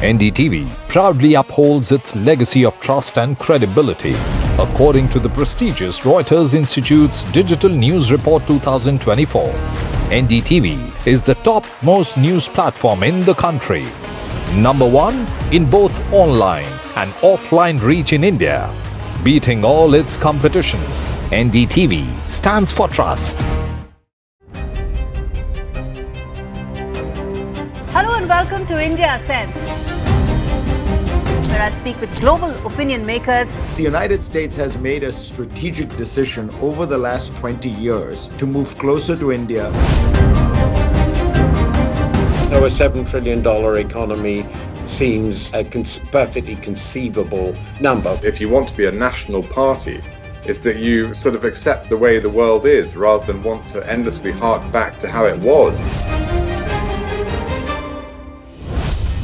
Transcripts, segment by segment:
NDTV proudly upholds its legacy of trust and credibility. According to the prestigious Reuters Institute's Digital News Report 2024, NDTV is the top-most news platform in the country. Number one in both online and offline reach in India. Beating all its competition, NDTV stands for trust. Hello and welcome to India Sense, where I speak with global opinion makers. The United States has made a strategic decision over the last 20 years to move closer to India. So a $7 trillion economy seems a perfectly conceivable number. If you want to be a national party, it's that you sort of accept the way the world is rather than want to endlessly hark back to how it was.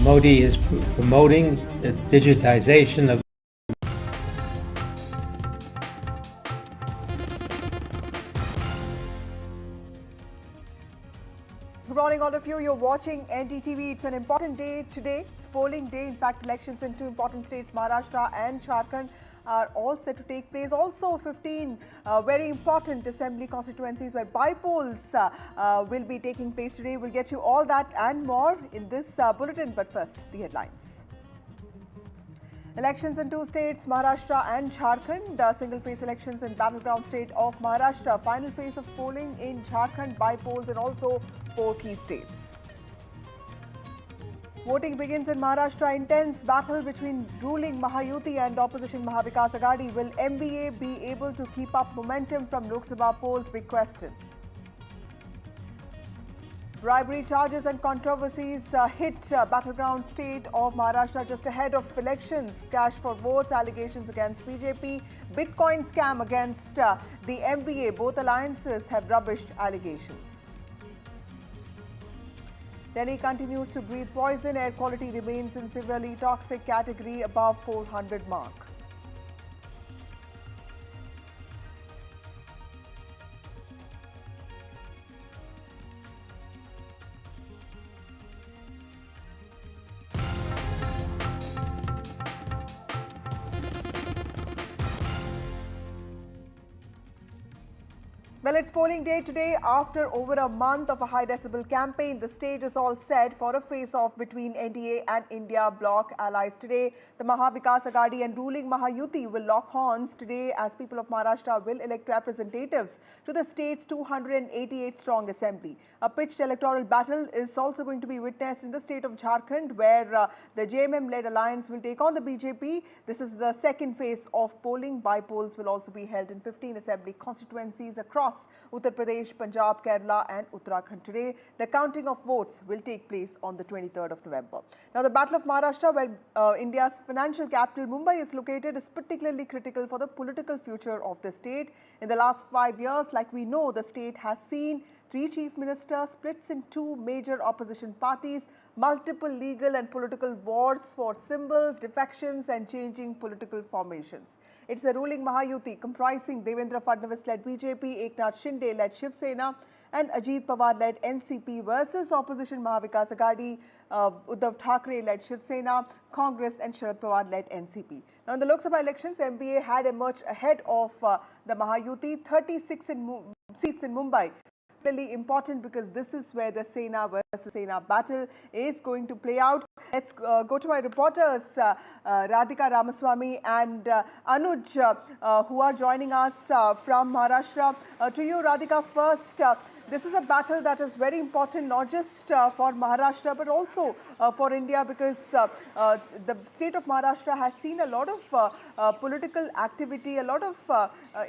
Modi is promoting the digitization of Good morning, all of you. You're watching NDTV. It's an important day today. It's polling day. In fact, elections in two important states, Maharashtra and Jharkhand, are all set to take place. Also, 15 very important assembly constituencies where bypolls will be taking place today. We'll get you all that and more in this bulletin. But first, the headlines. Elections in two states, Maharashtra and Jharkhand. Single-phase elections in battleground state of Maharashtra. Final phase of polling in Jharkhand, bypolls in also 4 key states. Voting begins in Maharashtra. Intense battle between ruling Maha-Yuti and opposition Maha-Vikas Aghadi. Will MVA be able to keep up momentum from Lok Sabha polls? Big question. Bribery charges and controversies hit battleground state of Maharashtra just ahead of elections. Cash for votes, allegations against BJP, Bitcoin scam against the MVA. Both alliances have rubbished allegations. Delhi continues to breathe poison. Air quality remains in severely toxic category above 400 mark. Well, it's polling day today. After over a month of a high decibel campaign, the stage is all set for a face-off between NDA and India bloc allies today. The Maha-Vikas Aghadi and ruling Maha-Yuti will lock horns today as people of Maharashtra will elect representatives to the state's 288-strong assembly. A pitched electoral battle is also going to be witnessed in the state of Jharkhand, where the JMM-led alliance will take on the BJP. This is the second phase of polling. Bypolls will also be held in 15 assembly constituencies across Uttar Pradesh, Punjab, Kerala and Uttarakhand today. The counting of votes will take place on the 23rd of November. Now, the Battle of Maharashtra, where India's financial capital Mumbai is located, is particularly critical for the political future of the state. In the last 5 years, like we know, the state has seen 3 chief ministers, splits in 2 major opposition parties, multiple legal and political wars for symbols, defections and changing political formations. It's a ruling Maha-Yuti comprising Devendra Fadnavis-led BJP, Eknath Shinde-led Shiv Sena and Ajit Pawar-led NCP versus opposition Maha-Vikas Aghadi, Uddhav Thackeray-led Shiv Sena, Congress and Sharad Pawar-led NCP. Now, in the Lok Sabha elections, MVA had emerged ahead of the Maha-Yuti, 36 seats in Mumbai. Really important because this is where the Sena versus Sena battle is going to play out. Let's go to my reporters, Radhika Ramaswamy and Anuj, who are joining us from Maharashtra. To you, Radhika, first. This is a battle that is very important, not just for Maharashtra, but also for India, because the state of Maharashtra has seen a lot of political activity, a lot of,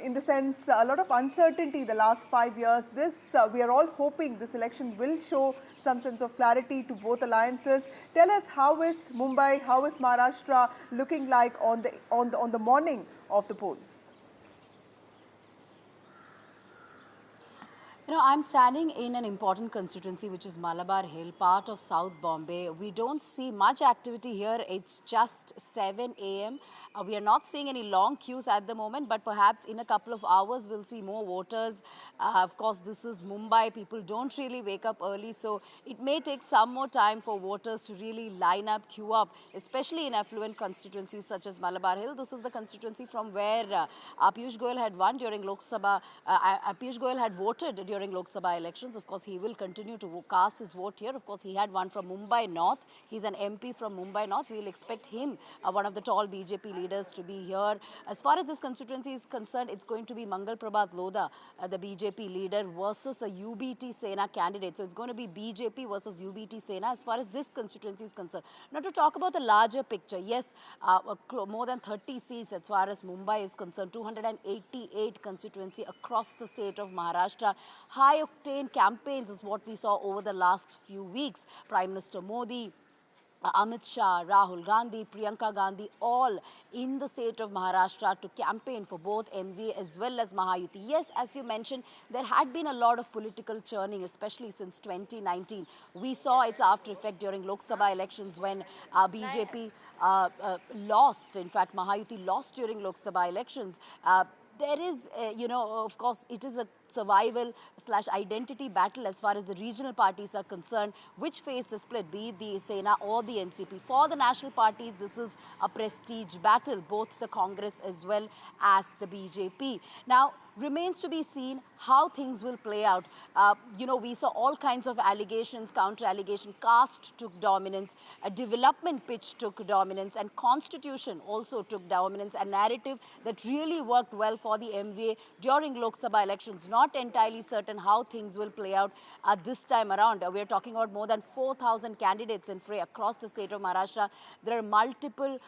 in the sense, a lot of uncertainty the last 5 years. This, we are all hoping this election will show some sense of clarity to both alliances. Tell us, how is Mumbai, how is Maharashtra looking like on the morning of the polls? I'm standing in an important constituency, which is Malabar Hill, part of South Bombay. We don't see much activity here. It's just 7 a.m. We are not seeing any long queues at the moment, but perhaps in a couple of hours, we'll see more voters. Of course, this is Mumbai. People don't really wake up early, so it may take some more time for voters to really line up, queue up, especially in affluent constituencies such as Malabar Hill. This is the constituency from where Piyush Goyal had won during Lok Sabha. Piyush Goyal had voted during Lok Sabha elections. Of course, he will continue to cast his vote here. Of course, he had one from Mumbai North. He's an MP from Mumbai North. We'll expect him, one of the tall BJP leaders, to be here. As far as this constituency is concerned, it's going to be Mangal Prabhat Lodha, the BJP leader, versus a UBT Sena candidate. So it's going to be BJP versus UBT Sena as far as this constituency is concerned. Now, to talk about the larger picture, yes, more than 30 seats as far as Mumbai is concerned, 288 constituency across the state of Maharashtra. High-octane campaigns is what we saw over the last few weeks. Prime Minister Modi, Amit Shah, Rahul Gandhi, Priyanka Gandhi, all in the state of Maharashtra to campaign for both MV as well as Mahayuti. Yes, as you mentioned, there had been a lot of political churning, especially since 2019. We saw its after effect during Lok Sabha elections when BJP lost. In fact, Mahayuti lost during Lok Sabha elections. There is, of course, it is a survival/identity battle as far as the regional parties are concerned, which faced a split, be it the Sena or the NCP. For the national parties, this is a prestige battle, both the Congress as well as the BJP. Now, remains to be seen how things will play out. We saw all kinds of allegations, counter-allegation. Caste took dominance, a development pitch took dominance, and constitution also took dominance, a narrative that really worked well for the MVA during Lok Sabha elections. Not entirely certain how things will play out this time around. We're talking about more than 4,000 candidates in fray across the state of Maharashtra. There are multiple,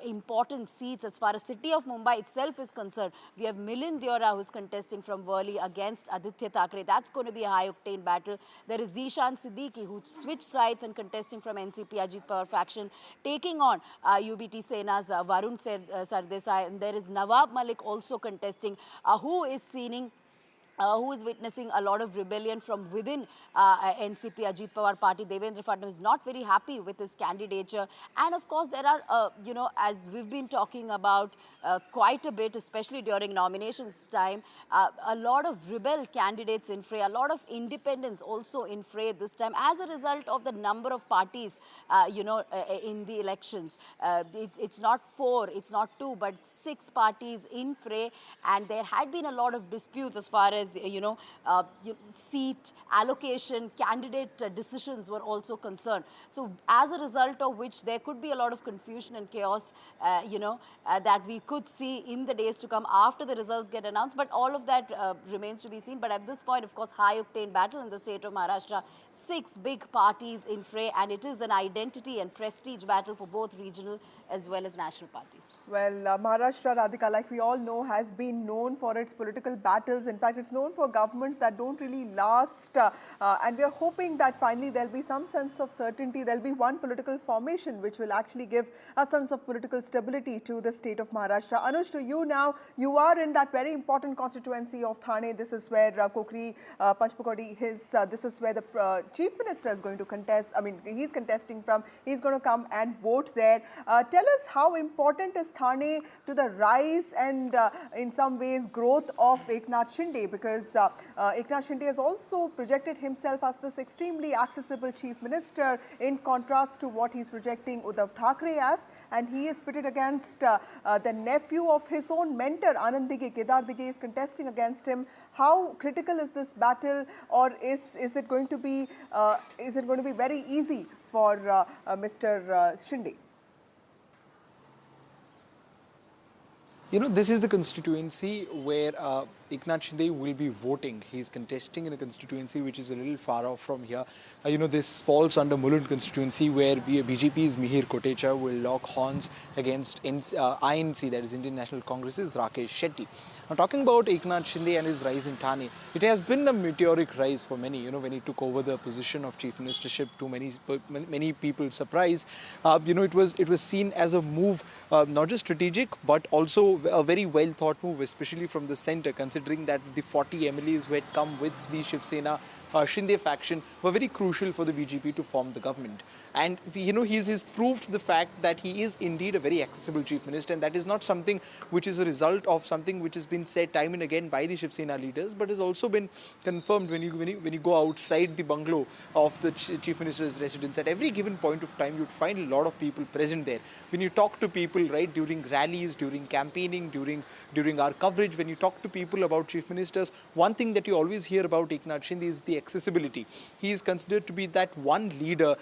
important seats as far as city of Mumbai itself is concerned. We have Milind Deora, who's contesting from Worli against Aditya Thackeray. That's going to be a high-octane battle. There is Zishan Siddiqui, who switched sides and contesting from NCP Ajit Pawar faction, taking on UBT Sena's Varun Sardesai. And there is Nawab Malik also contesting, who is witnessing a lot of rebellion from within NCP Ajit Pawar party. Devendra Fadnavis is not very happy with his candidature. And of course, there are, as we've been talking about quite a bit, especially during nominations time, a lot of rebel candidates in fray, a lot of independents also in fray this time as a result of the number of parties, in the elections. It's not 4, it's not 2, but 6 parties in fray. And there had been a lot of disputes as far as seat allocation, candidate decisions were also concerned. So as a result of which there could be a lot of confusion and chaos, that we could see in the days to come after the results get announced. But all of that remains to be seen. But at this point, of course, high-octane battle in the state of Maharashtra. 6 big parties in fray, and it is an identity and prestige battle for both regional as well as national parties. Well, Maharashtra, Radhika, like we all know, has been known for its political battles. In fact, it's known for governments that don't really last. And we are hoping that finally there'll be some sense of certainty. There'll be one political formation which will actually give a sense of political stability to the state of Maharashtra. Anuj, to you now, you are in that very important constituency of Thane. This is where Kokri Panchpakodi, this is where the Chief Minister is going to contest. I mean, he's contesting from. He's going to come and vote there. Tell us how important is Thane to the rise and in some ways growth of Eknath Shinde, because Eknath Shinde has also projected himself as this extremely accessible Chief Minister in contrast to what he's projecting Uddhav Thackeray as, and he is pitted against the nephew of his own mentor Anand Dige. Kedar Dige is contesting against him. How critical is this battle, or is it going to be very easy for Mr. Shinde? This is the constituency where Eknath Shinde will be voting. He's contesting in a constituency which is a little far off from here. This falls under Mulund constituency, where BJP's Mihir Kotecha will lock horns against INC, that is Indian National Congress's Rakesh Shetty. Now, talking about Eknath Shinde and his rise in Thane, it has been a meteoric rise for many. When he took over the position of chief ministership, to many people's surprise, it was seen as a move, not just strategic, but also a very well thought move, especially from the centre, considering considering that the 40 MLAs who had come with the Shiv Sena Shinde faction were very crucial for the BJP to form the government. And he's proved the fact that he is indeed a very accessible chief minister, and that is not something which is a result of something which has been said time and again by the Shiv Sena leaders, but has also been confirmed when you go outside the bungalow of the chief minister's residence. At every given point of time, you'd find a lot of people present there. When you talk to people, right, during rallies, during campaigning, during our coverage, when you talk to people about chief ministers, one thing that you always hear about Eknath Shinde is the accessibility. He is considered to be that one leader,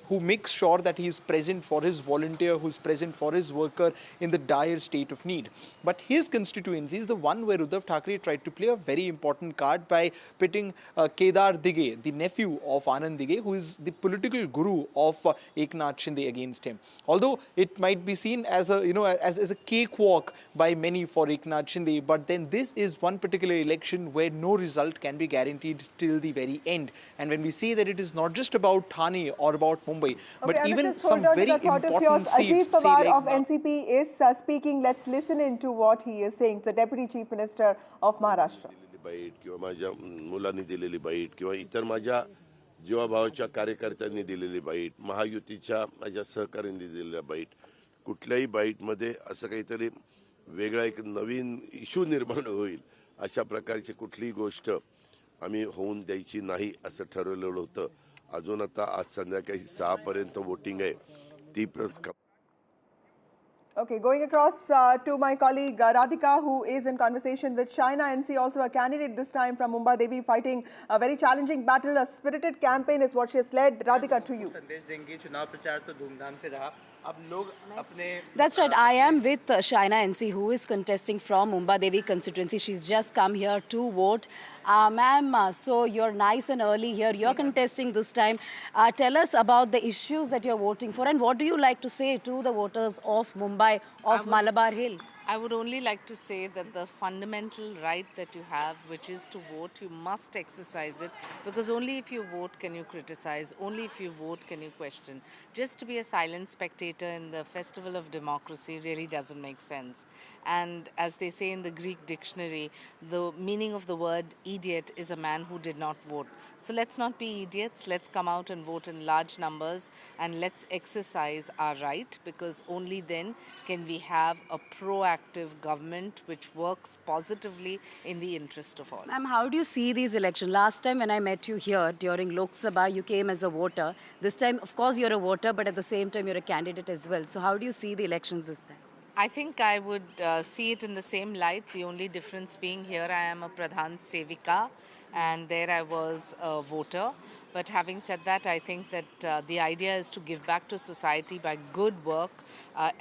who makes sure that he is present for his volunteer, who is present for his worker in the dire state of need. But his constituency is the one where Uddhav Thackeray tried to play a very important card by pitting Kedar Dige, the nephew of Anand Dige, who is the political guru of Eknath Shinde, against him. Although it might be seen as a cakewalk by many for Eknath Shinde, but then this is one particular election where no result can be guaranteed till the very end. And when we say that it is not just about Thane or about Mumbai, but even some very important seats. Ajit Pawar of NCP is speaking. Let's listen into what he is saying. The Deputy Chief Minister of Maharashtra. किंवा माझ्या मुलांनी दिलेली bite किंवा इतर माझ्या जीवाभावाच्या कार्यकर्त्यांनी दिलेली bite, महायुतीच्या माझ्या सहकाऱ्यांनी दिलेल्या बाईट, कुठल्याही बाईटमध्ये असं काहीतरी वेगळा एक नवीन इश्यू निर्माण होईल अशा प्रकारची कुठलीही गोष्ट आम्ही होऊन द्यायची नाही असं ठरवलेलं होतं. अजून आता आज संध्याकाळी 6 पर्यंत वोटिंग आहे ती. Okay, going across to my colleague Radhika, who is in conversation with Shaina NC, also a candidate this time from Mumbai. Devi fighting a very challenging battle. A spirited campaign is what she has led. Radhika, to you. That's right. I am with Shaina NC, who is contesting from Mumbai Devi constituency. She's just come here to vote. Ma'am, so you're nice and early here. You're contesting this time. Tell us about the issues that you're voting for, and what do you like to say to the voters of Mumbai, of Malabar Hill? I would only like to say that the fundamental right that you have, which is to vote, you must exercise it, because only if you vote can you criticize, only if you vote can you question. Just to be a silent spectator in the festival of democracy really doesn't make sense. And as they say in the Greek dictionary, the meaning of the word idiot is a man who did not vote. So let's not be idiots, let's come out and vote in large numbers, and let's exercise our right, because only then can we have a proactive government which works positively in the interest of all. Ma'am, how do you see these elections? Last time when I met you here during Lok Sabha, you came as a voter. This time, of course, you're a voter, but at the same time, you're a candidate as well. So how do you see the elections this time? I think I would see it in the same light. The only difference being here I am a Pradhan Sevika, and there I was a voter. But having said that, I think that the idea is to give back to society by good work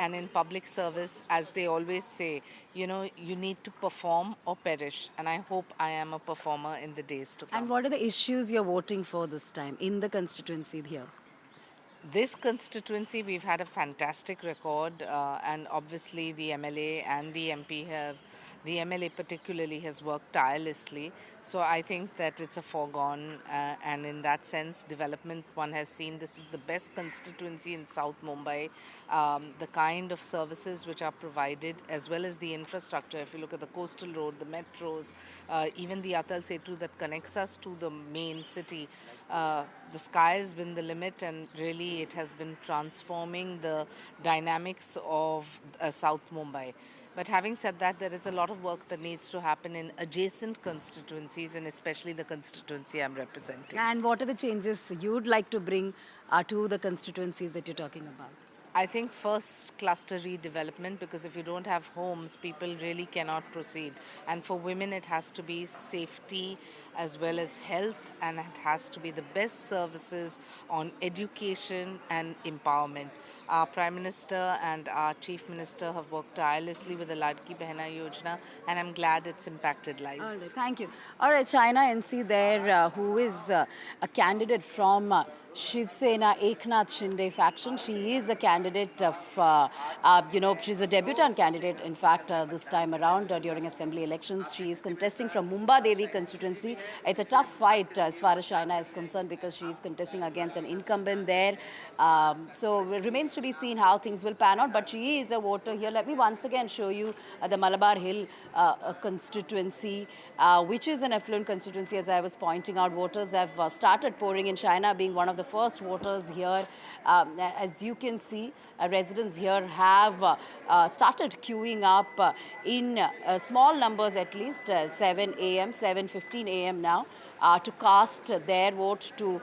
and in public service. As they always say, you need to perform or perish. And I hope I am a performer in the days to come. And what are the issues you're voting for this time in the constituency here? This constituency, we've had a fantastic record, and obviously the MLA and the MP have, the MLA particularly has worked tirelessly. So I think that it's a foregone, and in that sense, development one has seen. This is the best constituency in South Mumbai. The kind of services which are provided, as well as the infrastructure. If you look at the coastal road, the metros, even the Atal Setu that connects us to the main city, the sky has been the limit, and really it has been transforming the dynamics of South Mumbai. But having said that, there is a lot of work that needs to happen in adjacent constituencies, and especially the constituency I'm representing. And what are the changes you'd like to bring to the constituencies that you're talking about? I think first cluster redevelopment, because if you don't have homes, people really cannot proceed. And for women, it has to be safety as well as health, and it has to be the best services on education and empowerment. Our Prime Minister and our Chief Minister have worked tirelessly with the Ladki Behna Yojana, and I'm glad it's impacted lives. All right, thank you. All right, Shaina NC there, who is a candidate from Shiv Sena Eknath Shinde faction. She is a candidate of, she's a debutant candidate, in fact, this time around during assembly elections. She is contesting from Mumbai Devi constituency. It's a tough fight as far as China is concerned because she is contesting against an incumbent there. So it remains to be seen how things will pan out, but she is a voter here. Let me once again show you the Malabar Hill constituency, which is an affluent constituency, as I was pointing out. Voters have started pouring in, China being one of the first voters here. As you can see, residents here have started queuing up in small numbers, at least 7 a.m., 7:15 a.m. now, to cast their vote, to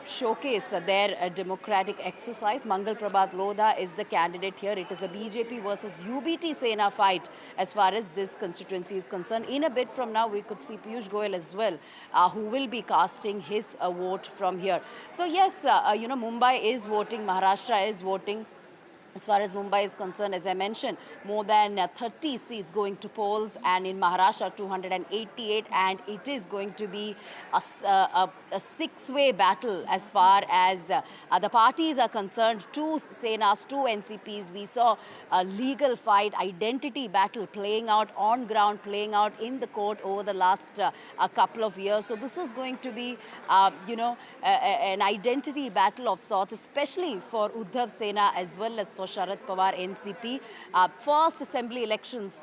showcase their democratic exercise. Mangal Prabhat Lodha is the candidate here. It is a BJP versus UBT Sena fight as far as this constituency is concerned. In a bit from now, we could see Piyush Goyal as well, who will be casting his vote from here. So yes, Mumbai is voting, Maharashtra is voting. As far as Mumbai is concerned, as I mentioned, more than 30 seats going to polls, and in Maharashtra 288, and it is going to be a six-way battle as far as the parties are concerned. Two Senas, two NCPs. We saw a legal fight, identity battle playing out on ground, playing out in the court over the last a couple of years. So this is going to be, an identity battle of sorts, especially for Uddhav Sena as well as for Sharad Pawar NCP. First assembly elections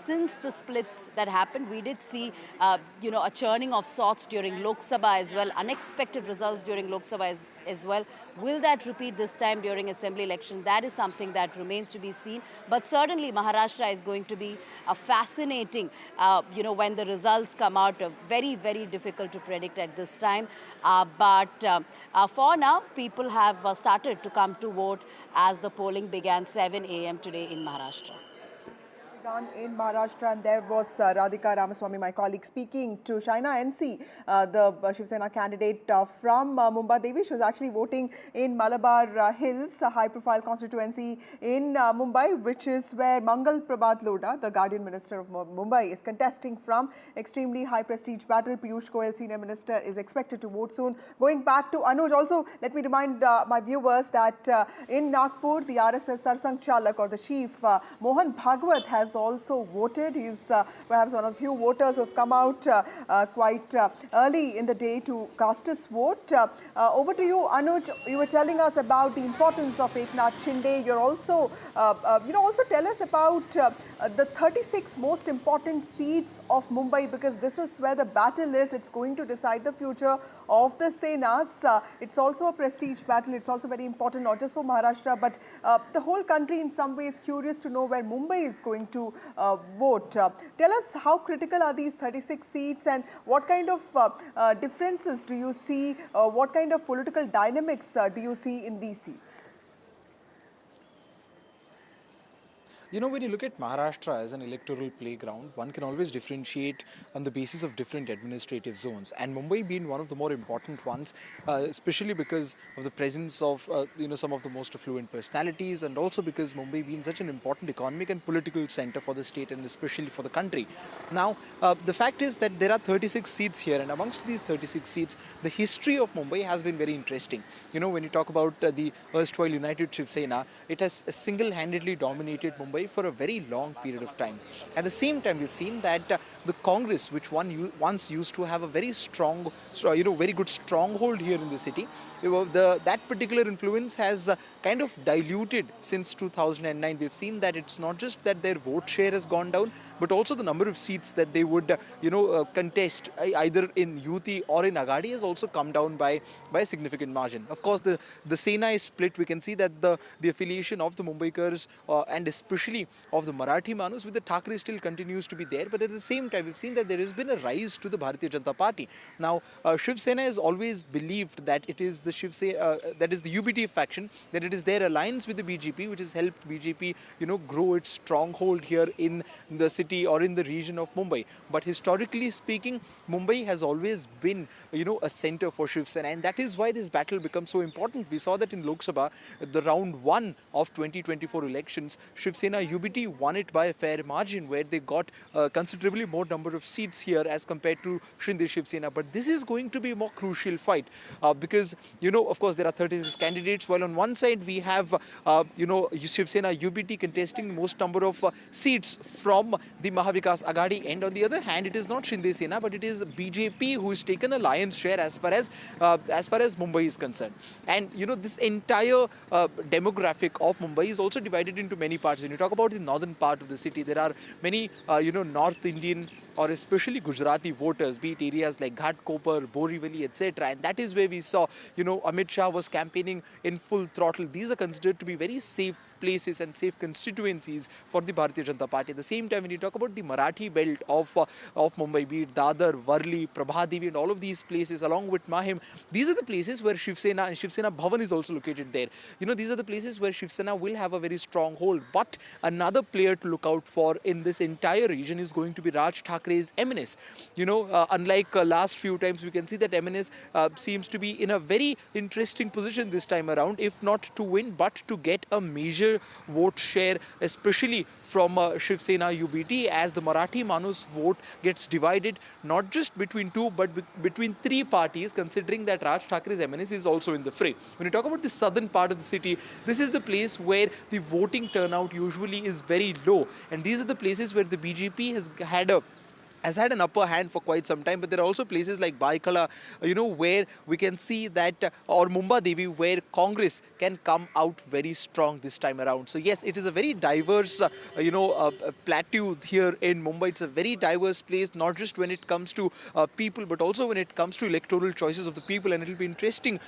since the splits that happened. We did see, a churning of sorts during Lok Sabha as well. Unexpected results during Lok Sabha as well. Will that repeat this time during assembly election? That is something that remains to be seen. But certainly Maharashtra is going to be fascinating, when the results come out. Very, very difficult to predict at this time. But for now, people have started to come to vote as the polling began 7 a.m. today in Maharashtra. Done in Maharashtra, and there was Radhika Ramaswamy, my colleague, speaking to Shaina NC, the Shiv Sena candidate from Mumbai Devi. She was actually voting in Malabar Hills, a high-profile constituency in Mumbai, which is where Mangal Prabhat Lodha, the Guardian Minister of Mumbai, is contesting from. Extremely high-prestige battle. Piyush Goyal, Senior Minister, is expected to vote soon. Going back to Anuj, also let me remind my viewers that in Nagpur, the RSS Sarsang Chalak, or the chief, Mohan Bhagwat, has also voted. He's perhaps one of the few voters who have come out quite early in the day to cast his vote. Over to you, Anuj. You were telling us about the importance of Eknath Shinde. You're also, also tell us about the 36 most important seats of Mumbai, because this is where the battle is. It's going to decide the future of the Senas. It's also a prestige battle. It's also very important, not just for Maharashtra, but the whole country in some ways curious to know where Mumbai is going to vote. Tell us, how critical are these 36 seats, and what kind of differences do you see, what kind of political dynamics do you see in these seats? When you look at Maharashtra as an electoral playground, one can always differentiate on the basis of different administrative zones. And Mumbai being one of the more important ones, especially because of the presence of, some of the most affluent personalities, and also because Mumbai being such an important economic and political center for the state and especially for the country. Now, the fact is that there are 36 seats here, and amongst these 36 seats, the history of Mumbai has been very interesting. When you talk about the erstwhile United Shiv Sena, it has single-handedly dominated Mumbai for a very long period of time. At the same time, we've seen that the Congress, which once used to have a very strong, very good stronghold here in the city, that particular influence has kind of diluted since 2009. We've seen that it's not just that their vote share has gone down, but also the number of seats that they would, contest either in Yuti or in Agadi has also come down by a significant margin. Of course, the Sena is split. We can see that the affiliation of the Mumbaikars and especially of the Marathi Manus with the Thakre still continues to be there. But at the same time, we've seen that there has been a rise to the Bharatiya Janata Party. Now, Shiv Sena has always believed that it is the that is the UBT faction, that it is their alliance with the BJP which has helped BJP, grow its stronghold here in the city or in the region of Mumbai. But historically speaking, Mumbai has always been, a center for Shiv Sena, and that is why this battle becomes so important. We saw that in Lok Sabha, the round 1 of 2024 elections, Shiv Sena Sena UBT won it by a fair margin, where they got considerably more number of seats here as compared to Shinde Shiv Sena. But this is going to be a more crucial fight because, of course, there are 36 candidates, while on one side we have, Shiv Sena UBT contesting the most number of seats from the Mahavikas Aghadi, and on the other hand, it is not Shinde Sena, but it is BJP who has taken a lion's share as far as Mumbai is concerned. And this entire demographic of Mumbai is also divided into many parts. When you talk about the northern part of the city, there are many North Indian or especially Gujarati voters, be it areas like Ghatkopar, Borivali, etc. And that is where we saw, Amit Shah was campaigning in full throttle. These are considered to be very safe places and safe constituencies for the Bharatiya Janata Party. At the same time, when you talk about the Marathi belt of Mumbai, be it Dadar, Varli, Prabhadevi and all of these places along with Mahim, these are the places where Shiv Sena and Shiv Sena Bhavan is also located there. These are the places where Shiv Sena will have a very strong hold. But another player to look out for in this entire region is going to be Raj Thakre's MNS. Unlike last few times, we can see that MNS seems to be in a very interesting position this time around, if not to win, but to get a major vote share, especially from Shiv Sena UBT, as the Marathi Manus vote gets divided not just between two but between three parties, considering that Raj Thakre's MNS is also in the fray. When you talk about the southern part of the city, this is the place where the voting turnout usually is very low, and these are the places where the BJP has had an upper hand for quite some time. But there are also places like Baikala, where we can see that, or Mumbai Devi, where Congress can come out very strong this time around. So yes, it is a very diverse, plateau here in Mumbai. It's a very diverse place, not just when it comes to people, but also when it comes to electoral choices of the people. And it will be interesting,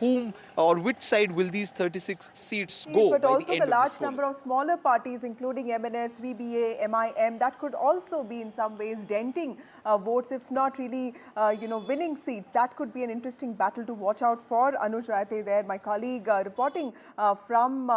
whom or which side will these 36 seats go but by also the end the of large this poll. number of smaller parties, including MNS, VBA, MIM, that could also be in some ways denting votes, if not really, winning seats. That could be an interesting battle to watch out for. Anuj Raite there, my colleague, reporting from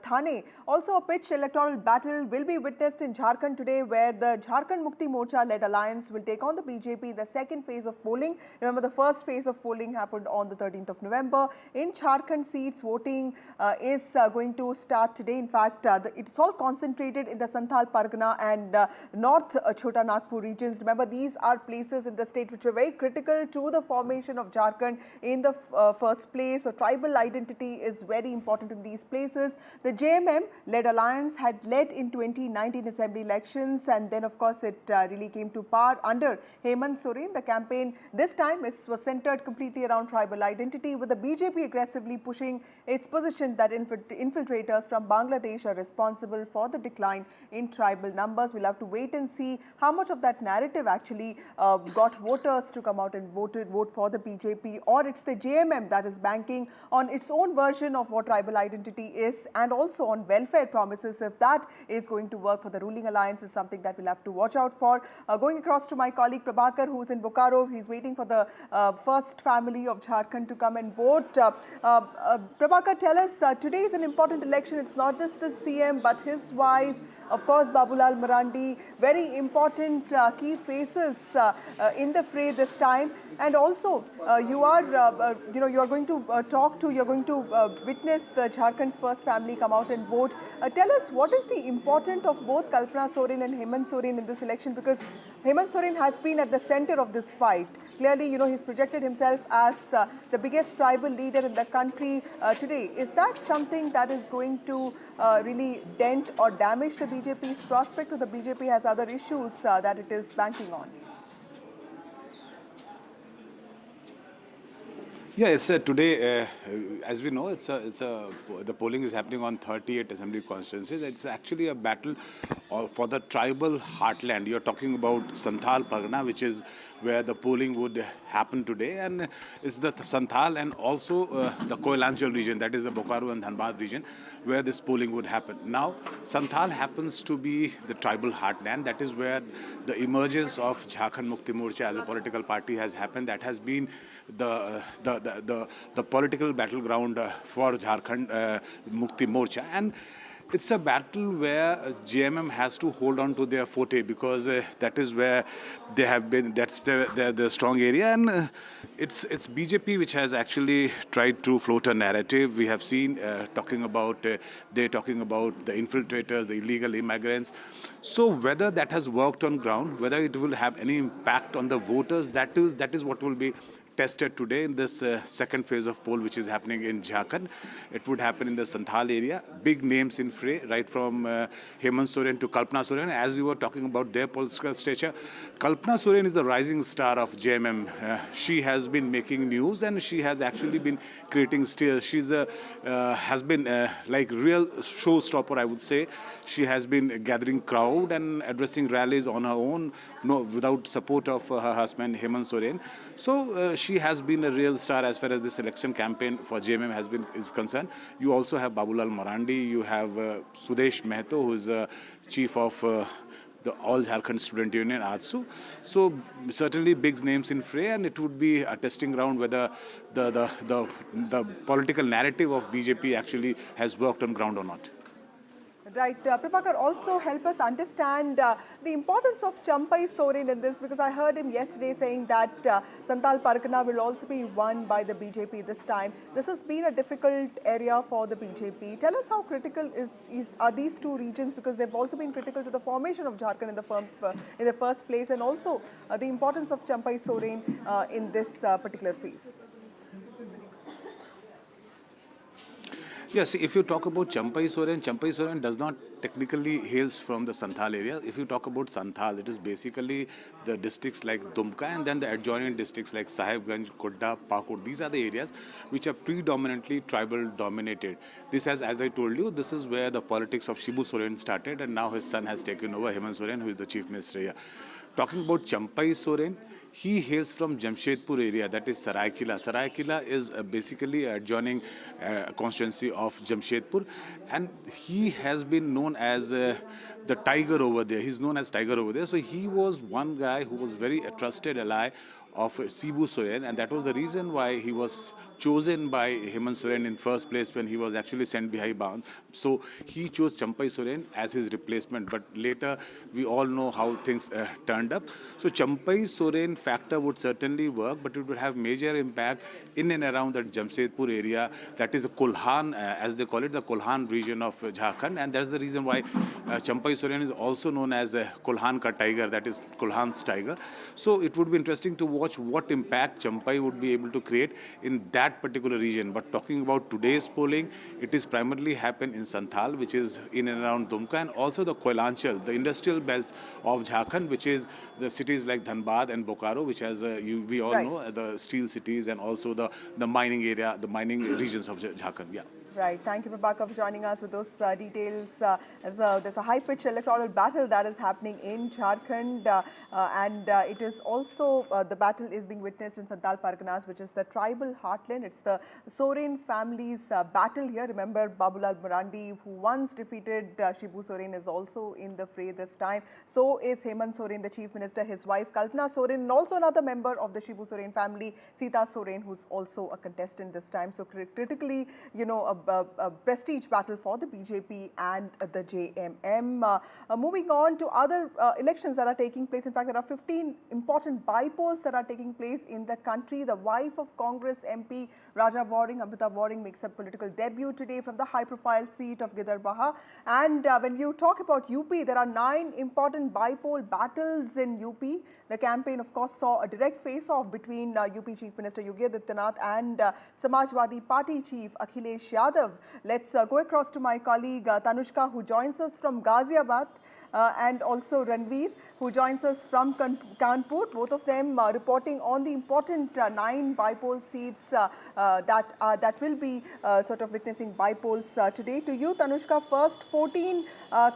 Thane. Also, a pitched electoral battle will be witnessed in Jharkhand today, where the Jharkhand Mukti Morcha-led alliance will take on the BJP in the second phase of polling. Remember, the first phase of polling happened on the 13th of November. In Jharkhand seats, voting is going to start today. In fact, it's all concentrated in the Santhal Pargana and North Chota Nagpur regions. Remember, these are places in the state which were very critical to the formation of Jharkhand in the first place. So tribal identity is very important in these places. The JMM-led alliance had led in 2019 assembly elections, and then of course it really came to power under Hemant Soren. The campaign this time was centered completely around tribal identity, with the BJP aggressively pushing its position that infiltrators from Bangladesh are responsible for the decline in tribal numbers. We'll have to wait and see how much of that narrative actually got voters to come out and vote for the BJP, or it's the JMM that is banking on its own version of what tribal identity is, and also on welfare promises. If that is going to work for the ruling alliance is something that we'll have to watch out for. Going across to my colleague Prabhakar, who's in Bokaro. He's waiting for the first family of Jharkhand to come and vote. Prabhakar, tell us, today is an important election. It's not just the CM, but his wife, of course, Babulal Marandi, very important key faces in the fray this time. And also, you are going to witness the Jharkhand's first family come out and vote. Tell us, what is the importance of both Kalpana Soren and Hemant Soren in this election? Because Hemant Soren has been at the center of this fight. Clearly, he's projected himself as the biggest tribal leader in the country today. Is that something that is going to really dent or damage the BJP's prospect, or the BJP has other issues that it is banking on? Yeah, it's today, as we know, the polling is happening on 38 assembly constituencies. It's actually a battle for the tribal heartland. You're talking about Santhal Pargana, which is where the polling would happen today, and it's the Santhal and also the Koilanchal region, that is the Bokaro and Dhanbad region, where this polling would happen. Now, Santhal happens to be the tribal heartland. That is where the emergence of Jharkhand Mukti Morcha as a political party has happened. That has been the political battleground for Jharkhand Mukti Morcha. And It's a battle where JMM has to hold on to their forte because that is where they have been, that's the strong area. And it's BJP which has actually tried to float a narrative. We have seen they're talking about the infiltrators, the illegal immigrants. So whether that has worked on ground, whether it will have any impact on the voters, that is what will be tested today in this second phase of poll which is happening in Jharkhand. It would happen in the Santhal area. Big names in fray, right from Hemant Soren to Kalpana Soren. As you were talking about their political stature, Kalpana Soren is the rising star of JMM. She has been making news and she has actually been creating steers. She's has been like real showstopper, I would say. She has been gathering crowd and addressing rallies on her own, without support of her husband Hemant Soren. So she has been a real star as far as this election campaign for JMM is concerned. You also have Babulal Marandi, you have Sudesh Mehto, who is chief of the All Jharkhand Student Union, AJSU. So certainly big names in fray, and it would be a testing ground whether the political narrative of BJP actually has worked on ground or not. Right. Prabhakar, also help us understand the importance of Champai Soren in this, because I heard him yesterday saying that Santhal Pargana will also be won by the BJP this time. This has been a difficult area for the BJP. Tell us how critical are these two regions, because they've also been critical to the formation of Jharkhand in the first place, and also the importance of Champai Soren in this particular phase. Yes, if you talk about Champai Soren does not technically hails from the Santhal area. If you talk about Santhal, it is basically the districts like Dumka and then the adjoining districts like Sahibganj, Kodda, Pakur. These are the areas which are predominantly tribal dominated. This has, as I told you, this is where the politics of Shibu Soren started, and now his son has taken over, Hemant Soren, who is the chief minister here. Talking about Champai Soren, he hails from Jamshedpur area, that is Saraikela. Saraikela is basically adjoining constituency of Jamshedpur, and he has been known as the tiger over there. He's known as tiger over there. So he was one guy who was very trusted ally of Shibu Soren, and that was the reason why he was chosen by Hemant Soren in first place when he was actually sent behind bound. So he chose Champai Soren as his replacement, but later we all know how things turned up. So Champai Soren factor would certainly work, but it would have major impact in and around that Jamshedpur area, that is the Kolhan, as they call it, the Kolhan region of Jharkhand, and that's the reason why Champai Soren is also known as Kolhan ka tiger, that is Kolhan's tiger. So it would be interesting to watch what impact Champai would be able to create in that particular region. But talking about today's polling, it is primarily happened in Santhal, which is in and around Dumka, and also the Koilanchal, the industrial belts of Jharkhand, which is the cities like Dhanbad and Bokaro, which has we all know the steel cities, and also the mining area, the mining regions of Jharkhand. Yeah. Right. Thank you, Prabhakar, for joining us with those details. There's a high-pitched electoral battle that is happening in Jharkhand, and it is also, the battle is being witnessed in Santhal Parganas, which is the tribal heartland. It's the Soren family's battle here. Remember, Babulal Marandi, who once defeated Shibu Soren, is also in the fray this time. So is Hemant Soren, the chief minister, his wife Kalpana Soren, and also another member of the Shibu Soren family, Sita Soren, who's also a contestant this time. So critically, you know, a prestige battle for the BJP and the JMM. Moving on to other elections that are taking place. In fact, there are 15 important bypolls that are taking place in the country. The wife of Congress MP Raja Waring, Amrita Waring, makes a political debut today from the high-profile seat of Ghaziabad. And when you talk about UP, there are 9 important bypoll battles in UP. The campaign, of course, saw a direct face-off between UP Chief Minister Yogi Adityanath and Samajwadi Party Chief Akhilesh Yadav. Let's go across to my colleague Tanushka, who joins us from Ghaziabad, and also Ranveer, who joins us from Kanpur. Both of them reporting on the important 9 bypoll seats that will be sort of witnessing bypolls today. To you, Tanushka, first 14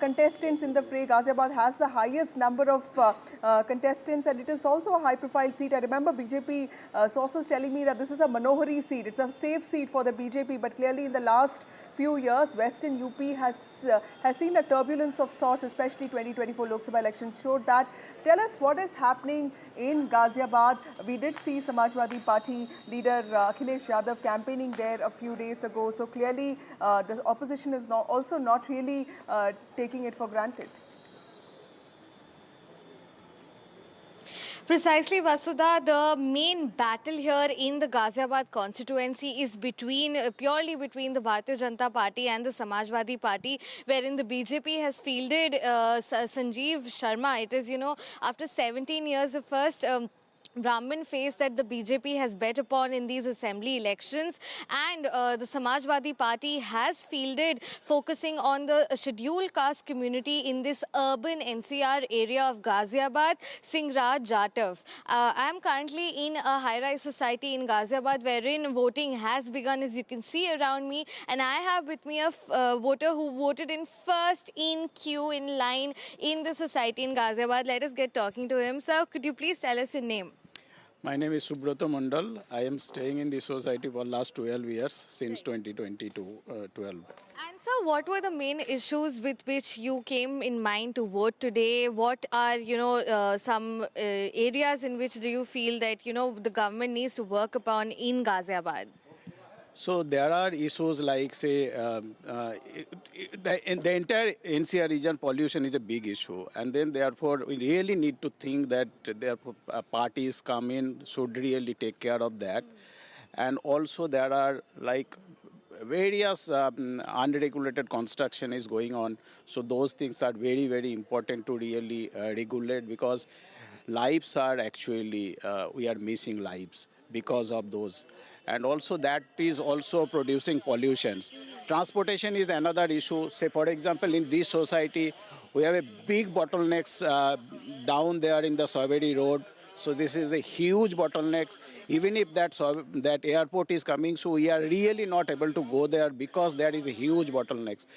contestants in the fray. Ghaziabad has the highest number of contestants, and it is also a high-profile seat. I remember BJP sources telling me that this is a Manohari seat. It's a safe seat for the BJP, but clearly in the last few years. Western UP has seen a turbulence of sorts, especially 2024 Lok Sabha election showed that. Tell us what is happening in Ghaziabad. We did see Samajwadi Party leader Akhilesh Yadav campaigning there a few days ago. So clearly the opposition is also not really taking it for granted. Precisely, Vasudha. The main battle here in the Ghaziabad constituency is purely between the Bharatiya Janata Party and the Samajwadi Party, wherein the BJP has fielded Sanjeev Sharma. It is, after 17 years, the first Brahmin face that the BJP has bet upon in these assembly elections, and the Samajwadi Party has fielded focusing on the scheduled caste community in this urban NCR area of Ghaziabad, Singraj Jatav. I am currently in a high-rise society in Ghaziabad wherein voting has begun, as you can see around me, and I have with me a voter who voted in first in queue in line in the society in Ghaziabad. Let us get talking to him. Sir, could you please tell us your name? My name is Subrata Mandal. I am staying in this society for last 12 years, since 2022, 12. And sir, what were the main issues with which you came in mind to vote today? What are, some areas in which do you feel that, the government needs to work upon in Ghaziabad? So there are issues like, say, the entire NCR region pollution is a big issue, and then therefore we really need to think that their parties come in should really take care of that. And also there are like various unregulated construction is going on, so those things are very, very important to really regulate, because lives are actually, we are missing lives because of those. And also that is also producing pollutions. Transportation is another issue. Say, for example, in this society, we have a big bottlenecks down there in the Saveri Road. So this is a huge bottleneck. Even if that airport is coming, so we are really not able to go there because there is a huge bottlenecks.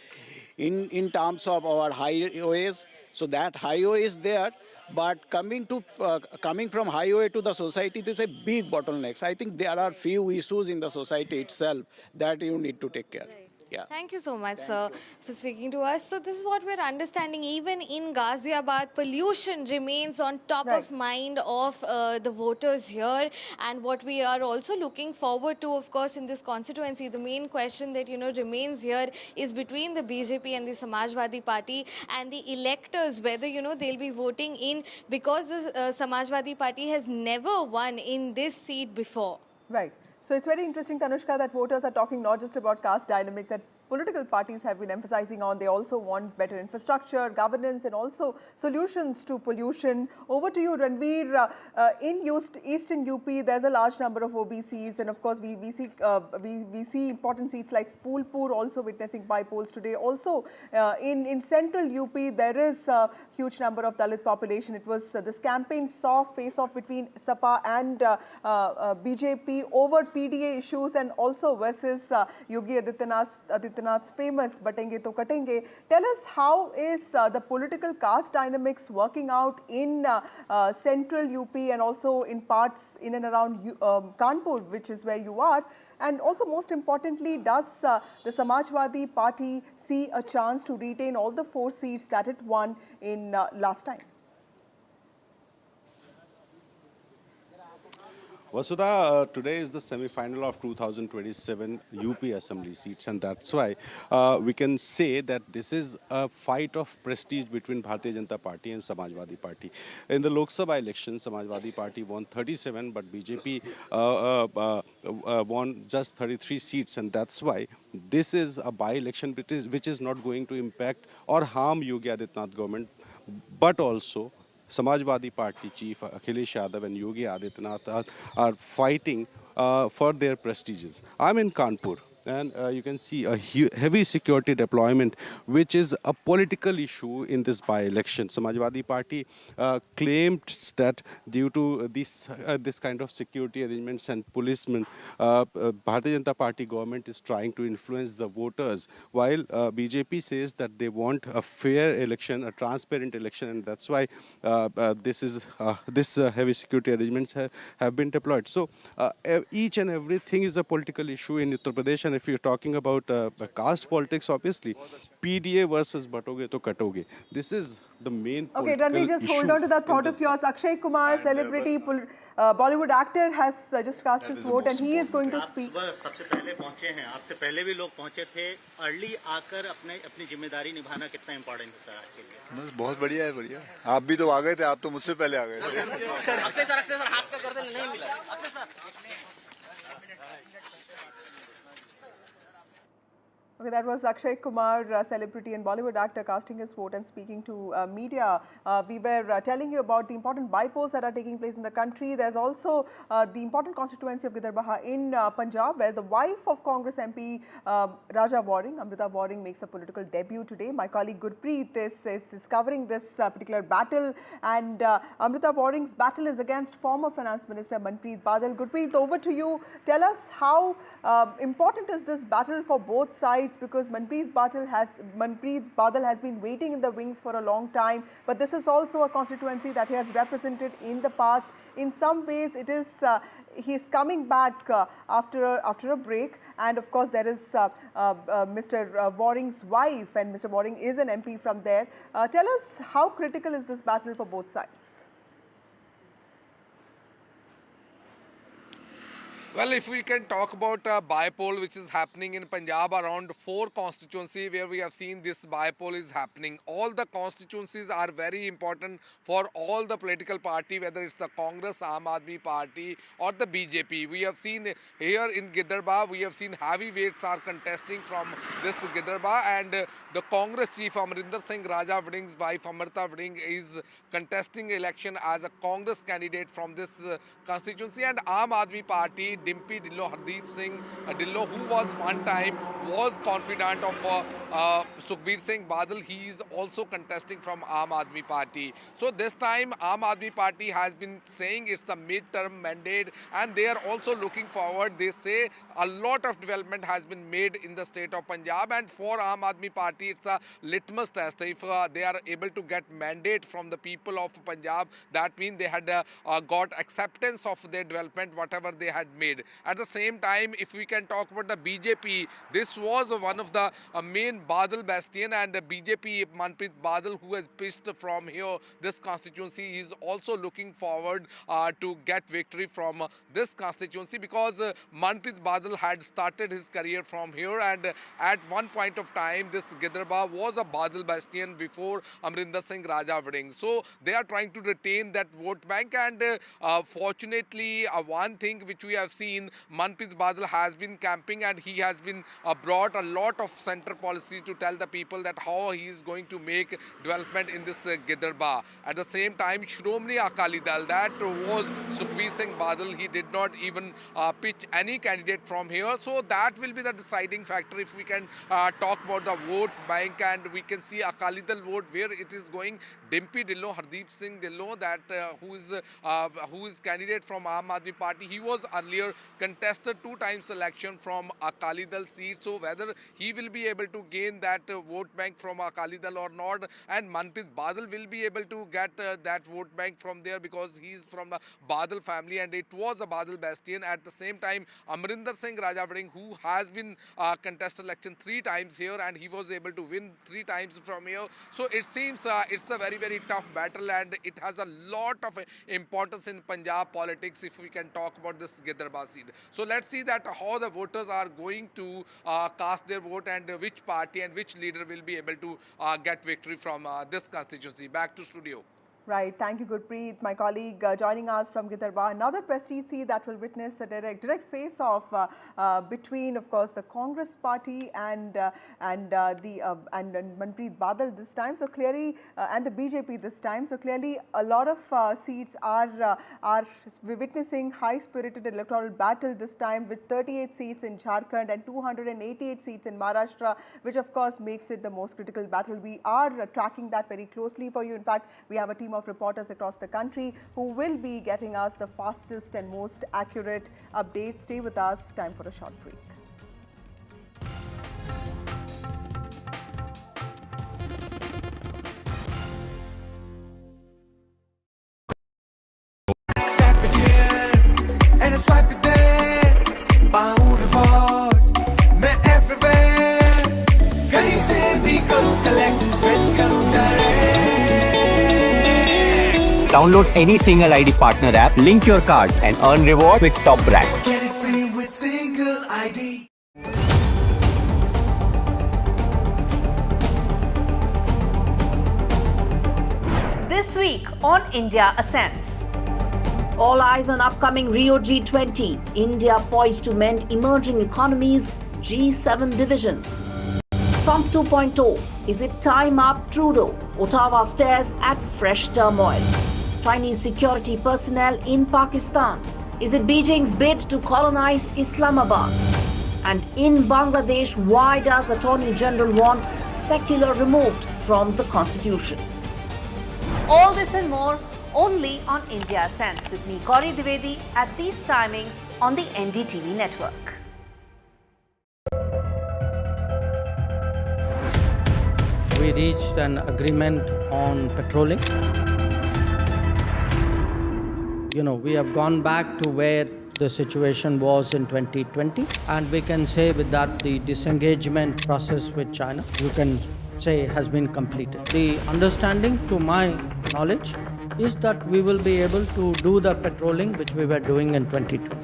In terms of our highways, so that highway is there, but coming from highway to the society, this is a big bottleneck. I think there are few issues in the society itself that you need to take care. Yeah. Thank you so much, sir, for speaking to us. So this is what we're understanding. Even in Ghaziabad, pollution remains on top of mind of the voters here. And what we are also looking forward to, of course, in this constituency, the main question that, remains here is between the BJP and the Samajwadi Party and the electors, whether, they'll be voting in, because the Samajwadi Party has never won in this seat before. Right. So it's very interesting, Tanushka, that voters are talking not just about caste dynamics that political parties have been emphasizing on. They also want better infrastructure, governance, and also solutions to pollution. Over to you, Ranveer. In Eastern UP, there's a large number of OBCs, and of course, we see important seats like Phulpur also witnessing bypolls today. Also, in Central UP, there is a huge number of Dalit population. It was this campaign saw face-off between SAPA and BJP over PDA issues, and also versus Yogi Adityanath's famous "Batenge to Katenge." Tell us, how is the political caste dynamics working out in Central UP and also in parts in and around Kanpur, which is where you are? And also, most importantly, does the Samajwadi Party see a chance to retain all the 4 seats that it won in last time? Vasudha, today is the semi-final of 2027 UP Assembly seats, and that's why we can say that this is a fight of prestige between Bharatiya Janata Party and Samajwadi Party. In the Lok Sabha election, Samajwadi Party won 37, but BJP won just 33 seats, and that's why this is a by-election which is not going to impact or harm Yogi Adityanath government, but also Samajwadi Party chief Akhilesh Yadav and Yogi Adityanath are fighting for their prestiges. I'm in Kanpur, and you can see a heavy security deployment, which is a political issue in this by-election. Samajwadi Party claimed that due to this kind of security arrangements and policemen, Bharatiya Janata Party government is trying to influence the voters, while BJP says that they want a fair election, a transparent election, and that's why this heavy security arrangements have been deployed. So each and everything is a political issue in Uttar Pradesh, election, if you're talking about caste politics, obviously, PDA versus batoge to katoge. This is the main Okay, political Ranveer, just hold issue on to that in thought this of yours. Akshay Kumar, celebrity, Bollywood actor, has just cast his vote and he is going to speak. सबसे पहले पहुंचे हैं, आपसे पहले भी लोग पहुंचे थे. अर्ली आकर अपनी जिम्मेदारी निभाना कितना इम्पोर्टेंट है सर आपके लिए? बस बहुत बढ़िया है, बढ़िया. आप भी तो आ गए थे, आप तो मुझसे पहले आ गए थे. अक्षय सर हाथ का गर्दन नहीं मिला. Akshay sir. Okay, that was Akshay Kumar, celebrity and Bollywood actor, casting his vote and speaking to media. We were telling you about the important bypolls that are taking place in the country. There's also the important constituency of Ghaziabad in Punjab, where the wife of Congress MP Raja Waring, Amrita Waring, makes a political debut today. My colleague Gurpreet is covering this particular battle, and Amrita Waring's battle is against former Finance Minister Manpreet Badal. Gurpreet, over to you. Tell us how important is this battle for both sides, because Manpreet Badal has been waiting in the wings for a long time, but this is also a constituency that he has represented in the past. In some ways, it is he is coming back after a break, and of course there is Mr. Waring's wife, and Mr. Waring is an MP from there. Tell us, how critical is this battle for both sides? Well, if we can talk about a bypoll which is happening in Punjab, around 4 constituencies where we have seen this bypoll is happening. All the constituencies are very important for all the political party, whether it's the Congress, Aam Aadmi Party or the BJP. We have seen here in Ghaziabad, we have seen heavyweights are contesting from this Ghaziabad, and the Congress chief Amrinder Singh Raja Waring's wife Amrita Waring is contesting election as a Congress candidate from this constituency, and Aam Aadmi Party Dimpy Dillo Hardeep Singh Dillo, who was one time was confidant of Sukhbir Singh Badal, he is also contesting from Aam Aadmi Party. So this time Aam Aadmi Party has been saying it's the mid-term mandate, and they are also looking forward. They say a lot of development has been made in the state of Punjab, and for Aam Aadmi Party it's a litmus test. If they are able to get mandate from the people of Punjab, that means they had got acceptance of their development, whatever they had made. At the same time, if we can talk about the BJP, this was one of the main Badal bastion, and the BJP Manpreet Badal, who has pitched from here this constituency, is also looking forward to get victory from this constituency, because Manpreet Badal had started his career from here, and at one point of time this Ghaziabad was a Badal bastion before Amrinder Singh Raja Waring. So they are trying to retain that vote bank, and fortunately one thing which we have seen, Manpreet Badal has been camping, and he has been brought a lot of center policy to tell the people that how he is going to make development in this Ghaziabad. At the same time, Shromani Akali Dal, that was Sukhbir Singh Badal, he did not even pitch any candidate from here. So that will be the deciding factor if we can talk about the vote bank, and we can see Akali Dal vote where it is going. Dimpy Dillo, Hardeep Singh Dillo, that who is candidate from Aam Aadmi Party. He was earlier contested 2 times election from Akali Dal seat. So whether he will be able to gain that vote bank from Akali Dal or not, and Manpreet Badal will be able to get that vote bank from there, because he is from the Badal family and it was a Badal bastion. At the same time, Amrinder Singh Raja Waring, who has been contested election 3 times here, and he was able to win 3 times from here. So it seems it's a very, very tough battle, and it has a lot of importance in Punjab politics if we can talk about this Ghaziabad seat. So let's see that how the voters are going to cast their vote, and which party and which leader will be able to get victory from this constituency. Back to studio. Right. Thank you, Gurpreet. My colleague joining us from Ghaziabad, another prestige seat that will witness a direct face-off between, of course, the Congress party and Manpreet Badal this time. So clearly, and the BJP this time. So clearly, a lot of seats are witnessing high-spirited electoral battle this time, with 38 seats in Jharkhand and 288 seats in Maharashtra, which of course makes it the most critical battle. We are tracking that very closely for you. In fact, we have a team of reporters across the country who will be getting us the fastest and most accurate updates. Stay with us. Time for a short break. And it's right there, my own rewards. Download any single ID partner app, link your card and earn reward with top brand. Get it free with single ID. This week on India Ascends. All eyes on upcoming Rio G20. India poised to mend emerging economies, G7 divisions. Trump 2.0. Is it time up, Trudeau? Ottawa stares at fresh turmoil. Chinese security personnel in Pakistan. Is it Beijing's bid to colonize Islamabad? And in Bangladesh, why does Attorney General want secular removed from the constitution? All this and more only on India Ascends with me, Gauri Dwivedi, at these timings on the NDTV network. We reached an agreement on patrolling. We have gone back to where the situation was in 2020, and we can say with that the disengagement process with China, you can say, has been completed. The understanding, to my knowledge, is that we will be able to do the patrolling which we were doing in 2020.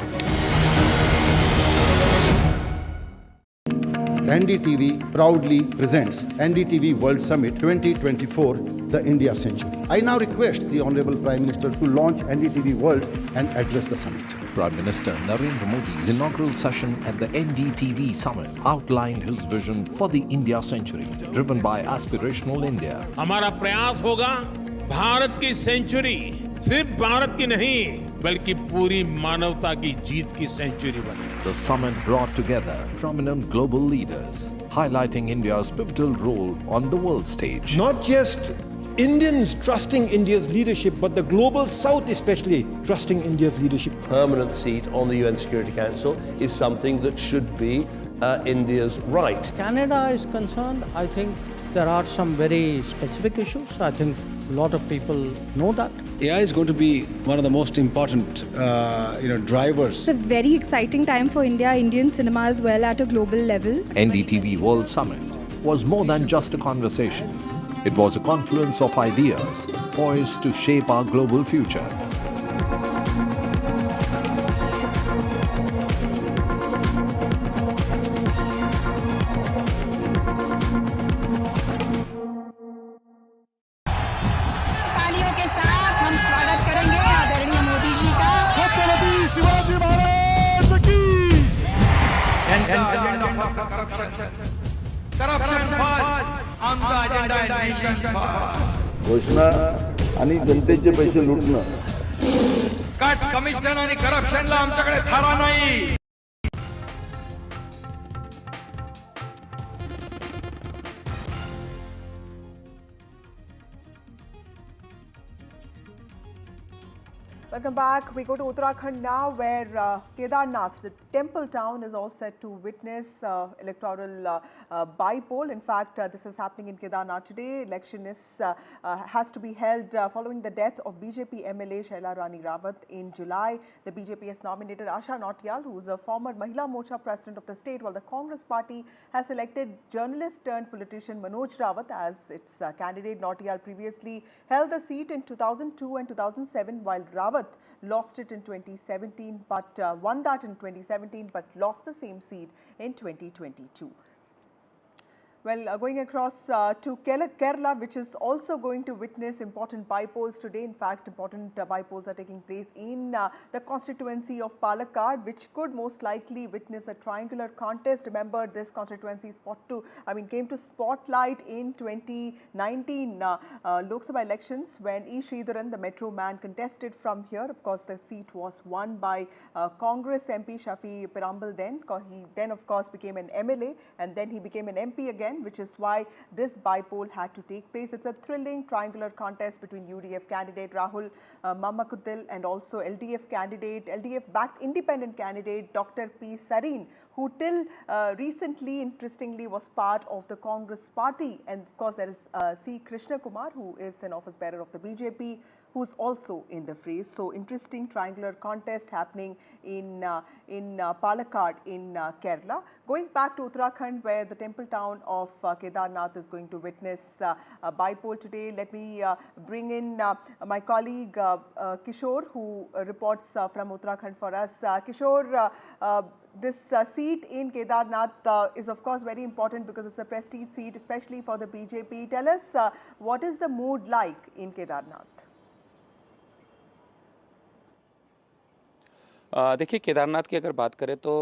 NDTV proudly presents NDTV World Summit 2024, the India Century. I now request the Honorable Prime Minister to launch NDTV World and address the summit. Prime Minister Narendra Modi's inaugural session at the NDTV Summit outlined his vision for the India Century, driven by aspirational India. हमारा प्रयास होगा भारत की century सिर्फ भारत की नहीं बल्कि पूरी मानवता की जीत की सेंचुरी बने. The summit brought together prominent global leaders, highlighting India's pivotal role on the world stage. Not just Indians trusting India's leadership, but the global South especially trusting India's leadership. Permanent seat on the UN Security Council is something that should be India's right. Canada is concerned, I think there are some very specific issues. I think a lot of people know that. AI is going to be one of the most important, drivers. It's a very exciting time for India, Indian cinema as well at a global level. NDTV World Summit was more than just a conversation. It was a confluence of ideas poised to shape our global future. घोषणा आणि जनतेचे पैसे लुटणं. Cut commission आणि करप्शनला आमच्याकडे थारा नाही. Welcome back. We go to Uttarakhand now, where Kedarnath, the temple town, is all set to witness electoral bypoll. In fact, this is happening in Kedarnath today. Election has to be held following the death of BJP MLA Shaila Rani Rawat in July. The BJP has nominated Asha Nautiyal, who is a former Mahila Morcha president of the state, while the Congress party has elected journalist turned politician Manoj Rawat as its candidate. Nautiyal previously held the seat in 2002 and 2007, while Rawat lost it in 2017, but won that in 2017, but lost the same seat in 2022. Well, going across to Kerala, which is also going to witness important bypolls today. In fact, important bypolls are taking place in the constituency of Palakkad, which could most likely witness a triangular contest. Remember, this constituency came to spotlight in 2019 Lok Sabha elections when E. Sridharan, the metro man, contested from here. Of course, the seat was won by Congress MP Shafi Pirambal then. He then, of course, became an MLA and then he became an MP again, which is why this bypoll had to take place. It's a thrilling triangular contest between UDF candidate Rahul Mammakudil and also LDF-backed independent candidate Dr. P. Sareen, who till recently, interestingly, was part of the Congress party. And of course, there is C. Krishna Kumar, who is an office bearer of the BJP, who's also in the phrase. So interesting triangular contest happening in Palakkad in Kerala. Going back to Uttarakhand, where the temple town of Kedarnath is going to witness a bypoll today. Let me bring in my colleague Kishore, who reports from Uttarakhand for us. Kishore, this seat in Kedarnath is of course very important because it's a prestige seat, especially for the BJP. Tell us, what is the mood like in Kedarnath? देखिए, केदारनाथ की अगर बात करें तो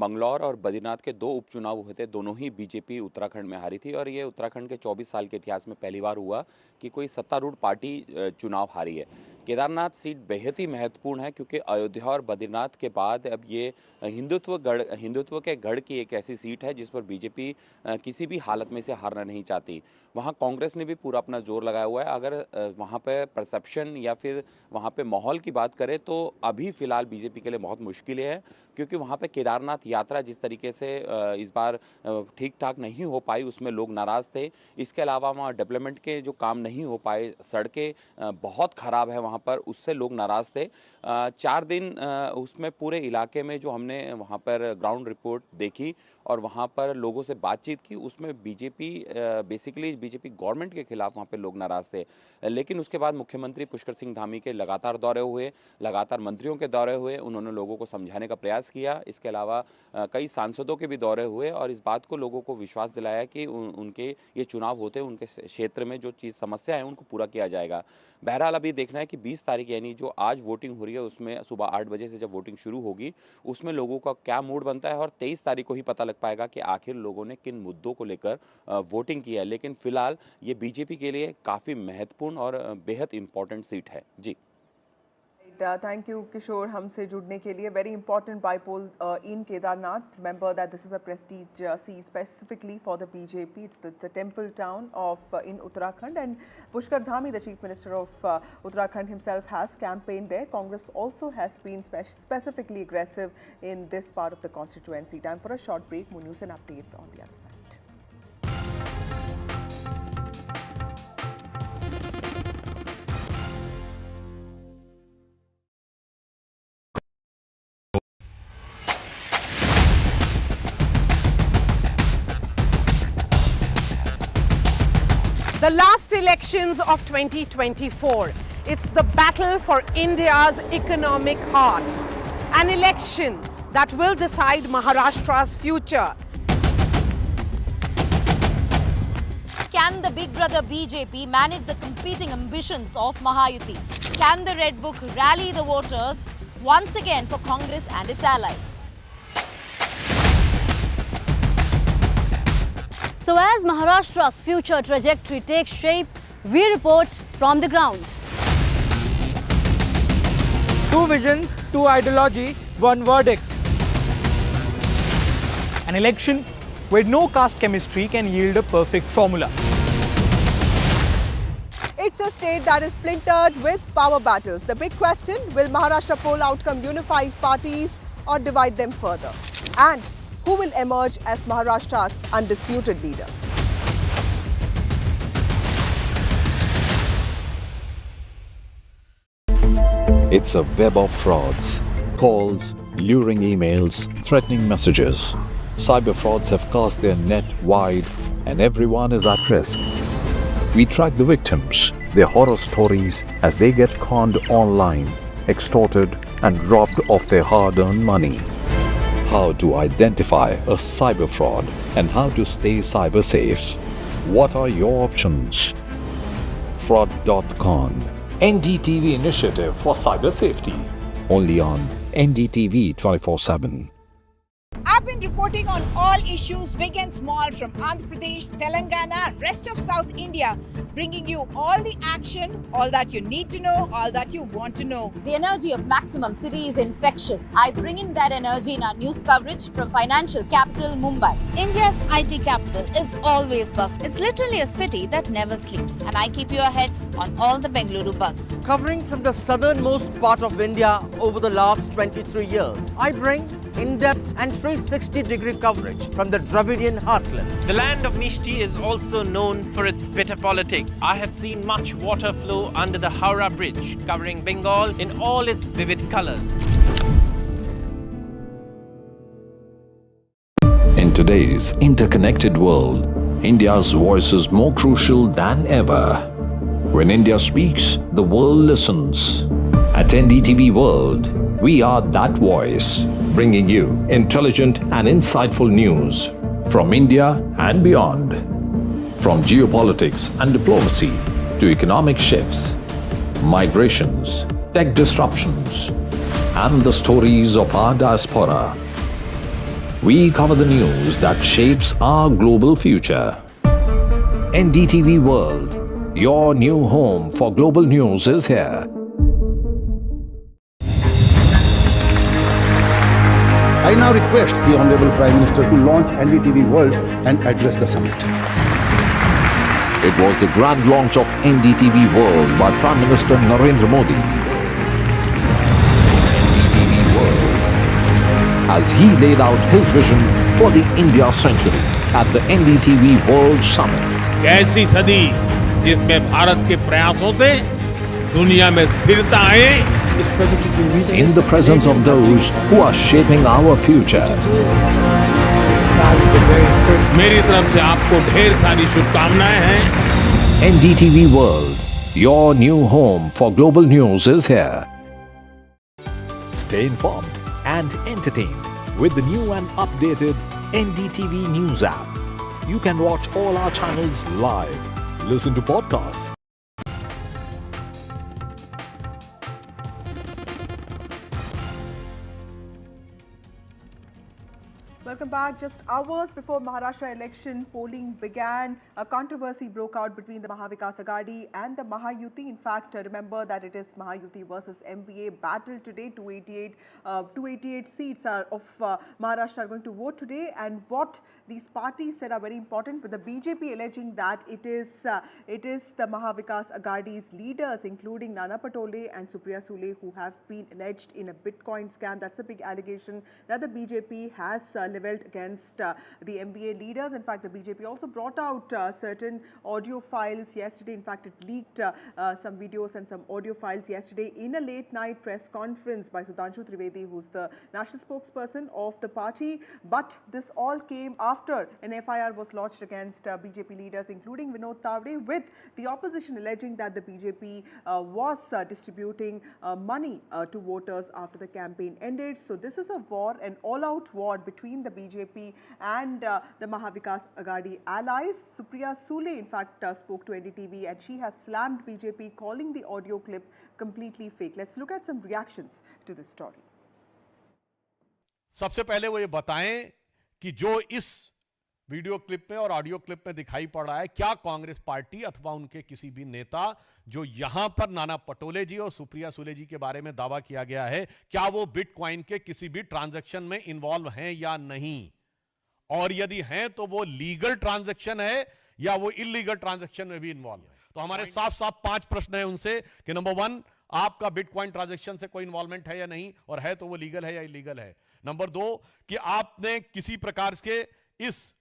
मंगलौर और बद्रीनाथ के 2 उपचुनाव हुए थे। दोनों ही बीजेपी उत्तराखंड में हारी थी और ये उत्तराखंड के 24 साल के इतिहास में पहली बार हुआ कि कोई सत्तारूढ़ पार्टी चुनाव हारी है। केदारनाथ सीट बेहद ही महत्वपूर्ण है क्योंकि अयोध्या और बद्रीनाथ के बाद अब ये हिंदुत्व के गढ़ की एक ऐसी सीट है जिस पर बीजेपी किसी भी हालत में से हारना नहीं चाहती। वहाँ कांग्रेस ने भी पूरा अपना जोर लगाया हुआ है। अगर वहाँ पे परसेप्शन या फिर वहाँ पे माहौल की बात करें तो अभी फ़िलहाल बीजेपी के लिए बहुत मुश्किलें हैं क्योंकि वहाँ पे केदारनाथ यात्रा जिस तरीके से इस बार ठीक ठाक नहीं हो पाई, उसमें लोग नाराज़ थे। इसके अलावा वहाँ डेवलपमेंट के जो काम नहीं हो पाए, सड़कें बहुत ख़राब है वहाँ पर, उससे लोग नाराज़ थे। 4 दिन उसमें पूरे इलाके में जो हमने वहाँ पर ग्राउंड रिपोर्ट देखी और वहाँ पर लोगों से बातचीत की, उसमें बीजेपी गवर्नमेंट के खिलाफ वहाँ पे लोग नाराज़ थे। लेकिन उसके बाद मुख्यमंत्री पुष्कर सिंह धामी के लगातार दौरे हुए, लगातार मंत्रियों के दौरे हुए, उन्होंने लोगों को समझाने का प्रयास किया। इसके अलावा कई सांसदों के भी दौरे हुए और इस बात को लोगों को विश्वास दिलाया कि उनके ये चुनाव होते हैं, उनके क्षेत्र में जो चीज़ समस्या है उनको पूरा किया जाएगा। बहरहाल अभी देखना है कि 20 तारीख यानी जो आज वोटिंग हो रही है उसमें सुबह 8 बजे से जब वोटिंग शुरू होगी उसमें लोगों का क्या मूड बनता है और 23 तारीख को ही पता लग पाएगा कि आखिर लोगों ने किन मुद्दों को लेकर वोटिंग की है। लेकिन फिलहाल ये बीजेपी के लिए काफ़ी महत्वपूर्ण और बेहद इंपॉर्टेंट सीट है। जी, Thank you, Kishore, हमसे जुड़ने के लिए. Very important bypoll in Kedarnath. Remember that this is a prestige seat specifically for the BJP. It's the temple town of in Uttarakhand, and Pushkar Dhami, the Chief Minister of Uttarakhand himself, has campaigned there. Congress also has been specifically aggressive in this part of the constituency. Time for a short break. More news and updates on the other side. The last elections of 2024, it's the battle for India's economic heart. An election that will decide Maharashtra's future. Can the big brother BJP manage the competing ambitions of Mahayuti? Can the Red Book rally the voters once again for Congress and its allies? So as Maharashtra's future trajectory takes shape, we report from the ground. 2 visions, 2 ideology, 1 verdict. An election where no caste chemistry can yield a perfect formula. It's a state that is splintered with power battles. The big question, will Maharashtra poll outcome unify parties or divide them further? And who will emerge as Maharashtra's undisputed leader? It's a web of frauds, calls, luring emails, threatening messages. Cyber frauds have cast their net wide and everyone is at risk. We track the victims, their horror stories as they get conned online, extorted and robbed of their hard-earned money. How to identify a cyber fraud and how to stay cyber safe. What are your options? Fraud.con, NDTV initiative for cyber safety. Only on NDTV 24/7. I've been reporting on all issues, big and small, from Andhra Pradesh, Telangana, rest of South India, bringing you all the action, all that you need to know, all that you want to know. The energy of Maximum City is infectious. I bring in that energy in our news coverage from financial capital Mumbai. India's IT capital is always buzz. It's literally a city that never sleeps. And I keep you ahead on all the Bengaluru buzz. Covering from the southernmost part of India over the last 23 years, I bring in-depth and 360-degree coverage from the Dravidian heartland. The land of Mishti is also known for its bitter politics. I have seen much water flow under the Howrah Bridge, covering Bengal in all its vivid colors. In today's interconnected world, India's voice is more crucial than ever. When India speaks, the world listens. At NDTV World, we are that voice, bringing you intelligent and insightful news from India and beyond. From geopolitics and diplomacy to economic shifts, migrations, tech disruptions, and the stories of our diaspora. We cover the news that shapes our global future. NDTV World, your new home for global news, is here. I now request the Honorable Prime Minister to launch NDTV World and address the summit. It was the grand launch of NDTV World by Prime Minister Narendra Modi. NDTV World, as he laid out his vision for the India century at the NDTV World Summit. ऐसी सदी जिसमें भारत के प्रयासों से दुनिया में स्थिरता आए, in the presence of those who are shaping our future. मेरी तरफ से आपको ढेर सारी शुभकामनाएं हैं। NDTV World, your new home for global news, is here. Stay informed and entertained with the new and updated NDTV News app. You can watch all our channels live, listen to podcasts, Welcome back. Just hours before Maharashtra election polling began, a controversy broke out between the Mahavikas Aghadi and the Maha-Yuti. In fact, remember that it is Maha-Yuti versus MVA battle today. 288 seats of Maharashtra are going to vote today, and what these parties said are very important. With the BJP alleging that it is the Mahavikas Aghadi's leaders, including Nana Patole and Supriya Sule, who have been alleged in a Bitcoin scam. That's a big allegation that the BJP has levelled against the MVA leaders. In fact, the BJP also brought out certain audio files yesterday. In fact, it leaked some videos and some audio files yesterday in a late night press conference by Sudhanshu Trivedi, who's the national spokesperson of the party. But this all came after an FIR was lodged against BJP leaders, including Vinod Tavde, with the opposition alleging that the BJP was distributing money to voters after the campaign ended. So this is a war, an all-out war between the BJP and the Mahavikas Aghadi allies. Supriya Sule, in fact, spoke to NDTV, and she has slammed BJP, calling the audio clip completely fake. Let's look at some reactions to this story. सबसे पहले वो ये बताएं कि जो इस video clip में और ऑडियो क्लिप में दिखाई पड़ रहा है, क्या कांग्रेस पार्टी अथवा उनके किसी भी नेता जो यहां पर नाना पटोले जी और सुप्रिया सुले जी के बारे में दावा किया गया है, क्या वो बिटकॉइन के किसी भी ट्रांजैक्शन में इन्वॉल्व हैं या नहीं, और यदि हैं तो वो लीगल ट्रांजैक्शन है या वो इलीगल ट्रांजैक्शन में भी इन्वॉल्व है। तो हमारे साफ साफ 5 प्रश्न है उनसे कि नंबर 1, आपका बिटकॉइन ट्रांजैक्शन से कोई इन्वॉल्वमेंट है या नहीं, और है तो वो लीगल है या इलीगल है। नंबर 2, कि आपने किसी प्रकार के इस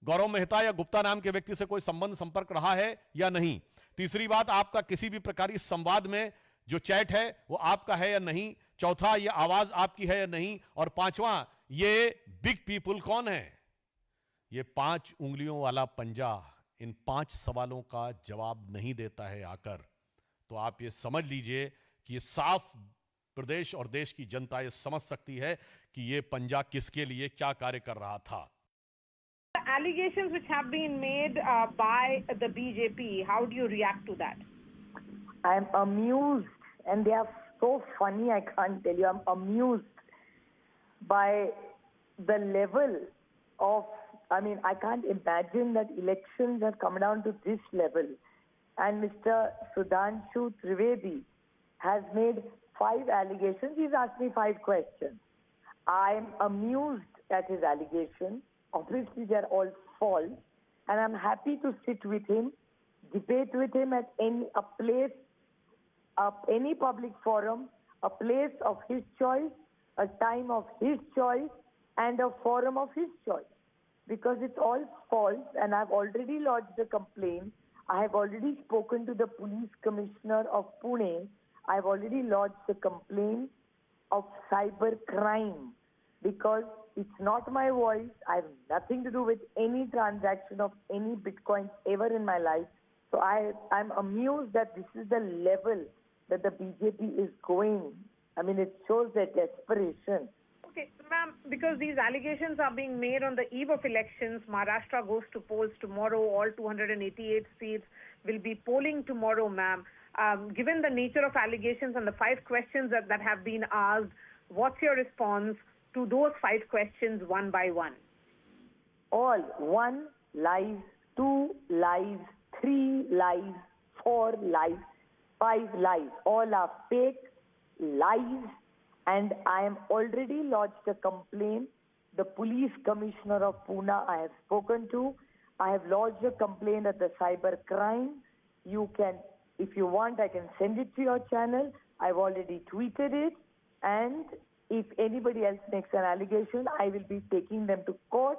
गौरव मेहता या गुप्ता नाम के व्यक्ति से कोई संबंध संपर्क रहा है या नहीं। तीसरी बात, आपका किसी भी प्रकार इस संवाद में जो चैट है वो आपका है या नहीं। चौथा, ये आवाज आपकी है या नहीं। और 5वां, ये बिग पीपल कौन है। ये 5 उंगलियों वाला पंजा इन 5 सवालों का जवाब नहीं देता है आकर, तो आप ये समझ लीजिए कि ये साफ प्रदेश और देश की जनता ये समझ सकती है कि ये पंजा किसके लिए क्या कार्य कर रहा था। Allegations which have been made by the BJP, how do you react to that? I'm amused, and they are so funny, I can't tell you. I'm amused by the level of, I can't imagine that elections have come down to this level. And Mr. Sudhanshu Trivedi has made 5 allegations. He's asked me 5 questions. I'm amused at his allegations. Obviously, they're all false, and I'm happy to sit with him, debate with him at any public forum, a place of his choice, a time of his choice and a forum of his choice. Because it's all false, and I've already lodged a complaint. I have already spoken to the police commissioner of Pune. I've already lodged a complaint of cyber crime because it's not my voice. I have nothing to do with any transaction of any bitcoins ever in my life. So I'm amused that this is the level that the BJP is going. I mean, it shows their desperation. Okay, ma'am, because these allegations are being made on the eve of elections, Maharashtra goes to polls tomorrow. All 288 seats will be polling tomorrow, ma'am. Given the nature of allegations and the 5 questions that have been asked, what's your response to those 5 questions one by one? All 1 lies, 2 lies, 3 lies, 4 lies, 5 lies. All are fake lies. And I am already lodged a complaint. The police commissioner of Pune I have spoken to. I have lodged a complaint at the cyber crime. You can, if you want, I can send it to your channel. I've already tweeted it. And if anybody else makes an allegation, I will be taking them to court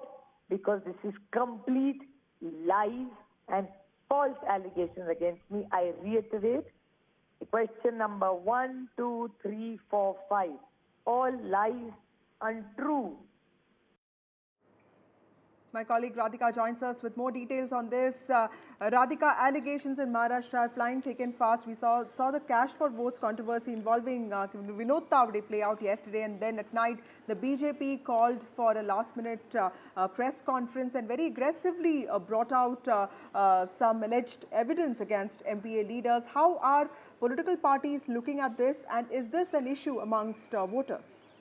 because this is complete lies and false allegations against me. I reiterate. Question number 1, 2, 3, 4, 5. All lies, untrue. My colleague Radhika joins us with more details on this. Radhika, allegations in Maharashtra are flying thick and fast. We saw the cash for votes controversy involving Vinod Tavde play out yesterday, and then at night the BJP called for a last-minute press conference and very aggressively brought out some alleged evidence against MPA leaders. How are political parties looking at this, and is this an issue amongst voters?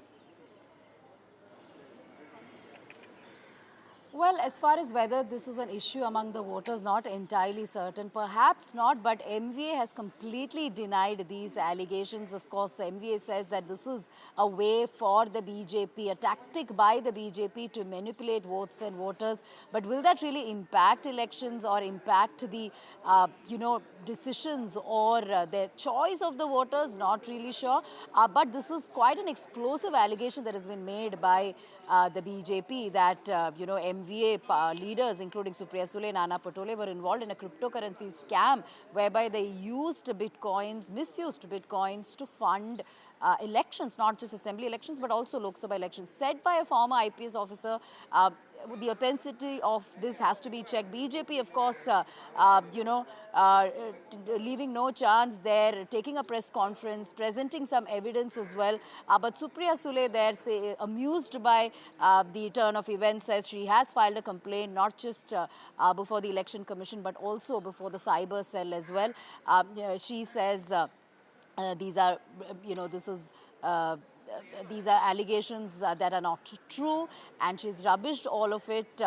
Well, as far as whether this is an issue among the voters, not entirely certain. Perhaps not, but MVA has completely denied these allegations. Of course, MVA says that this is a way for the BJP, a tactic by the BJP to manipulate votes and voters. But will that really impact elections or impact the, decisions or the choice of the voters? Not really sure. But this is quite an explosive allegation that has been made by the BJP that, MVA leaders, including Supriya Sule, Nana Patole, were involved in a cryptocurrency scam whereby they used bitcoins, misused bitcoins to fund elections, not just assembly elections, but also Lok Sabha elections. Said by a former IPS officer, the authenticity of this has to be checked. BJP, of course, leaving no chance there, taking a press conference, presenting some evidence as well. But Supriya Sule there, amused by the turn of events, says she has filed a complaint, not just before the Election Commission, but also before the cyber cell as well. She says these are, these are allegations that are not true, and she's rubbished all of it,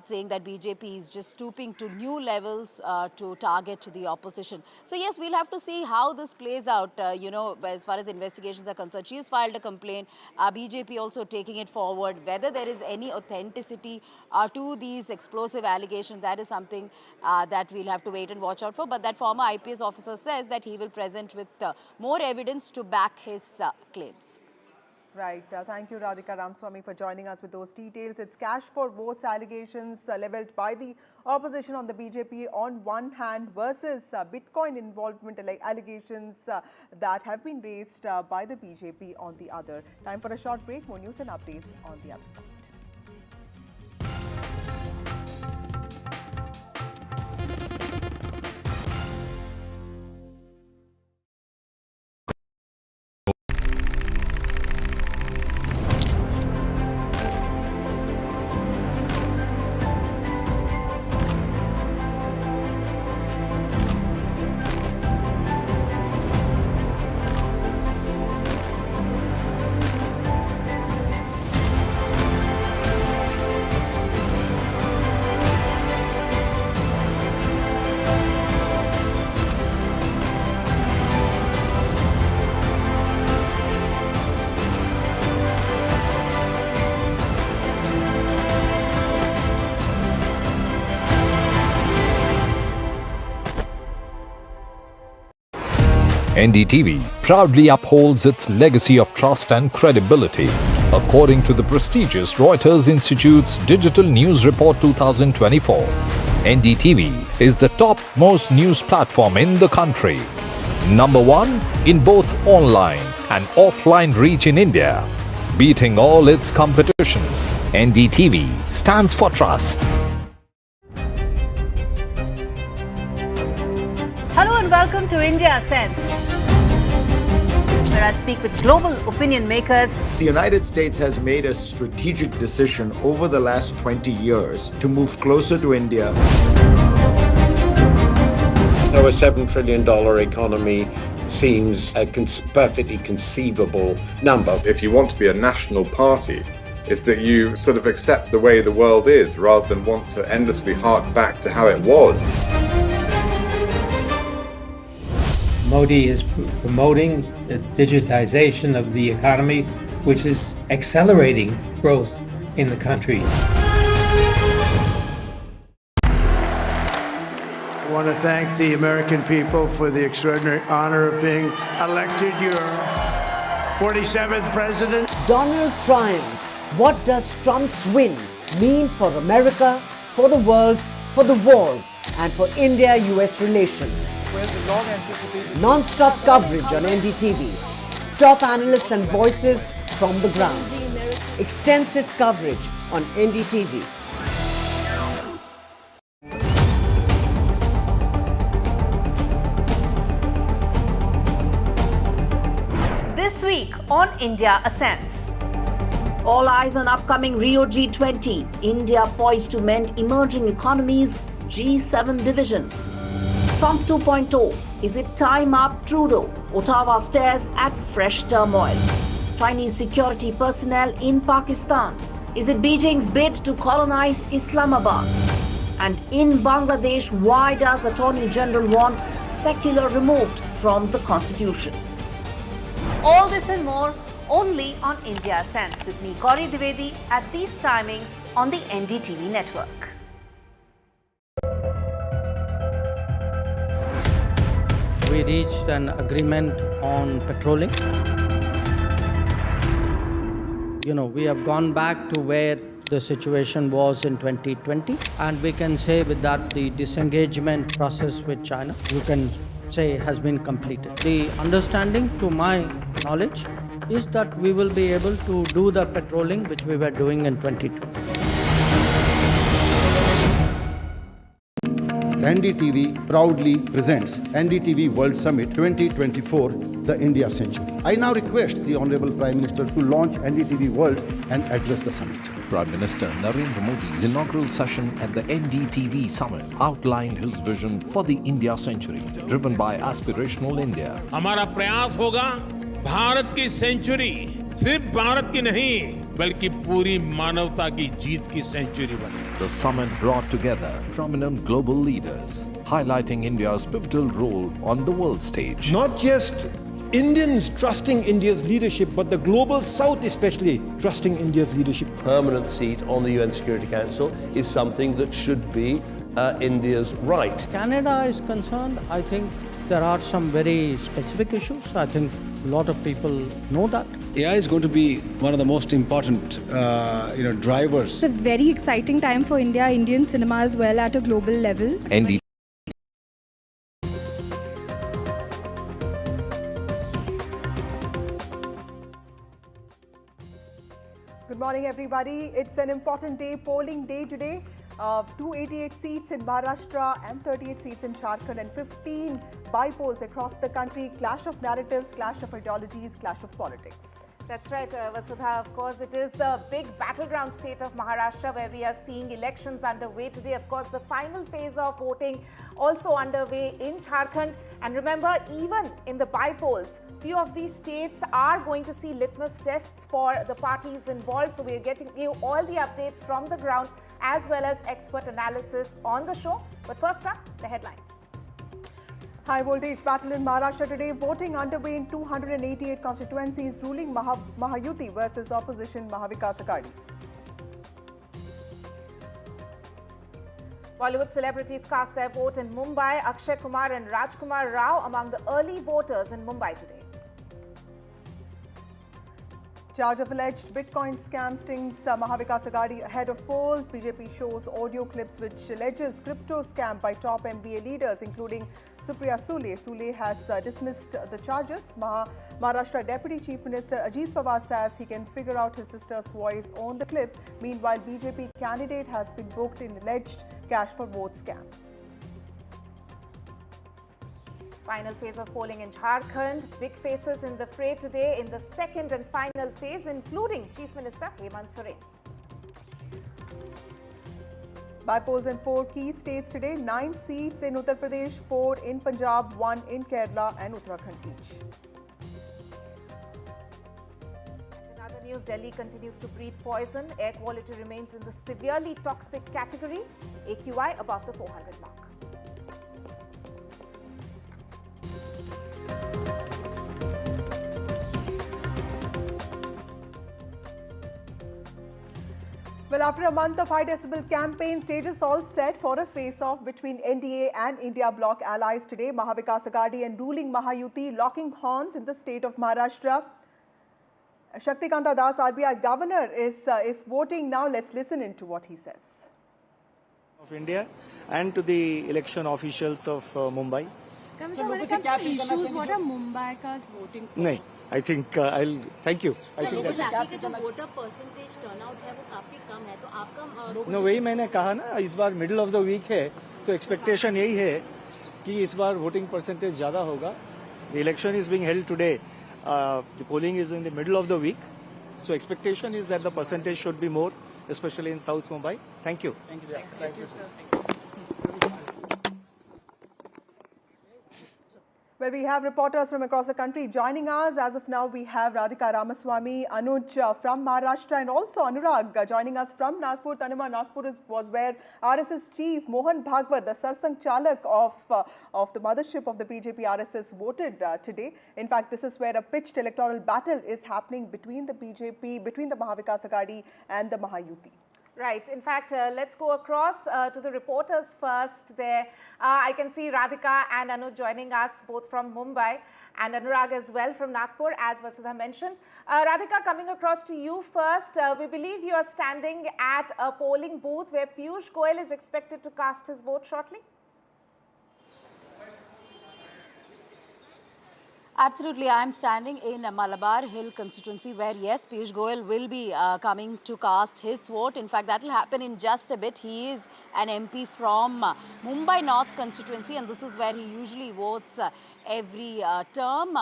saying that BJP is just stooping to new levels to target the opposition. So yes, we'll have to see how this plays out, as far as investigations are concerned. She's filed a complaint, BJP also taking it forward. Whether there is any authenticity to these explosive allegations, that is something that we'll have to wait and watch out for. But that former IPS officer says that he will present with more evidence to back his claims. Right. Thank you, Radhika Ramswamy, for joining us with those details. It's cash for votes allegations levelled by the opposition on the BJP on one hand versus Bitcoin involvement allegations that have been raised by the BJP on the other. Time for a short break. More news and updates on the other side. NDTV proudly upholds its legacy of trust and credibility, according to the prestigious Reuters Institute's Digital News Report 2024. NDTV is the top-most news platform in the country. Number one in both online and offline reach in India, beating all its competition. NDTV stands for trust. Hello and welcome to India Sense, where I speak with global opinion makers. The United States has made a strategic decision over the last 20 years to move closer to India. So a $7 trillion economy seems a perfectly conceivable number. If you want to be a national party, it's that you sort of accept the way the world is rather than want to endlessly hark back to how it was. Modi is promoting the digitization of the economy, which is accelerating growth in the country. I want to thank the American people for the extraordinary honor of being elected your 47th president. Donald triumphs. What does Trump's win mean for America, for the world, for the wars, and for India-US relations? Non-stop coverage on NDTV. Top analysts and voices from the ground. Extensive coverage on NDTV. This week on India Ascents. All eyes on upcoming Rio G20. India poised to mend emerging economies, G7 divisions. Trump 2.0. Is it time up Trudeau? Ottawa stares at fresh turmoil. Chinese security personnel in Pakistan. Is it Beijing's bid to colonize Islamabad? And in Bangladesh, why does Attorney General want secular removed from the constitution? All this and more only on India Sense with me, Gauri Dwivedi, at these timings on the NDTV network. We reached an agreement on patrolling. We have gone back to where the situation was in 2020, and we can say with that the disengagement process with China, you can say, has been completed. The understanding, to my knowledge, is that we will be able to do the patrolling which we were doing in 2020. NDTV proudly presents NDTV World Summit 2024, the India Century. I now request the Honorable Prime Minister to launch NDTV World and address the summit. Prime Minister Narendra Modi's inaugural session at the NDTV Summit outlined his vision for the India Century, driven by aspirational India. हमारा प्रयास होगा भारत की century सिर्फ भारत की नहीं बल्कि पूरी मानवता की जीत की सेंचुरी बने. The summit brought together prominent global leaders, highlighting India's pivotal role on the world stage. Not just Indians trusting India's leadership, but the global South especially trusting India's leadership. Permanent seat on the UN Security Council is something that should be India's right. Canada is concerned, I think there are some very specific issues. I think a lot of people know that. AI is going to be one of the most important, drivers. It's a very exciting time for India, Indian cinema as well at a global level. NDTV. Good morning, everybody. It's an important day, polling day today. 288 seats in Maharashtra and 38 seats in Jharkhand and 15 bypolls across the country. Clash of narratives, clash of ideologies, clash of politics. That's right, Vasudha. Of course, it is the big battleground state of Maharashtra where we are seeing elections underway today. Of course, the final phase of voting also underway in Jharkhand. And remember, even in the bypolls, few of these states are going to see litmus tests for the parties involved. So we are getting you all the updates from the ground as well as expert analysis on the show. But first up, the headlines. High voltage battle in Maharashtra today. Voting underway in 288 constituencies, ruling Mahayuti versus opposition Mahavikas Aghadi. Bollywood celebrities cast their vote in Mumbai. Akshay Kumar and Rajkumar Rao among the early voters in Mumbai today. Charge of alleged Bitcoin scam stings Maha-Vikas Aghadi ahead of polls. BJP shows audio clips which alleges crypto scam by top MBA leaders, including Supriya Sule. Sule has dismissed the charges. Maharashtra Deputy Chief Minister Ajit Pawar says he can figure out his sister's voice on the clip. Meanwhile, BJP candidate has been booked in alleged cash for vote scam. Final phase of polling in Jharkhand. Big faces in the fray today in the second and final phase, including Chief Minister Hemant Soren. Bypolls in 4 key states today. 9 seats in Uttar Pradesh, 4 in Punjab, 1 in Kerala and Uttarakhand each. In other news, Delhi continues to breathe poison. Air quality remains in the severely toxic category. AQI above the 400 mark. Well, after a month of high decibel campaign, stages all set for a face-off between NDA and India bloc allies today. Maha-Vikas Aghadi and ruling Maha-Yuti locking horns in the state of Maharashtra. Shaktikanta Das, RBI governor, is voting now. Let's listen into what he says. Of India and to the election officials of Mumbai. When it comes to issues, what are Mumbaikas voting for? No, I think I'll thank you. I think that's it. Voter percentage turnout है वो काफी कम है तो आपका No, वही मैंने कहा ना, इस बार मिडिल ऑफ द वीक है तो एक्सपेक्टेशन यही है कि इस बार वोटिंग परसेंटेज ज्यादा होगा. The election is being held today. The polling is in the middle of the week, so expectation is that the percentage should be more, especially in South Mumbai. Thank you. Thank you, sir. Well, we have reporters from across the country joining us. As of now, we have Radhika Ramaswamy, Anuj from Maharashtra and also Anurag joining us from Nagpur. Tanuma, Nagpur was where RSS chief Mohan Bhagwat, the Sarsang Chalak of the mothership of the BJP RSS, voted today. In fact, this is where a pitched electoral battle is happening between the BJP, between the Maha-Vikas Aghadi and the Maha-Yuti. Right. In fact, let's go across to the reporters first there. I can see Radhika and Anuj joining us both from Mumbai and Anurag as well from Nagpur, as Vasudha mentioned. Radhika, coming across to you first. We believe you are standing at a polling booth where Piyush Goyal is expected to cast his vote shortly. Absolutely. I am standing in Malabar Hill constituency where, yes, Piyush Goyal will be coming to cast his vote. In fact, that will happen in just a bit. He is an MP from Mumbai North constituency and this is where he usually votes every term.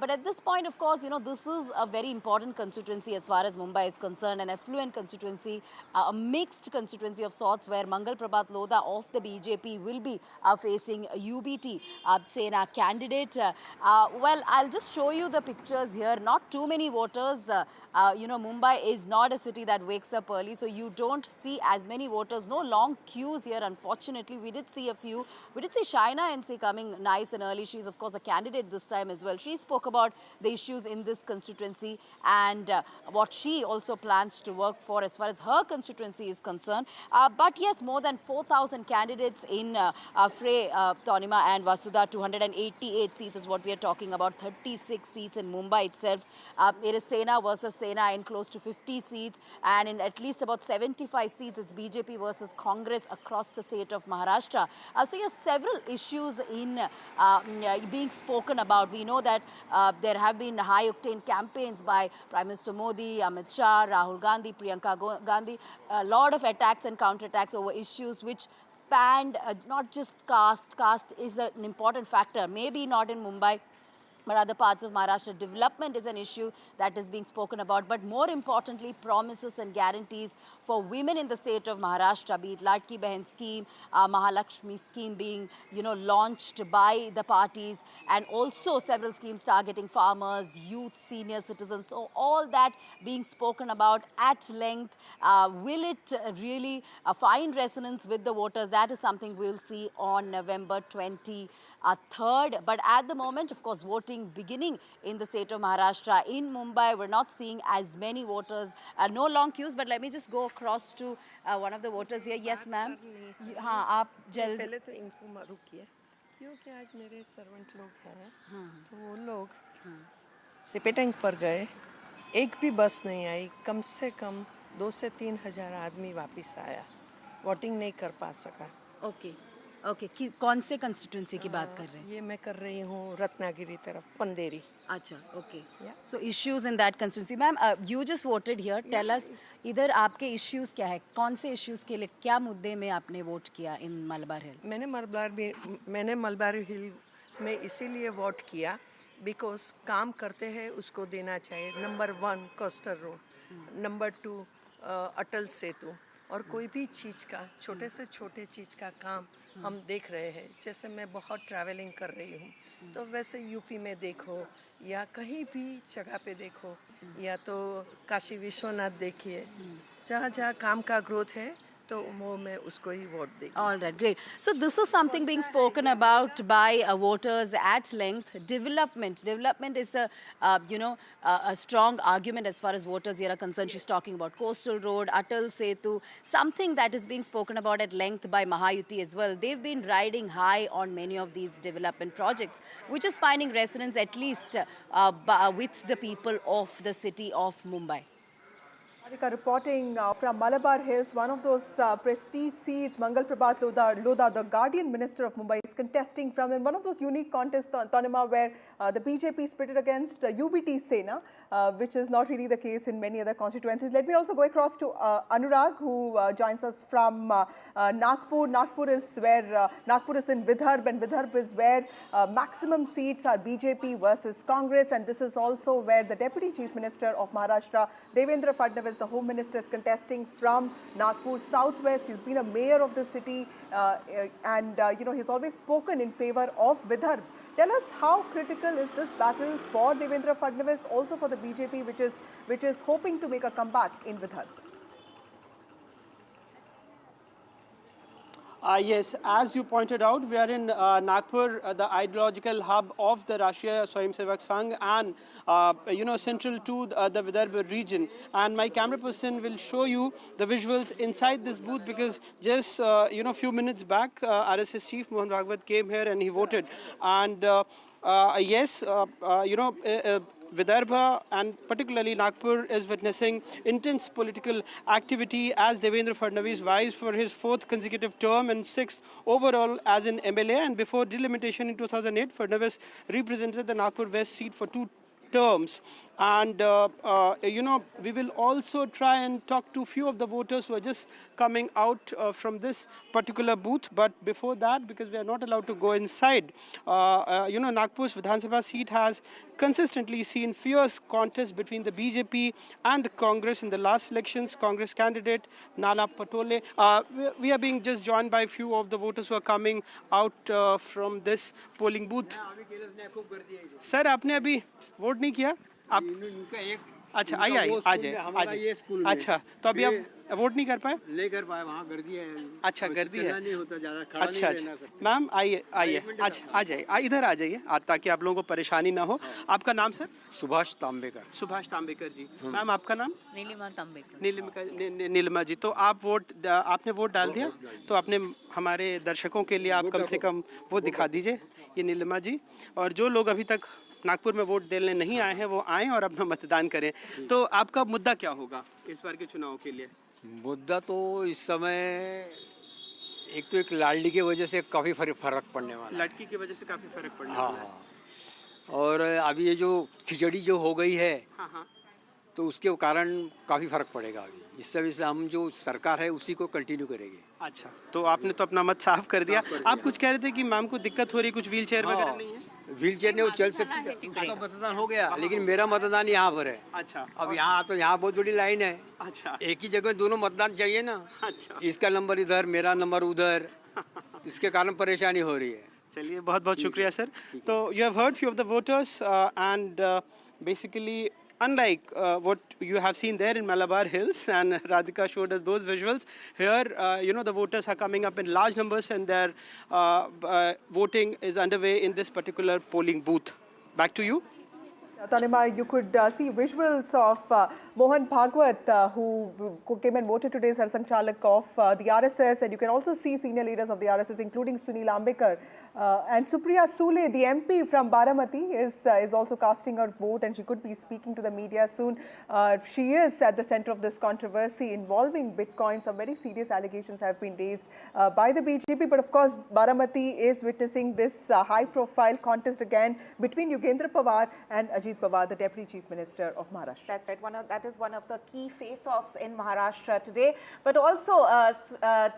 But at this point, of course, you know, this is a very important constituency as far as Mumbai is concerned, an affluent constituency, a mixed constituency of sorts where Mangal Prabhat Lodha of the BJP will be facing a UBT Sena candidate. Well, I'll just show you the pictures here. Not too many voters. You know, Mumbai is not a city that wakes up early, so you don't see as many voters. No long queues here, unfortunately. We did see a few. We did see Shaina NC coming nice and early. She's, of course, a candidate this time as well. She spoke about the issues in this constituency and what she also plans to work for as far as her constituency is concerned. But yes, more than 4,000 candidates in fray, Tanima and Vasudha. 288 seats is what we are talking about. 36 seats in Mumbai itself. It is Sena versus Sena in close to 50 seats, and in at least about 75 seats it's BJP versus Congress across the state of Maharashtra. So yes, several issues in being spoken about. We know that there have been high-octane campaigns by Prime Minister Modi, Amit Shah, Rahul Gandhi, Priyanka Gandhi. A lot of attacks and counterattacks over issues which spanned not just caste. Caste is an important factor, maybe not in Mumbai, but other parts of Maharashtra. Development is an issue that is being spoken about, but more importantly, promises and guarantees for women in the state of Maharashtra, be it Ladki Behan scheme, Mahalakshmi scheme being, you know, launched by the parties, and also several schemes targeting farmers, youth, senior citizens. So all that being spoken about at length. Will it really find resonance with the voters? That is something we'll see on November 23rd. But at the moment, of course, voting beginning in the state of Maharashtra. In Mumbai, we're not seeing as many voters. No long queues, but let me just go across to one of the voters here. Yes, ma'am. हाँ, आप जल्द. पहले तो इनको रुकिए, क्योंकि आज मेरे सर्वेंट लोग हैं, तो वो लोग सिपे टैंक पर गए एक भी बस नहीं आई, कम से कम 2 से 3 हज़ार आदमी वापस आया, वोटिंग नहीं कर पा सका। ओके ओके, कौन से कंस्टिट्यूंसी की बात कर रहे हैं? ये मैं कर रही हूँ रत्नागिरी तरफ, पंदेरी। अच्छा, okay. So issues in that constituency. Ma'am, you just voted here, tell us इधर आपके इश्यूज क्या है, कौन से इश्यूज के लिए, क्या मुद्दे में आपने वोट किया इन मलबार हिल? मैंने मलबार हिल में इसीलिए वोट किया बिकॉज काम करते हैं उसको देना चाहिए। Number 1 coastal road, number 2 Atal Setu, और कोई भी चीज़ का छोटे से छोटे चीज़ का काम हम देख रहे हैं। जैसे मैं बहुत ट्रैवलिंग कर रही हूँ, तो वैसे यूपी में देखो या कहीं भी जगह पे देखो, या तो काशी विश्वनाथ देखिए, जहाँ जहाँ काम का ग्रोथ है तो वो मैं उसको ही वोट देगी। All right, great. So this is something being spoken about by voters at length. Development is a strong argument as far as voters here are concerned. She's talking about Coastal Road, Atal Setu, something that is being spoken about at length by Mahayuti as well. They've been riding high on many of these development projects, which is finding resonance at least with the people of the city of Mumbai. Harika reporting from Malabar Hills, one of those prestige seats, Mangal Prabhat Lodha, the Guardian Minister of Mumbai, is contesting from in one of those unique contests, Tanima, where the BJP is pitted against UBT Sena, which is not really the case in many other constituencies. Let me also go across to Anurag, who joins us from Nagpur. Nagpur is in Vidarbh, and Vidarbh is where maximum seats are BJP versus Congress, and this is also where the Deputy Chief Minister of Maharashtra, Devendra Fadnavis, the Home Minister, is contesting from Nagpur Southwest. He's been a mayor of the city, and he's always spoken in favor of Vidarbh. Tell us, how critical is this battle for Devendra Fadnavis, also for the BJP, which is hoping to make a comeback in Vidarbh? Yes, as you pointed out, we are in Nagpur, the ideological hub of the Rashtriya Swayamsevak Sangh, and central to the Vidarbh region. And my camera person will show you the visuals inside this booth, because just few minutes back, RSS Chief Mohan Bhagwat came here and he voted. And yes, Vidarbha and particularly Nagpur is witnessing intense political activity as Devendra Fadnavis vies for his 4th consecutive term and 6th overall as an MLA. And before delimitation in 2008, Fadnavis represented the Nagpur West seat for 2 terms. And we will also try and talk to a few of the voters who are just coming out from this particular booth. But before that, because we are not allowed to go inside, Nagpur's Vidhan Sabha seat has consistently seen fierce contest between the BJP and the Congress in the last elections. Congress candidate Nana Patole. We are being just joined by a few of the voters who are coming out from this polling booth. Sir, आपने अभी vote नहीं किया? आप अच्छा आ जाए। अच्छा, तो अभी आप वोट नहीं कर पाए? नहीं कर पाए, वहाँ गर्दी है। अच्छा, गर्दी है। नहीं होता ज़्यादा, खड़ा अच्छा नहीं रहना सकते। मैम आइए, अच्छा आ जाइए, इधर आ जाइए, ताकि आप लोगों को परेशानी ना हो। आपका नाम सर? सुभाष तांबेकर। सुभाष तांबेकर जी। मैम आपका नाम? नीलिमा तांबेकर। नीलिमा जी, तो आपने वोट डाल दिया? तो आपने हमारे दर्शकों के लिए आप कम से कम वो दिखा दीजिए, ये नीलिमा जी। और जो लोग अभी तक नागपुर में वोट देने नहीं आए हैं, वो आएँ और अपना मतदान करें। तो आपका मुद्दा क्या होगा इस बार के चुनाव के लिए? मुद्दा तो इस समय एक लाडली की वजह से काफ़ी फर्क पड़ने वाला। लड़की की वजह से काफ़ी फर्क पड़ने वाला है। और अभी ये जो खिचड़ी जो हो गई है, तो उसके कारण काफ़ी फर्क पड़ेगा अभी। इस सब इसलिए हम जो सरकार है उसी को कंटिन्यू करेंगे। अच्छा, तो आपने तो अपना मत साफ कर दिया। आप कुछ कह रहे थे कि मैम को दिक्कत हो रही, कुछ व्हील चेयर वगैरह नहीं है? व्हील चेयर नहीं, वो चल सकती है। उसका मतदान हो गया, लेकिन मेरा मतदान यहाँ पर है। अच्छा, अब यहाँ बहुत बड़ी लाइन है। अच्छा, एक ही जगह दोनों मतदान चाहिए ना। अच्छा, इसका नंबर इधर, मेरा नंबर उधर, इसके कारण परेशानी हो रही है। चलिए, बहुत बहुत शुक्रिया सर। तो you have heard few of the voters and basically unlike what you have seen there in Malabar Hills, and Radhika showed us those visuals, here the voters are coming up in large numbers, and their voting is underway in this particular polling booth. Back to you. Tanima, you could see visuals of Mohan Bhagwat, who came and voted today, Sarsanchalak of the RSS, and you can also see senior leaders of the RSS, including Sunil Ambekar. And Supriya Sule, the MP from Baramati, is also casting her vote, and she could be speaking to the media soon. She is at the center of this controversy involving Bitcoin. Some very serious allegations have been raised by the BJP, but of course, Baramati is witnessing this high-profile contest again between Yogendra Pawar and Ajit Pawar, the Deputy Chief Minister of Maharashtra. That's right. That is one of the key face-offs in Maharashtra today. But also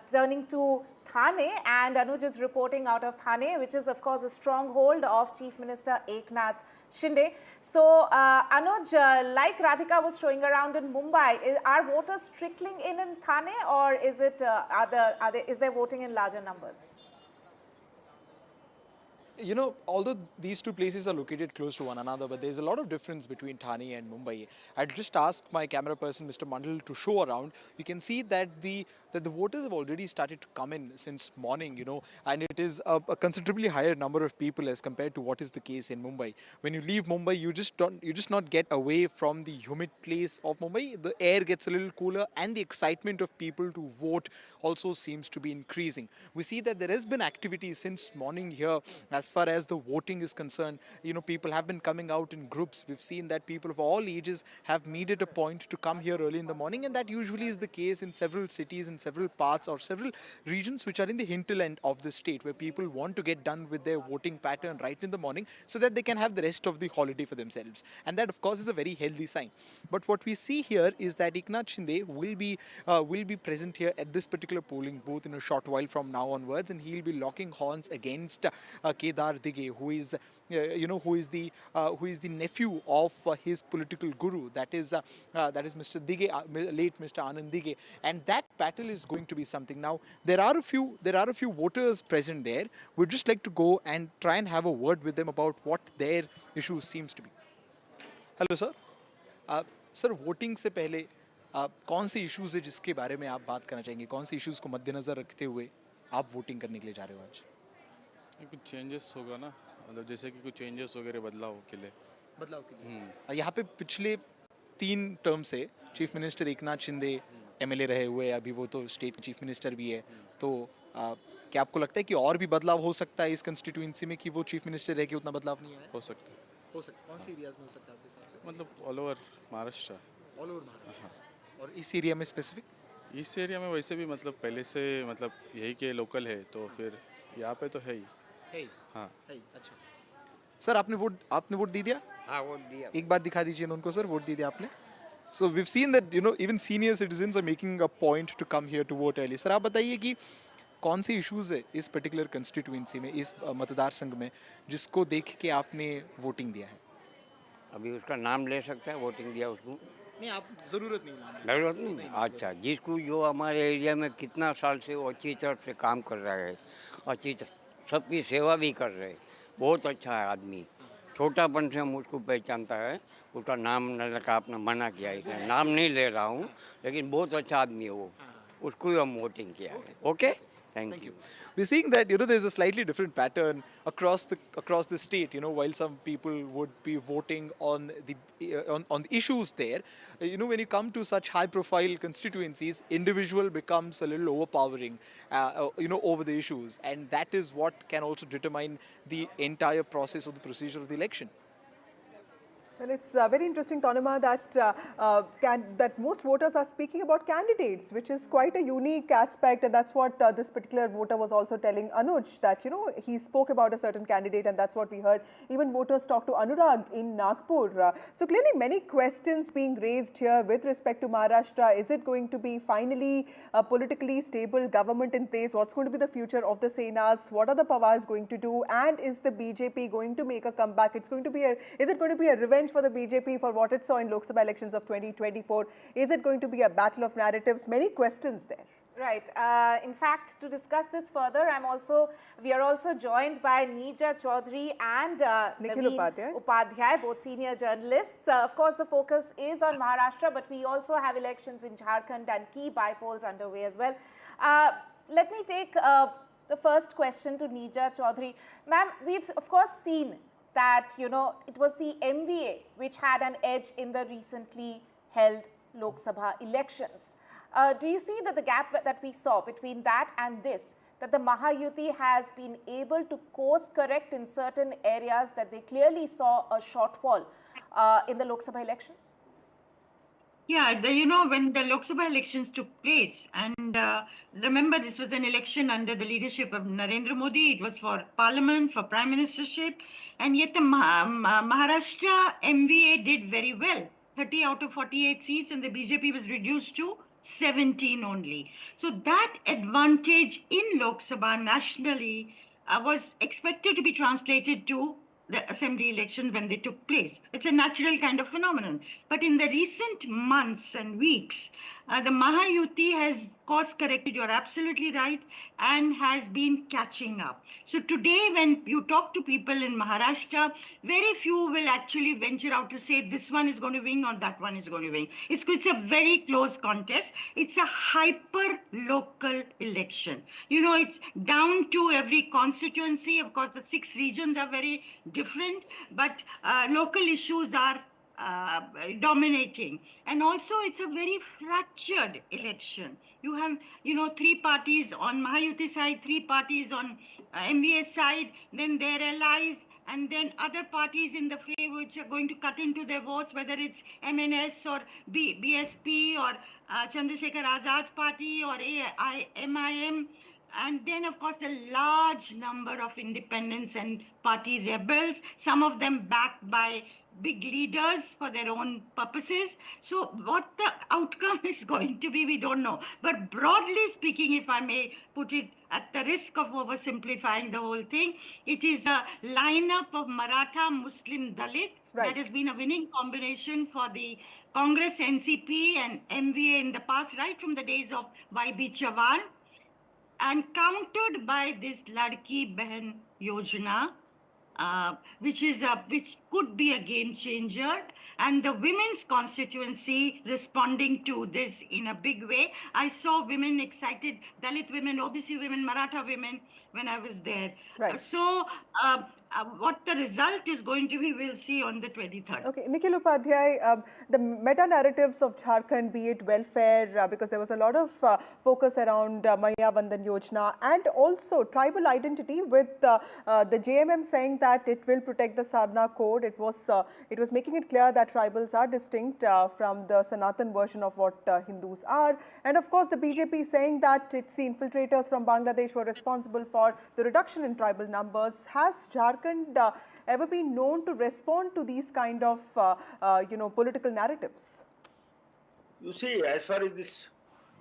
turning to Thane, and Anuj is reporting out of Thane, which is of course a stronghold of Chief Minister Eknath Shinde. So Anuj, like Radhika was showing around in Mumbai, are voters trickling in Thane, or is it is there voting in larger numbers? You know, although these two places are located close to one another, but there's a lot of difference between Thane and Mumbai. I'd just ask my camera person, Mr. Mandal, to show around. You can see that the voters have already started to come in since morning, you know, and it is a considerably higher number of people as compared to what is the case in Mumbai. When you leave Mumbai, you just not get away from the humid place of Mumbai. The air gets a little cooler, and the excitement of people to vote also seems to be increasing. We see that there has been activity since morning here as far as the voting is concerned. You know, people have been coming out in groups. We've seen that people of all ages have made it a point to come here early in the morning, and that usually is the case in several cities, in several parts or several regions which are in the hinterland of the state, where people want to get done with their voting pattern right in the morning so that they can have the rest of the holiday for themselves. And that, of course, is a very healthy sign. But what we see here is that Eknath Shinde will be present here at this particular polling booth in a short while from now onwards, and he'll be locking horns against Kedar Dige, who is the nephew of his political guru, that is Mr. Dige, late Mr. Anand Dige, and that battle is going to be something. Now there are a few voters present there. We'd just like to go and try and have a word with them about what their issue seems to be. Hello sir. Sir, voting से पहले कौन से issues है जिसके बारे में आप बात करना चाहेंगे? कौन से इश्यूज को मद्देनजर रखते हुए आप वोटिंग करने के लिए जा रहे हो आज? कुछ चेंजेस होगा ना, मतलब जैसे कि कुछ चेंजेस वगैरह बदलाव के लिए यहाँ पे पिछले 3 टर्म से chief minister Eknath Shinde MLA रहे हुए, अभी वो तो स्टेट चीफ मिनिस्टर भी है, तो क्या आपको लगता है कि और भी बदलाव हो सकता है इस कंस्टिट्यूएंसी में, कि वो चीफ मिनिस्टर रह के उतना बदलाव नहीं आया? हो सकता है। कौन सी एरियाज में हो सकता है आपके हिसाब से? मतलब all over Maharashtra. All over Maharashtra. हाँ। और इस एरिया में स्पेसिफिक? इस एरिया में वैसे भी मतलब पहले से मतलब यही के लोकल है, तो फिर यहाँ पे तो है ही। हाँ। अच्छा सर, आपने वोट दे दिया? हाँ, वोट दिया। एक बार दिखा दीजिए उनको सर, वोट दे दिया आपने? So we've seen that, you know, even senior citizens are making a point to come here to vote early. Sir आप बताइए कि कौन से इश्यूज है इस पर्टिकुलर कंस्टिट्यूएंसी में, इस मतदार संघ में, जिसको देख के आपने वोटिंग दिया है? अभी उसका नाम ले सकता है, वोटिंग दिया उसको? नहीं, आप जरूरत नहीं। जरूरत नहीं। अच्छा, जिसको जो हमारे एरिया में कितना साल से वो अच्छी तरह से काम कर रहा है, अच्छी सबकी सेवा भी कर रहे, बहुत अच्छा है आदमी। छोटापन से हम उसको पहचानता है, उसका नाम न रखा, आपने मना किया, इसलिए नाम नहीं ले रहा हूँ, लेकिन बहुत अच्छा आदमी है वो, उसको ही हम वोटिंग किया है। Okay, thank you. We're seeing that, you know, there's a slightly different pattern across the state. You know, while some people would be voting on the issues there, you know, when you come to such high-profile constituencies, individual becomes a little overpowering, you know, over the issues, and that is what can also determine the entire process of the procedure of the election. Well, it's very interesting, Tanima, that most voters are speaking about candidates, which is quite a unique aspect, and that's what this particular voter was also telling Anuj, that, you know, he spoke about a certain candidate, and that's what we heard. Even voters talked to Anurag in Nagpur. So clearly many questions being raised here with respect to Maharashtra. Is it going to be finally a politically stable government in place? What's going to be the future of the Senas? What are the Pawars going to do? And is the BJP going to make a comeback? Is it going to be a revenge for the BJP for what it saw in Lok Sabha elections of 2024? Is it going to be a battle of narratives? Many questions there. Right. In fact, to discuss this further, we are also joined by Neeja Chaudhary and Nikhil Upadhyay, both senior journalists. Of course, the focus is on Maharashtra, but we also have elections in Jharkhand and key bypolls underway as well. Let me take the first question to Neeja Chaudhary. Ma'am, we've of course seen that, you know, it was the MVA which had an edge in the recently held Lok Sabha elections. Do you see that the gap that we saw between that and this, that the Mahayuti has been able to course correct in certain areas that they clearly saw a shortfall in the Lok Sabha elections? Yeah, when the Lok Sabha elections took place, and remember, this was an election under the leadership of Narendra Modi. It was for parliament, for prime ministership, and yet the Maharashtra MVA did very well. 30 out of 48 seats, and the BJP was reduced to 17 only. So that advantage in Lok Sabha nationally was expected to be translated to the assembly elections when they took place. It's a natural kind of phenomenon. But in the recent months and weeks, the Mahayuti has course corrected, you're absolutely right, and has been catching up. So today, when you talk to people in Maharashtra, very few will actually venture out to say this one is going to win or that one is going to win. It's a very close contest. It's a hyper-local election. It's down to every constituency. Of course, the 6 regions are very different, but local issues are dominating. And also, it's a very fractured election. You have, 3 parties on Mahayuti side, 3 parties on MVA side, then their allies, and then other parties in the fray which are going to cut into their votes, whether it's MNS or BSP or Chandrasekhar Azad's party or MIM. And then, of course, a large number of independents and party rebels, some of them backed by big leaders for their own purposes. So what the outcome is going to be, we don't know. But broadly speaking, if I may put it at the risk of oversimplifying the whole thing, it is a lineup of Maratha, Muslim, Dalit. That has been a winning combination for the Congress, NCP and MVA in the past, right from the days of YB Chavan. And countered by this Ladki Behan Yojana, which could be a game changer, and the women's constituency responding to this in a big way. I saw women excited, Dalit women, OBC women, Maratha women, when I was there. So what the result is going to be, we'll see on the 23rd. Okay, Nikhil Upadhyay, the meta-narratives of Jharkhand, be it welfare, because there was a lot of focus around Maya Vandan Yojana, and also tribal identity, with the JMM saying that it will protect the Sarna code. It was making it clear that tribals are distinct from the Sanatan version of what Hindus are. And of course, the BJP saying that it's the infiltrators from Bangladesh were responsible for the reduction in tribal numbers. Has Jharkhand ever been known to respond to these kind of, political narratives? You see, as far as this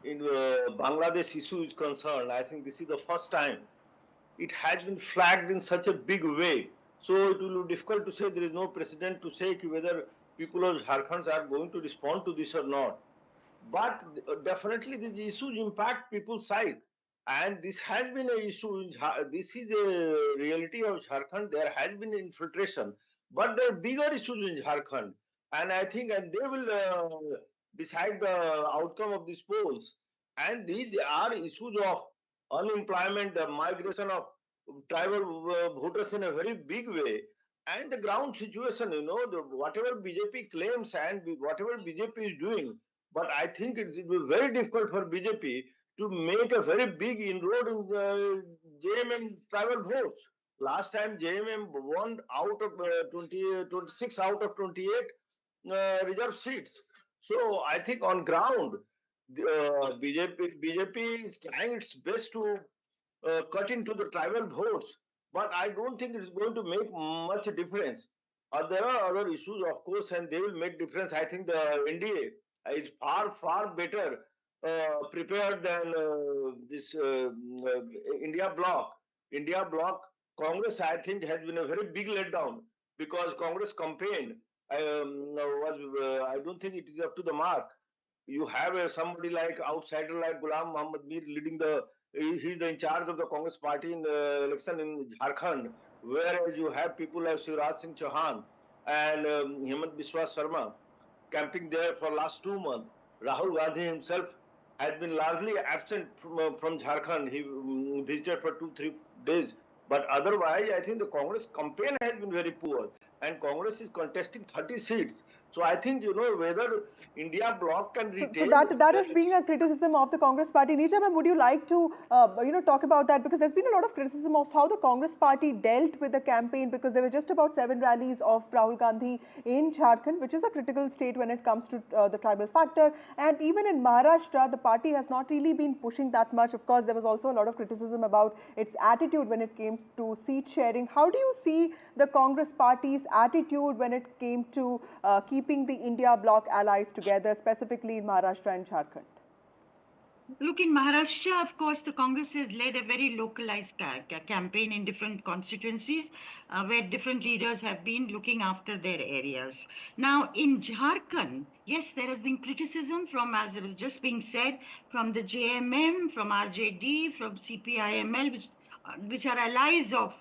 Bangladesh issue is concerned, I think this is the first time it has been flagged in such a big way. So it will be difficult to say, there is no precedent to say whether people of Jharkhand are going to respond to this or not. But definitely these issues impact people's psyche. And this has been an issue. This is a reality of Jharkhand. There has been infiltration. But there are bigger issues in Jharkhand. And I think they will decide the outcome of these polls. And these are issues of unemployment, the migration of tribal voters in a very big way. And the ground situation, whatever BJP claims and whatever BJP is doing, but I think it will be very difficult for BJP to make a very big inroad in JMM tribal votes. Last time JMM won out of 26 out of 28 reserve seats. So I think on ground, BJP is trying its best to cut into the tribal votes, but I don't think it is going to make much difference. There are other issues, of course, and they will make difference. I think the NDA is far better prepared than this India bloc. India bloc, Congress, I think, has been a very big letdown, because Congress campaign I don't think it is up to the mark. You have somebody like outsider like Ghulam Muhammad Mir leading he's in charge of the Congress party in the election in Jharkhand, whereas you have people like Shivraj Singh Chauhan and Hemant Biswa Sharma camping there for last 2 months. Rahul Gandhi himself has been largely absent from Jharkhand. He visited for 2-3 days. But otherwise, I think the Congress campaign has been very poor. and Congress is contesting 30 seats. So I think, whether India bloc can retain... So that is being a criticism of the Congress party. Neerja ma'am, would you like to, talk about that? Because there's been a lot of criticism of how the Congress party dealt with the campaign, because there were just about 7 rallies of Rahul Gandhi in Jharkhand, which is a critical state when it comes to the tribal factor. And even in Maharashtra, the party has not really been pushing that much. Of course, there was also a lot of criticism about its attitude when it came to seat sharing. How do you see the Congress party's attitude when it came to keeping the India bloc allies together, specifically in Maharashtra and Jharkhand? Look, in Maharashtra, of course, the Congress has led a very localized campaign in different constituencies where different leaders have been looking after their areas. Now, in Jharkhand, yes, there has been criticism from, as it was just being said, from the JMM, from RJD, from CPIML, which are allies of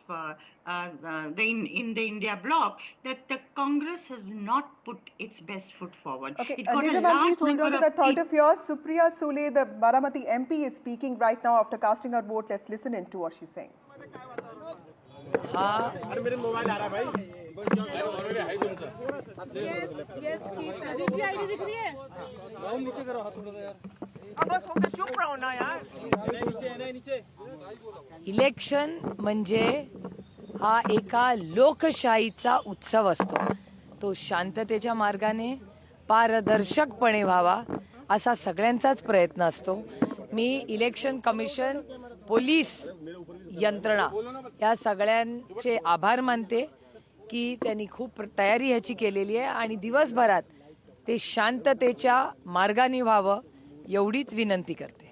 in the India bloc, that the Congress has not put its best foot forward. Okay, It got a Neerja ma'am, large please hold on to number that of thought of yours. Supriya Sule, the Baramati MP, is speaking right now after casting her vote. Let's listen in to what she's saying. Election म्हणजे हा एका लोकशाहीचा उत्सव असतो. तो शांततेच्या मार्गाने पारदर्शकपणे व्हावा असा सगळ्यांचाच प्रयत्न असतो. मी इलेक्शन कमिशन, पोलीस यंत्रणा या सगळ्यांचे आभार मानते की त्यांनी खूप तयारी ह्याची केलेली आहे आणि दिवसभरात ते शांततेच्या मार्गाने व्हावं एवढीच विनंती करते.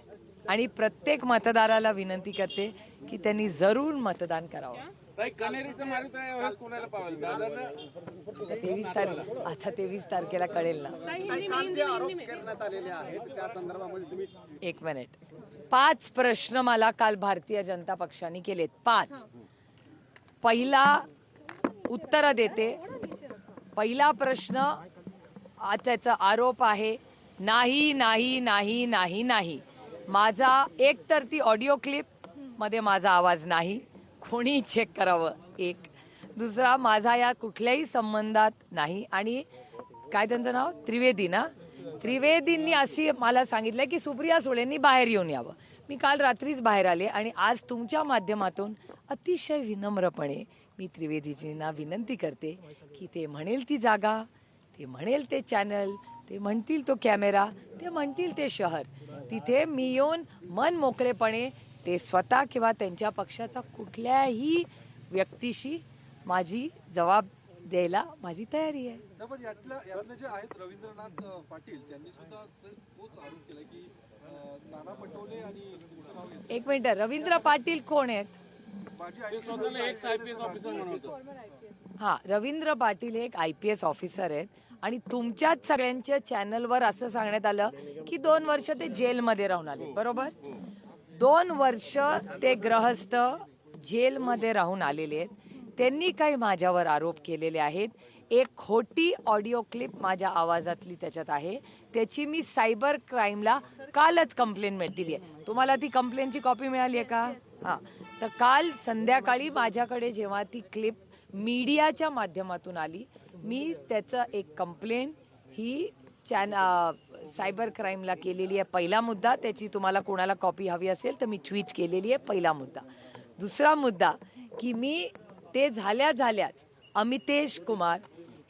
आणि प्रत्येक मतदाराला विनंती करते की त्यांनी जरूर मतदान करावं. आता 23 तारखेला कळेल ना. एक मिनिट. 5 प्रश्न मला काल भारतीय जनता पक्षाने केलेत. 5. पहिला उत्तर देते. पहिला प्रश्न त्याचा आरोप आहे नाही नाही नाही नाही नाही. माझा एक तर ती ऑडिओ क्लिप मध्ये माझा आवाज नाही, कोणी चेक करावं. एक. दुसरा, माझा या कुठल्याही संबंधात नाही. आणि काय त्यांचं नाव, त्रिवेदी ना, त्रिवेदींनी अशी मला सांगितलं की सुप्रिया सुळेंनी बाहेर येऊन यावं. मी काल रात्रीच बाहेर आले आणि आज तुमच्या माध्यमातून अतिशय विनम्रपणे मी त्रिवेदीजींना विनंती करते की ते म्हणेल ती जागा, ते म्हणेल ते चॅनल, ते म्हणतील तो कॅमेरा, ते म्हणतील ते शहर, तिथे मी येऊन मन मोकळेपणे ते स्वतः किंवा त्यांच्या पक्षाचा कुठल्याही व्यक्तीशी माझी जबाब द्यायला माझी तयारी आहे. यातले जे आहेत रवींद्रनाथ पाटील त्यांनी सुद्धा तोच आरोप केला की नाना पटोले आणि एक मिनिट, रवींद्र पाटील कोण आहेत? हा, रवींद्र पाटील एक IPS ऑफिसर आहेत आणि तुमच्याच सगळ्यांच्या चॅनलवर असं सांगण्यात आलं की 2 वर्ष ते जेलमध्ये राहून आले. बरोबर? 2 वर्ष ते गृहस्थ जेलमध्ये राहून आलेले आहेत. त्यांनी काही माझ्यावर आरोप केलेले आहेत. एक खोटी ऑडिओ क्लिप माझ्या आवाजातली त्याच्यात आहे. त्याची मी सायबर क्राईमला कालच कंप्लेंट दिली आहे. तुम्हाला ती कंप्लेंटची कॉपी मिळाली आहे का? हां. तर काल संध्याकाळी माझ्याकडे जेव्हा ती क्लिप मीडियाच्या माध्यमातून आली, मी त्याचं एक कंप्लेंट ही सायबर क्राईमला केलेली आहे. पहिला मुद्दा, त्याची तुम्हाला कोणाला कॉपी हवी असेल तर मी ट्विट केलेली आहे. पहिला मुद्दा. दुसरा मुद्दा की मी ते झाल्याच अमितेश कुमार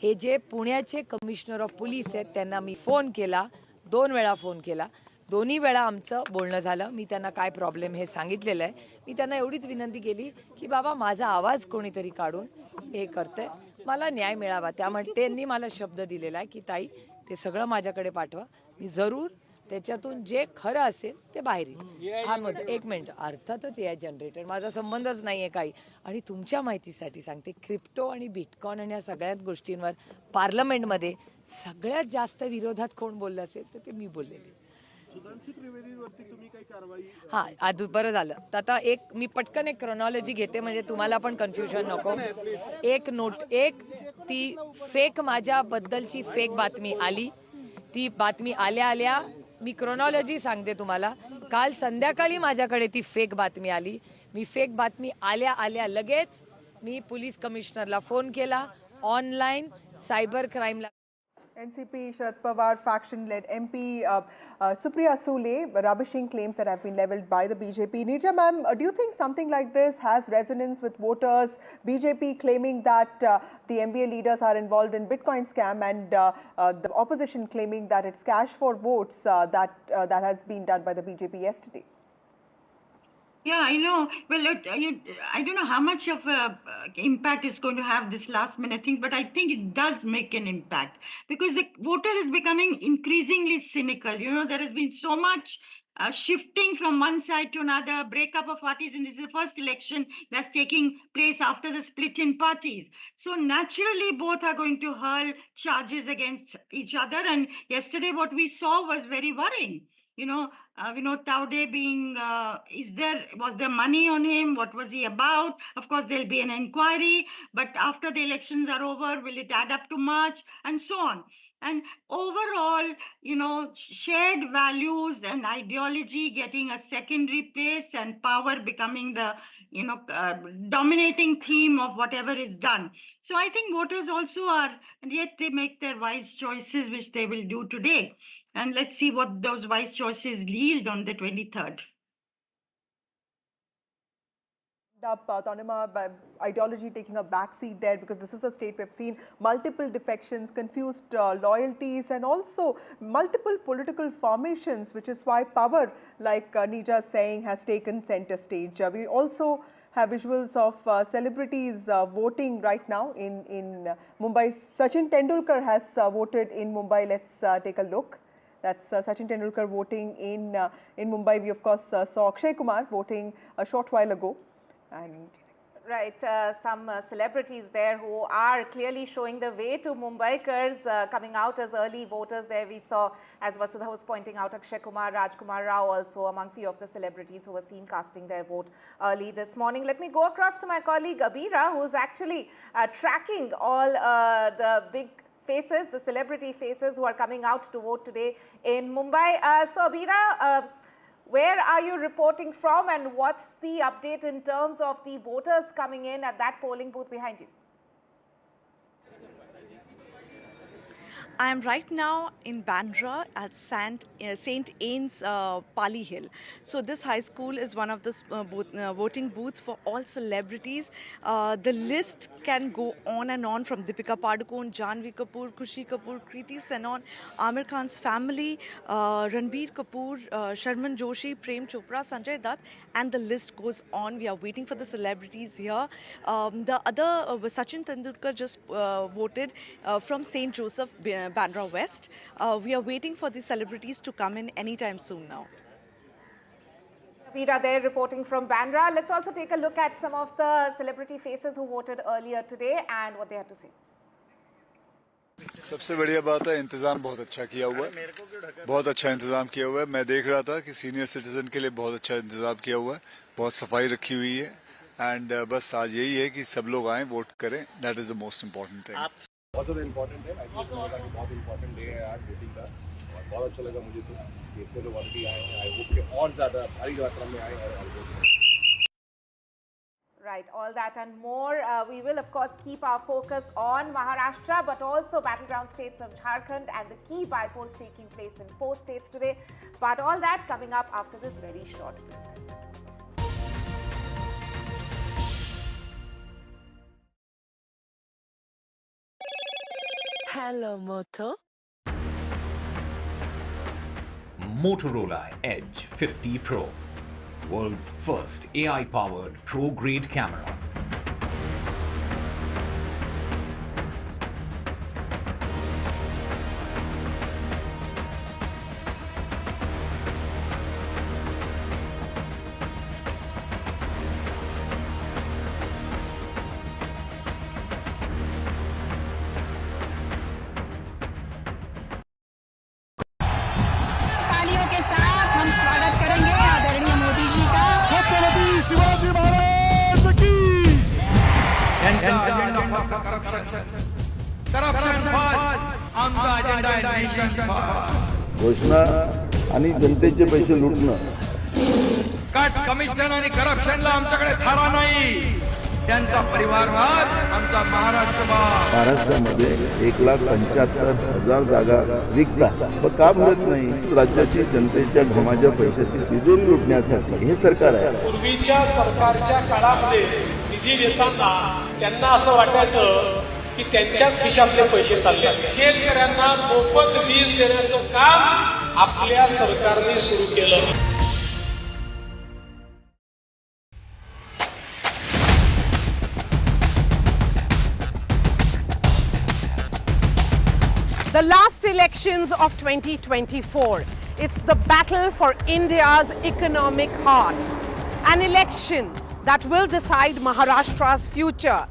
हे जे पुण्याचे कमिशनर ऑफ पोलीस आहेत त्यांना मी फोन केला, 2 वेळा फोन केला. दोन्ही वेळा आमचं बोलणं झालं. मी त्यांना काय प्रॉब्लेम हे सांगितलेलं आहे. मी त्यांना एवढीच विनंती केली की बाबा माझा आवाज कोणीतरी काढून हे करतंय, मला न्याय मिळावा. त्यामुळे त्यांनी मला शब्द दिलेला आहे की ताई ते सगळं माझ्याकडे पाठवा, मी जरूर त्याच्यातून जे खरं असेल ते बाहेर येईल. हा मुद्दा. एक मिनिट. अर्थातच AI जनरेटर माझा संबंधच नाही आहे काही. आणि तुमच्या माहितीसाठी सांगते, क्रिप्टो आणि बिटकॉइन आणि या सगळ्याच गोष्टींवर पार्लमेंटमध्ये सगळ्यात जास्त विरोधात कोण बोललं असेल तर ते मी बोललेले. हा, आज बरं झालं. तर आता मी पटकन एक क्रोनॉलॉजी घेते म्हणजे तुम्हाला पण कन्फ्युजन नको. एक ती फेक माझ्याबद्दलची फेक बातमी आली. ती बातमी आल्या मी क्रोनॉलॉजी सांगते तुम्हाला. काल संध्याकाळी माझ्याकडे ती फेक बातमी आली. मी फेक बातमी आल्या लगेच मी पोलीस कमिशनरला फोन केला, ऑनलाईन सायबर क्राईमला. NCP Sharad Pawar faction-led MP Supriya Sule rubbishing claims that have been levelled by the BJP. Neerja ma'am, do you think something like this has resonance with voters? BJP claiming that the MBA leaders are involved in Bitcoin scam, and the opposition claiming that it's cash for votes that has been done by the BJP yesterday. Yeah, I know. Well, look, I don't know how much of a impact it's going to have this last minute thing, but I think it does make an impact because the voter is becoming increasingly cynical. You know, there has been so much shifting from one side to another, breakup of parties, and this is the first election that's taking place after the split in parties. So naturally, both are going to hurl charges against each other. And yesterday, what we saw was very worrying. You know, Taude being, was there money on him? What was he about? Of course, there'll be an inquiry, but after the elections are over, will it add up to much? And so on. And overall, you know, shared values and ideology getting a secondary place and power becoming the, dominating theme of whatever is done. So I think voters also are, and yet they make their wise choices, which they will do today. And let's see what those wise choices yield on the 23rd. Tanima, ideology taking a backseat there, because this is a state we've seen multiple defections, confused loyalties, and also multiple political formations, which is why power, like Neerja is saying, has taken center stage. We also have visuals of celebrities voting right now in Mumbai. Sachin Tendulkar has voted in Mumbai. Let's take a look. That's Sachin Tendulkar voting in Mumbai. We of course saw Akshay Kumar voting a short while ago. And right, some celebrities there who are clearly showing the way to Mumbaikars coming out as early voters there. We saw, as Vasudha was pointing out, Akshay Kumar, Rajkumar Rao also among few of the celebrities who were seen casting their vote early this morning. Let me go across to my colleague Abira, who's actually tracking all the big faces, the celebrity faces who are coming out to vote today in Mumbai. So Abira, where are you reporting from, and what's the update in terms of the voters coming in at that polling booth behind you? I am right now in Bandra at St. Anne's Pali Hill. So this high school is one of the voting booths for all celebrities. The list can go on and on, from Deepika Padukone, Janhvi Kapoor, Khushi Kapoor, Kriti Sanon, Amir Khan's family, Ranbir Kapoor, Sharman Joshi, Prem Chopra, Sanjay Dutt, and the list goes on. We are waiting for the celebrities here. The other, Sachin Tendulkar just voted from St. Joseph, Bandra West. We are waiting for the celebrities to come in anytime soon now. Veera there reporting from Bandra. Let's also take a look at some of the celebrity faces who voted earlier today and what they had to say. सबसे बढ़िया बात है, इंतजाम बहुत अच्छा किया हुआ है, बहुत अच्छा इंतजाम किया हुआ है. मैं देख रहा था कि सीनियर सिटीजन के लिए बहुत अच्छा इंतजाम किया हुआ है, बहुत सफाई रखी हुई है. एंड बस आज यही है कि सब लोग आएं, वोट करें. That is the most important thing. बहुत ज़्यादा इम्पोर्टेंट है. बहुत इम्पोर्टेंट डे है आज वोटिंग का, और बहुत अच्छा लगा मुझे. तो इतने लोग ऑलरेडी आए हैं. आई होप कि और ज़्यादा भारी मात्रा में आए और Right, all that and more. We will, of course, keep our focus on Maharashtra, but also battleground states of Jharkhand and the key bypolls taking place in 4 states today. But all that coming up after this very short break. Hello, Moto. Motorola Edge 50 Pro. World's first AI-powered pro-grade camera. तालियों के साथ हम स्वागत करेंगे आदरणीय मोदी जी का. शिवाजी महाराज की. घोषणा आणि जनतेचे पैसे लुटणं. कट कमिशन आणि करप्शनला आमच्याकडे थारा नाही. त्यांचा परिवारवाद, आमचा महाराष्ट्रवाद. महाराष्ट्रामध्ये 1,75,000 जागा रिक्त आहेत. पण का भरत नाही? राज्याची जनतेच्या घमाच्या पैशाची तिजोरी लुटण्यासाठी हे सरकार आहे. पूर्वीच्या सरकारच्या काळामध्ये निधी देताना त्यांना असं वाटायचं की त्यांच्याच खिशातले पैसे चालले. शेतकऱ्यांना मोफत वीज देण्याचं काम आपल्या सरकारने सुरू केलं. The last elections of 2024. It's the battle for India's economic heart. An election that will decide Maharashtra's future.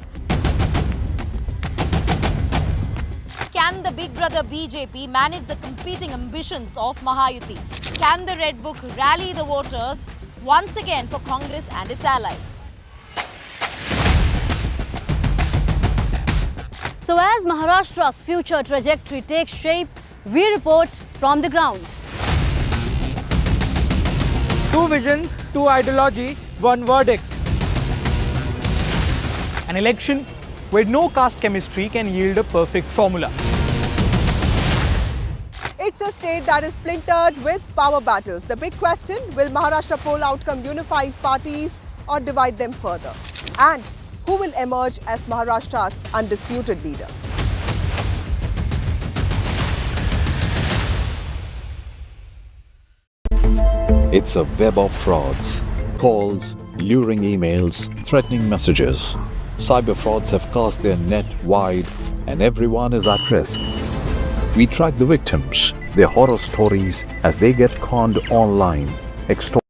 Can the big brother BJP manage the competing ambitions of Mahayuti? Can the Red Book rally the voters once again for Congress and its allies? So as Maharashtra's future trajectory takes shape, we report from the ground. Two visions, two ideology, one verdict. An election where no caste chemistry can yield a perfect formula. It's a state that is splintered with power battles. The big question, will Maharashtra poll outcome unify parties or divide them further? And who will emerge as Maharashtra's undisputed leader? It's a web of frauds, calls, luring emails, threatening messages. Cyber frauds have cast their net wide and everyone is at risk. We track the victims, their horror stories as they get conned online, extorted.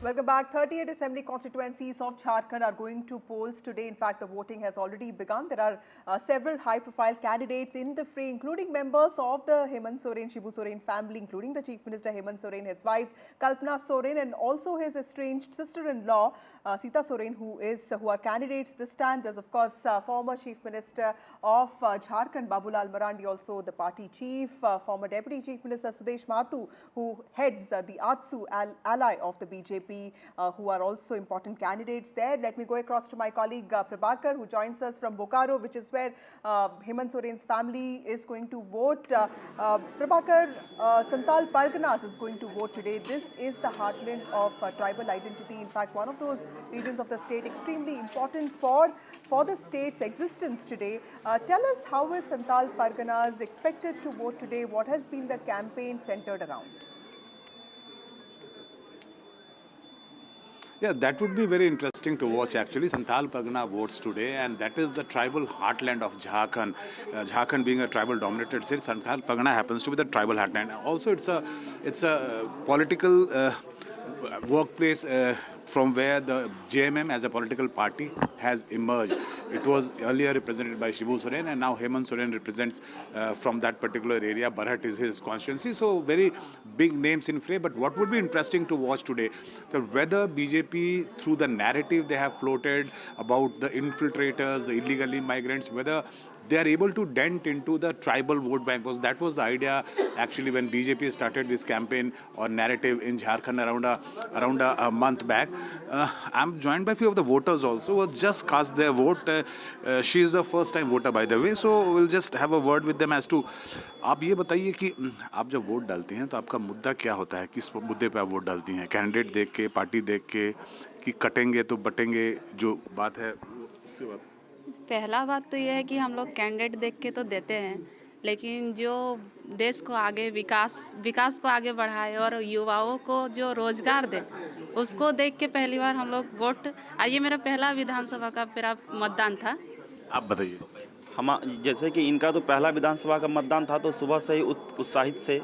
Welcome back. 38 assembly constituencies of Jharkhand are going to polls today. In fact, the voting has already begun. There are several high-profile candidates in the fray, including members of the Hemant Soren, Shibu Soren family, including the Chief Minister Hemant Soren, his wife Kalpana Soren, and also his estranged sister-in-law Sita Soren, who are candidates this time. There's of course former Chief Minister of Jharkhand Babulal Marandi, also the party chief, former Deputy Chief Minister Sudesh Mahato, who heads the ATSU ally of the BJP, who are also important candidates there. Let me go across to my colleague Prabhakar, who joins us from Bokaro, which is where Hemant Soren's family is going to vote. Prabhakar, Santal Parganas is going to vote today. This is the heartland of tribal identity. In fact, one of those regions of the state extremely important for the state's existence today. Tell us, how is Santal Parganas expected to vote today? What has been the campaign centered around? Yeah, that would be very interesting to watch actually. Santal Pargana votes today, and that is the tribal heartland of Jharkhand. Jharkhand being a tribal dominated state, Santal Pargana happens to be the tribal heartland. Also, it's a political workplace from where the JMM as a political party has emerged. It was earlier represented by Shibu Soren, and now Hemant Soren represents from that particular area. Barhat is his constituency, so very big names in fray. But what would be interesting to watch today, so whether BJP, through the narrative they have floated about the infiltrators, the illegal immigrants, whether they are able to dent into the tribal vote bank, because that was the idea actually when BJP started this campaign or narrative in Jharkhand around a month back. I'm joined by a few of the voters also who have just cast their vote. She is a first time voter, by the way, so we'll just have a word with them as to, आप ये बताइए कि आप जब vote डालते हैं तो आपका मुद्दा क्या होता है, किस मुद्दे पे आप वोट डालती हैं, कैंडिडेट देख के, पार्टी देख के, कि कटेंगे तो बटेंगे, जो बात है उसके बाद? पहला बात तो यह है कि हम लोग कैंडिडेट देख के तो देते हैं, लेकिन जो देश को आगे विकास को आगे बढ़ाए और युवाओं को जो रोजगार दे, उसको देख के पहली बार हम लोग वोट। ये मेरा पहला विधानसभा का मेरा मतदान था। आप बताइए। हम जैसे कि इनका तो पहला विधानसभा का मतदान था, तो सुबह से ही उत्साहित से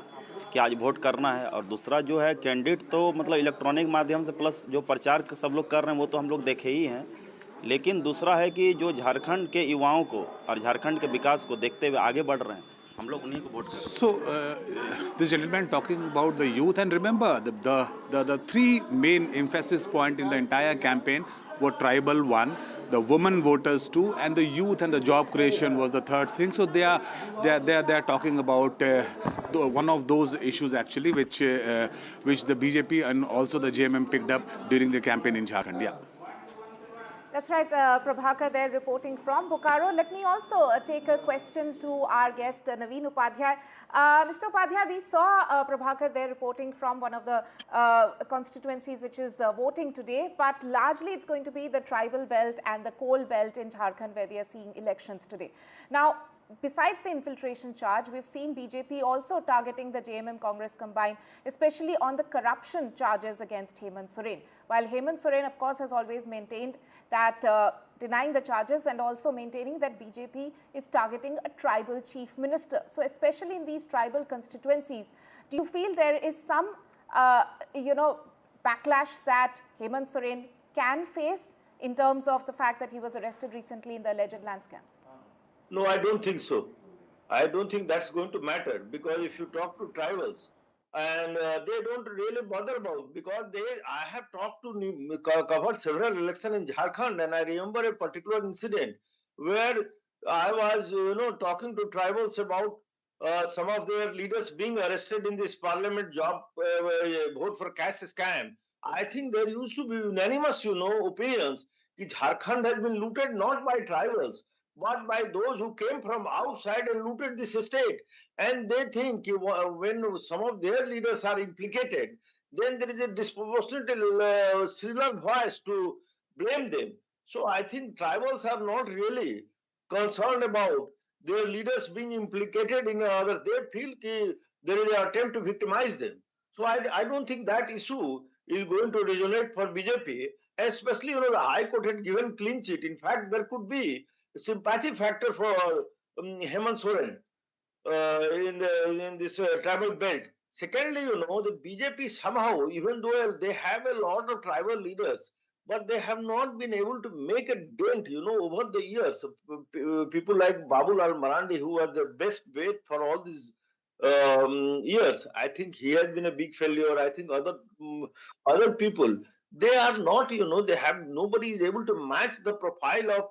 कि आज वोट करना है। और दूसरा जो है कैंडिडेट तो मतलब इलेक्ट्रॉनिक माध्यम से प्लस जो प्रचार सब लोग कर रहे हैं वो तो हम लोग देखे ही हैं, लेकिन दूसरा है कि जो झारखंड के युवाओं को और झारखंड के विकास को देखते हुए आगे बढ़ रहे हैं, हम लोग उन्हीं को वोट करते हैं। So this gentleman talking about the youth, and remember the three main emphasis point in the entire campaign were tribal one, the women voters two, and the youth and the job creation was the third thing. So they are talking about one of those issues actually, which the BJP and also the JMM picked up during the campaign in Jharkhand. Yeah. That's right, Prabhakar there reporting from Bokaro. Let me also take a question to our guest, Naveen Upadhyay. Mr. Upadhyay, we saw Prabhakar there reporting from one of the constituencies which is voting today, but largely it's going to be the tribal belt and the coal belt in Jharkhand where we are seeing elections today. Now, besides the infiltration charge, we've seen BJP also targeting the JMM Congress combined, especially on the corruption charges against Hemant Soren. While Hemant Soren, of course, has always maintained that denying the charges and also maintaining that BJP is targeting a tribal chief minister. So especially in these tribal constituencies, do you feel there is some, backlash that Hemant Soren can face in terms of the fact that he was arrested recently in the alleged land scam? No, I don't think so. I don't think that's going to matter, because if you talk to tribals, and they don't really bother about, because I have covered several elections in Jharkhand, and I remember a particular incident where I was, talking to tribals about some of their leaders being arrested in this parliament job vote for caste scam. I think there used to be unanimous, opinions that Jharkhand has been looted not by tribals, but by those who came from outside and looted this state. And they think when some of their leaders are implicated, then there is a disproportionate shriller voice to blame them. So I think tribals are not really concerned about their leaders being implicated in others. They feel there is an attempt to victimize them. So I don't think that issue is going to resonate for BJP, especially, the High Court had given clean chit. In fact, there could be sympathy factor for Hemant Soren in this tribal belt. Secondly, the BJP somehow, even though they have a lot of tribal leaders, but they have not been able to make a dent, over the years. People like Babulal Marandi, who are the best bet for all these years, I think he has been a big failure. I think other people, they are not, nobody is able to match the profile of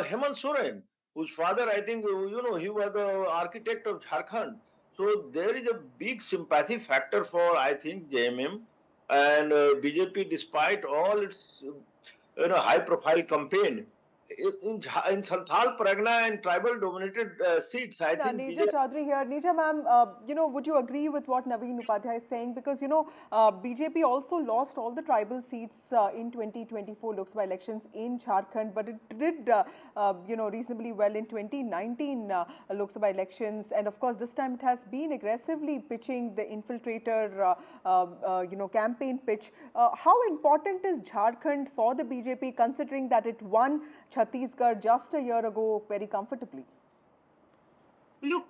Hemant Soren, whose father, I think, he was the architect of Jharkhand. So there is a big sympathy factor for, I think, JMM and BJP, despite all its high-profile campaign. In Santhal, Pargana and tribal-dominated seats, I think... Neerja Chaudhary here. Neerja ma'am, would you agree with what Naveen Upadhyay is saying? Because, BJP also lost all the tribal seats in 2024 Lok Sabha elections in Jharkhand, but it did, reasonably well in 2019 Lok Sabha elections. And, of course, this time it has been aggressively pitching the infiltrator, campaign pitch. How important is Jharkhand for the BJP, considering that it won Chhattisgarh just a year ago very comfortably? Look,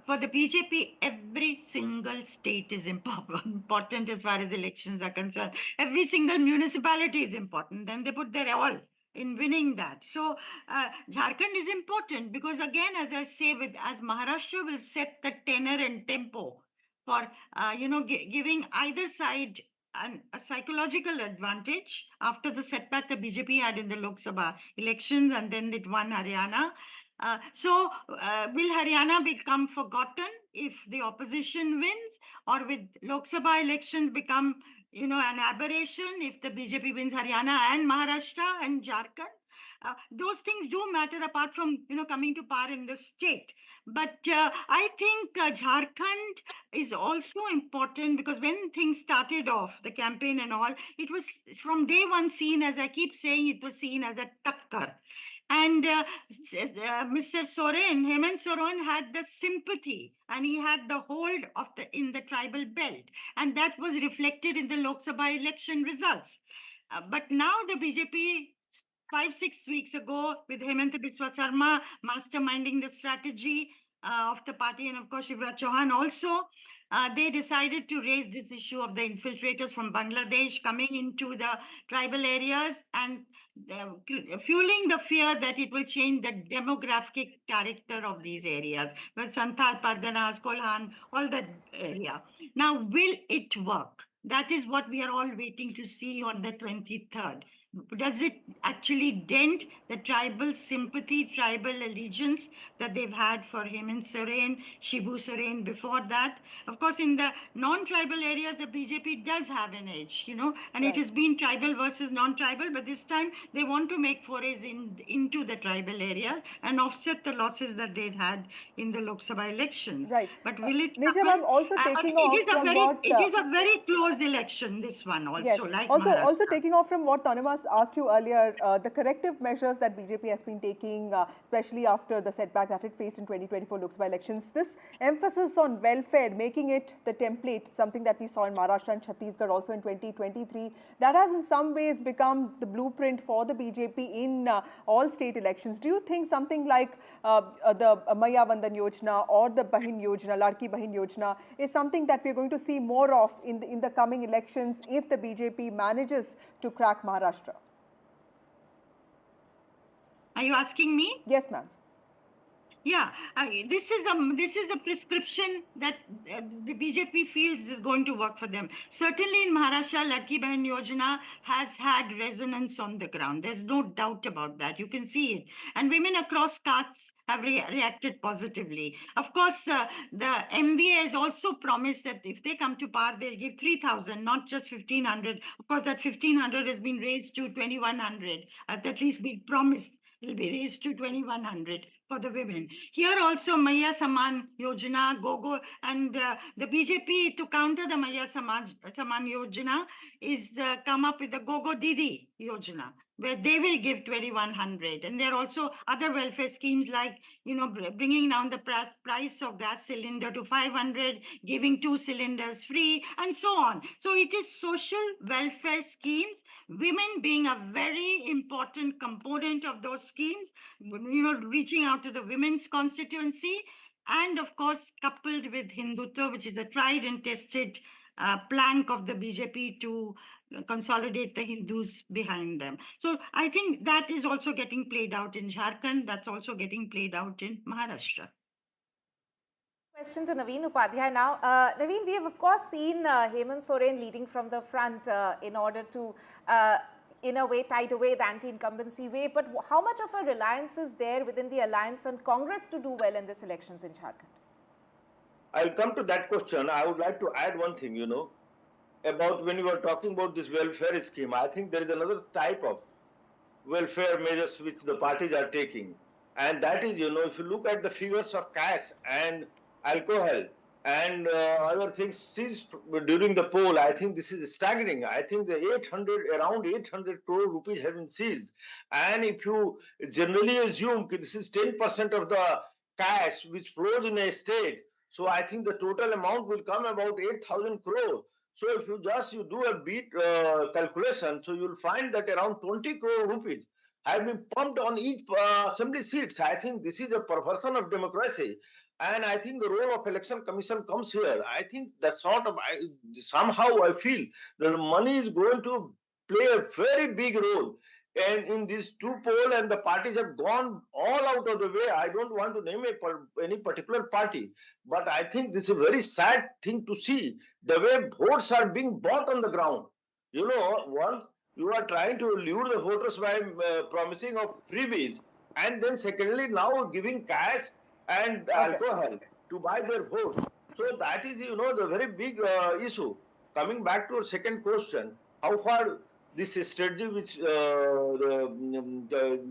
for the BJP, every single state is important as far as elections are concerned. Every single municipality is important. Then they put their all in winning that. So Jharkhand is important because, again, as I say, as Maharashtra will set the tenor and tempo for, giving either side a psychological advantage after the setback the BJP had in the Lok Sabha elections, and then it won Haryana. So will Haryana become forgotten if the opposition wins, or with Lok Sabha elections become, an aberration if the BJP wins Haryana and Maharashtra and Jharkhand? Those things do matter apart from, coming to power in the state. But I think Jharkhand is also important because when things started off, the campaign and all, it was from day one seen, as I keep saying, it was seen as a takkar. And Mr. Soren, Hemant Soren, had the sympathy and he had the hold of in the tribal belt. And that was reflected in the Lok Sabha election results. But now the BJP, 5-6 weeks ago, with Hemant Biswa Sarma masterminding the strategy of the party, and of course Shivraj Chauhan also, they decided to raise this issue of the infiltrators from Bangladesh coming into the tribal areas and fueling the fear that it will change the demographic character of these areas, with Santhal, Parganas, Kolhan, all that area. Now, will it work? That is what we are all waiting to see on the 23rd. Does it actually dent the tribal sympathy, tribal allegiance that they've had for Hemant Soren, Shibu Soren before that? Of course, in the non-tribal areas, the BJP does have an edge, you know, and it has been tribal versus non-tribal, but this time they want to make forays into the tribal area and offset the losses that they'd had in the Lok Sabha elections. Right. But will it Nija happen? ma'am, also taking off from what... It is a very close election, this one also, yes. like Also taking off from what Tanima asked you earlier, the corrective measures that BJP has been taking, especially after the setback that it faced in 2024 Lok Sabha elections, this emphasis on welfare, making it the template, something that we saw in Maharashtra and Chhattisgarh also in 2023, that has in some ways become the blueprint for the BJP in all state elections. Do you think something like the Maya Vandan Yojana or the Bahin Yojana, Ladki Bahin Yojana, is something that we're going to see more of in the coming elections if the BJP manages to crack Maharashtra? Are you asking me? Yes, ma'am. Yeah, this is a prescription that the BJP feels is going to work for them. Certainly in Maharashtra, Ladki Bahin Yojana has had resonance on the ground. There's no doubt about that. You can see it. And women across castes have reacted positively. Of course, the MVA has also promised that if they come to power, they'll give 3,000, not just 1,500. Of course, that 1,500 has been raised to 2,100. At least been promised. It will be raised to 2,100 for the women. Here also, Maya Saman Yojana, Gogo, and the BJP, to counter the Maya Saman Yojana, is come up with the Gogo Didi Yojana, where they will give 2,100. And there are also other welfare schemes like, you know, bringing down the price of gas cylinder to 500, giving 2 cylinders free, and so on. So it is social welfare schemes, women being a very important component of those schemes, you know, reaching out to the women's constituency, and of course, coupled with Hindutva, which is a tried and tested plank of the BJP to consolidate the Hindus behind them. So I think that is also getting played out in Jharkhand. That's also getting played out in Maharashtra. Question to Naveen Upadhyay now. Naveen, we have of course seen Hemant Soren leading from the front in order to in a way tide away the anti-incumbency wave, but how much of a reliance is there within the alliance on Congress to do well in these elections in Jharkhand? I'll come to that question. I would like to add one thing, you know, about when you were talking about this welfare scheme. I think there is another type of welfare measures which the parties are taking. And that is, you know, if you look at the figures of cash and alcohol and other things seized during the poll, I think this is staggering. I think the around 800 crore rupees have been seized. And if you generally assume this is 10% of the cash which flows in a state, so I think the total amount will come about 8,000 crore. So if you do a beat calculation, so you'll find that around 20 crore rupees have been pumped on each assembly seats. I think this is a perversion of democracy. And I think the role of election commission comes here. I think that somehow I feel that the money is going to play a very big role. And in these two polls, and the parties have gone all out of the way. I don't want to name any particular party, but I think this is a very sad thing to see, the way votes are being bought on the ground. You know, once you are trying to lure the voters by promising of freebies, and then secondly, now giving cash and alcohol to buy their votes. So that is, you know, the very big issue. Coming back to our second question, how far this strategy which the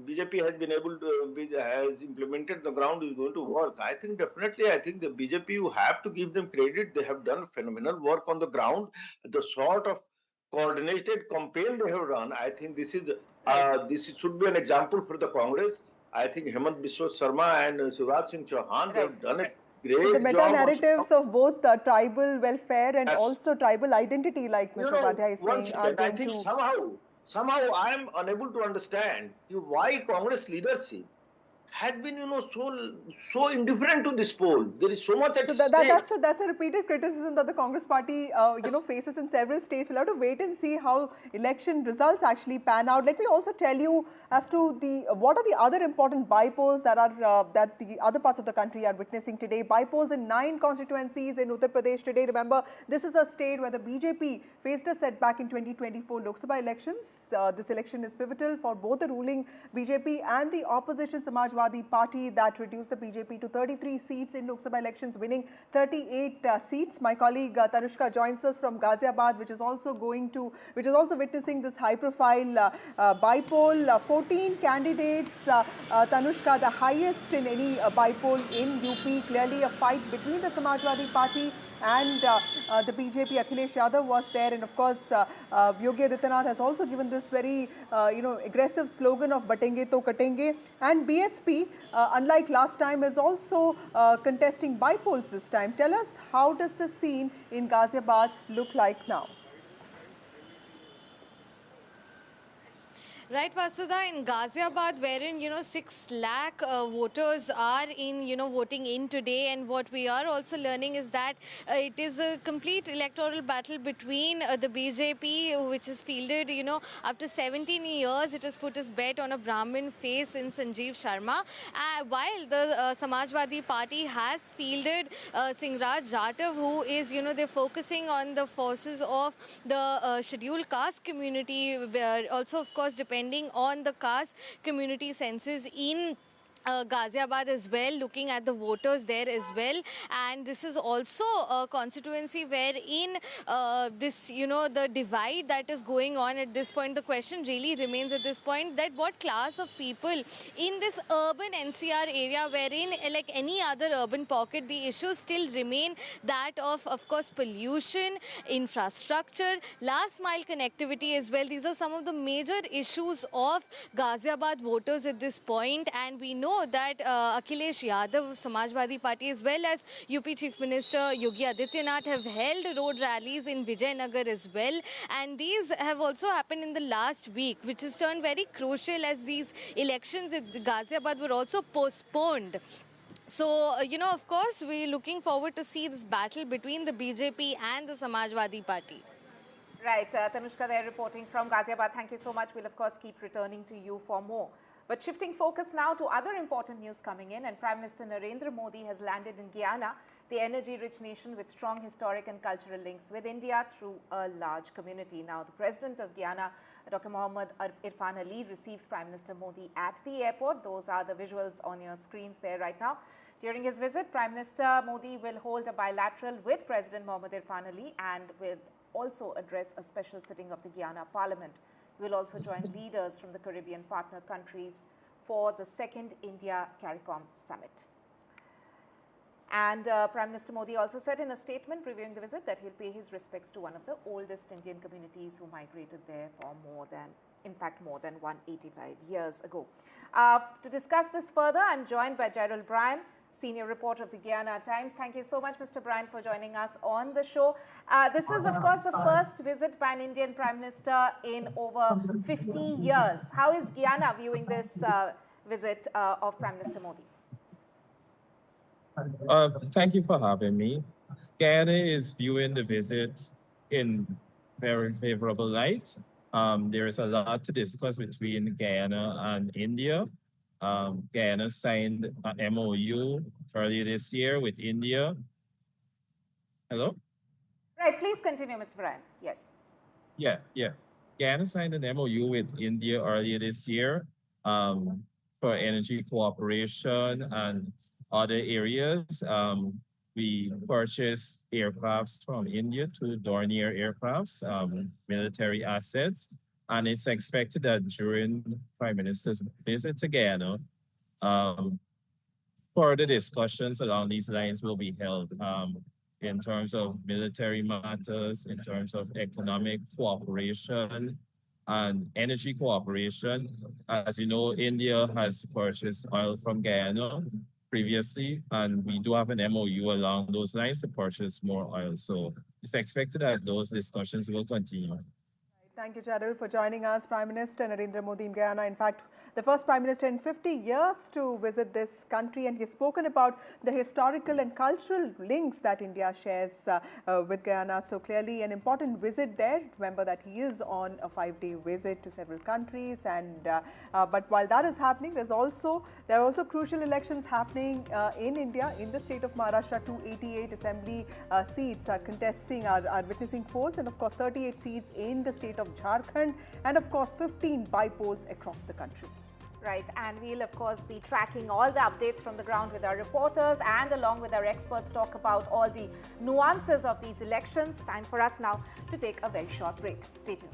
BJP has been able to, has implemented on the ground is going to work. I think definitely, I think the BJP, you have to give them credit. They have done phenomenal work on the ground. The sort of coordinated campaign they have run, I think this should be an example for the Congress. I think Hemant Biswa Sharma and Shivraj Singh Chauhan, they have done a great job. So the meta-narratives of both tribal welfare and also tribal identity, like Mr. Upadhyay is saying, are going I think somehow I am unable to understand why Congress leadership has been, so indifferent to this poll. There is so much at So stake. that's a repeated criticism that the Congress party, faces in several states. We'll have to wait and see how election results actually pan out. Let me also tell you as to what are the other important bypolls that the other parts of the country are witnessing today. Bypolls in 9 constituencies in Uttar Pradesh today. Remember, this is a state where the BJP faced a setback in 2024 Lok Sabha elections. This election is pivotal for both the ruling BJP and the opposition Samajwadi Party that reduced the BJP to 33 seats in Lok Sabha elections, winning 38 seats. My colleague Tanushka joins us from Ghaziabad, which is also witnessing this high-profile bypoll. 14 candidates, Tanushka, the highest in any bypoll in UP. Clearly, a fight between the Samajwadi Party and the BJP. Akhilesh Yadav was there, and of course, Yogi Adityanath has also given this very, aggressive slogan of "Batenge to Katenge." And BSP, unlike last time, is also contesting bypolls this time. Tell us, how does the scene in Ghaziabad look like now? Right, Vasudha, in Ghaziabad, wherein 6 lakh voters are in voting in today, and what we are also learning is that it is a complete electoral battle between the BJP, which is fielded after 17 years. It has put its bet on a Brahmin face in Sanjeev Sharma, while the Samajwadi Party has fielded Singraj Jatav, who is they're focusing on the forces of the scheduled caste community, also of course depending on the caste community census in Ghaziabad as well, looking at the voters there as well. And this is also a constituency wherein this, the divide that is going on at this point. The question really remains at this point that what class of people in this urban NCR area, wherein like any other urban pocket, the issues still remain that of course, pollution, infrastructure, last mile connectivity as well. These are some of the major issues of Ghaziabad voters at this point. And we know that Akhilesh Yadav, Samajwadi Party, as well as UP Chief Minister Yogi Adityanath have held road rallies in Vijayanagar as well. And these have also happened in the last week, which has turned very crucial as these elections in Ghaziabad were also postponed. So, of course, we're looking forward to see this battle between the BJP and the Samajwadi Party. Right, Tanushka there reporting from Ghaziabad. Thank you so much. We'll, of course, keep returning to you for more. But shifting focus now to other important news coming in, and Prime Minister Narendra Modi has landed in Guyana, the energy-rich nation with strong historic and cultural links with India through a large community. Now, the President of Guyana, Dr. Mohammad Irfan Ali, received Prime Minister Modi at the airport. Those are the visuals on your screens there right now. During his visit, Prime Minister Modi will hold a bilateral with President Mohammad Irfan Ali and will also address a special sitting of the Guyana Parliament. We will also join leaders from the Caribbean partner countries for the second India-CARICOM summit. And Prime Minister Modi also said in a statement reviewing the visit that he'll pay his respects to one of the oldest Indian communities who migrated there for more than 185 years ago. To discuss this further, I'm joined by Gerald Bryan, senior reporter of the Guyana Times. Thank you so much, Mr. Bryan, for joining us on the show. This is, of course, the first visit by an Indian Prime Minister in over 50 years. How is Guyana viewing this visit of Prime Minister Modi? Thank you for having me. Guyana is viewing the visit in very favorable light. There is a lot to discuss between Guyana and India. Guyana signed an MOU earlier this year with India. Hello? Right, please continue, Mr. Bryan. Yes. Yeah. Guyana signed an MOU with India earlier this year for energy cooperation and other areas. We purchased aircrafts from India, 2 Dornier aircrafts, military assets. And it's expected that during Prime Minister's visit to Guyana, further discussions along these lines will be held in terms of military matters, in terms of economic cooperation and energy cooperation. As you know, India has purchased oil from Guyana previously, and we do have an MOU along those lines to purchase more oil. So it's expected that those discussions will continue. Thank you, Chadil, for joining us. Prime Minister Narendra Modi in Guyana, in fact, the first Prime Minister in 50 years to visit this country, and he's spoken about the historical and cultural links that India shares with Guyana. So clearly an important visit there. Remember that he is on a 5-day visit to several countries, and but while that is happening, there are also crucial elections happening in India. In the state of Maharashtra, 288 assembly seats are witnessing polls, and of course 38 seats in the state of Jharkhand, and of course 15 bypolls across the country. Right, and we'll of course be tracking all the updates from the ground with our reporters and along with our experts talk about all the nuances of these elections. Time for us now to take a very short break. Stay tuned.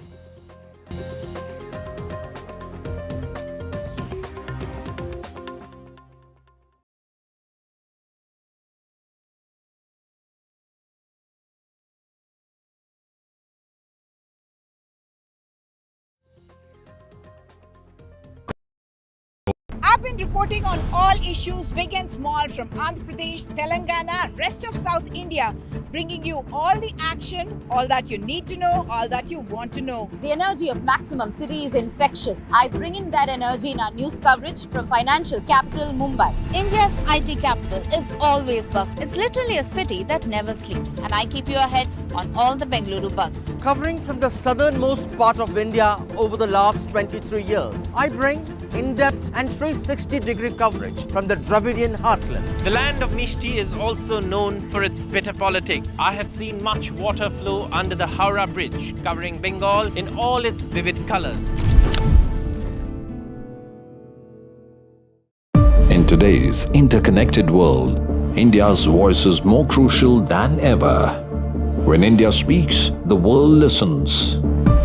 I've been reporting on all issues, big and small, from Andhra Pradesh, Telangana, rest of South India, bringing you all the action, all that you need to know, all that you want to know. The energy of maximum city is infectious. I bring in that energy in our news coverage from financial capital Mumbai. India's IT capital is always buzz. It's literally a city that never sleeps. And I keep you ahead on all the Bengaluru buzz. Covering from the southernmost part of India over the last 23 years, I bring in-depth and 360-degree coverage from the Dravidian heartland. The land of Mishti is also known for its bitter politics. I have seen much water flow under the Howrah Bridge, covering Bengal in all its vivid colors. In today's interconnected world, India's voice is more crucial than ever. When India speaks, the world listens.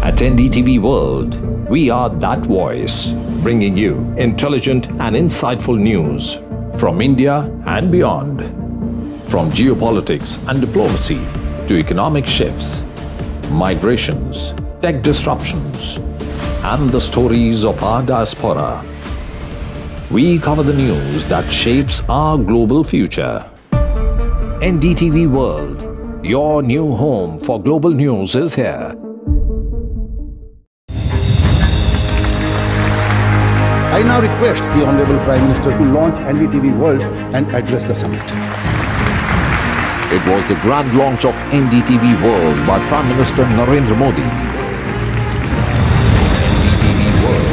At NDTV World, we are that voice, bringing you intelligent and insightful news from India and beyond. From geopolitics and diplomacy to economic shifts, migrations, tech disruptions, and the stories of our diaspora, we cover the news that shapes our global future. NDTV World, your new home for global news, is here. I now request the Honorable Prime Minister to launch NDTV World and address the summit. It was the grand launch of NDTV World by Prime Minister Narendra Modi. NDTV World,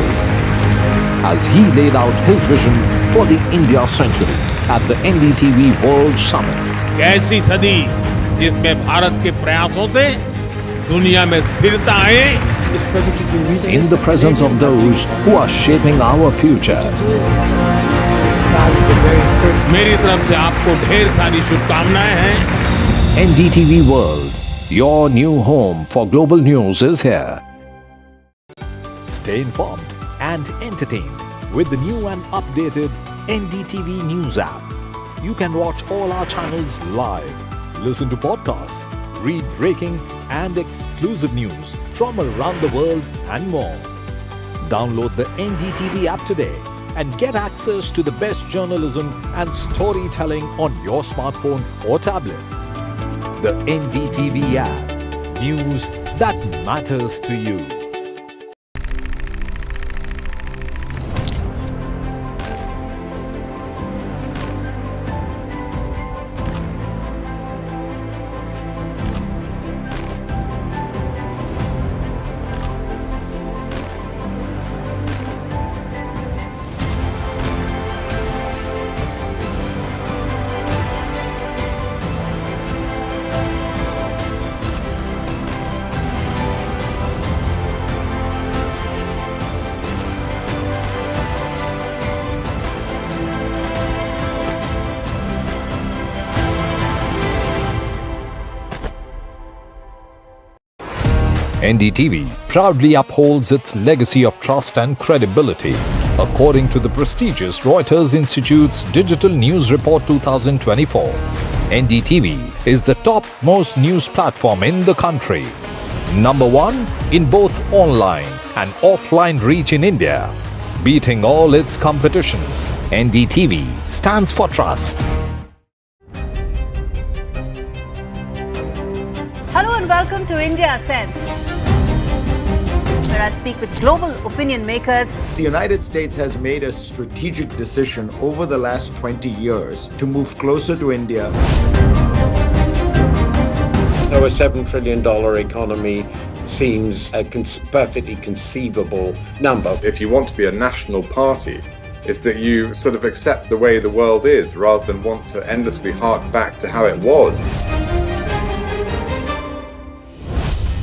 as he laid out his vision for the India century at the NDTV World Summit. कैसी सदी जिसमें भारत के प्रयासों से दुनिया में स्थिरता आए. In the presence of those who are shaping our future. मेरी तरफ से आपको ढेर सारी शुभकामनाएं हैं. NDTV World, your new home for global news, is here. Stay informed and entertained with the new and updated NDTV News app. You can watch all our channels live, listen to podcasts, read breaking and exclusive news from around the world and more. Download the NDTV app today and get access to the best journalism and storytelling on your smartphone or tablet. The NDTV app, news that matters to you. NDTV proudly upholds its legacy of trust and credibility. According to the prestigious Reuters Institute's Digital News Report 2024, NDTV is the top-most news platform in the country. Number 1 in both online and offline reach in India. Beating all its competition, NDTV stands for trust. Hello and welcome to India Sense. where I speak with global opinion makers. The United States has made a strategic decision over the last 20 years to move closer to India. So a $7 trillion economy seems a perfectly conceivable number. If you want to be a national party, it's that you sort of accept the way the world is rather than want to endlessly hark back to how it was.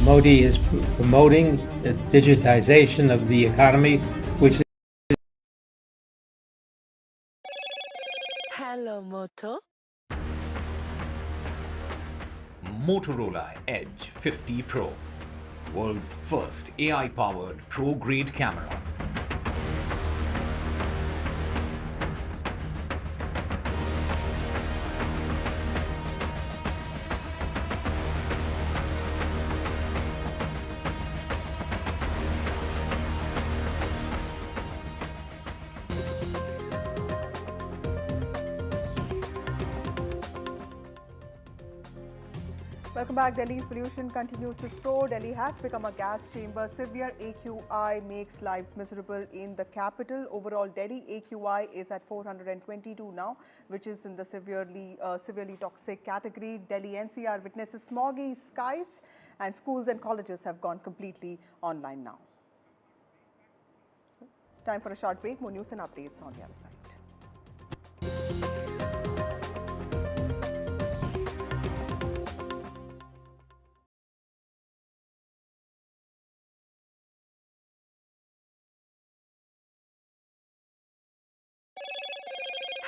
Modi is promoting the digitization of the economy, which is... Hello, Moto. Motorola Edge 50 Pro, world's first AI-powered pro-grade camera. Welcome back. Delhi's pollution continues to soar. Delhi has become a gas chamber. Severe AQI makes lives miserable in the capital. Overall, Delhi AQI is at 422 now, which is in the severely toxic category. Delhi NCR witnesses smoggy skies, and schools and colleges have gone completely online now. Time for a short break. More news and updates on the other side.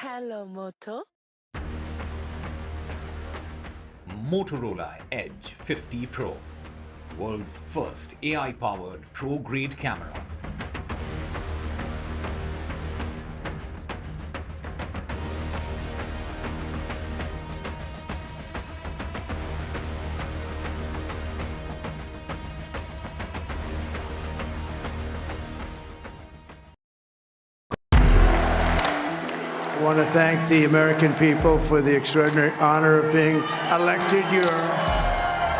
Hello, Moto. Motorola Edge 50 Pro, world's first AI-powered pro-grade camera. I want to thank the American people for the extraordinary honor of being elected your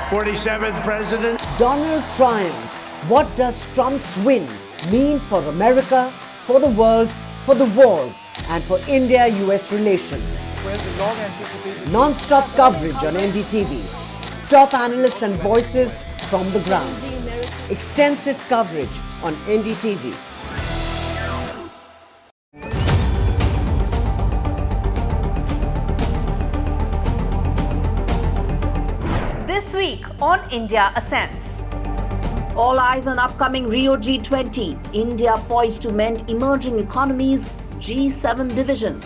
47th president. Donald triumphs. What does Trump's win mean for America, for the world, for the wars, and for India-US relations? Non-stop coverage on NDTV. Top analysts and voices from the ground. Extensive coverage on NDTV. This week on India Ascends. All eyes on upcoming Rio G20. India poised to mend emerging economies, G7 divisions.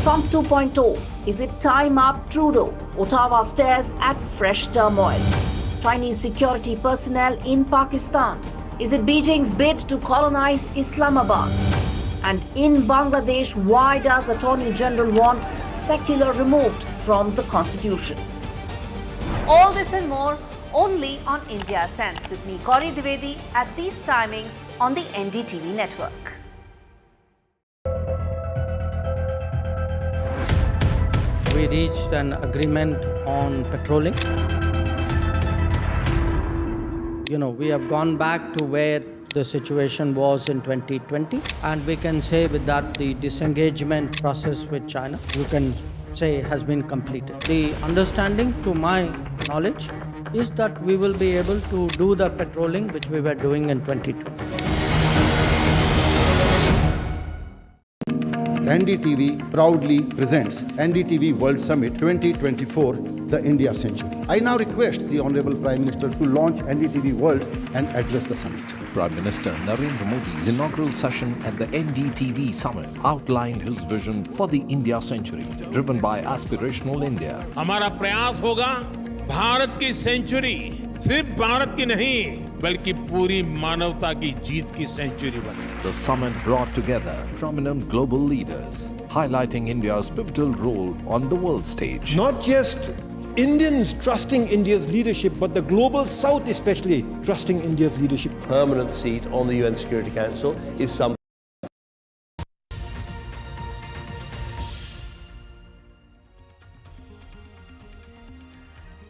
Trump 2.0. Is it time up Trudeau? Ottawa stares at fresh turmoil. Chinese security personnel in Pakistan. Is it Beijing's bid to colonize Islamabad? And in Bangladesh, why does Attorney General want secular removed from the constitution? All this and more only on India Ascends with me, Gauri Dwivedi, at these timings on the NDTV network. We reached an agreement on patrolling. We have gone back to where the situation was in 2020, and we can say with that the disengagement process with China, you can say, has been completed. The understanding, to my knowledge, is that we will be able to do the patrolling which we were doing in 2020. NDTV proudly presents NDTV World Summit 2024, the India Century. I now request the Honorable Prime Minister to launch NDTV World and address the summit. Prime Minister Narendra Modi's inaugural session at the NDTV Summit outlined his vision for the India Century, driven by aspirational India. हमारा प्रयास होगा भारत की century सिर्फ भारत की नहीं बल्कि पूरी मानवता की जीत की सेंचुरी बने. The summit brought together prominent global leaders, highlighting India's pivotal role on the world stage. Not just Indians trusting India's leadership, but the global South especially trusting India's leadership. Permanent seat on the UN Security Council is something.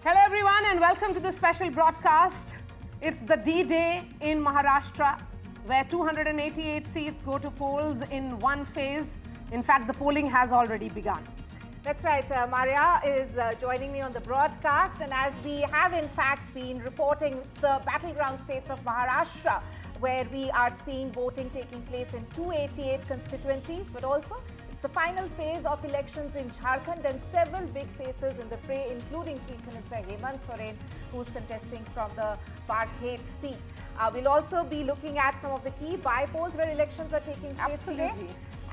Hello everyone and welcome to the special broadcast. It's the D-Day in Maharashtra, where 288 seats go to polls in one phase. In fact, the polling has already begun. That's right. Maria is joining me on the broadcast. And as we have in fact been reporting the battleground states of Maharashtra, where we are seeing voting taking place in 288 constituencies, but also it's the final phase of elections in Jharkhand and several big faces in the fray, including Chief Minister Hemant Soren, who's contesting from the Barhet seat. We'll also be looking at some of the key bypolls where elections are taking place today.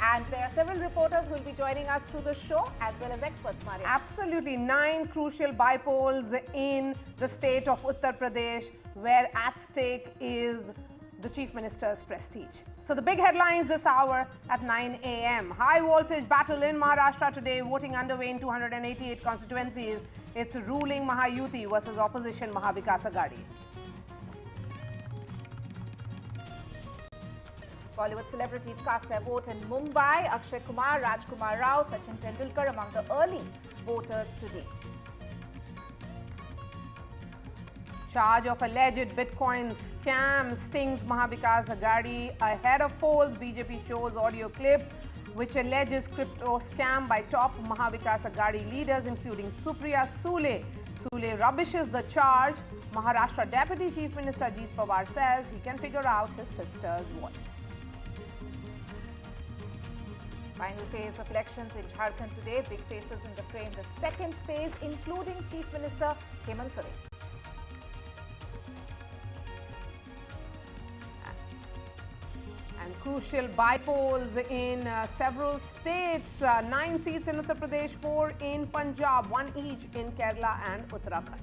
And there are several reporters who will be joining us through the show, as well as experts, Maria. Absolutely. 9 crucial bypolls in the state of Uttar Pradesh, where at stake is the Chief Minister's prestige. So the big headlines this hour at 9 a.m. High voltage battle in Maharashtra today, voting underway in 288 constituencies. It's ruling Mahayuti versus opposition Mahavikas Aghadi. Bollywood celebrities cast their vote in Mumbai. Akshay Kumar, Rajkumar Rao, Sachin Tendulkar among the early voters today. Charge of alleged Bitcoin scam stings Mahavikas Aghadi ahead of polls. BJP shows audio clip which alleges crypto scam by top Mahavikas Aghadi leaders, including Supriya Sule. Sule rubbishes the charge. Maharashtra Deputy Chief Minister Ajit Pawar says he can figure out his sister's voice. Final phase of elections in Jharkhand today. Big faces in the fray in the second phase, including Chief Minister Hemant Soren. And crucial bypolls in several states. 9 seats in Uttar Pradesh, 4 in Punjab, 1 each in Kerala and Uttarakhand.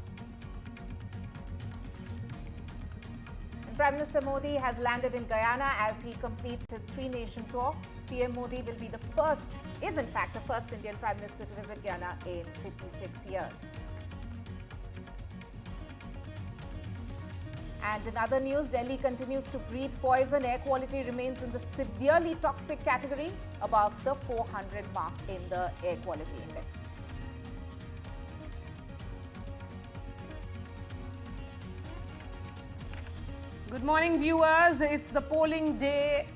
Prime Minister Modi has landed in Guyana as he completes his 3-nation tour. PM Modi will be the first, is in fact the first Indian Prime Minister to visit Guyana in 56 years. And in other news, Delhi continues to breathe poison. Air quality remains in the severely toxic category, above the 400 mark in the air quality index. Good morning, viewers. It's the polling day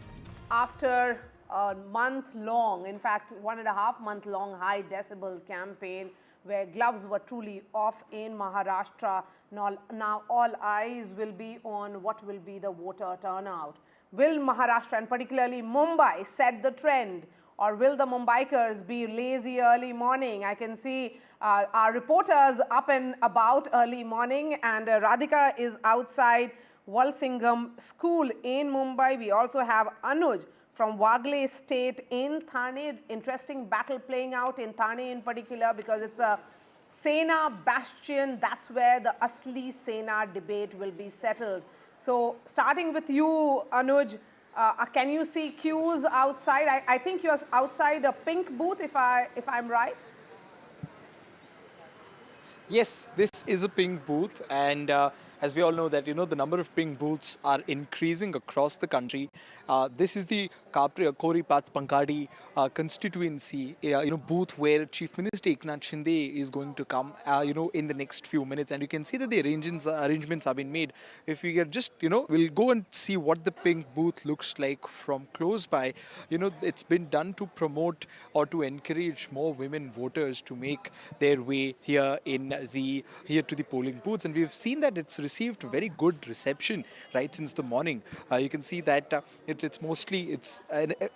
after a month-long, in fact, 1.5-month-long high decibel campaign where gloves were truly off in Maharashtra. Now all eyes will be on what will be the voter turnout. Will Maharashtra and particularly Mumbai set the trend, or will the Mumbaikars be lazy early morning? I can see our reporters up and about early morning, and Radhika is outside Walsingham School in Mumbai. We also have Anuj from Wagle State in Thane. Interesting battle playing out in Thane in particular because it's a Sena bastion. That's where the Asli Sena debate will be settled. So starting with you, Anuj, can you see queues outside? I think you're outside a pink booth, if I'm right. Yes, this is a pink booth, and as we all know that, the number of pink booths are increasing across the country. This is the Kori Pats Pankadi constituency, booth where Chief Minister Eknath Shinde is going to come, in the next few minutes. And you can see that the arrangements have been made. If we get just, we'll go and see what the pink booth looks like from close by. It's been done to promote or to encourage more women voters to make their way here to the polling booths, and we've seen that it's received very good reception right since the morning. You can see that it's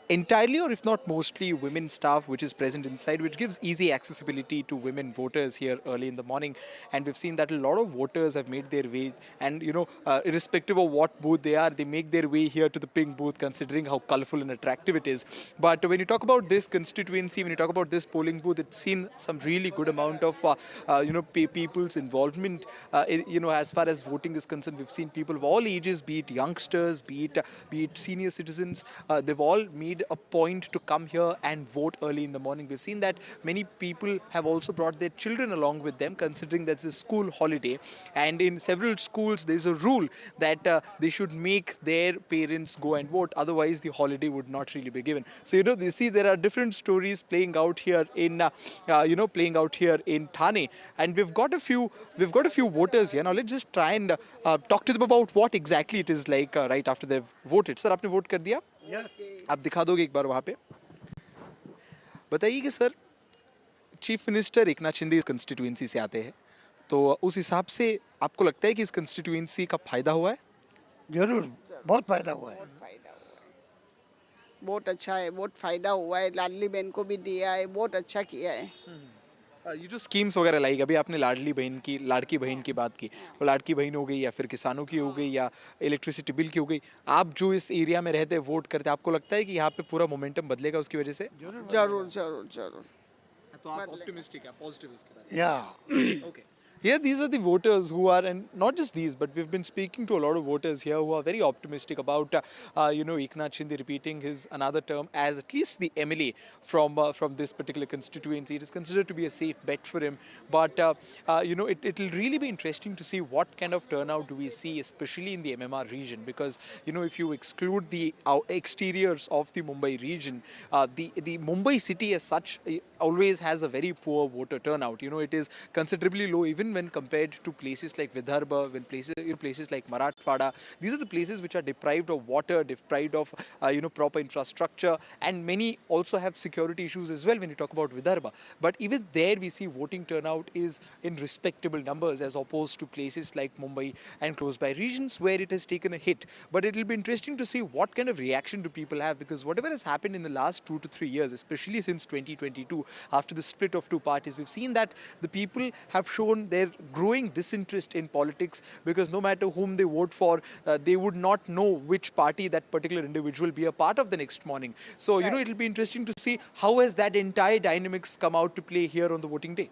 entirely, or if not mostly, women staff which is present inside, which gives easy accessibility to women voters here early in the morning. And we've seen that a lot of voters have made their way, and irrespective of what booth they are, they make their way here to the pink booth, considering how colorful and attractive it is. But when you talk about this constituency, when you talk about this polling booth, it's seen some really good amount of people's involvement, as far as voting is concerned. We've seen people of all ages, be it youngsters, be it senior citizens, they've all made a point to come here and vote early in the morning. We've seen that many people have also brought their children along with them, considering that's a school holiday. And in several schools, there's a rule that they should make their parents go and vote, otherwise the holiday would not really be given. So, you see there are different stories playing out here in Thane, and we've got a few voters here. Now let's just try and talk to them about what exactly it is like right after they've voted. Sir, आपने vote कर दिया? आप दिखा दोगे एक बार वहाँ पे? बताइए कि sir, chief minister Eknath Shinde इस कंस्टिट्यूएंसी से आते हैं, तो उस हिसाब से आपको लगता है कि इस कंस्टिट्यूएंसी का फायदा हुआ है? जरूर, बहुत फायदा हुआ है। बहुत अच्छा है, बहुत फायदा हुआ है, लाडली बहन को भी दिया है, बहुत अच्छा किया है। ये जो स्कीम्स वगैरह लाई, अभी आपने लाडली बहन की, लाड़की बहन की बात की, वो लाड़की बहन हो गई या फिर किसानों की हो गई या इलेक्ट्रिसिटी बिल की हो गई, आप जो इस एरिया में रहते हैं, वोट करते हैं, आपको लगता है कि यहाँ पे पूरा मोमेंटम बदलेगा उसकी वजह से? जरूर जरूर जरूर। तो आप ऑप्टिमिस्टिक हैं, पॉजिटिव इसके बारे में? Yeah. Okay. Yeah, these are the voters who are, and not just these, but we've been speaking to a lot of voters here who are very optimistic about, Eknath Shinde repeating his another term as at least the MLA from this particular constituency. It is considered to be a safe bet for him, but it will really be interesting to see what kind of turnout do we see, especially in the MMR region, because if you exclude the exteriors of the Mumbai region, the Mumbai city as such always has a very poor voter turnout. It is considerably low even when compared to places like Vidarbha, places like Marathwada. These are the places which are deprived of water, deprived of proper infrastructure, and many also have security issues as well when you talk about Vidarbha. But even there we see voting turnout is in respectable numbers as opposed to places like Mumbai and close by regions where it has taken a hit. But it will be interesting to see what kind of reaction do people have, because whatever has happened in the last 2 to 3 years, especially since 2022, after the split of two parties, we've seen that the people have shown their growing disinterest in politics, because no matter whom they vote for, they would not know which party that particular individual will be a part of the next morning. So, it will be interesting to see how has that entire dynamics come out to play here on the voting day.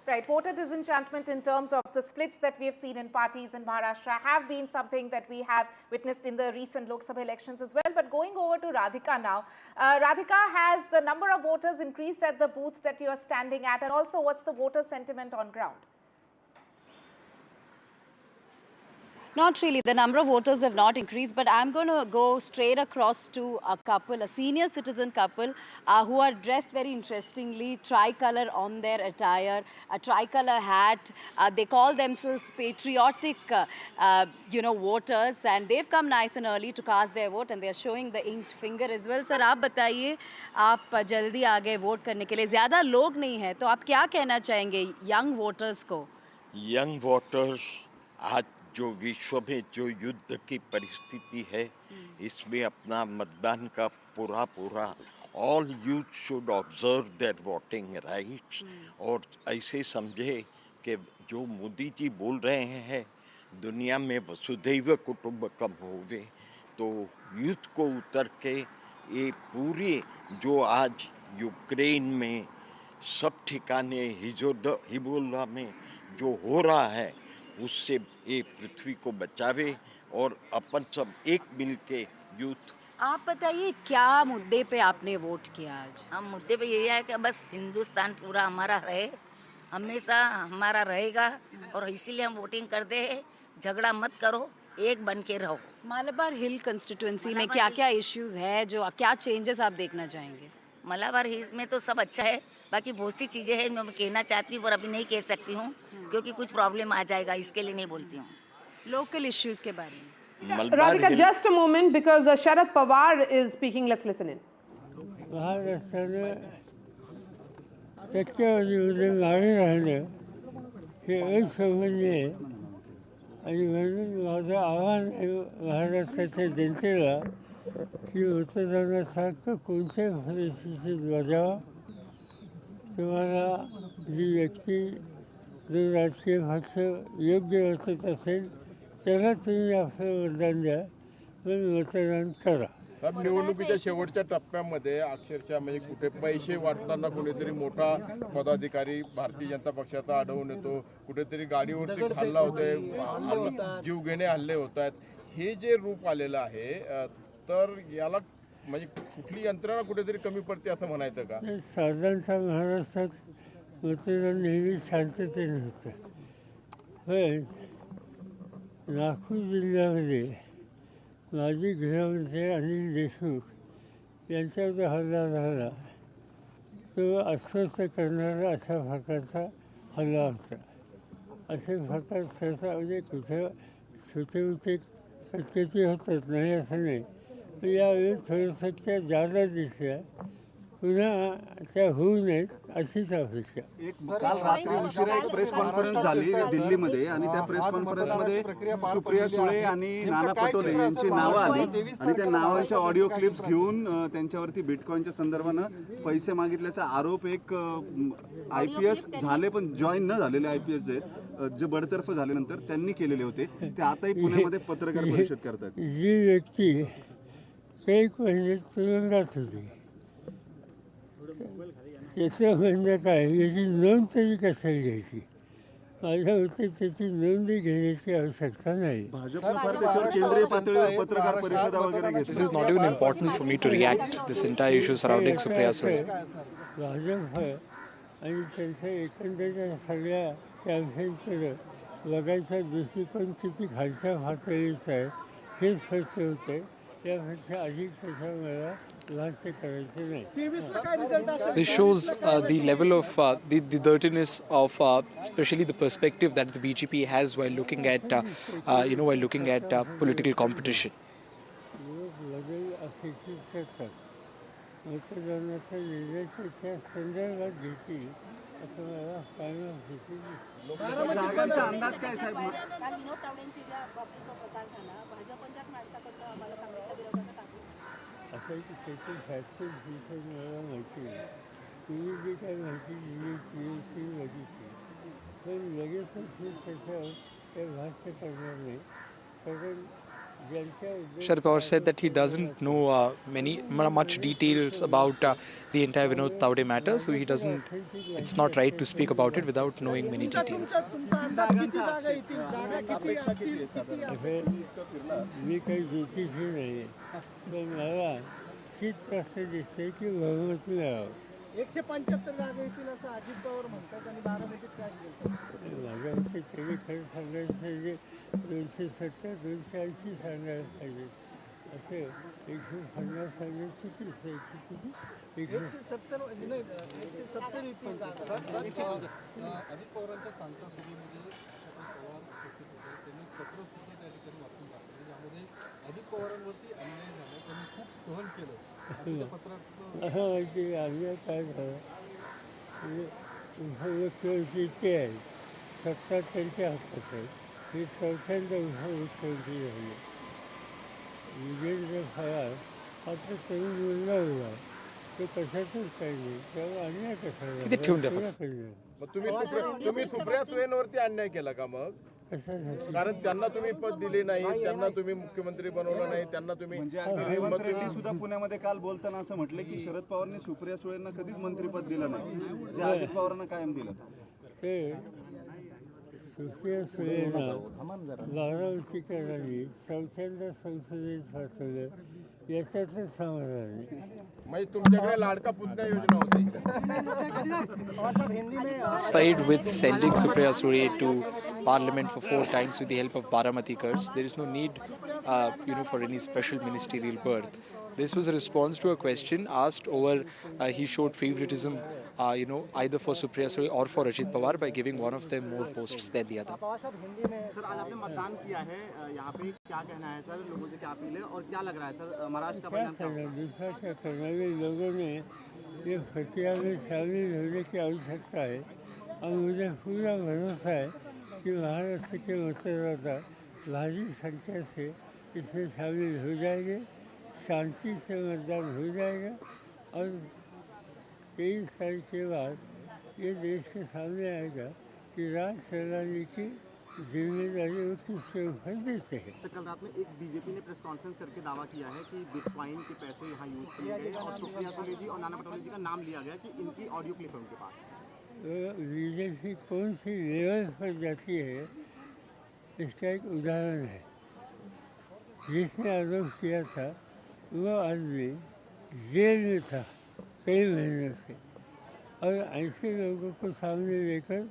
Right, voter disenchantment in terms of the splits that we have seen in parties in Maharashtra have been something that we have witnessed in the recent Lok Sabha elections as well. But going over to Radhika now, Radhika, has the number of voters increased at the booth that you are standing at, and also what's the voter sentiment on ground? Not really. The number of voters have not increased, but I'm going to go straight across to a couple, a senior citizen couple who are dressed very interestingly, tricolor on their attire, a tricolor hat. They call themselves patriotic, voters, and they've come nice and early to cast their vote, and they're showing the inked finger as well. Sir, आप बताइए, आप जल्दी आ गए vote करने के लिए, ज़्यादा लोग नहीं हैं, तो आप क्या कहना चाहेंगे यंग वोटर्स को? यंग वोटर्स आज जो विश्व में जो युद्ध की परिस्थिति है, इसमें अपना मतदान का पूरा all youth should observe their voting rights, और ऐसे समझे कि जो मोदी जी बोल रहे हैं दुनिया में वसुधैव कुटुंबकम होवे, तो यूथ को उतर के ये पूरे जो आज यूक्रेन में सब ठिकाने हिजबुल्लाह में जो हो रहा है उससे ये पृथ्वी को बचावे और अपन सब एक मिल के यूथ। आप बताइए क्या मुद्दे पे आपने वोट किया आज? हम मुद्दे पे यही है कि बस हिंदुस्तान पूरा हमारा रहे, हमेशा हमारा रहेगा, और इसीलिए हम वोटिंग करते हैं। झगड़ा मत करो, एक बन के रहो। मालाबार हिल कंस्टिट्यूएंसी में क्या क्या इश्यूज है, जो क्या चेंजेस आप देखना चाहेंगे? मालाबार हिल्स में तो सब अच्छा है, बाकी बहुत सी चीज़ें हैं मैं कहना चाहती हूँ पर अभी नहीं कह सकती हूँ क्योंकि कुछ प्रॉब्लम आ जाएगा, इसके लिए नहीं बोलती हूँ। लोकल इश्यूज के बारे में। Radhika, just a moment, because Sharad Pawar is speaking. Let's listen in. Maharashtra में सत्यावधी मारे राहिले हे एक समजले आणि म्हणून माझं आव्हान महाराष्ट्राच्या जनतेला की मतदानासारखं कोणत्याही परिस्थितीत बजावा। तुम्हाला जी व्यक्ती जो राजकीय पक्ष योग्य वाटत असेल त्याला तुम्ही आपलं मतदान द्या, पण मतदान करा। साहेब, निवडणुकीच्या शेवटच्या टप्प्यामध्ये अक्षरशः म्हणजे कुठे पैसे वाटताना कुठेतरी मोठा पदाधिकारी भारतीय जनता पक्षाचा आढळून येतो, कुठेतरी गाडीवरती हल्ला होतोय, जीवघेणे हल्ले होत आहेत, हे जे रूप आलेलं आहे, तर याला म्हणजे कुठली यंत्रणा कुठेतरी कमी पडते असं म्हणायचं का? साधारणतः महाराष्ट्रात मतदान नेहमी शांततेने होतं, पण नागपूर जिल्ह्यामध्ये माजी गृहमंत्री अनिल देशमुख यांच्यावर हल्ला झाला, तो अस्वस्थ करणारा अशा प्रकारचा हल्ला होता। असे होतात सहसा म्हणजे कुठे छोटे शक्यते होतात नाही असं नाही पण यावेळी थोडंसं जादा दिसल्या पुन्हा त्या होऊ नयेत अशीच अपेक्षा. काल रात्री उशिरा एक प्रेस कॉन्फरन्स झाली दिल्लीमध्ये आणि त्या प्रेस कॉन्फरन्समध्ये सुप्रिया सुळे आणि नाना पटोले यांची नावं आली आणि त्या नावांच्या ऑडिओ क्लिप्स घेऊन त्यांच्यावरती बिटकॉईनच्या संदर्भानं पैसे मागितल्याचा आरोप एक IPS झाले पण जॉईन न झालेले IPS आहेत जे बडतर्फ झाल्यानंतर त्यांनी केलेले होते ते आताही पुण्यामध्ये पत्रकार परिषद करतात. जी व्यक्ती काही महिने तुरुंगात होती त्याचं म्हणणं काय याची नोंद तरी कशाला घ्यायची माझ्या मते त्याची नोंदही घेण्याची आवश्यकता नाही. केंद्रीय पातळीवर पत्रकार परिषदा वगैरे घेतली. This is not even important for me to react this entire issue surrounding Supriya Sule. Bhajap आणि त्यांच्या एकंदरीत सगळ्या कॅम्पेनकडे बघायचा दृष्टिकोन किती खालच्या पातळीचा आहे हे स्पष्ट होते. त्यापेक्षा अधिक त्याचा मला भाष्य करायचं नाही. This shows the level of the dirtiness of especially the perspective that the BJP has while looking at while looking at political competition. लोक बदल अपेक्षित करतात मतदानाचा निर्णय त्या संदर्भात घेतील असं मला कायम जागांचा अंदाज काय साहेब? काल विनोद तावडेंची ज्या बाबतीत प्रकार झाला भाजपच्याच माणसाकडनं आम्हाला सांगण्यात विरोधाचं टाकलं असं की त्याची फॅक्टर दिवसात मला माहिती नाही. तुम्ही जी काय माहिती दिली ती बघितली पण लगेचच मी त्याच्यावर काही भाष्य करणार नाही कारण Sharad Pawar said that he doesn't know much details about the entire Vinod Tawde matter, so he doesn't. It's not right to speak about it without knowing many details. मी काही ज्योतिषी नाही पण मला चित असं दिसतंय की बहुमत मिळावं. 175 जागा येतील असं अजित पवार म्हणतात आणि बारामतीत काय माझ्या मते सगळे खरं सांगायचं पाहिजे 270 280 सांगायला पाहिजे असं 150 सांगायचं चुकीचं आहे. किती 170 नाही 170 येतील जागा. अजित पवारांच्या सांगता सुधीमध्ये पवार त्यांनी पत्र सुद्धा त्या ठिकाणी वाचून टाकलं ज्यामध्ये अजित पवारांवरती अन्याय झाला त्यांनी खूप सहन केलं असं त्या पत्रात असं माहिती अन्याय काय झालं मुख्यमंत्री ते आहेत सत्ता त्यांच्या हातात आहे. हे चौथ्यांदा मुख्यमंत्री झाले. विजेंद्र फरार आता तरुण मुलगा उभा तो कशातच काही नाही त्यामुळे अन्याय कसा मग तुम्ही सुप्रिया सुळेंवरती अन्याय केला का मग? कारण त्यांना तुम्ही पद दिले नाही त्यांना तुम्ही मुख्यमंत्री बनवलं नाही त्यांना तुम्ही रेवंत रेड्डी सुद्धा पुण्यामध्ये काल बोलताना असं म्हटले की शरद पवारांनी सुप्रिया सुळेंना कधीच मंत्रिपद दिलं नाही जे अजित पवारांना कायम दिलं. ते सुप्रिया सुळेंना बारामतीकरांनी चौथ्यांदा संसदेत पाठवलं याच्यातच समाधान आहे. म्हणजे तुमच्याकडे लाडका पुतण्या योजना होती. Despite with sending Supriya Sule to Parliament for 4 times with the help of Baramatikars, there is no need, for any special ministerial berth. This was a response to a question asked over. He showed favoritism, either for Supriya Sule or for Ajit Pawar by giving one of them more posts than the other. Sir आज आपने मतदान किया है यहाँ पे क्या कहना है सर लोगों से क्या अपील है और क्या लग रहा है सर महाराष्ट्र का परिणाम क्या होगा? दूसरा क्या करना है लोगों ने ये फतिया में शामिल होने की आवश्यकता है और मुझे पूरा भरोसा है कि महाराष्ट्र के मतदाता भारी संख्या से इसमें शामिल हो जाएंगे. शांति से मतदान हो जाएगा और 23 तारीख के बाद ये देश के सामने आएगा कि राज चलाने की जिम्मेदारी वो किसके ऊपर देते हैं. कल रात में एक बीजेपी ने प्रेस कॉन्फ्रेंस करके दावा किया है कि बिटकॉइन के पैसे यहाँ यूज किए गए और सुप्रिया सुले जी और नाना पटोले जी का नाम लिया गया कि इनकी ऑडियो क्लिप है उनके पास. बीजेपी कौन सी लेवल पर जाती है इसका एक उदाहरण है. जिसने आरोप किया था वो आदमी जेल में था कई महीनों से और ऐसे लोगों को सामने लेकर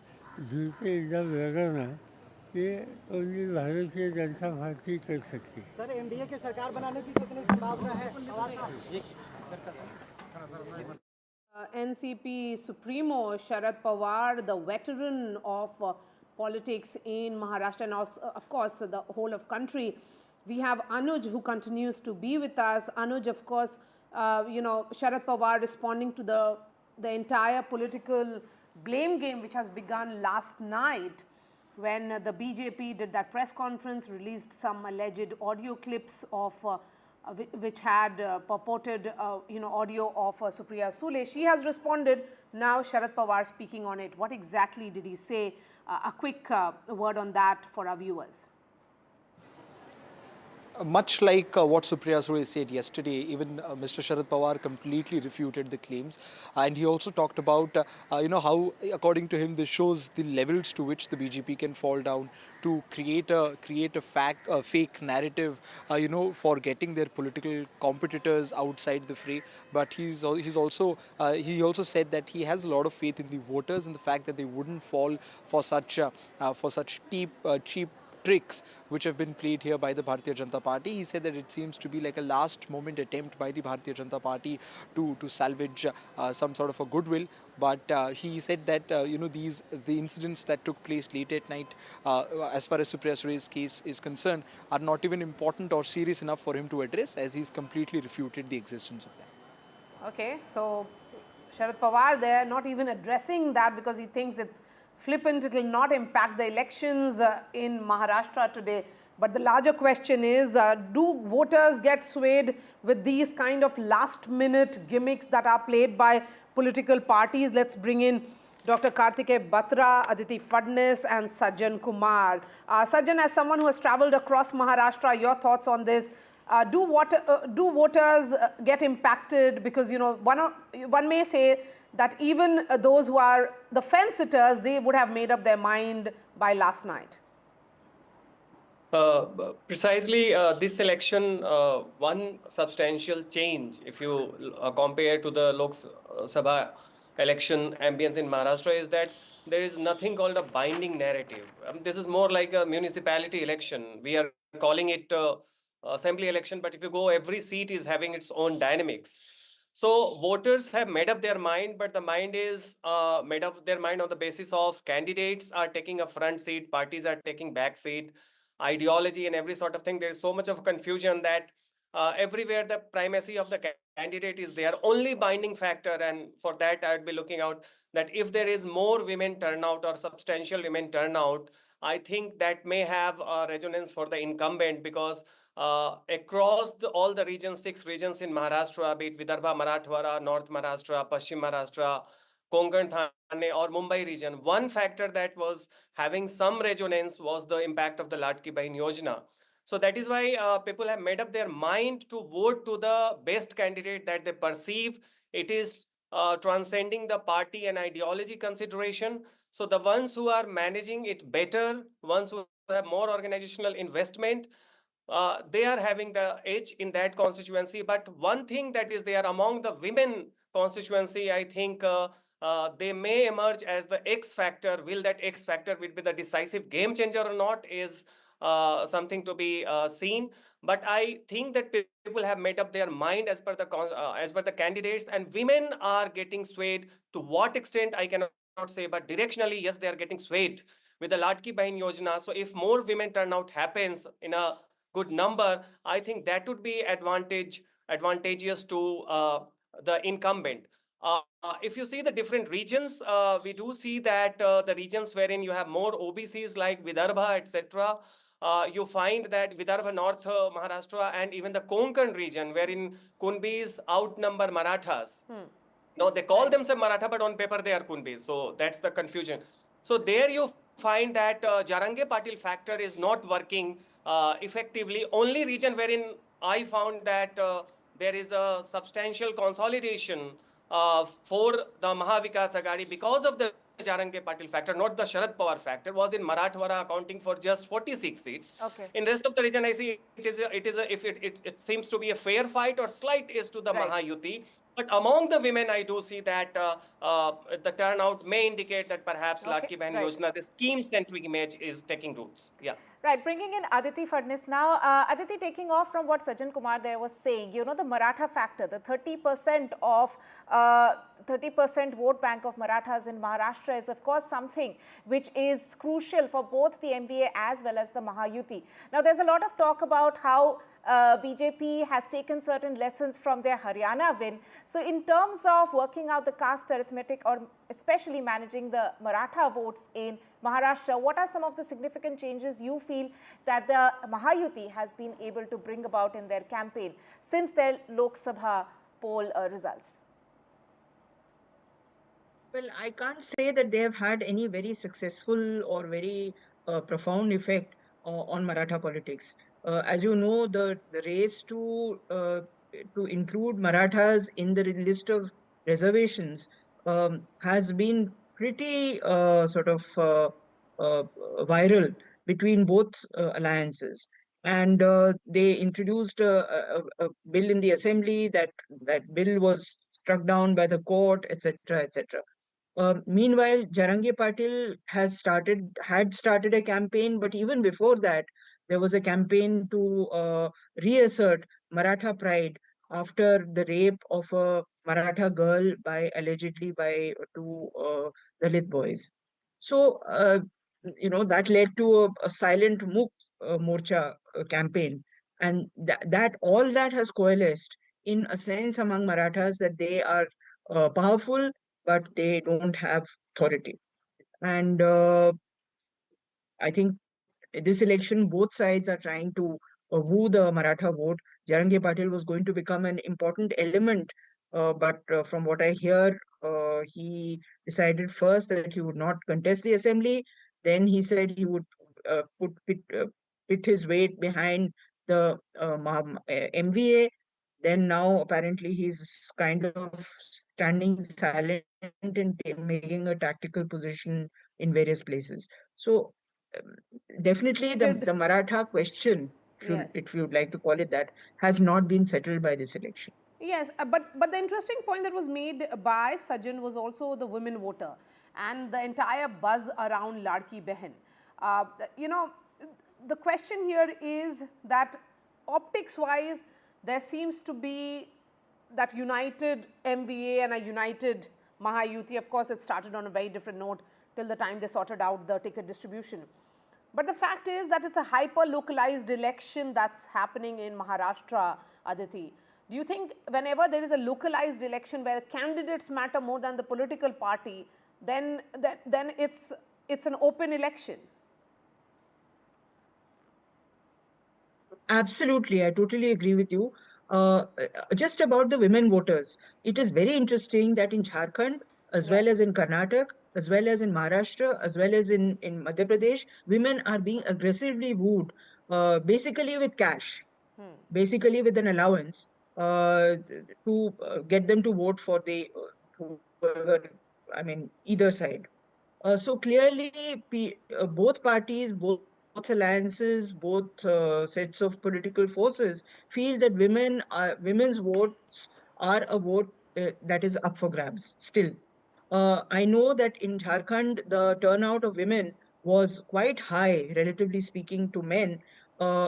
झूठे इल्जाम लगाना ये ओनली भारतीय जनता पार्टी कर सकती है. सर एनडीए की सरकार बनाने की कितनी संभावना है? NCP Supremo Sharad Pawar, the veteran of politics in Maharashtra and also, of course, the whole of country. We have Anuj who continues to be with us. Anuj, of course, Sharad Pawar responding to the entire political blame game which has begun last night when the BJP did that press conference, released some alleged audio clips of which had purported audio of Supriya Sule. She has responded. Now Sharad Pawar speaking on it. What exactly did he say? A quick word on that for our viewers. Much like what Supriya Sule said yesterday, even Mr. Sharad Pawar completely refuted the claims, and he also talked about how, according to him, this shows the levels to which the BJP can fall down to create a fake narrative, for getting their political competitors outside the fray. But he also said that he has a lot of faith in the voters and the fact that they wouldn't fall for such cheap tricks which have been played here by the Bharatiya Janata Party. He said that it seems to be like a last moment attempt by the Bharatiya Janata Party to salvage some sort of a goodwill. But he said that the incidents that took place late at night, as far as Supriya Sule's case is concerned, are not even important or serious enough for him to address, as he's completely refuted the existence of them. Okay, so Sharad Pawar there not even addressing that because he thinks it's flippant, it will not impact the elections in Maharashtra today. But the larger question is, do voters get swayed with these kind of last minute gimmicks that are played by political parties? Let's bring in Dr. Kartikeya Batra, Aditi Fadnis and Sajjan Kumar. Sajjan, as someone who has travelled across Maharashtra, your thoughts on this? Do voters get impacted? Because, one may say that even those who are the fence-sitters, they would have made up their mind by last night. Precisely this election, one substantial change, if you compare to the Lok Sabha election ambience in Maharashtra, is that there is nothing called a binding narrative. This is more like a municipality election. We are calling it assembly election, but if you go, every seat is having its own dynamics. So voters have made up their mind, but the mind is made up their mind on the basis of candidates are taking a front seat, parties are taking back seat, ideology and every sort of thing. There is so much of confusion that everywhere the primacy of the candidate is their only binding factor. And for that, I would be looking out that if there is more women turnout or substantial women turnout, I think that may have a resonance for the incumbent, because across all the regions, 6 regions in Maharashtra, be it Vidarbha, Marathwada, North Maharashtra, Paschim Maharashtra, Konkan, Thane or Mumbai region, one factor that was having some resonance was the impact of the Ladki Bahin Yojana. So that is why people have made up their mind to vote to the best candidate that they perceive. It is transcending the party and ideology consideration. So the ones who are managing it better, ones who have more organizational investment, they are having the edge in that constituency. But one thing that is there among the women constituency, I think they may emerge as the X factor. Will that X factor will be the decisive game changer or not is something to be seen. But I think that people have made up their mind as per the candidates, and women are getting swayed. To what extent, I cannot say, but directionally, yes, they are getting swayed with the Ladki Bahin Yojana. So if more women turnout happens in a good number, I think that would be advantageous to the incumbent. If you see the different regions, we do see that the regions wherein you have more OBCs like Vidarbha, etc., you find that Vidarbha, North Maharashtra, and even the Konkan region, wherein Kunbis outnumber Marathas. No, they call themselves Maratha, but on paper they are Kunbis. So that's the confusion. So there you find that Jarange Patil factor is not working effectively. Only region wherein I found that there is a substantial consolidation for the Mahavikas Aghadi because of the Jarange Patil factor, not the Sharad Pawar factor, was in Marathwada, accounting for just 46 seats. Okay. In rest of the region, I see it seems to be a fair fight or slight is to the Mahayuti. But among the women, I do see that the turnout may indicate that perhaps Ladki Bahan Yojana, the scheme-centric image, is taking roots. Yeah. Right, bringing in Aditi Fadnis now. Aditi, taking off from what Sajjan Kumar there was saying, you know, the Maratha factor, the 30% of 30% vote bank of Marathas in Maharashtra is of course something which is crucial for both the MVA as well as the Mahayuti. Now there's a lot of talk about how BJP has taken certain lessons from their Haryana win. So in terms of working out the caste arithmetic or especially managing the Maratha votes in Maharashtra, what are some of the significant changes you feel that the Mahayuti has been able to bring about in their campaign since their Lok Sabha poll results? Well, I can't say that they have had any very successful or very profound effect on Maratha politics. As you know, the race to include Marathas in the list of reservations has been pretty viral between both alliances. And they introduced a bill in the assembly. That bill was struck down by the court, etc., etc. Meanwhile, Jarangi Patil had started a campaign, but even before that, there was a campaign to reassert Maratha pride after the rape of a Maratha girl allegedly by two Dalit boys. So, that led to a silent Morcha campaign, and all that has coalesced in a sense among Marathas that they are powerful, but they don't have authority. And I think this election, both sides are trying to woo the Maratha vote. Jarangi Patil was going to become an important element, but from what I hear, he decided first that he would not contest the assembly. Then he said he would pit his weight behind the MVA. Then now apparently he's kind of standing silent and making a tactical position in various places. So definitely the Maratha question, if you would like to call it that, has not been settled by this election. Yes, but the interesting point that was made by Sajjan was also the women voter and the entire buzz around Ladki Behan. You know, the question here is that optics-wise, there seems to be that united MVA and a united Mahayuti. Of course, it started on a very different note till the time they sorted out the ticket distribution. But the fact is that it's a hyper-localized election that's happening in Maharashtra, Aditi. Do you think whenever there is a localized election where candidates matter more than the political party, then it's an open election? Absolutely, I totally agree with you. Just about the women voters, it is very interesting that in Jharkhand, as well as in Karnataka, as well as in Maharashtra, as well as in Madhya Pradesh, women are being aggressively wooed, basically with cash, basically with an allowance, to get them to vote for either side. So clearly, both parties, both alliances, both sets of political forces feel that women's votes are a vote that is up for grabs still. I know that in Jharkhand, the turnout of women was quite high, relatively speaking, to men,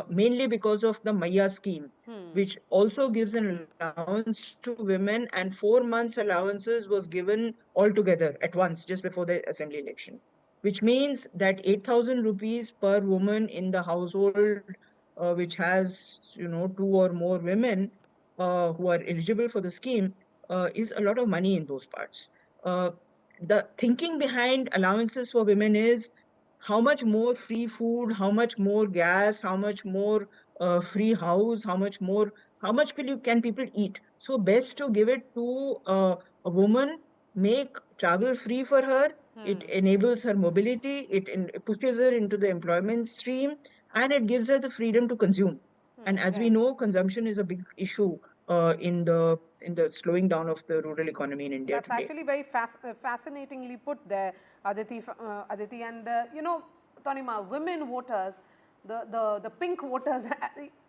mainly because of the Maya scheme, which also gives an allowance to women, and 4 months allowances was given altogether at once just before the assembly election, which means that 8,000 rupees per woman in the household, which has, 2 or more women who are eligible for the scheme, is a lot of money in those parts. The thinking behind allowances for women is how much more free food, how much more gas, how much more free house, how much can people eat. So best to give it to a woman, make travel free for her. It enables her mobility, it pushes her into the employment stream, and it gives her the freedom to consume. And as we know, consumption is a big issue in the slowing down of the rural economy in India That's today. actually very fascinatingly put there, Aditi. And Tanima, women voters, the pink voters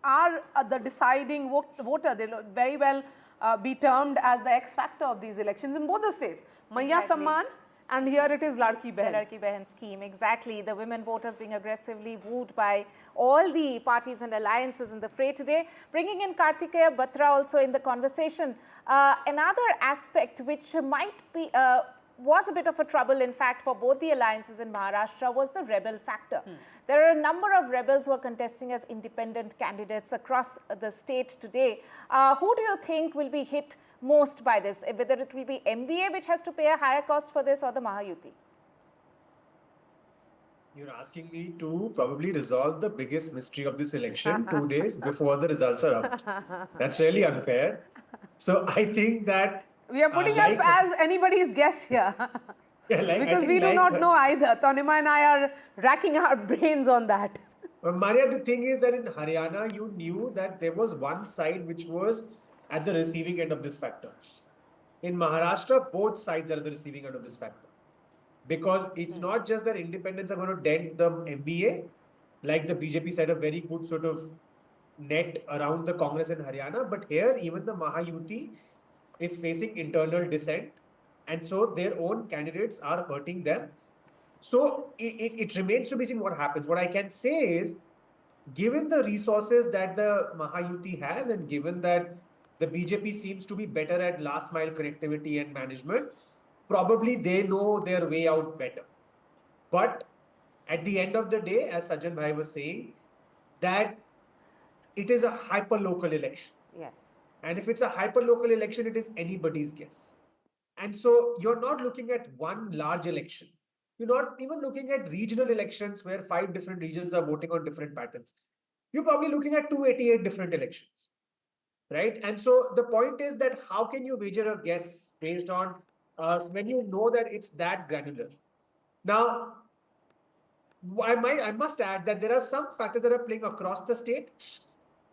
are the deciding voter. They very well be termed as the X factor of these elections in both the states. Maiya Samman, and here it is Ladki Behan. The Ladki Behan scheme, exactly. The women voters being aggressively wooed by all the parties and alliances in the fray today. Bringing in Kartikeya Batra also in the conversation. Another aspect which might be, was a bit of a trouble, in fact, for both the alliances in Maharashtra was the rebel factor. There are a number of rebels who are contesting as independent candidates across the state today. Who do you think will be hit most by this? Whether it will be MVA which has to pay a higher cost for this, or the Mahayuti? You're asking me to probably resolve the biggest mystery of this election 2 days before the results are out. That's really unfair. So I think that we are putting up as anybody's guess here. Yeah, because we do not know either. Tanima and I are racking our brains on that. Maria, the thing is that in Haryana, you knew that there was one side which was at the receiving end of this factor. In Maharashtra, both sides are at the receiving end of this factor. Because it's not just that independents are going to dent the MBA, like the BJP said, a very good sort of net around the Congress in Haryana, but here even the Mahayuti is facing internal dissent, and so their own candidates are hurting them. So it remains to be seen what happens. What I can say is, given the resources that the Mahayuti has, and given that the BJP seems to be better at last mile connectivity and management, probably they know their way out better. But at the end of the day, as Sajjan Bhai was saying, that it is a hyper-local election. Yes. And if it's a hyper-local election, it is anybody's guess. And so you're not looking at one large election. You're not even looking at regional elections where 5 different regions are voting on different patterns. You're probably looking at 288 different elections, right? And so the point is that how can you wager a guess based on when you know that it's that granular? Now, I must add that there are some factors that are playing across the state.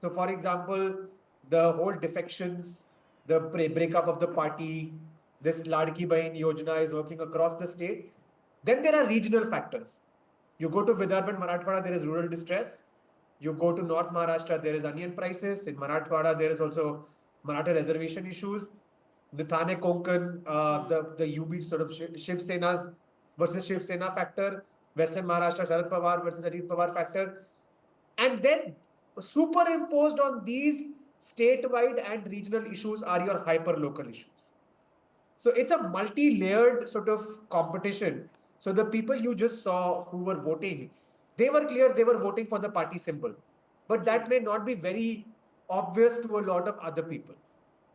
So, for example, the whole defections, the breakup of the party, this Ladki Bahin Yojana is working across the state. Then there are regional factors. You go to Vidarbha and Marathwada, there is rural distress. You go to North Maharashtra, there is onion prices. In Marathwada, there is also Maratha reservation issues. The Thane Konkan, the UB sort of Shiv Sena's versus Shiv Sena factor. Western Maharashtra, Sharad Pawar versus Ajit Pawar factor. And then superimposed on these statewide and regional issues are your hyper-local issues. So it's a multi-layered sort of competition. So the people you just saw who were voting, they were clear they were voting for the party symbol. But that may not be very obvious to a lot of other people.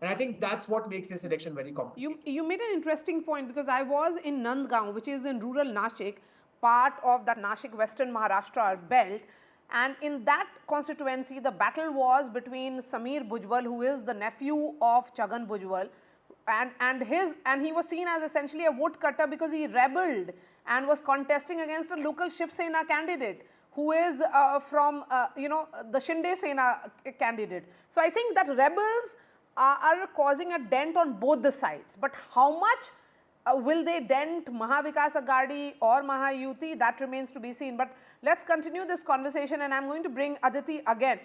And I think that's what makes this election very complicated. You made an interesting point, because I was in Nandgaon, which is in rural Nashik, part of that Nashik Western Maharashtra belt. And in that constituency, the battle was between Samir Bhujbal, who is the nephew of Chhagan Bhujbal, and he was seen as essentially a woodcutter because he rebelled and was contesting against a local Shiv Sena candidate who is from the Shinde Sena candidate. So I think that rebels are causing a dent on both the sides. But how much will they dent Mahavikas Aghadi or Mahayuti? That remains to be seen. But let's continue this conversation, and I'm going to bring Aditi again.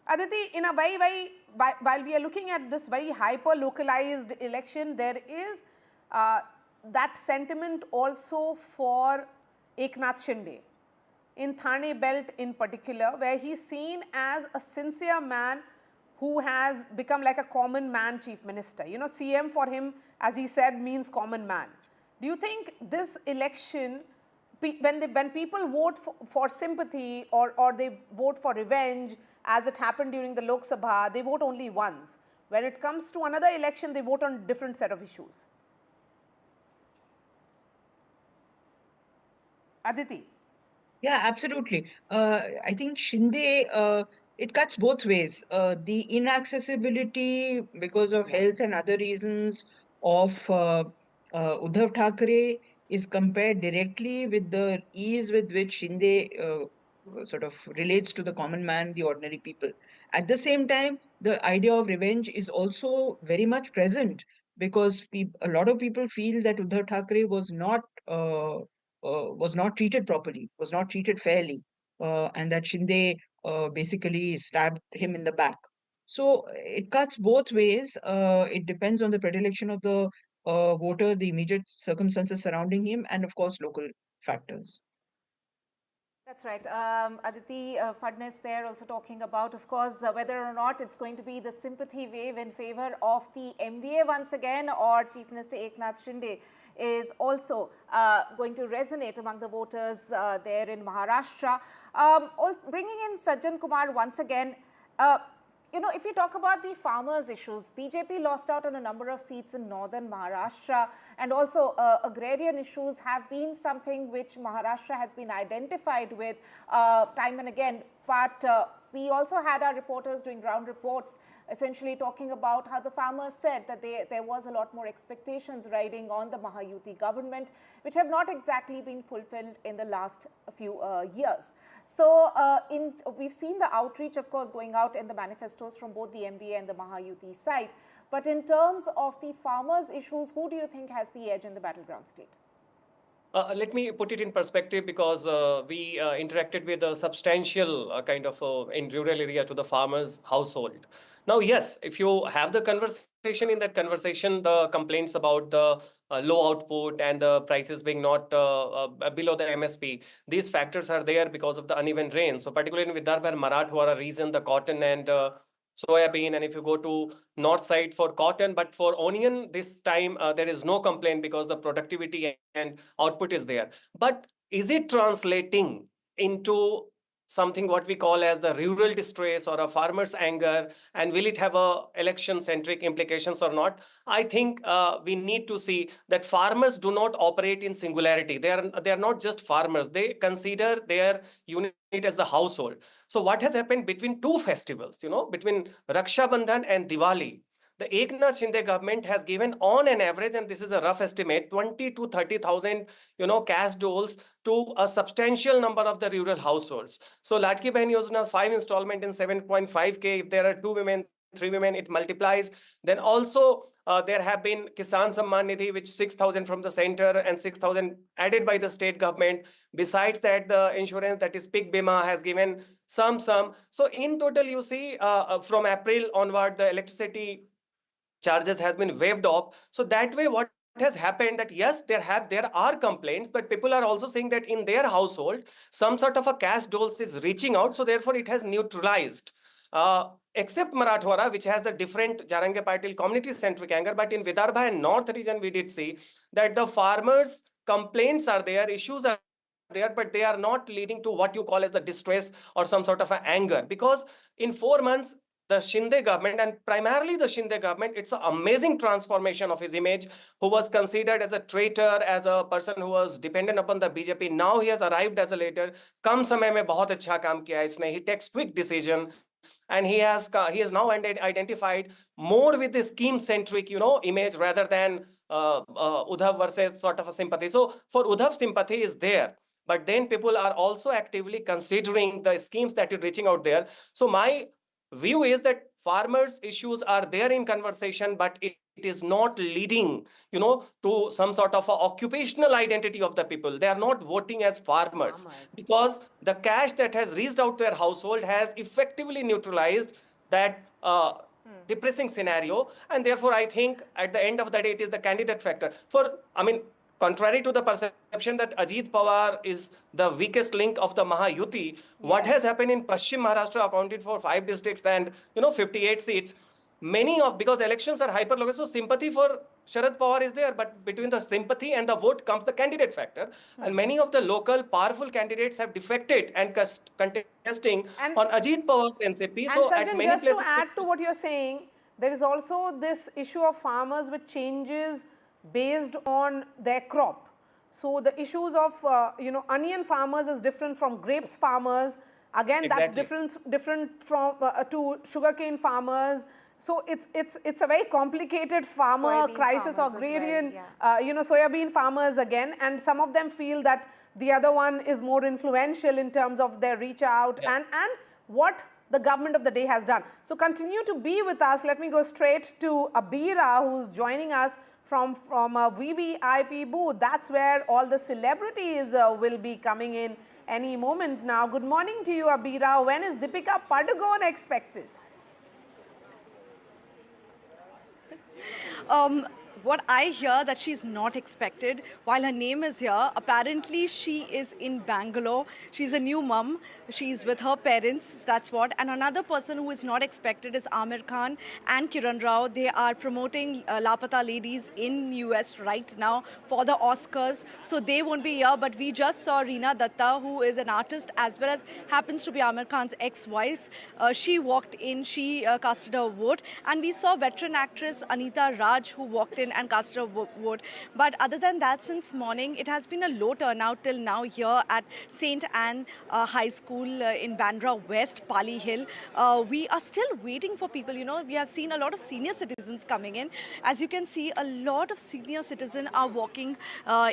Aditi, in a way, while we are looking at this very hyper-localized election, there is that sentiment also for Eknath Shinde in Thane belt in particular, where he's seen as a sincere man who has become like a common man chief minister. You know, CM for him, as he said, means common man. Do you think this election, when people vote for sympathy or they vote for revenge, as it happened during the Lok Sabha, they vote only once. When it comes to another election, they vote on different set of issues? Aditi. Yeah, absolutely. I think Shinde, it cuts both ways. The inaccessibility because of health and other reasons of Uddhav Thackeray is compared directly with the ease with which Shinde sort of relates to the common man, the ordinary people. At the same time, the idea of revenge is also very much present, because a lot of people feel that Uddhav Thackeray was not treated properly, was not treated fairly, and that Shinde basically stabbed him in the back. So it cuts both ways. It depends on the predilection of the voter, the immediate circumstances surrounding him, and of course, local factors. That's right. Aditi Fadnes there also talking about, of course, whether or not it's going to be the sympathy wave in favor of the MVA once again, or Chief Minister Eknath Shinde is also going to resonate among the voters there in Maharashtra. Bringing in Sajjan Kumar once again. You know, if you talk about the farmers' issues, BJP lost out on a number of seats in northern Maharashtra, and also agrarian issues have been something which Maharashtra has been identified with time and again. But we also had our reporters doing ground reports, essentially talking about how the farmers said that there was a lot more expectations riding on the Maha-Yuti government, which have not exactly been fulfilled in the last few years. So we've seen the outreach, of course, going out in the manifestos from both the MVA and the Maha-Yuti side. But in terms of the farmers' issues, who do you think has the edge in the battleground state? Let me put it in perspective, because we interacted with a substantial kind of in rural area to the farmers' household. Now, yes, if you have the conversation, in that conversation, the complaints about the low output and the prices being not below the MSP, these factors are there because of the uneven rain. So particularly in Vidarbha and Marathwada region, the cotton and soybean, and if you go to north side for cotton, but for onion this time there is no complaint because the productivity and output is there. But is it translating into something what we call as the rural distress or a farmer's anger, and will it have a election centric implications or not? I think we need to see that farmers do not operate in singularity. They are not just farmers. They consider their unit as the household. So what has happened between two festivals, you know, between Raksha Bandhan and Diwali, the Eknath Shinde government has given on an average, and this is a rough estimate, 20 to 30,000, you know, cash doles to a substantial number of the rural households. So Latki Bahin Yojana, 5 installment in 7.5K. If there are 2 women, 3 women, it multiplies. Then also there have been Kisan Samman Nidhi, which 6,000 from the center and 6,000 added by the state government. Besides that, the insurance, that is Pik Bima, has given some. So in total, you see from April onward, the electricity charges has been waived off. So that way, what has happened that yes, there are complaints, but people are also saying that in their household, some sort of a cash doles is reaching out. So therefore, it has neutralized. Except Marathwada, which has a different Jarange Patil community-centric anger. But in Vidarbha and North region, we did see that the farmers' complaints are there, issues are there, but they are not leading to what you call as the distress or some sort of an anger. Because in 4 months, the Shinde government, and primarily the Shinde government, it's an amazing transformation of his image, who was considered as a traitor, as a person who was dependent upon the BJP. Now he has arrived as a leader. Kam samay mein bahut acha kaam kiya hai isne. He takes quick decision. And he has now identified more with the scheme-centric, you know, image rather than Uddhav versus sort of a sympathy. So for Uddhav, sympathy is there. But then people are also actively considering the schemes that are reaching out there. So my view is that farmers' issues are there in conversation, but it is not leading, you know, to some sort of a occupational identity of the people. They are not voting as farmers because the cash that has reached out to their household has effectively neutralized that depressing scenario. And therefore, I think at the end of the day, it is the candidate factor. Contrary to the perception that Ajit Pawar is the weakest link of the Maha-Yuti, what has happened in Paschim Maharashtra accounted for 5 districts and 58 seats. Because elections are hyper-local, so sympathy for Sharad Pawar is there, but between the sympathy and the vote comes the candidate factor. And many of the local powerful candidates have defected and contesting on Ajit Pawar's NCP. So at many places, just to add to what you're saying, there is also this issue of farmers which changes based on their crop. So the issues of onion farmers is different from grapes farmers. Again, that's different from to sugarcane farmers. So it's a very complicated farmer crisis, or agrarian, soybean farmers again. And some of them feel that the other one is more influential in terms of their reach out and what the government of the day has done. So continue to be with us. Let me go straight to Abira, who's joining us from a VVIP booth. That's where all the celebrities will be coming in any moment now. Good morning to you, Abira. When is Deepika Padukone expected? What I hear that she's not expected. While her name is here, apparently she is in Bangalore. She's a new mum. She's with her parents, that's what. And another person who is not expected is Amir Khan and Kiran Rao. They are promoting Lapata Ladies in US right now for the Oscars. So they won't be here, but we just saw Reena Datta, who is an artist as well as happens to be Amir Khan's ex-wife. She walked in, she casted her vote. And we saw veteran actress Anita Raj, who walked in and casted her vote. But other than that, since morning, it has been a low turnout till now here at St. Anne High School in Bandra West, Pali Hill. We are still waiting for people. You know, we have seen a lot of senior citizens coming in. As you can see, a lot of senior citizens are walking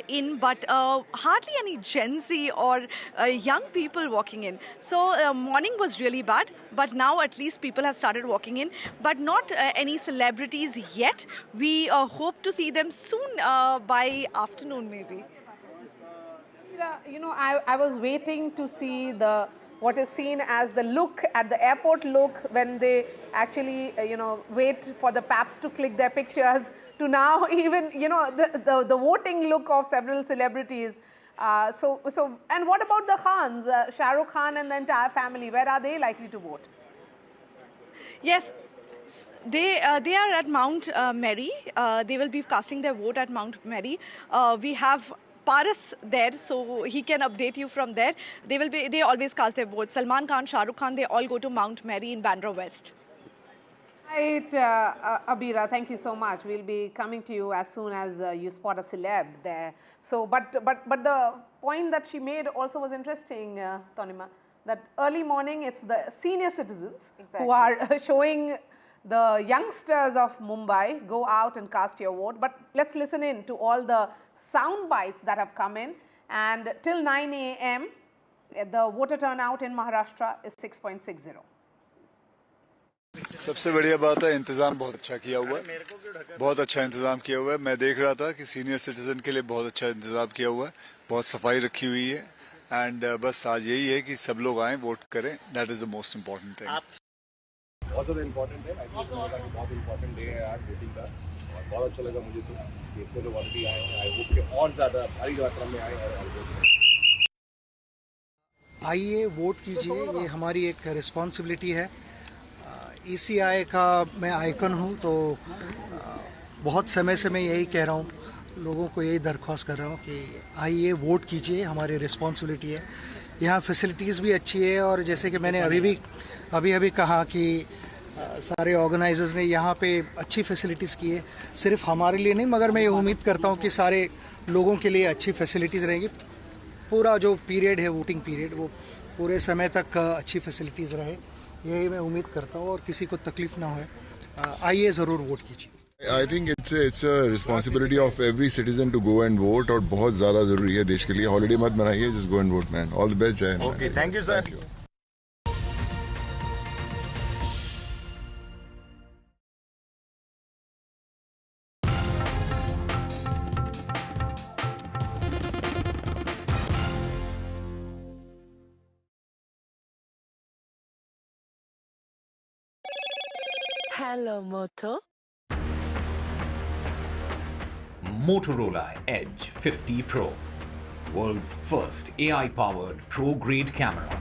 in, but hardly any Gen Z or young people walking in. So morning was really bad, but now at least people have started walking in, but not any celebrities yet. We hope to see them soon by afternoon maybe. You know, I was waiting to see what is seen as the look at the airport look when they actually, you know, wait for the paps to click their pictures, to now even, you know, the voting look of several celebrities. And what about the Khans, Shah Rukh Khan and the entire family? Where are they likely to vote? Yes. They are at Mount Mary. They will be casting their vote at Mount Mary. We have Paras there, so he can update you from there. They always cast their vote. Salman Khan, Shah Rukh Khan, they all go to Mount Mary in Bandra West. Right, Abira, thank you so much. We'll be coming to you as soon as you spot a celeb there. So, but the point that she made also was interesting, Tanima, that early morning it's the senior citizens who are showing the youngsters of Mumbai, go out and cast your vote. But let's listen in to all the sound bites that have come in. And till 9 a.m., the voter turnout in Maharashtra is 6.60. सबसे बढ़िया बात है इंतजाम बहुत अच्छा किया हुआ है, बहुत अच्छा इंतजाम किया हुआ है. मैं देख रहा था कि सीनियर सिटीजन के लिए बहुत अच्छा इंतजाम किया हुआ है, बहुत सफाई रखी हुई है. एंड बस आज यही है कि सब लोग आएं, वोट करें. That is the most important thing. बहुत ज़्यादा इम्पोर्टेंट है. बहुत इम्पोर्टेंट डे है आज वोटिंग का, और बहुत अच्छा लगा मुझे तो देखने को ऑलरेडी आए हैं. आई होप कि और ज़्यादा भारी मात्रा में आए और वोट. आइए वोट कीजिए, ये हमारी एक रिस्पॉन्सिबिलिटी है. ECI का मैं आइकन हूँ, तो बहुत समय से मैं यही कह रहा हूँ, लोगों को यही दरख्वास्त कर रहा हूँ कि आइए वोट कीजिए, हमारी रिस्पॉन्सिबिलिटी है. यहाँ फैसिलिटीज़ भी अच्छी है, और जैसे कि मैंने अभी कहा कि सारे ऑर्गेनाइजर्स ने यहाँ पे अच्छी फैसिलिटीज़ की है. सिर्फ हमारे लिए नहीं, मगर मैं ये उम्मीद करता हूँ कि सारे लोगों के लिए अच्छी फैसिलिटीज़ रहेंगी. पूरा जो पीरियड है, वोटिंग पीरियड, वो पूरे समय तक अच्छी फैसिलिटीज़ रहे, यही मैं उम्मीद करता हूँ, और किसी को तकलीफ ना हो. आइए ज़रूर वोट कीजिए. I think it's a responsibility of every citizen to go and vote, और बहुत ज़्यादा ज़रूरी है देश के लिए. हॉलीडे मत बनाइए, just go and vote, man. All the best, Jai. Okay, thank you, sir. Thank you. Hello, Moto. Motorola Edge 50 Pro, world's first AI-powered pro-grade camera.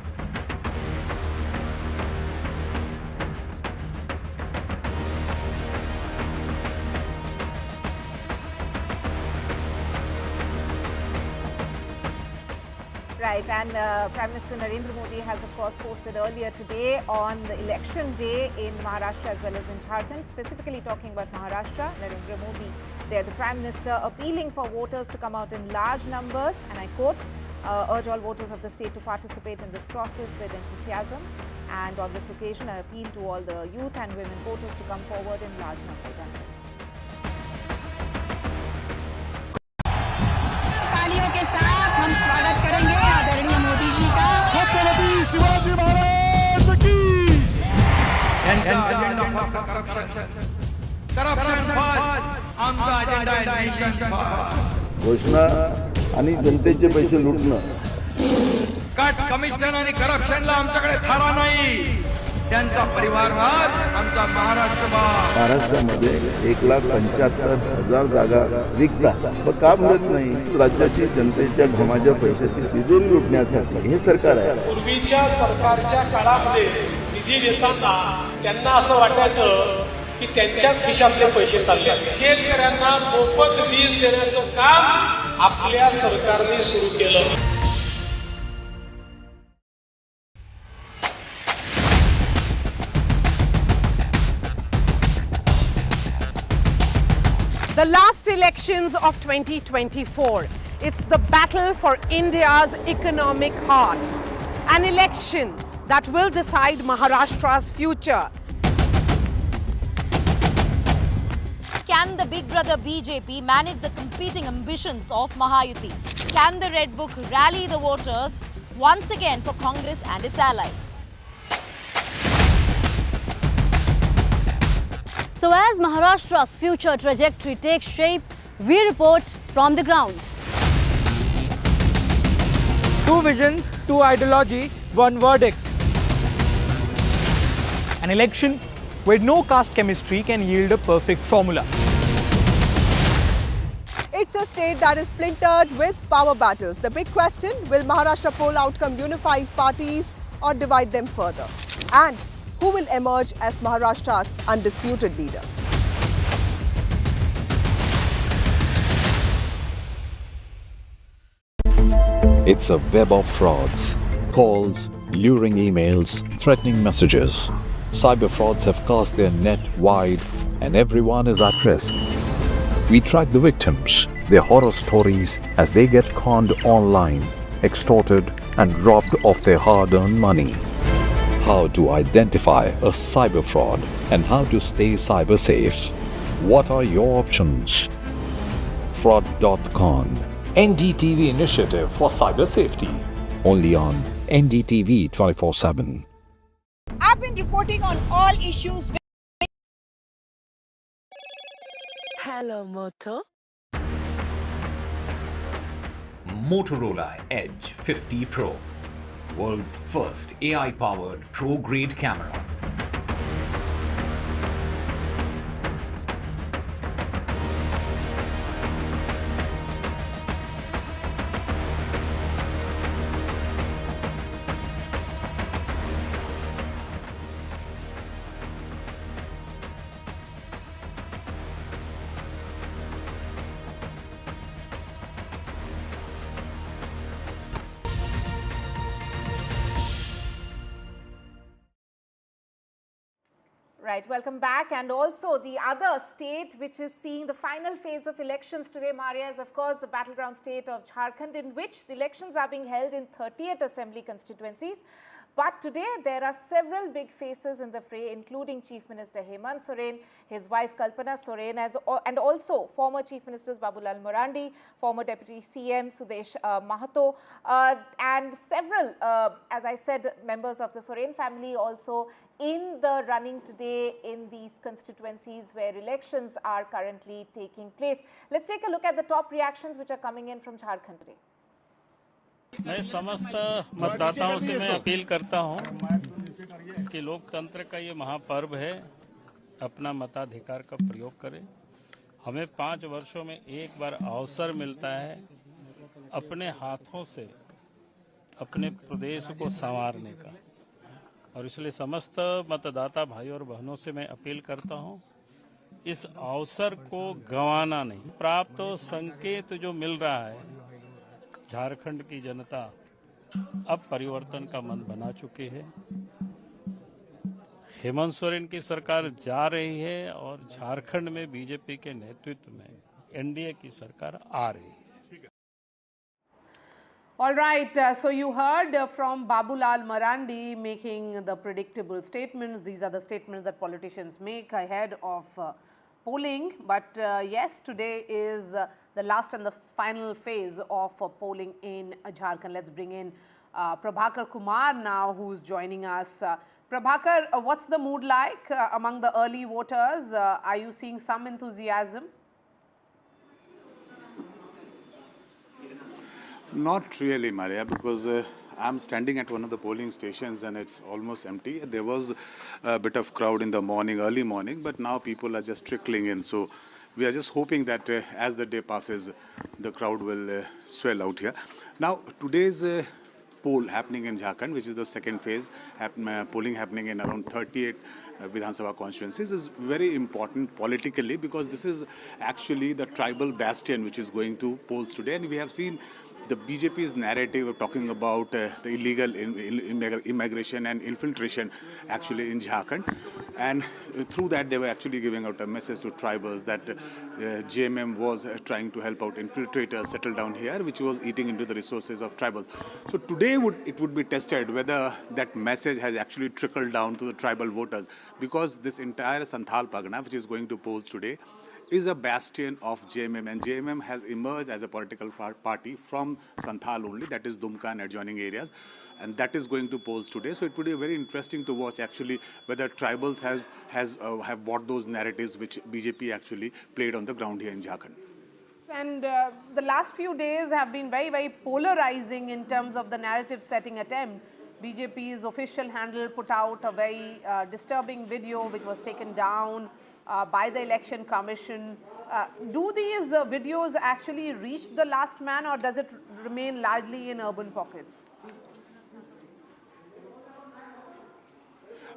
Right, and Prime Minister Narendra Modi has of course posted earlier today on the election day in Maharashtra as well as in Jharkhand, specifically talking about Maharashtra. Narendra Modi there, the Prime Minister appealing for voters to come out in large numbers, and I quote, urge all voters of the state to participate in this process with enthusiasm. And on this occasion, I appeal to all the youth and women voters to come forward in large numbers. तालियों के साथ हम स्वागत करेंगे आदरणीय मोदी जी का. छत्रपति शिवाजी महाराज की. घोषणा आणि जनतेचे पैसे लुटणं. कट कमिशन आणि करप्शनला आमच्याकडे थारा नाही. त्यांचा परिवारवाद आमचा महाराष्ट्रवाद. महाराष्ट्रामध्ये 1,75,000 जागा रिक्त पण का भरत नाही? राज्याची जनतेच्या घमाच्या पैशाची तिजोरी लुटण्यासाठी हे सरकार आहे. पूर्वीच्या सरकारच्या काळामध्ये निधी देताना त्यांना असं वाटायचं की त्यांच्याच खिशातले पैसे चालले. शेतकऱ्यांना मोफत वीज देण्याचं काम आपल्या सरकारने सुरू केलं. The last elections of 2024. It's the battle for India's economic heart. An election that will decide Maharashtra's future. Can the big brother BJP manage the competing ambitions of Mahayuti? Can the Red Book rally the voters once again for Congress and its allies? So as Maharashtra's future trajectory takes shape, we report from the ground. Two visions, two ideology, one verdict. An election where no caste chemistry can yield a perfect formula. It's a state that is splintered with power battles. The big question, will Maharashtra poll outcome unify parties or divide them further? And who will emerge as Maharashtra's undisputed leader? It's a web of frauds, calls, luring emails, threatening messages. Cyber frauds have cast their net wide and everyone is at risk. We track the victims, their horror stories as they get conned online, extorted and robbed of their hard-earned money. How to identify a cyber fraud and how to stay cyber safe. What are your options? Fraud.con, NDTV initiative for cyber safety. Only on NDTV 24/7. I've been reporting on all issues. Hello, Moto. Motorola Edge 50 Pro, world's first AI-powered pro-grade camera. Right, welcome back. And also the other state which is seeing the final phase of elections today, Maria, is of course the battleground state of Jharkhand, in which the elections are being held in 38 assembly constituencies. But today there are several big faces in the fray, including Chief Minister Hemant Soren, his wife Kalpana Soren, and also former Chief Ministers Babulal Marandi, former Deputy CM Sudesh Mahato, and several, as I said, members of the Soren family also in the running today in these constituencies where elections are currently taking place. Let's take a look at the top reactions which are coming in from Jharkhand today. मैं समस्त मतदाताओं से मैं appeal करता हूं कि लोकतंत्र का ये महापर्व है, अपना मताधिकार का प्रयोग करें। हमें 5 वर्षों में एक बार अवसर मिलता है अपने हाथों से अपने प्रदेश को संवारने का, और इसलिए समस्त मतदाता भाई और बहनों से मैं अपील करता हूं, इस अवसर को गंवाना नहीं। प्राप्त संकेत जो मिल रहा है, झारखंड की जनता अब परिवर्तन का मन बना चुकी है। हेमंत सोरेन की सरकार जा रही है और झारखंड में बीजेपी के नेतृत्व में एनडीए की सरकार आ रही है। All right, so you heard from Babulal Marandi making the predictable statements. These are the statements that politicians make ahead of polling. But yes, today is the last and the final phase of polling in Jharkhand. Let's bring in Prabhakar Kumar now, who's joining us. Prabhakar, what's the mood like among the early voters? Are you seeing some enthusiasm? Not really, Maria, because I'm standing at one of the polling stations and it's almost empty. There was a bit of crowd in the morning, early morning, but now people are just trickling in. So we are just hoping that as the day passes, the crowd will swell out here. Now, today's poll happening in Jharkhand, which is the second phase, polling happening in around 38 Vidhan Sabha constituencies, is very important politically because this is actually the tribal bastion which is going to polls today. And we have seen the BJP's narrative of talking about the illegal immigration and infiltration actually in Jharkhand. And through that, they were actually giving out a message to tribals that JMM was trying to help out infiltrators settle down here, which was eating into the resources of tribals. So today it would be tested whether that message has actually trickled down to the tribal voters, because this entire Santhal Pargana, which is going to polls today, is a bastion of JMM, and JMM has emerged as a political party from Santhal only, that is Dumka and adjoining areas, and that is going to polls today. So it would be very interesting to watch actually whether tribals have bought those narratives which BJP actually played on the ground here in Jharkhand. And the last few days have been very, very polarizing in terms of the narrative setting attempt. BJP's official handle put out a very disturbing video which was taken down by the Election Commission. Do these videos actually reach the last man, or does it remain largely in urban pockets?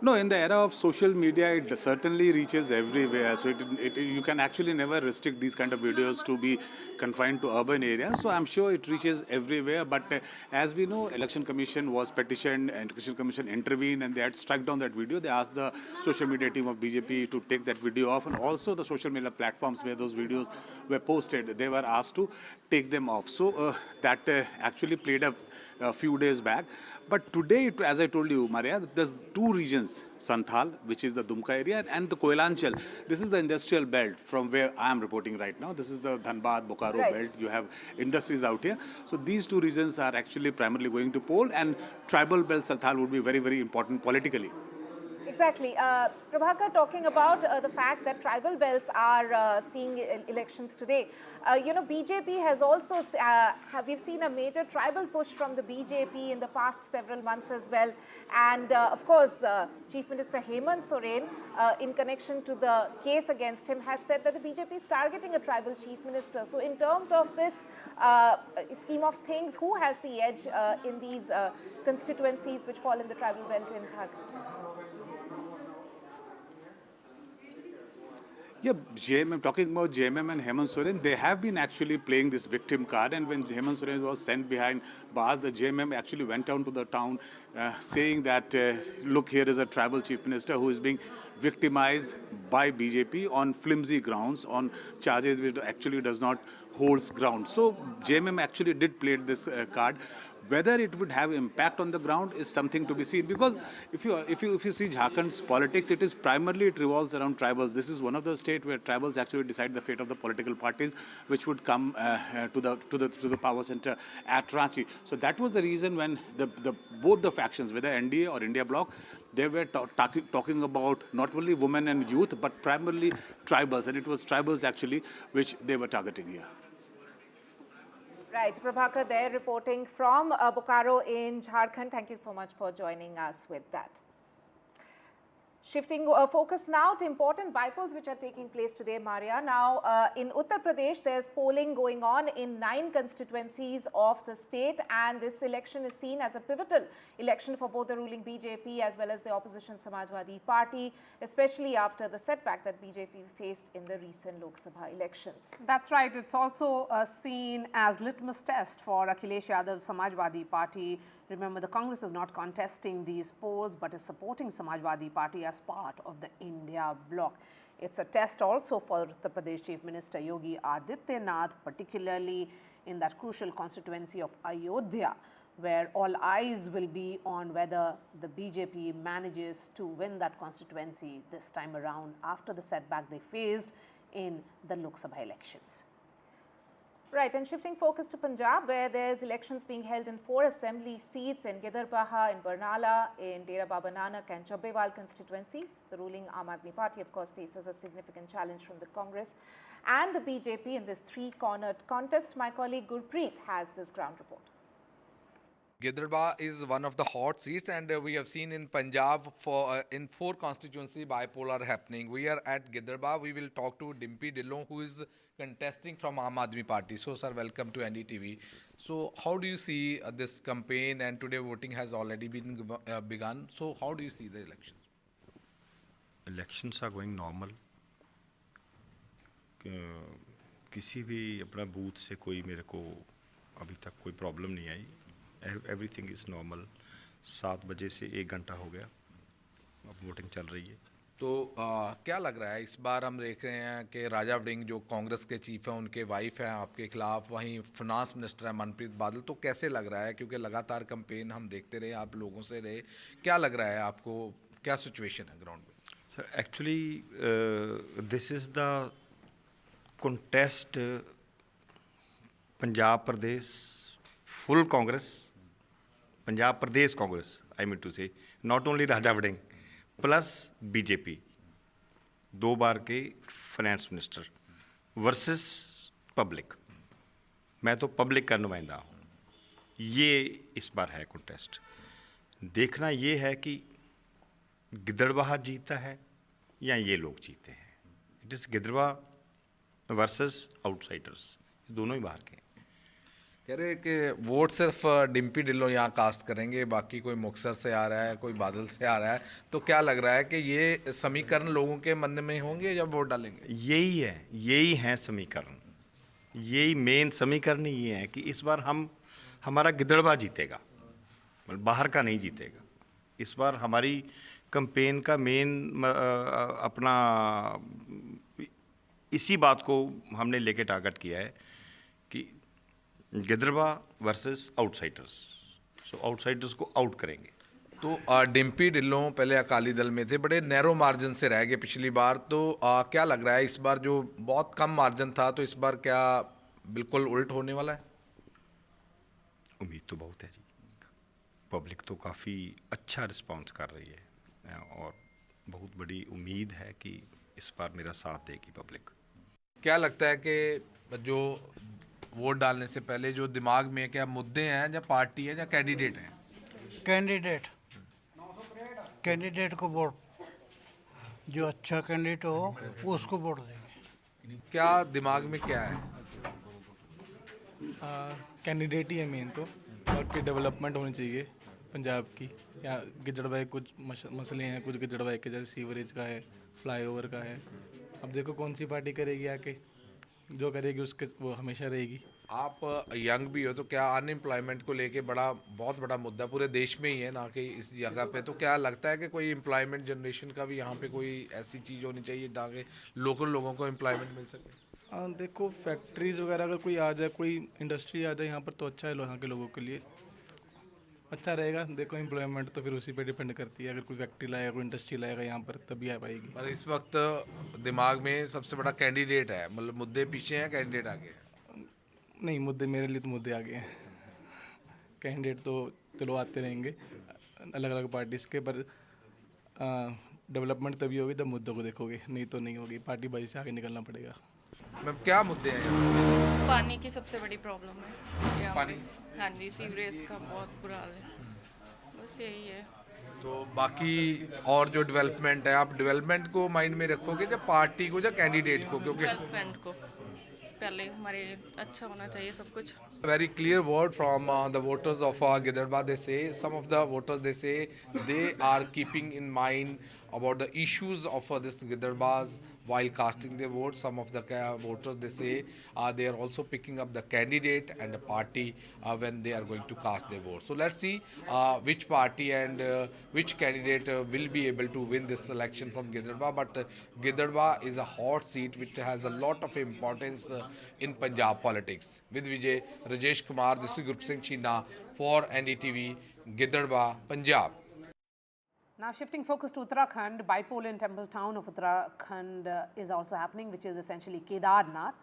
No, in the era of social media, it certainly reaches everywhere. So you can actually never restrict these kind of videos to be confined to urban areas. So I'm sure it reaches everywhere. But as we know, Election Commission was petitioned and Election Commission intervened and they had struck down that video. They asked the social media team of BJP to take that video off, and also the social media platforms where those videos were posted, they were asked to take them off. So that actually played up a few days back. But today, as I told you, Maria, there's two regions, Santhal, which is the Dumka area, and the Koilanchal. This is the industrial belt from where I am reporting right now. This is the Dhanbad, Bokaro belt. You have industries out here. So these two regions are actually primarily going to poll, and tribal belt Santhal would be very, very important politically. Exactly. Prabhakar, talking about the fact that tribal belts are seeing elections today. BJP has also, we've seen a major tribal push from the BJP in the past several months as well. And of course, Chief Minister Hemant Soren, in connection to the case against him, has said that the BJP is targeting a tribal chief minister. So in terms of this scheme of things, who has the edge in these constituencies which fall in the tribal belt in Jharkhand? Yeah, talking about JMM and Hemant Soren, they have been actually playing this victim card. And when Hemant Soren was sent behind bars, the JMM actually went down to the town saying that, look, here is a tribal chief minister who is being victimized by BJP on flimsy grounds, on charges which actually does not hold ground. So JMM actually did play this card. Whether it would have impact on the ground is something to be seen, because if you see Jharkhand's politics, it revolves around tribals. This is one of the states where tribals actually decide the fate of the political parties which would come to the power center at Ranchi. So that was the reason when both the factions, whether NDA or India Bloc, they were talking about not only women and youth but primarily tribals, and it was tribals actually which they were targeting here. Right, Prabhakar there reporting from Bokaro in Jharkhand. Thank you so much for joining us with that. Shifting focus now to important bypolls which are taking place today, Maria. Now, in Uttar Pradesh, there's polling going on in 9 constituencies of the state, and this election is seen as a pivotal election for both the ruling BJP as well as the opposition Samajwadi Party, especially after the setback that BJP faced in the recent Lok Sabha elections. That's right. It's also seen as litmus test for Akhilesh Yadav's Samajwadi Party. Remember, the Congress is not contesting these polls but is supporting Samajwadi Party as part of the India bloc. It's a test also for the Pradesh Chief Minister Yogi Adityanath, particularly in that crucial constituency of Ayodhya, where all eyes will be on whether the BJP manages to win that constituency this time around after the setback they faced in the Lok Sabha elections. Right, and shifting focus to Punjab, where there's elections being held in 4 assembly seats in Gidarbaha, in Barnala, in Dera Baba Nanak and Chabbewal constituencies. The ruling Aam Aadmi Party, of course, faces a significant challenge from the Congress and the BJP in this 3-cornered contest. My colleague Gurpreet has this ground report. Giderba is one of the hot seats, and we have seen in Punjab for in 4 constituency bypoll are happening. We are at Giderba. We will talk to Dimpy Dillon, who is contesting from Aam Aadmi Party. So, sir, welcome to NDTV. So, how do you see this campaign? And today voting has already been begun. So, how do you see the elections? Elections are going normal. किसी भी अपना booth से कोई मेरे को अभी तक कोई प्रॉब्लम नहीं आई. Everything is normal. 7 बजे से 1 घंटा हो गया, अब वोटिंग चल रही है. तो क्या लग रहा है इस बार? हम देख रहे हैं कि राजा वड़िंग जो कांग्रेस के चीफ हैं, उनके वाइफ हैं आपके खिलाफ, वहीं फाइनेंस मिनिस्टर है मनप्रीत बादल. तो कैसे लग रहा है, क्योंकि लगातार कैंपेन हम देखते रहे, आप लोगों से रहे, क्या लग रहा है आपको, क्या सिचुएशन है ग्राउंड में? Sir actually this is the contest Punjab Pradesh full Congress, Punjab Pradesh Congress, I mean to say, not only Raja Varding plus BJP, 2 बार के फाइनेंस मिनिस्टर वर्सेस पब्लिक. मैं तो पब्लिक का नुमाइंदा हूँ. ये इस बार है कॉन्टेस्ट. देखना ये है कि गिदड़बाहा जीतता है या ये लोग जीते हैं. It is Gidderbaha versus outsiders, दोनों ही बाहर के. कह रहे कि वोट सिर्फ डिम्पी डिल्लो यहाँ कास्ट करेंगे, बाकी कोई मुक्तसर से आ रहा है, कोई बादल से आ रहा है. तो क्या लग रहा है कि ये समीकरण लोगों के मन में होंगे जब वोट डालेंगे? यही है समीकरण. यही मेन समीकरण ही है कि इस बार हमारा गिदड़बा जीतेगा, मतलब बाहर का नहीं जीतेगा. इस बार हमारी कैंपेन का मेन अपना इसी बात को हमने लेके टारगेट किया है कि गिदड़बा वर्सेस आउटसाइडर्स. सो आउटसाइडर्स को आउट करेंगे. तो डिम्पी डिल्लो पहले अकाली दल में थे, बड़े नैरो मार्जिन से रह गए पिछली बार. तो क्या लग रहा है इस बार, जो बहुत कम मार्जिन था, तो इस बार क्या बिल्कुल उल्ट होने वाला है? उम्मीद तो बहुत है जी. पब्लिक तो काफ़ी अच्छा रिस्पांस कर रही है और बहुत बड़ी उम्मीद है कि इस बार मेरा साथ देगी पब्लिक. क्या लगता है कि जो वोट डालने से पहले जो दिमाग में क्या मुद्दे हैं, या पार्टी है या कैंडिडेट हैं? कैंडिडेट को वोट, जो अच्छा कैंडिडेट हो उसको वोट देंगे. क्या दिमाग में क्या है? कैंडिडेट ही है मेन. तो बाकी डेवलपमेंट होनी चाहिए पंजाब की. या गिदड़बाई कुछ मसले हैं, कुछ गिदड़बाई के जैसे सीवरेज का है, फ्लाईओवर का है. अब देखो कौन सी पार्टी करेगी आके, जो करेगी उसके वो हमेशा रहेगी. आप यंग भी हो, तो क्या अनएम्प्लॉयमेंट को लेके बहुत बड़ा मुद्दा पूरे देश में ही है, ना कि इस जगह पे? तो क्या लगता है कि कोई एम्प्लॉयमेंट जनरेशन का भी यहाँ पे कोई ऐसी चीज़ होनी चाहिए ताकि लोकल लोगों को एम्प्लॉयमेंट मिल सके? देखो फैक्ट्रीज वगैरह अगर कोई आ जाए, कोई इंडस्ट्री आ जाए यहाँ पर, तो अच्छा है यहाँ के लोगों के लिए, अच्छा रहेगा. देखो एम्प्लॉयमेंट तो फिर उसी पे डिपेंड करती है. अगर कोई फैक्ट्री लाएगा, कोई इंडस्ट्री लाएगा यहाँ पर, तभी आ पाएगी. पर इस वक्त दिमाग में सबसे बड़ा कैंडिडेट है, मतलब मुद्दे पीछे हैं, कैंडिडेट आगे है? नहीं, मुद्दे मेरे लिए तो मुद्दे आगे हैं. कैंडिडेट तो चलो आते रहेंगे अलग अलग पार्टीज़ के, पर डेवलपमेंट तभी होगी जब मुद्दों को देखोगे, नहीं तो नहीं होगी. पार्टी बाजी से आगे निकलना पड़ेगा. मैम क्या मुद्दे हैं? पानी की सबसे बड़ी प्रॉब्लम है. पानी? हाँ जी, सीवरेज का बहुत बुरा हाल है. बस यही है. तो बाकी और जो डेवलपमेंट है, आप डेवलपमेंट को माइंड में रखोगे या पार्टी को या कैंडिडेट को? क्योंकि डेवलपमेंट को पहले हमारे अच्छा होना चाहिए सब कुछ. Very clear word from the voters of Giderba. They say, some of the voters, they say they are keeping in mind about the issues of this Gidarbas while casting their vote. Some of the voters, they say they are also picking up the candidate and the party when they are going to cast their vote. So let's see which party and which candidate will be able to win this election from Giderba. But Giderba is a hot seat which has a lot of importance in Punjab politics. With Vijay, Rajesh Kumar, this is Group Singh China for NDTV, Giderba, Punjab. Now shifting focus to Uttarakhand, bypoll in temple town of Uttarakhand is also happening, which is essentially Kedarnath.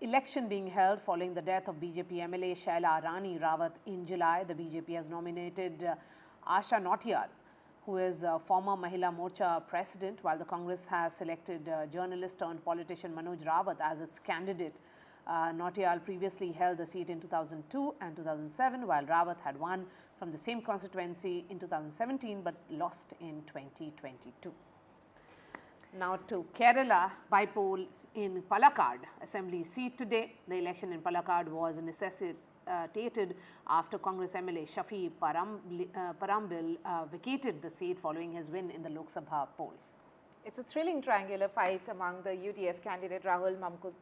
Election being held following the death of BJP MLA Shaila Rani Rawat in July. The BJP has nominated Asha Nautiyal, who is former Mahila Morcha president, while the Congress has selected journalist turned politician Manoj Rawat as its candidate. Nautiyal previously held the seat in 2002 and 2007, while Rawat had won from the same constituency in 2017 but lost in 2022. Now to Kerala, bypolls in Palakkad assembly seat today. The election in Palakkad was necessitated after Congress MLA Shafi Parambil vacated the seat following his win in the Lok Sabha polls. It's a thrilling triangular fight among the UDF candidate Rahul Mamkut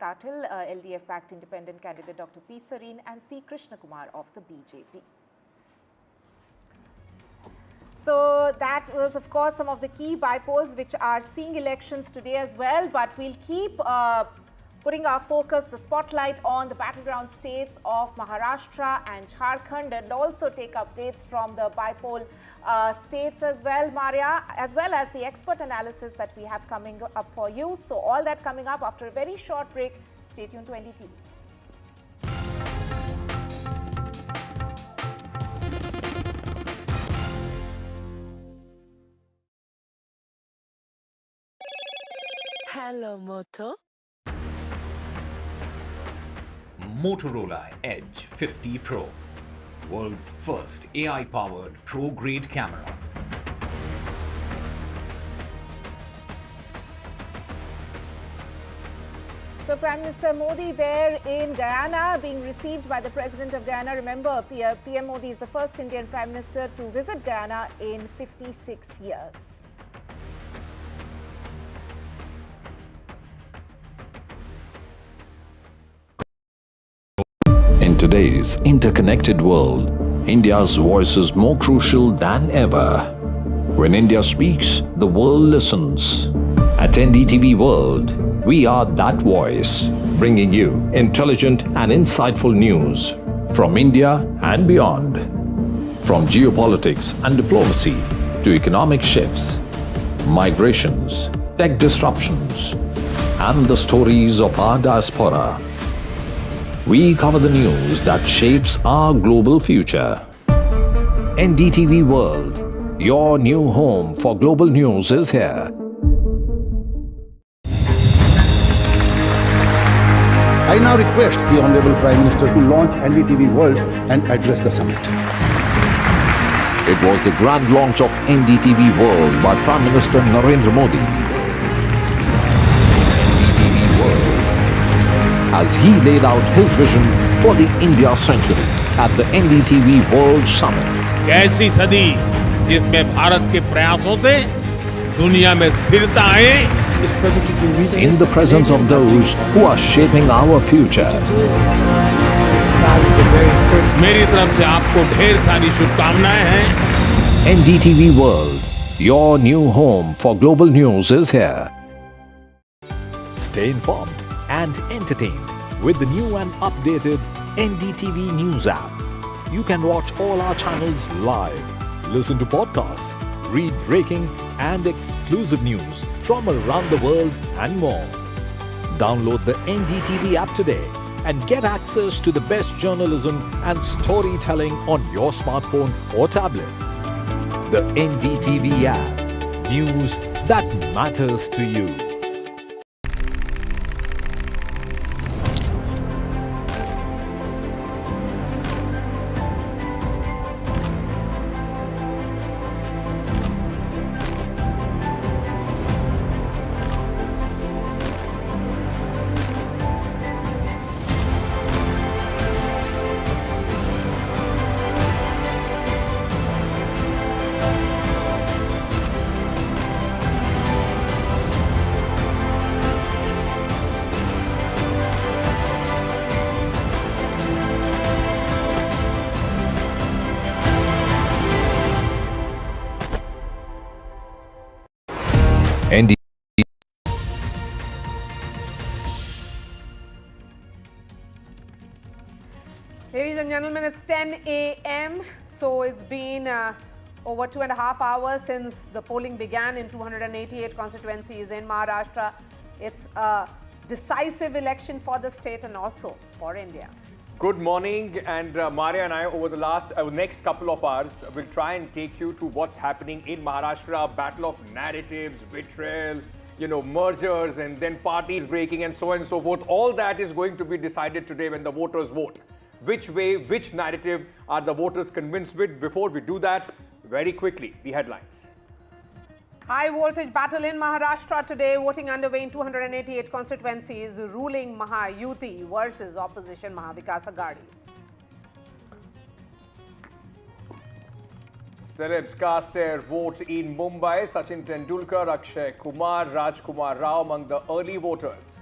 Tatil, LDF-backed independent candidate Dr. P. Sareen and C. Krishnakumar of the BJP. So that was, of course, some of the key bypolls which are seeing elections today as well. But we'll keep putting our focus, the spotlight on the battleground states of Maharashtra and Jharkhand, and also take updates from the bypoll states as well, Maria, as well as the expert analysis that we have coming up for you. So all that coming up after a very short break. Stay tuned to NDTV. Hello, Moto. Motorola Edge 50 Pro, world's first AI-powered pro-grade camera. So Prime Minister Modi there in Guyana being received by the President of Guyana. Remember, PM Modi is the first Indian Prime Minister to visit Guyana in 56 years. In today's interconnected world, India's voice is more crucial than ever. When India speaks, the world listens. At NDTV World, we are that voice, bringing you intelligent and insightful news from India and beyond. From geopolitics and diplomacy to economic shifts, migrations, tech disruptions, and the stories of our diaspora. We cover the news that shapes our global future. NDTV World, your new home for global news, is here. I now request the Honorable Prime Minister to launch NDTV World and address the summit. It was the grand launch of NDTV World by Prime Minister Narendra Modi. NDTV World, as he laid out his vision for the India century at the NDTV World Summit. ऐसी सदी जिसमें भारत के प्रयासों से दुनिया में स्थिरता आए. In the presence of those who are shaping our future. मेरी तरफ से आपको ढेर सारी शुभकामनाएं हैं. NDTV World, your new home for global news, is here. Stay informed and entertained with the new and updated NDTV News app. You can watch all our channels live, listen to podcasts, read breaking and exclusive news from around the world and more. Download the NDTV app today and get access to the best journalism and storytelling on your smartphone or tablet. The NDTV app, news that matters to you. Ladies and gentlemen, it's 10 a.m. So it's been over 2.5 hours since the polling began in 288 constituencies in Maharashtra. It's a decisive election for the state and also for India. Good morning, and Maria and I over the next couple of hours will try and take you to what's happening in Maharashtra, a battle of narratives, betrayal, mergers and then parties breaking and so on and so forth. All that is going to be decided today when the voters vote. Which way, which narrative are the voters convinced with? Before we do that, very quickly, the headlines. High voltage battle in Maharashtra today. Voting underway in 288 constituencies. Ruling Maha-Yuti versus opposition Maha-Vikas Aghadi. Celebs cast their vote in Mumbai. Sachin Tendulkar, Akshay Kumar, Rajkumar Rao among the early voters.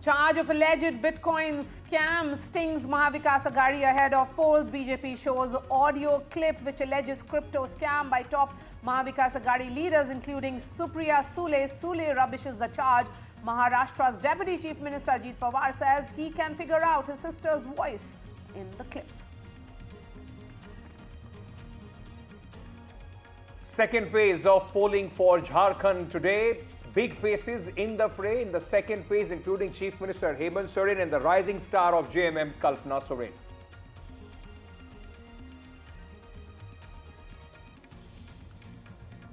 Charge of alleged Bitcoin scam stings Maha-Vikas Aghadi ahead of polls. BJP shows audio clip which alleges crypto scam by top Maha-Vikas Aghadi leaders including Supriya Sule. Sule rubbishes the charge. Maharashtra's Deputy Chief Minister Ajit Pawar says he can figure out his sister's voice in the clip. Second phase of polling for Jharkhand today. Big faces in the fray in the second phase, including Chief Minister Hemant Soren and the rising star of JMM, Kalpana Soren.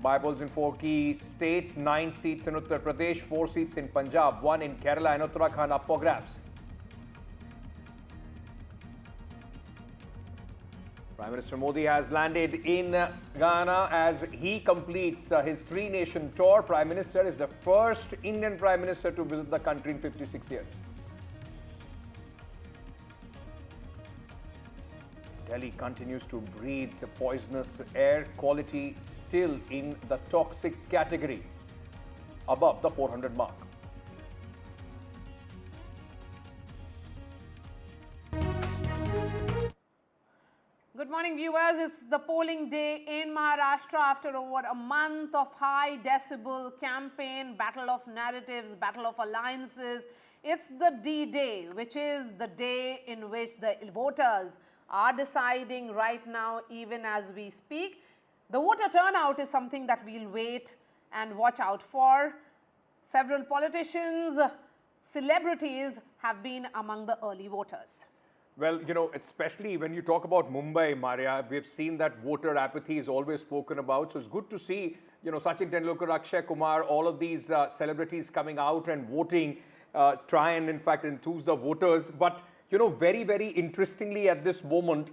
Bypolls in 4 key states, 9 seats in Uttar Pradesh, 4 seats in Punjab, 1 in Kerala and Uttarakhand up for grabs. Prime Minister Modi has landed in Ghana as he completes his 3-nation tour. Prime Minister is the first Indian Prime Minister to visit the country in 56 years. Delhi continues to breathe the poisonous air, quality still in the toxic category, above the 400 mark. Good morning, viewers. It's the polling day in Maharashtra after over a month of high decibel campaign, battle of narratives, battle of alliances. It's the D-Day, which is the day in which the voters are deciding right now, even as we speak. The voter turnout is something that we'll wait and watch out for. Several politicians, celebrities have been among the early voters. Well, especially when you talk about Mumbai, Maria, we've seen that voter apathy is always spoken about. So it's good to see, Sachin Tendulkar, Akshay Kumar, all of these celebrities coming out and voting, try and, in fact, enthuse the voters. But, very, very interestingly at this moment,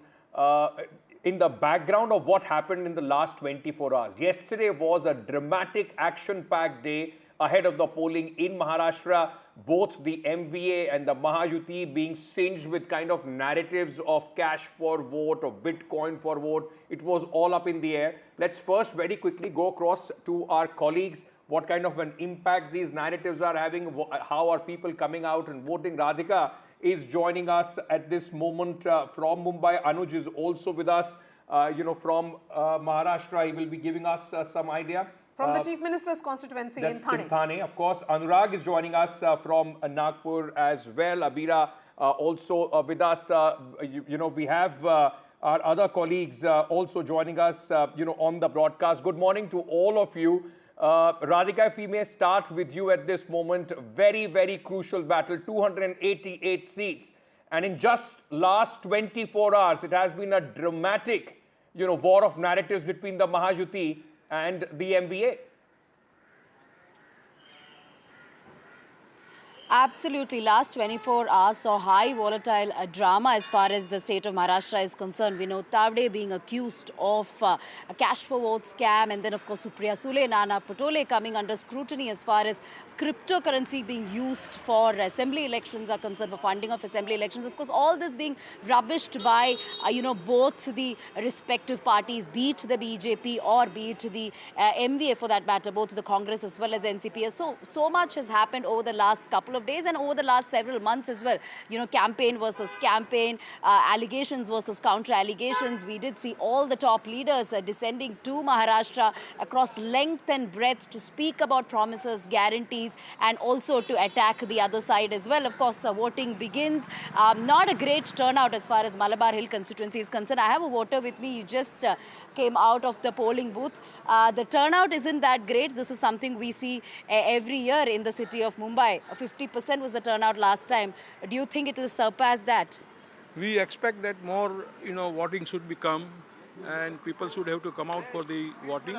in the background of what happened in the last 24 hours, yesterday was a dramatic, action-packed day ahead of the polling in Maharashtra, both the MVA and the Maha-Yuti being singed with kind of narratives of cash for vote or Bitcoin for vote. It was all up in the air. Let's first very quickly go across to our colleagues, what kind of an impact these narratives are having, how are people coming out and voting. Radhika is joining us at this moment from Mumbai. Anuj is also with us, from Maharashtra. He will be giving us some idea. From the Chief Minister's constituency in Thane. Thane, of course. Anurag is joining us from Nagpur as well. Abira also with us. We have our other colleagues also joining us, on the broadcast. Good morning to all of you. Radhika, if we may start with you at this moment. Very, very crucial battle, 288 seats. And in just last 24 hours, it has been a dramatic, war of narratives between the Maha-Yuti and the MBA. Absolutely. Last 24 hours saw high volatile drama as far as the state of Maharashtra is concerned. We know Tavde being accused of a cash for vote scam, and then of course Supriya Sule, Nana Patole coming under scrutiny as far as cryptocurrency being used for assembly elections are concerned, for funding of assembly elections. Of course, all this being rubbished by, both the respective parties, be it the BJP or be it the MVA for that matter, both the Congress as well as NCP. So much has happened over the last couple of days and over the last several months as well. Campaign versus campaign, allegations versus counter allegations. We did see all the top leaders descending to Maharashtra across length and breadth to speak about promises, guarantees, and also to attack the other side as well. Of course, voting begins. Not a great turnout as far as Malabar Hill constituency is concerned. I have a voter with me. He just came out of the polling booth. The turnout isn't that great. This is something we see every year in the city of Mumbai. 50% was the turnout last time. Do you think it will surpass that? We expect that more, voting should become. and people should have to come out for the voting.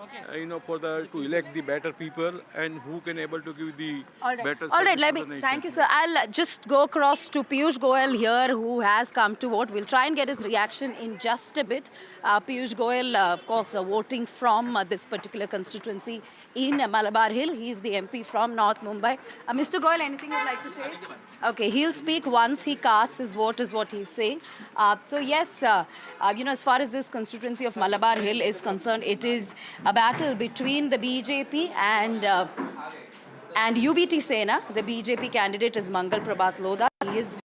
To elect the better people and who can able to give the better All right, service let to me, the nation. thank you, sir. I'll just go across to Piyush Goyal here, who has come to vote. We'll try and get his reaction in just a bit. Piyush Goyal, of course, voting from this particular constituency in Malabar Hill. He's the MP from North Mumbai. Mr. Goyal, anything you'd like to say? Okay, he'll speak once he casts his vote, is what he's saying. So yes, as far as this constituency of Malabar Hill is concerned, it is a battle between the BJP and UBT Sena. The BJP candidate is Mangal Prabhat Lodha. He is.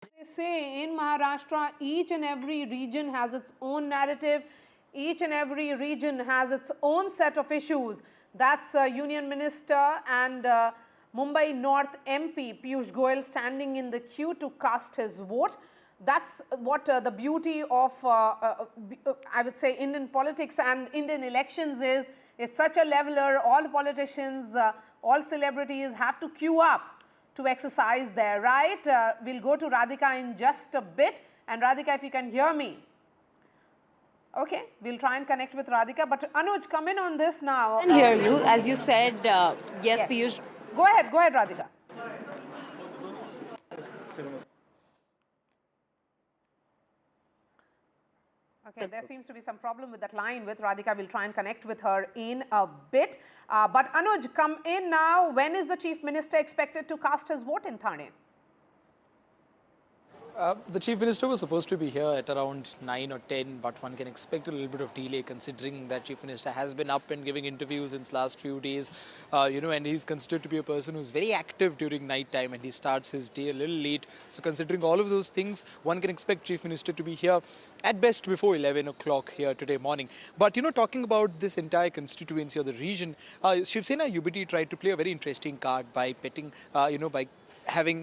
They say in Maharashtra, each and every region has its own narrative. Each and every region has its own set of issues. That's Union Minister and Mumbai North MP Piyush Goyal standing in the queue to cast his vote. That's what the beauty of, I would say, Indian politics and Indian elections is. It's such a leveler. All politicians, all celebrities have to queue up to exercise there, right? We'll go to Radhika in just a bit. And Radhika, if you can hear me. Okay, we'll try and connect with Radhika. But Anuj, come in on this now. I can hear you. As you said, yes, Piyush. Go ahead, Radhika. Okay, there seems to be some problem with that line with Radhika. We'll try and connect with her in a bit. But Anuj, come in now. When is the Chief Minister expected to cast his vote in Thane? The Chief Minister was supposed to be here at around 9 or 10, but one can expect a little bit of delay considering that Chief Minister has been up and giving interviews in the last few days, and he's considered to be a person who's very active during night time and he starts his day a little late. So considering all of those things, one can expect Chief Minister to be here at best before 11 o'clock here today morning. But, talking about this entire constituency or the region, Shiv Sena UBT tried to play a very interesting card by betting, by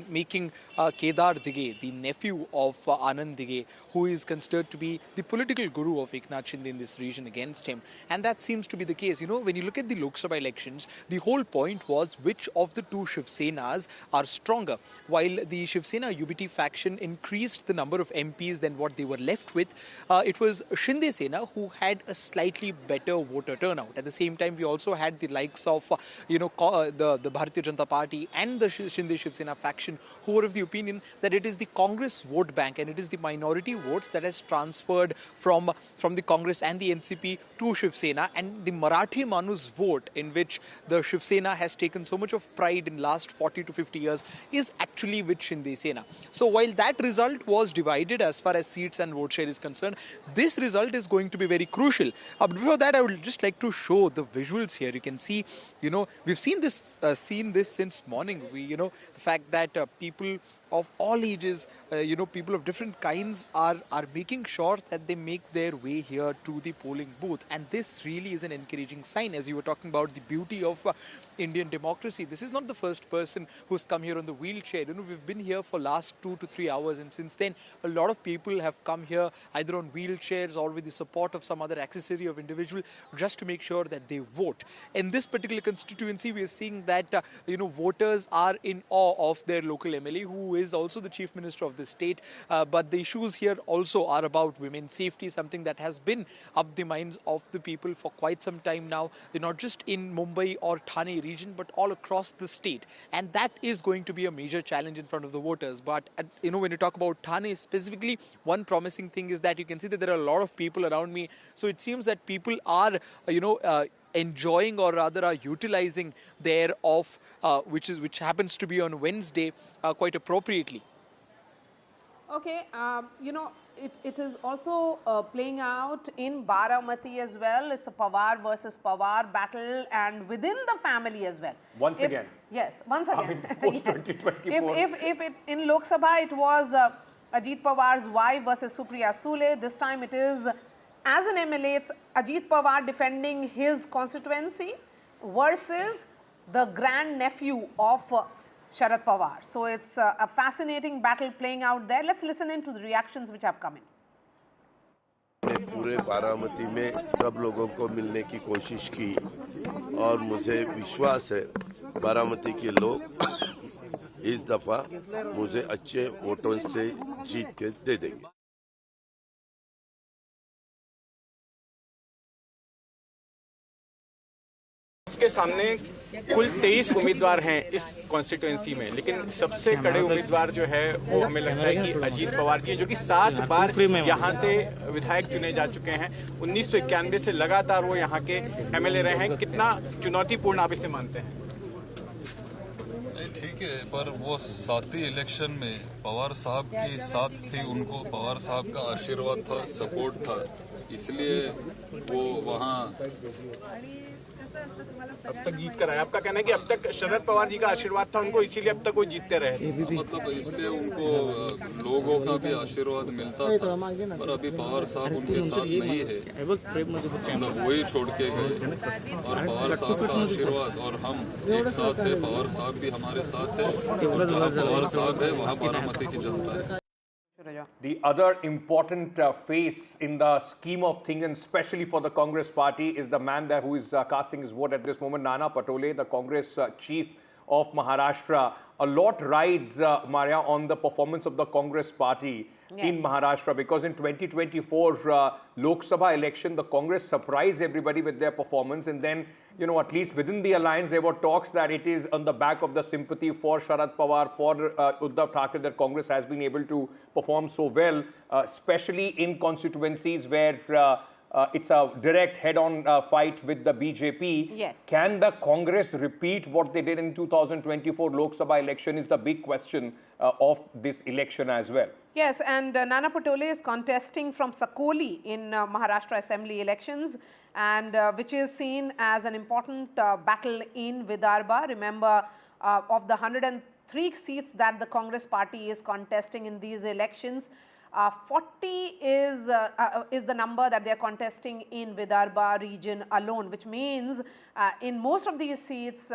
making Kedar Dige, the nephew of Anand Dige, who is considered to be the political guru of Eknath Shinde in this region, against him. And that seems to be the case. When you look at the Lok Sabha elections, the whole point was which of the two Shiv Senas are stronger. While the Shiv Sena UBT faction increased the number of MPs than what they were left with, it was Shinde Sena who had a slightly better voter turnout. At the same time, we also had the likes of, the Bharatiya Janata Party and the Shinde Shiv Sena faction who were of the opinion that it is the Congress vote bank and it is the minority votes that has transferred from the Congress and the NCP to Shiv Sena, and the Marathi Manus vote, in which the Shiv Sena has taken so much of pride in last 40 to 50 years, is actually with Shinde Sena. So while that result was divided as far as seats and vote share is concerned, this result is going to be very crucial. Before that, I would just like to show the visuals here. You can see, we've seen this since morning. The fact that people of all ages, people of different kinds are making sure that they make their way here to the polling booth. And this really is an encouraging sign, as you were talking about the beauty of Indian democracy. This is not the first person who's come here on the wheelchair. We've been here for last 2 to 3 hours, and since then, a lot of people have come here either on wheelchairs or with the support of some other accessory of individual, just to make sure that they vote. In this particular constituency, we are seeing that, voters are in awe of their local MLA, who is also the Chief Minister of the state. But the issues here also are about women's safety, something that has been up the minds of the people for quite some time now, not just in Mumbai or Thane region, but all across the state. And that is going to be a major challenge in front of the voters. But, when you talk about Thane specifically, one promising thing is that you can see that there are a lot of people around me. So it seems that people are, enjoying, or rather are utilizing their off, which happens to be on Wednesday, quite appropriately. Okay, it is also playing out in Baramati as well. It's a Pawar versus Pawar battle, and within the family as well. Once again. Yes, once again. Post 2024. If in Lok Sabha it was Ajit Pawar's wife versus Supriya Sule, this time it is, as an MLA, it's Ajit Pawar defending his constituency versus the grandnephew of Sharad Pawar. So it's a fascinating battle playing out there. Let's listen in to the reactions which have come in. पूरे बारामती में सब लोगों को मिलने की कोशिश की और मुझे विश्वास है बारामती के लोग इस दफा मुझे अच्छे वोटों से जीत के दे देंगे। उसके सामने कुल 23 उम्मीदवार हैं इस कॉन्स्टिट्यूएंसी में, लेकिन सबसे कड़े उम्मीदवार जो है वो हमें लगता है कि अजीत पवार जी, जो कि 7 बार यहाँ से विधायक चुने जा चुके हैं। 1991 से लगातार वो यहाँ के एमएलए रहे हैं। कितना चुनौतीपूर्ण आप इसे मानते हैं? ठीक है, पर वो 7वीं इलेक्शन में पवार साहब की साथ थी, उनको पवार साहब का आशीर्वाद था, सपोर्ट था, इसलिए वो वहाँ अब तक जीत कर आए। आपका कहना है कि अब तक शरद पवार जी का आशीर्वाद था उनको, इसीलिए अब तक वो जीतते रहे। मतलब इसलिए उनको लोगों का भी आशीर्वाद मिलता था, पर अभी पवार साहब उनके साथ नहीं है, मतलब वही छोड़ के गए। और पवार साहब का आशीर्वाद और हम एक साथ है, पवार साहब भी हमारे साथ है, और जहाँ पवार साहब है वहाँ बारामती की जनता है। The other important face in the scheme of things, and especially for the Congress party, is the man there who is casting his vote at this moment, Nana Patole, the Congress chief of Maharashtra. A lot rides, Maria, on the performance of the Congress party in Maharashtra, because in 2024 Lok Sabha election, the Congress surprised everybody with their performance, and then, you know, at least within the alliance, there were talks that it is on the back of the sympathy for Sharad Pawar, for Uddhav Thackeray, that Congress has been able to perform so well, especially in constituencies where it's a direct head-on fight with the BJP. Yes. Can the Congress repeat what they did in 2024 Lok Sabha election is the big question of this election as well. Yes, and Nana Patole is contesting from Sakoli in Maharashtra Assembly elections, and which is seen as an important battle in Vidarbha. Remember, of the 103 seats that the Congress party is contesting in these elections, 40 is the number that they are contesting in Vidarbha region alone, which means in most of these seats,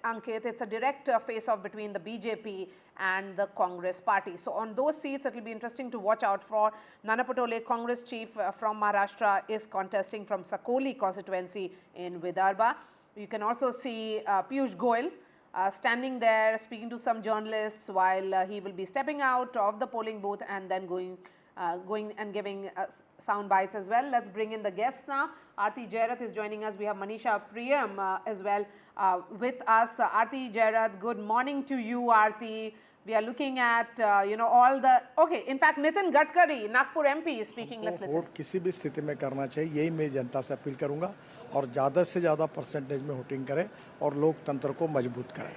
Ankit, it's a direct face-off between the BJP and the Congress party. So on those seats, it will be interesting to watch out for. Nana Patole, Congress chief from Maharashtra, is contesting from Sakoli constituency in Vidarbha. You can also see Piyush Goyal standing there speaking to some journalists while he will be stepping out of the polling booth and then going and giving sound bites as well. Let's bring in the guests now. Aarti Jairath is joining us. We have Manisha Priyam as well with us. Aarti Jairath, good morning to you, Aarti. We are looking at, you know, all the... Okay, in fact, Nitin Gadkari, Nagpur MP is speaking. Let's listen. Vote किसी भी स्थिति में करना चाहिए, यही मैं जनता से appeal करूंगा, और ज़्यादा से ज़्यादा परसेंटेज में वोटिंग करें और लोकतंत्र को मजबूत करें.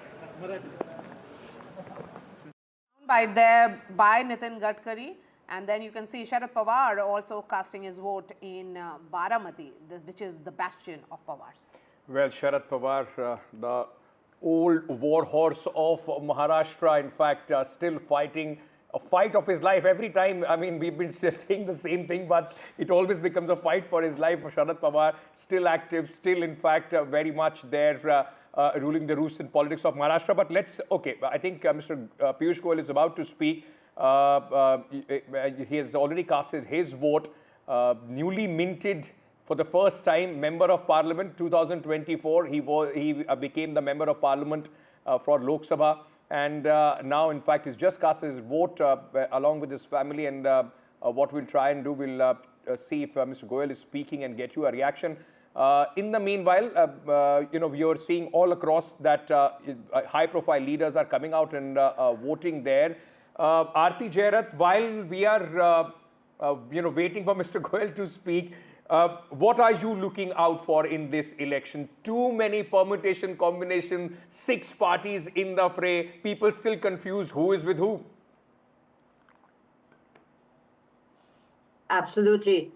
By there by Nitin Gadkari, and then you can see Sharad Pawar also casting his vote in Baramati, which is the bastion of Pawars. Well, Sharad Pawar, the old war horse of Maharashtra, in fact, still fighting a fight of his life every time. I mean, we've been saying the same thing, but it always becomes a fight for his life. Sharad Pawar, still active, still, in fact, very much there, ruling the roost in politics of Maharashtra. But let's, okay, I think Mr. Piyush Goyal is about to speak. He has already casted his vote, newly minted for the first time member of parliament 2024. He became the member of parliament for Lok Sabha, and now in fact he's just cast his vote along with his family, and what we'll try and do, we'll see if Mr. Goyal is speaking and get you a reaction. In the meanwhile, you know, we are seeing all across that high profile leaders are coming out and voting there. Aarti Jairath, while we are you know, waiting for Mr. Goyal to speak, what are you looking out for in this election? Too many permutation, combination, 6 parties in the fray. People still confused who is with who. Absolutely.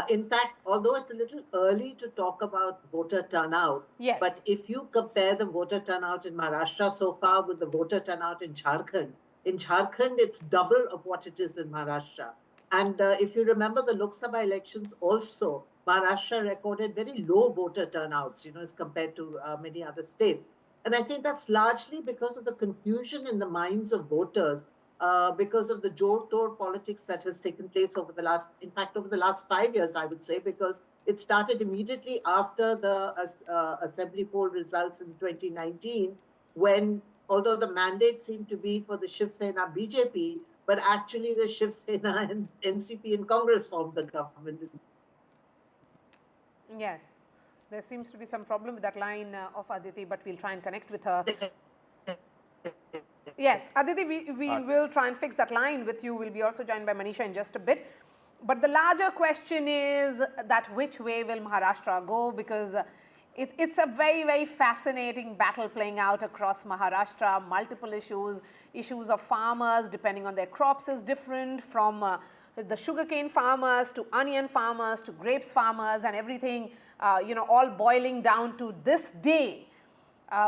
In fact, although it's a little early to talk about voter turnout, yes, but if you compare the voter turnout in Maharashtra so far with the voter turnout in Jharkhand it's double of what it is in Maharashtra. And if you remember the Lok Sabha elections also, Maharashtra recorded very low voter turnouts, you know, as compared to many other states. And I think that's largely because of the confusion in the minds of voters, because of the jor-tor politics that has taken place over the last, in fact, over the last 5 years, I would say, because it started immediately after the assembly poll results in 2019, when, although the mandate seemed to be for the Shiv Sena BJP, but actually the Shiv Sena and NCP and Congress formed the government. Yes. There seems to be some problem with that line of Aditi, but we'll try and connect with her. Yes, Aditi, we will try and fix that line with you. We'll be also joined by Manisha in just a bit. But the larger question is that which way will Maharashtra go? Because it's a very, very fascinating battle playing out across Maharashtra. Multiple issues of farmers, depending on their crops, is different, from the sugarcane farmers to onion farmers to grapes farmers, and everything, all boiling down to this day.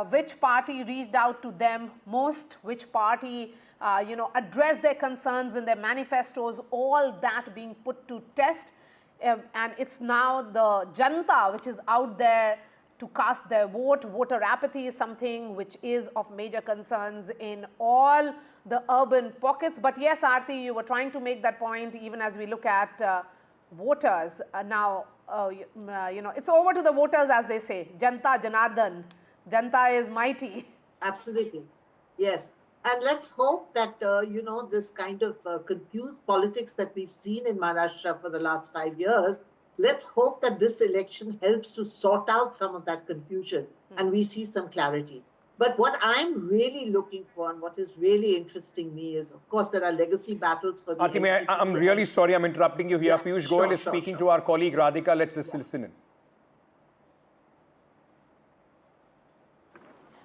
Which party reached out to them most, which party, addressed their concerns in their manifestos, all that being put to test. And it's now the Janta which is out there to cast their vote. Voter apathy is something which is of major concerns in all the urban pockets. But yes, Aarti, you were trying to make that point even as we look at voters. Now, it's over to the voters, as they say. Janta Janardan. Janta is mighty. Absolutely. Yes. And let's hope that, this kind of confused politics that we've seen in Maharashtra for the last 5 years, let's hope that this election helps to sort out some of that confusion and we see some clarity. But what I'm really looking for and what is really interesting me is, of course, there are legacy battles for the Aarti, I'm really sorry I'm interrupting you here. Piyush Goyal is speaking to our colleague Radhika. Let's just listen in.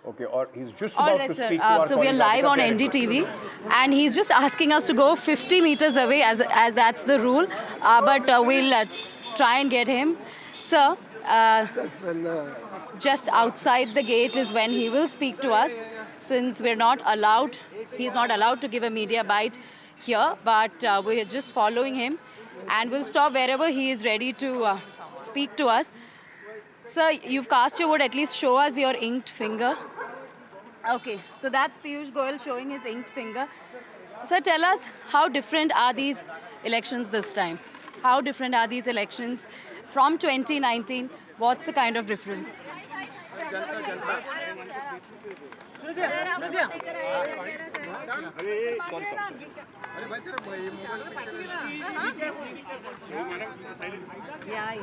Okay, or he's just about to speak to our so we are live on NDTV, and he's just asking us to go 50 meters away, as that's the rule. But we'll try and get him. So, just outside the gate is when he will speak to us, since we're not allowed, he's not allowed to give a media bite here, but we're just following him, and we'll stop wherever he is ready to speak to us. Sir, you've cast your vote. At least show us your inked finger. Okay, so that's Piyush Goyal showing his inked finger. Sir, tell us, how different are these elections this time? How different are these elections from 2019? What's the kind of difference? Yeah.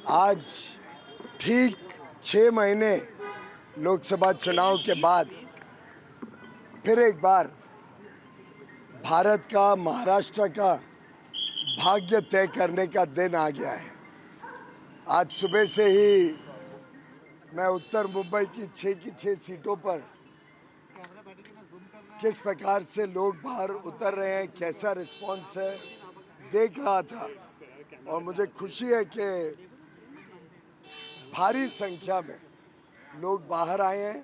आज ठीक 6 महीने लोकसभा चुनाव के बाद फिर एक बार भारत का, महाराष्ट्र का भाग्य तय करने का दिन आ गया है। आज सुबह से ही मैं उत्तर मुंबई की 6 की 6 सीटों पर किस प्रकार से लोग बाहर उतर रहे हैं, कैसा रिस्पांस है, देख रहा था। और मुझे खुशी है कि भारी संख्या में लोग बाहर आए हैं,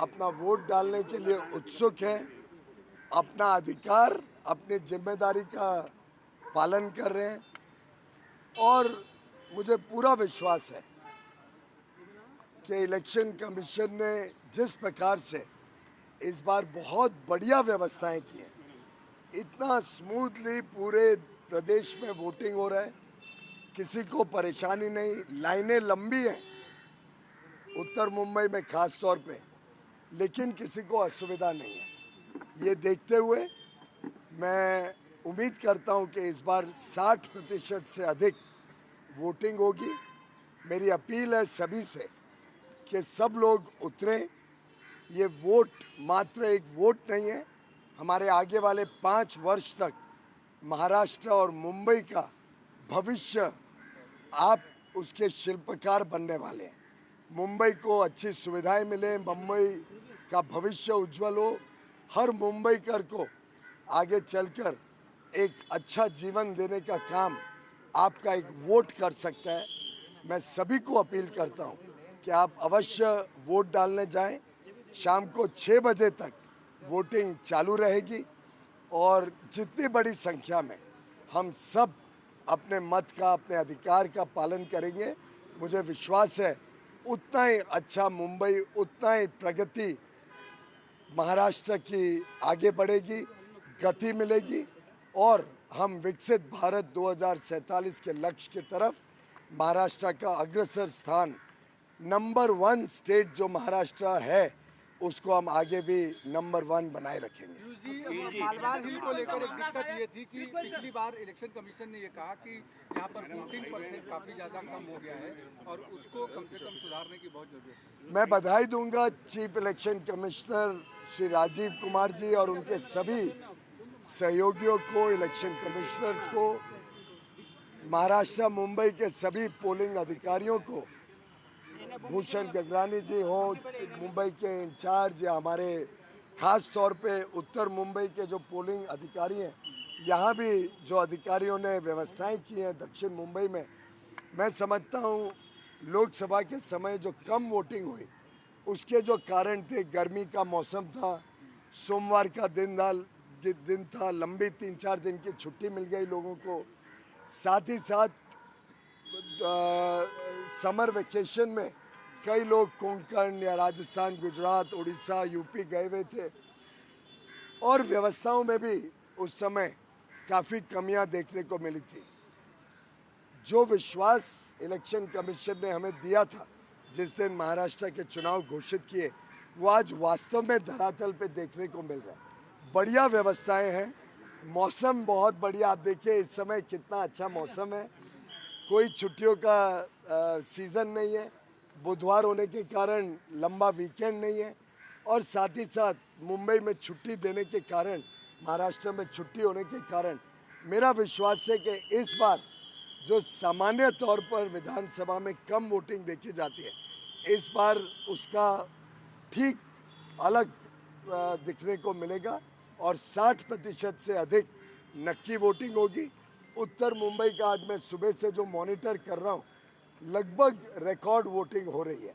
अपना वोट डालने के लिए उत्सुक हैं, अपना अधिकार, अपनी जिम्मेदारी का पालन कर रहे हैं। और मुझे पूरा विश्वास है कि इलेक्शन कमीशन ने जिस प्रकार से इस बार बहुत बढ़िया व्यवस्थाएं की हैं, इतना स्मूथली पूरे प्रदेश में वोटिंग हो रहा है, किसी को परेशानी नहीं, लाइनें लंबी हैं उत्तर मुंबई में खास तौर पे, लेकिन किसी को असुविधा नहीं है। ये देखते हुए मैं उम्मीद करता हूं कि इस बार 60% से अधिक वोटिंग होगी। मेरी अपील है सभी से कि सब लोग उतरें। ये वोट मात्र एक वोट नहीं है, हमारे आगे वाले 5 वर्ष तक महाराष्ट्र और मुंबई का भविष्य आप उसके शिल्पकार बनने वाले हैं। मुंबई को अच्छी सुविधाएं मिले, मुंबई का भविष्य उज्जवल हो, हर मुंबईकर को आगे चलकर एक अच्छा जीवन देने का काम आपका एक वोट कर सकता है। मैं सभी को अपील करता हूं कि आप अवश्य वोट डालने जाएं। शाम को 6 बजे तक वोटिंग चालू रहेगी और जितनी बड़ी संख्या में हम सब अपने मत का, अपने अधिकार का पालन करेंगे, मुझे विश्वास है उतना ही अच्छा मुंबई, उतना ही प्रगति महाराष्ट्र की आगे बढ़ेगी, गति मिलेगी और हम विकसित भारत 2047 के लक्ष्य की तरफ महाराष्ट्र का अग्रसर स्थान, नंबर 1 स्टेट जो महाराष्ट्र है उसको हम आगे भी नंबर 1 बनाए रखेंगे। मालवार हिल को लेकर एक दिक्कत ये थी कि पिछली बार इलेक्शन कमीशन ने ये कहा कि यहाँ पर वोटिंग % काफी ज्यादा कम हो गया है और उसको कम से कम सुधारने की बहुत जरूरत है। मैं बधाई दूंगा chief election commissioner Shri Rajiv Kumar ji और उनके सभी सहयोगियों को, इलेक्शन कमिश्नर्स को, महाराष्ट्र मुंबई के सभी पोलिंग अधिकारियों को, भूषण गगरानी जी हो मुंबई के इंचार्ज, या हमारे खास तौर पे उत्तर मुंबई के जो पोलिंग अधिकारी हैं, यहाँ भी जो अधिकारियों ने व्यवस्थाएं की हैं दक्षिण मुंबई में, मैं समझता हूँ लोकसभा के समय जो कम वोटिंग हुई उसके जो कारण थे, गर्मी का मौसम था, सोमवार का दिन था, लंबी 3-4 दिन की छुट्टी मिल गई लोगों को, साथ ही साथ समर वेकेशन में कई लोग कोंकण या राजस्थान, गुजरात, उड़ीसा, यूपी गए हुए थे और व्यवस्थाओं में भी उस समय काफ़ी कमियां देखने को मिली थी। जो विश्वास इलेक्शन कमीशन ने हमें दिया था जिस दिन महाराष्ट्र के चुनाव घोषित किए, वो आज वास्तव में धरातल पे देखने को मिल रहा है। बढ़िया व्यवस्थाएं हैं, मौसम बहुत बढ़िया, आप देखिए इस समय कितना अच्छा मौसम है, कोई छुट्टियों का सीज़न नहीं है, बुधवार होने के कारण लंबा वीकेंड नहीं है और साथ ही साथ मुंबई में छुट्टी देने के कारण, महाराष्ट्र में छुट्टी होने के कारण मेरा विश्वास है कि इस बार जो सामान्य तौर पर विधानसभा में कम वोटिंग देखी जाती है, इस बार उसका ठीक अलग दिखने को मिलेगा और 60% से अधिक नक्की वोटिंग होगी। उत्तर मुंबई का आज मैं सुबह से जो मॉनिटर कर रहा हूँ, लगभग रिकॉर्ड वोटिंग हो रही है।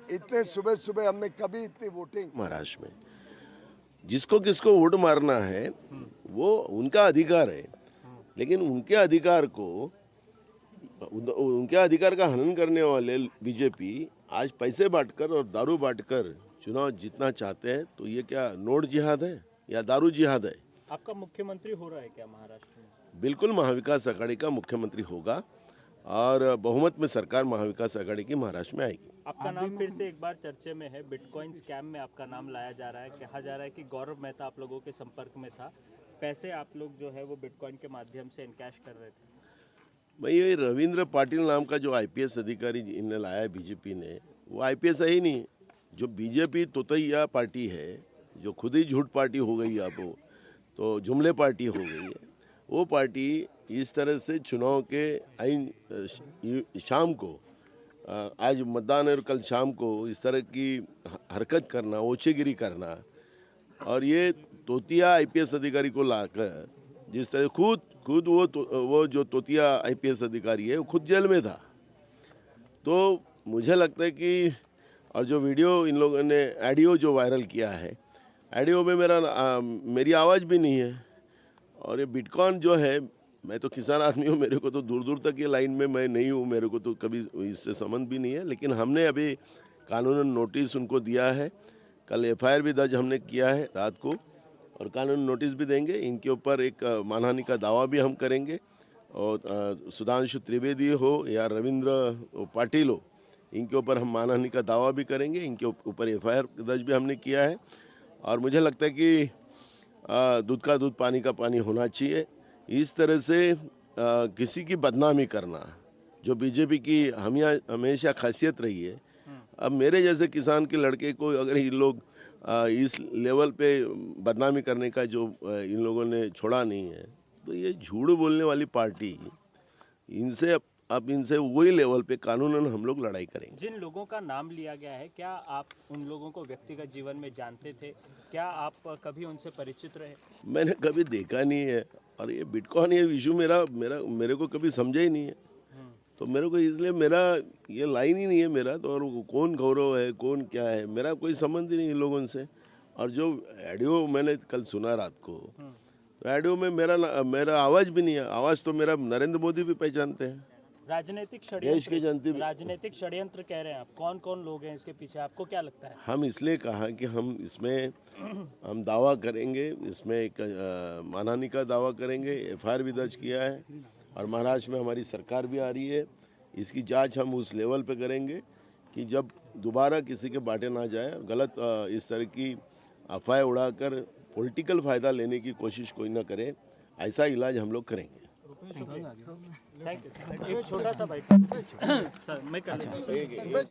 इतने सुबह सुबह हमने कभी इतनी वोटिंग महाराष्ट्र में, जिसको किसको वोट मारना है वो उनका अधिकार है, लेकिन उनके अधिकार का हनन करने वाले बीजेपी आज पैसे बांटकर और दारू बांटकर चुनाव जीतना चाहते हैं। तो ये क्या नोट जिहाद है या दारू जिहाद है? आपका मुख्यमंत्री हो रहा है क्या महाराष्ट्र में? बिल्कुल महाविकास आघाड़ी का मुख्यमंत्री होगा और बहुमत में सरकार महाविकास आघाड़ी की महाराष्ट्र में आएगी। आपका नाम फिर से एक बार चर्चे में है, बिटकॉइन स्कैम में आपका नाम लाया जा रहा है। कहा जा रहा है कि गौरव मेहता आप लोगों के संपर्क में था, पैसे आप लोग जो है वो बिटकॉइन के माध्यम से इनकैश कर रहे थे। भाई ये रविंद्र पाटिल नाम का जो IPS अधिकारी इन्हें लाया है बीजेपी ने, वो IPS है ही नहीं। जो बीजेपी तोतैया पार्टी है, जो खुद ही झूठ पार्टी हो गई, आप तो जुमले पार्टी हो गई है, वो पार्टी इस तरह से चुनाव के शाम को, आज मतदान और कल शाम को इस तरह की हरकत करना, ओछेगिरी करना, और ये तोतिया IPS अधिकारी को लाकर जिस तरह खुद वो जो तोतिया IPS अधिकारी है वो खुद जेल में था। तो मुझे लगता है कि, और जो वीडियो इन लोगों ने ऑडियो जो वायरल किया है, ऑडियो में मेरी आवाज़ भी नहीं है। और ये बिटकॉइन जो है, मैं तो किसान आदमी हूँ, मेरे को तो दूर दूर तक ये लाइन में मैं नहीं हूँ, मेरे को तो कभी इससे संबंध भी नहीं है। लेकिन हमने अभी कानूनन नोटिस उनको दिया है, कल FIR भी दर्ज हमने किया है रात को, और कानून नोटिस भी देंगे। इनके ऊपर एक मानहानि का दावा भी हम करेंगे, और सुधांशु त्रिवेदी हो या रविंद्र पाटिल हो, इनके ऊपर हम मानहानि का दावा भी करेंगे। इनके ऊपर FIR दर्ज भी हमने किया है। और मुझे लगता है कि दूध का दूध, पानी का पानी होना चाहिए। इस तरह से किसी की बदनामी करना, जो बीजेपी की हमेशा खासियत रही है, अब मेरे जैसे किसान के लड़के को अगर ये लोग इस लेवल पे बदनामी करने का जो इन लोगों ने छोड़ा नहीं है, तो ये झूठ बोलने वाली पार्टी, इनसे वही लेवल पे कानूनन हम लोग लड़ाई करेंगे। जिन लोगों का नाम लिया गया है, क्या आप उन लोगों को व्यक्तिगत जीवन में जानते थे? क्या आप कभी उनसे परिचित रहे? मैंने कभी देखा नहीं है, और ये बिटकॉइन ये इशू मेरे को कभी समझा ही नहीं है। तो मेरे को इसलिए मेरा ये लाइन ही नहीं है मेरा तो, और कौन गौरव है कौन क्या है, मेरा कोई संबंध ही नहीं इन लोगों से। और जो ऑडियो मैंने कल सुना रात को, तो ऑडियो में मेरा आवाज़ भी नहीं है। आवाज़ तो मेरा नरेंद्र मोदी भी पहचानते हैं। राजनीतिक षड्यंत्र कह रहे हैं आप, कौन कौन लोग हैं इसके पीछे, आपको क्या लगता है? हम इसलिए कहा कि हम दावा करेंगे, इसमें एक मानहानि का दावा करेंगे, FIR भी दर्ज किया है, और महाराष्ट्र में हमारी सरकार भी आ रही है। इसकी जांच हम उस लेवल पे करेंगे कि जब दोबारा किसी के बाटे ना जाए, गलत इस तरह की अफवाह उड़ाकर पॉलिटिकल फ़ायदा लेने की कोशिश कोई ना करे, ऐसा इलाज हम लोग करेंगे। एक छोटा सा बाइट सर मैं कर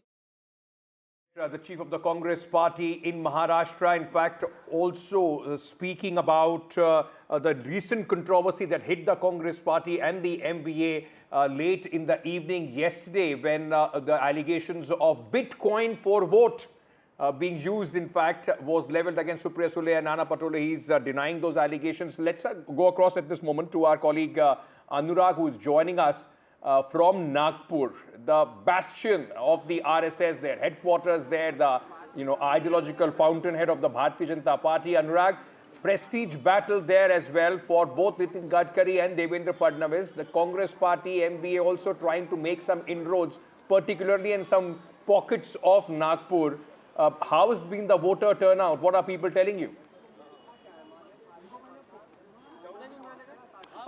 The chief of the Congress party in Maharashtra, in fact, also speaking about the recent controversy that hit the Congress party and the MVA late in the evening yesterday, when the allegations of Bitcoin for vote being used, in fact, was leveled against Supriya Sule and Nana Patole. He's denying those allegations. Let's go across at this moment to our colleague Anurag, who is joining us from Nagpur, the bastion of the RSS, their headquarters there, the ideological fountainhead of the Bharatiya Janata Party. Anurag, prestige battle there as well for both Nitin Gadkari and Devendra Fadnavis. The Congress party, MVA, also trying to make some inroads, particularly in some pockets of Nagpur. How has been the voter turnout? What are people telling you?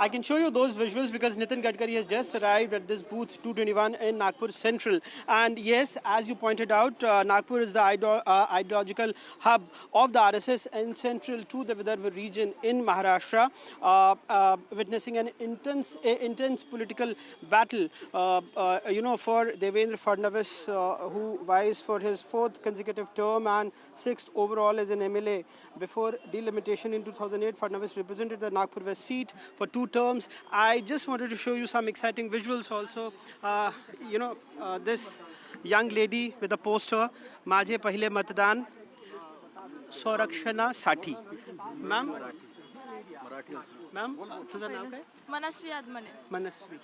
I can show you those visuals because Nitin Gadkari has just arrived at this booth 221 in Nagpur Central. And yes, as you pointed out, Nagpur is the ideological hub of the RSS and central to the Vidarbha region in Maharashtra, witnessing an intense political battle, for Devendra Fadnavis, who vies for his 4th consecutive term and 6th overall as an MLA. Before delimitation in 2008, Fadnavis represented the Nagpur West seat for 2 terms. I just wanted to show you some exciting visuals also. This young lady with a poster, Maje Pahle Matdan, Sorakshana Sati. Ma'am? Ma'am, तुझा नाम क्या है? मनस्वी आदमने। मनस्वी,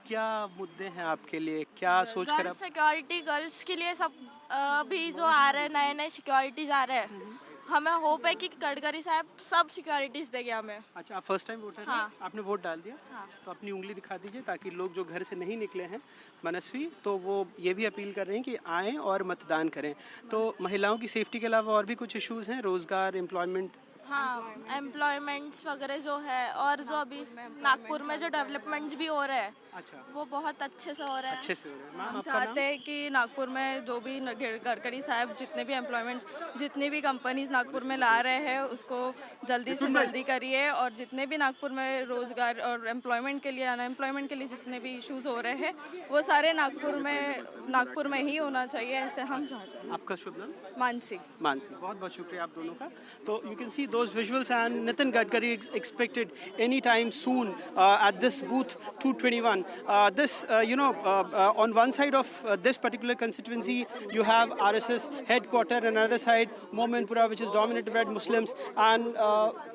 क्या मुद्दे हैं आपके लिए, क्या सोच कर? सिक्योरिटी गर्ल्स के लिए सब अभी जो आ रहे हैं नए सिक्योरिटीज आ रहे हैं, हमें होप है कि गडकरी साहब सब सिक्योरिटीज देंगे हमें। अच्छा, आप फर्स्ट टाइम वोटर हैं? आपने वोट डाल दिया? हाँ। तो अपनी उंगली दिखा दीजिए ताकि लोग जो घर से नहीं निकले हैं मनस्वी, तो वो ये भी अपील कर रहे हैं कि आएँ और मतदान करें। तो महिलाओं की सेफ्टी के अलावा और भी कुछ इश्यूज़ हैं, रोज़गार, एम्प्लॉयमेंट? हाँ, एम्प्लॉयमेंट्स वगैरह जो है और जो अभी नागपुर में जो डेवलपमेंट्स भी हो रहे हैं, अच्छा, वो बहुत अच्छे से हो रहे हैं। अच्छे से हो रहे हैं। हम चाहते हैं कि नागपुर में जो भी गडकरी साहब जितने भी एम्प्लॉयमेंट्स, जितनी भी कंपनीज नागपुर में ला रहे हैं उसको जल्दी से जल्दी करिए, और जितने भी नागपुर में रोजगार और एम्प्लॉयमेंट के लिए, अनएम्प्लॉयमेंट के लिए जितने भी इश्यूज हो रहे हैं वो सारे नागपुर में ही होना चाहिए, ऐसे हम चाहते हैं। आपका शुभ नाम? मानसी। मानसी, बहुत बहुत शुक्रिया आप दोनों का। तो you can see those visuals, and Nitin Gadkari is expected anytime soon at this booth 221. On one side of this particular constituency, you have RSS headquarter, and another side, Mominpura, which is dominated by Muslims. And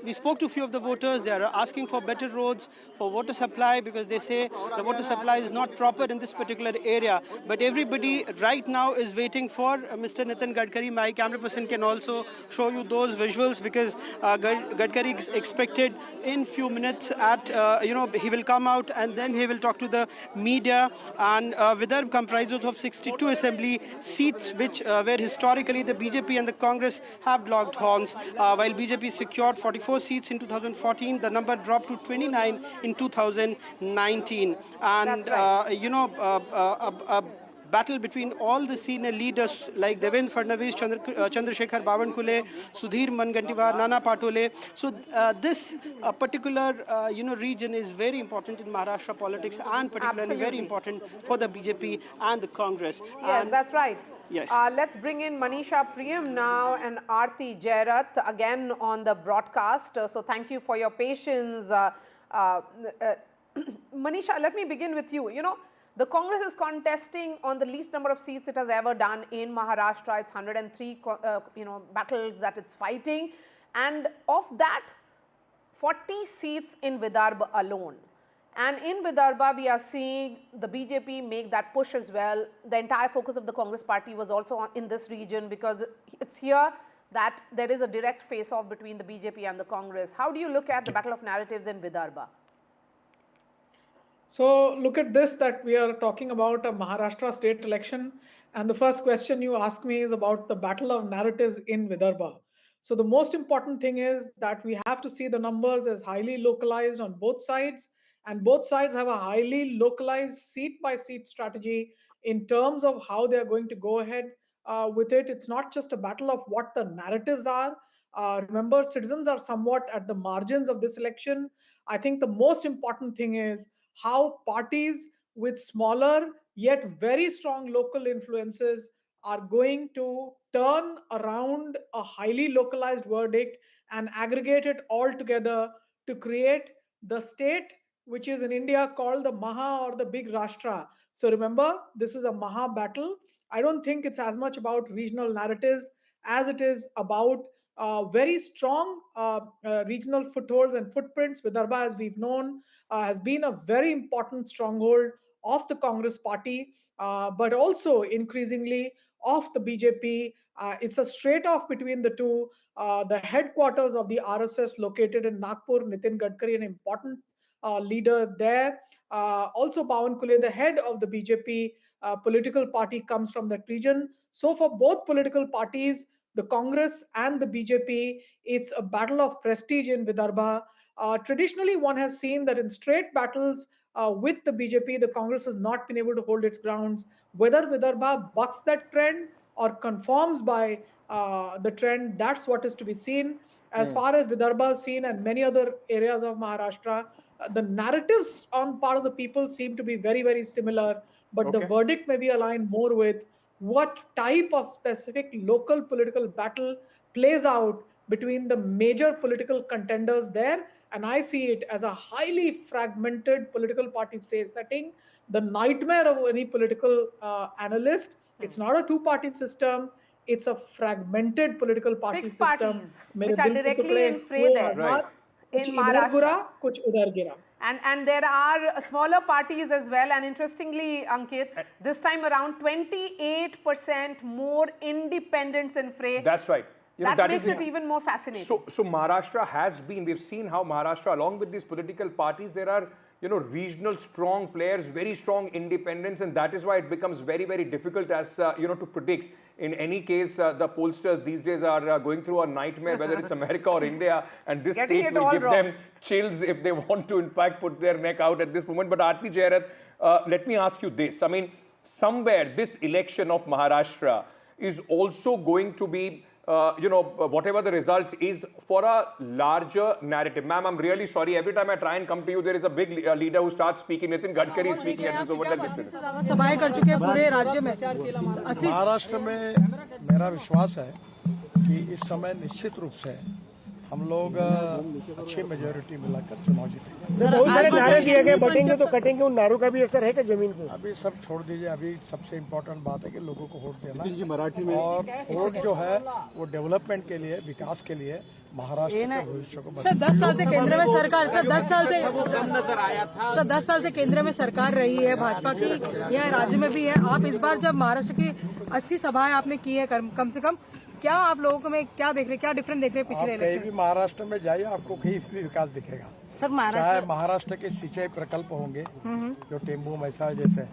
we spoke to a few of the voters. They are asking for better roads, for water supply, because they say the water supply is not proper in this particular area. But everybody right now is waiting for Mr. Nitin Gadkari. My camera person can also show you those visuals, because Gadkari is expected in few minutes at, he will come out and then he will talk to the media. And Vidarbha comprises of 62 assembly seats, which where historically the BJP and the Congress have locked horns. While BJP secured 44 seats in 2014, the number dropped to 29 in 2019. And, a battle between all the senior leaders like Devendra Fadnavis, Chandrasekhar Bawankule, Sudhir Mangantiwar, Nana Patole. So this particular region is very important in Maharashtra politics, and particularly very important for the BJP and the Congress. Yes, and that's right. Yes. Let's bring in Manisha Priyam now and Aarti Jairath again on the broadcast. So thank you for your patience. Manisha, let me begin with you. The Congress is contesting on the least number of seats it has ever done in Maharashtra. It's 103, battles that it's fighting. And of that, 40 seats in Vidarbha alone. And in Vidarbha, we are seeing the BJP make that push as well. The entire focus of the Congress party was also in this region, because it's here that there is a direct face-off between the BJP and the Congress. How do you look at the battle of narratives in Vidarbha? So look at this, that we are talking about a Maharashtra state election, and the first question you ask me is about the battle of narratives in Vidarbha. So the most important thing is that we have to see the numbers as highly localized on both sides, and both sides have a highly localized seat-by-seat strategy in terms of how they are going to go ahead with it. It's not just a battle of what the narratives are. Remember, citizens are somewhat at the margins of this election. I think the most important thing is how parties with smaller yet very strong local influences are going to turn around a highly localized verdict and aggregate it all together to create the state which is in India called the Maha or the big Rashtra. So remember, this is a Maha battle. I don't think it's as much about regional narratives as it is about very strong regional footholds and footprints. Vidarbha, as we've known, has been a very important stronghold of the Congress party, but also increasingly of the BJP. It's a straight off between the two. The headquarters of the RSS located in Nagpur, Nitin Gadkari, an important leader there. Also, Pawan Kule, the head of the BJP political party, comes from that region. So for both political parties, the Congress and the BJP, it's a battle of prestige in Vidarbha. Traditionally, one has seen that in straight battles with the BJP, the Congress has not been able to hold its grounds. Whether Vidarbha bucks that trend or conforms by the trend, that's what is to be seen. As far as Vidarbha is seen and many other areas of Maharashtra, the narratives on part of the people seem to be very, very similar, but the verdict may be aligned more with what type of specific local political battle plays out between the major political contenders there. And I see it as a highly fragmented political party setting, the nightmare of any political analyst. It's not a two-party system. It's a fragmented political party Six system. parties which are directly in fray there. Right. In Maharashtra. Kuch udhar gira. And there are smaller parties as well. And interestingly, Ankit, this time around 28% more independents in fray. That's right. That makes it even more fascinating. So Maharashtra has been, we've seen how Maharashtra, along with these political parties, there are, regional strong players, very strong independents, and that is why it becomes very, very difficult as, to predict. In any case, the pollsters these days are going through a nightmare, whether it's America or India, and this state will give them chills if they want to, in fact, put their neck out at this moment. But Aarti Jairat, let me ask you this. I mean, somewhere this election of Maharashtra is also going to be whatever the result is for a larger narrative. Ma'am, I'm really sorry. Every time I try and come to you, there is a big leader who starts speaking. Nitin Gadkari is speaking at this over. Listen. Maharashtra में मेरा विश्वास है कि इस समय निश्चित रूप से हम लोग अच्छी मेजोरिटी मिलाकर चुनाव जीतेंगे। बहुत सारे नारे दिए गए, बटेंगे तो कटेंगे, उन नारों का भी असर है क्या जमीन पे? अभी सब छोड़ दीजिए। अभी सबसे इम्पोर्टेंट बात है कि लोगों को वोट देना, और वोट जो है वो डेवलपमेंट के लिए, विकास के लिए, महाराष्ट्र के भविष्य को। सर 10 साल से केंद्र में सरकार, सर 10 साल से केंद्र में सरकार रही है भाजपा की, यह राज्य में भी है। आप इस बार जब महाराष्ट्र की 80 सभाएं आपने की है कम से कम, क्या आप लोगों में क्या देख रहे, क्या डिफरेंट देख रहे हैं पिछले इलेक्शन? कहीं भी महाराष्ट्र में जाइए, आपको कहीं भी विकास दिखेगा। सर चाहे महाराष्ट्र के सिंचाई प्रकल्प होंगे, जो टेम्बू मैसाल जैसे,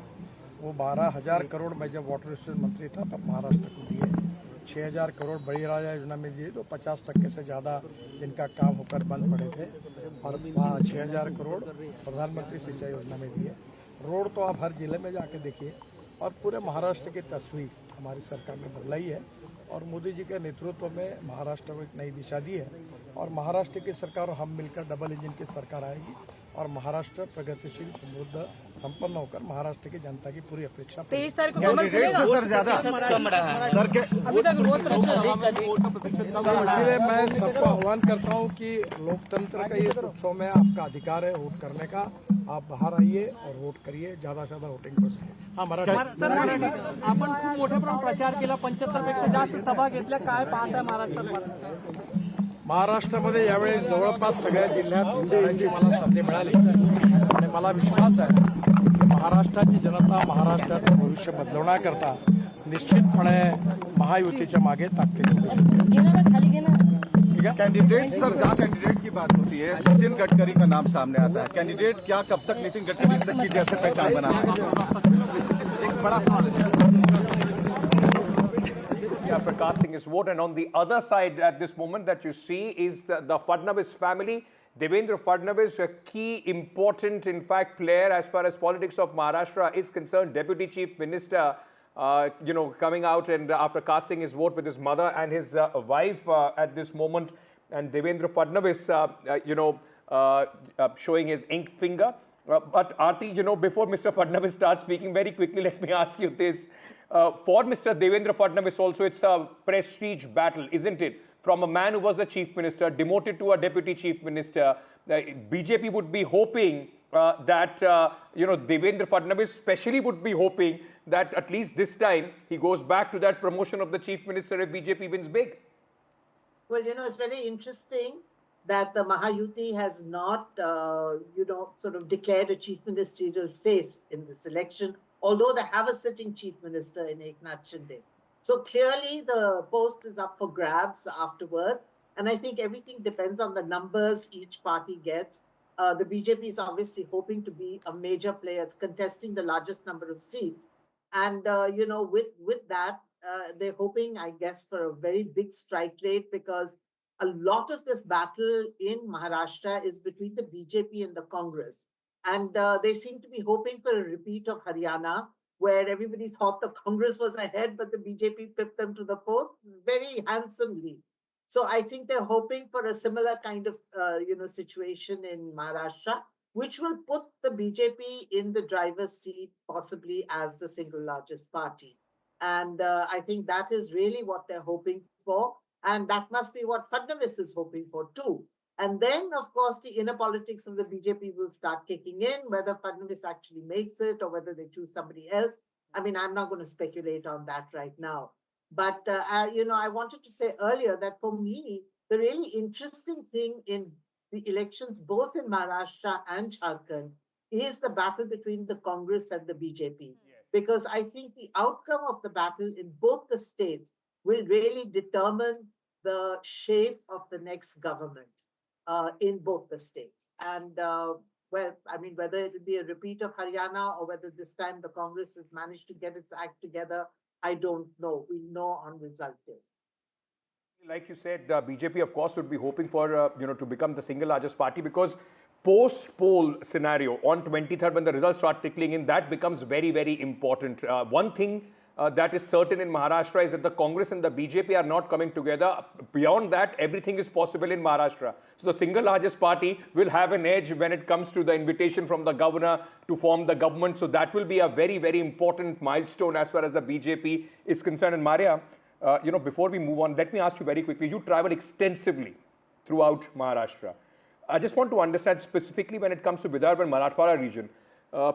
वो 12,000 करोड़ में जब वाटर रिसोर्स मंत्री था तब महाराष्ट्र को दिए। 6,000 करोड़ बड़ी राजा योजना में दिए, तो 50% से ज्यादा जिनका काम होकर बंद पड़े थे, और 6,000 करोड़ प्रधानमंत्री सिंचाई योजना में दिए। रोड तो आप हर जिले में जाके देखिए, और पूरे महाराष्ट्र की तस्वीर हमारी सरकार ने बदलाई है, और मोदी जी के नेतृत्व में महाराष्ट्र को एक नई दिशा दी है, और महाराष्ट्र की सरकार और हम मिलकर डबल इंजन की सरकार आएगी, और महाराष्ट्र प्रगतिशील, समृद्ध, संपन्न होकर महाराष्ट्र की जनता की पूरी अपेक्षा। 23 तारीख को सर ज्यादा अभी तक इसलिए मैं सबको आह्वान करता हूं कि लोकतंत्र का ये उत्सव में आपका अधिकार है वोट करने का। आप बाहर आइए और वोट करिए, ज्यादा से ज्यादा वोटिंग प्रोसेस। आपण खूप मोठ्या प्रमाणात प्रचार केला, 75 पेक्षा जास्त सभा घेतल्या, काय पाहताय महाराष्ट्रात? महाराष्ट्रामध्ये यावेळी जवळपास सगळ्या जिल्ह्यात फिरण्याची मला संधी मिळाली, आणि मला विश्वास आहे की महाराष्ट्राची जनता महाराष्ट्राचं भविष्य बदलवण्याकरता निश्चितपणे महायुतीच्या मागे ताकदीने। कैंडिडेट सर, जहाँ कैंडिडेट की बात होती है, नितिन गडकरी का नाम सामने आता है। कैंडिडेट क्या कब तक नितिन गडकरी तक की जैसे पहचान बना है? एक बड़ा सवाल है। After casting his vote, and on the other side at this moment that you see is the Fadnavis family. Devendra Fadnavis, a key, important, in fact, player as far as politics of Maharashtra is concerned, Deputy Chief Minister. coming out and after casting his vote with his mother and his wife at this moment, and Devendra Fadnavis, showing his ink finger. But Aarti, before Mr. Fadnavis starts speaking, very quickly, let me ask you this. For Mr. Devendra Fadnavis also, it's a prestige battle, isn't it? From a man who was the chief minister, demoted to a deputy chief minister, BJP would be hoping that, Devendra Fadnavis especially would be hoping that at least this time he goes back to that promotion of the chief minister if BJP wins big. Well, it's very interesting that the Mahayuti has not, sort of declared a chief ministerial face in this election, although they have a sitting chief minister in Eknath Shinde. So clearly the post is up for grabs afterwards. And I think everything depends on the numbers each party gets. The BJP is obviously hoping to be a major player. It's contesting the largest number of seats. And, with that, they're hoping, I guess, for a very big strike rate, because a lot of this battle in Maharashtra is between the BJP and the Congress. And they seem to be hoping for a repeat of Haryana, where everybody thought the Congress was ahead, but the BJP pipped them to the post very handsomely. So I think they're hoping for a similar kind of, situation in Maharashtra, which will put the BJP in the driver's seat, possibly as the single largest party. And I think that is really what they're hoping for. And that must be what Fadnavis is hoping for too. And then, of course, the inner politics of the BJP will start kicking in, whether Fadnavis actually makes it or whether they choose somebody else. I mean, I'm not going to speculate on that right now. But, I wanted to say earlier that for me, the really interesting thing in the elections, both in Maharashtra and Jharkhand, is the battle between the Congress and the BJP. Yes. Because I think the outcome of the battle in both the states will really determine the shape of the next government in both the states. And, whether it will be a repeat of Haryana or whether this time the Congress has managed to get its act together, I don't know. We know on result day. Like you said, BJP, of course, would be hoping for, to become the single largest party, because post-poll scenario on 23rd, when the results start trickling in, that becomes very, very important. One thing that is certain in Maharashtra is that the Congress and the BJP are not coming together. Beyond that, everything is possible in Maharashtra. So the single largest party will have an edge when it comes to the invitation from the governor to form the government. So that will be a very, very important milestone as far as the BJP is concerned. And Maria, before we move on, let me ask you very quickly. You travel extensively throughout Maharashtra. I just want to understand specifically when it comes to Vidarbha and Marathwada region.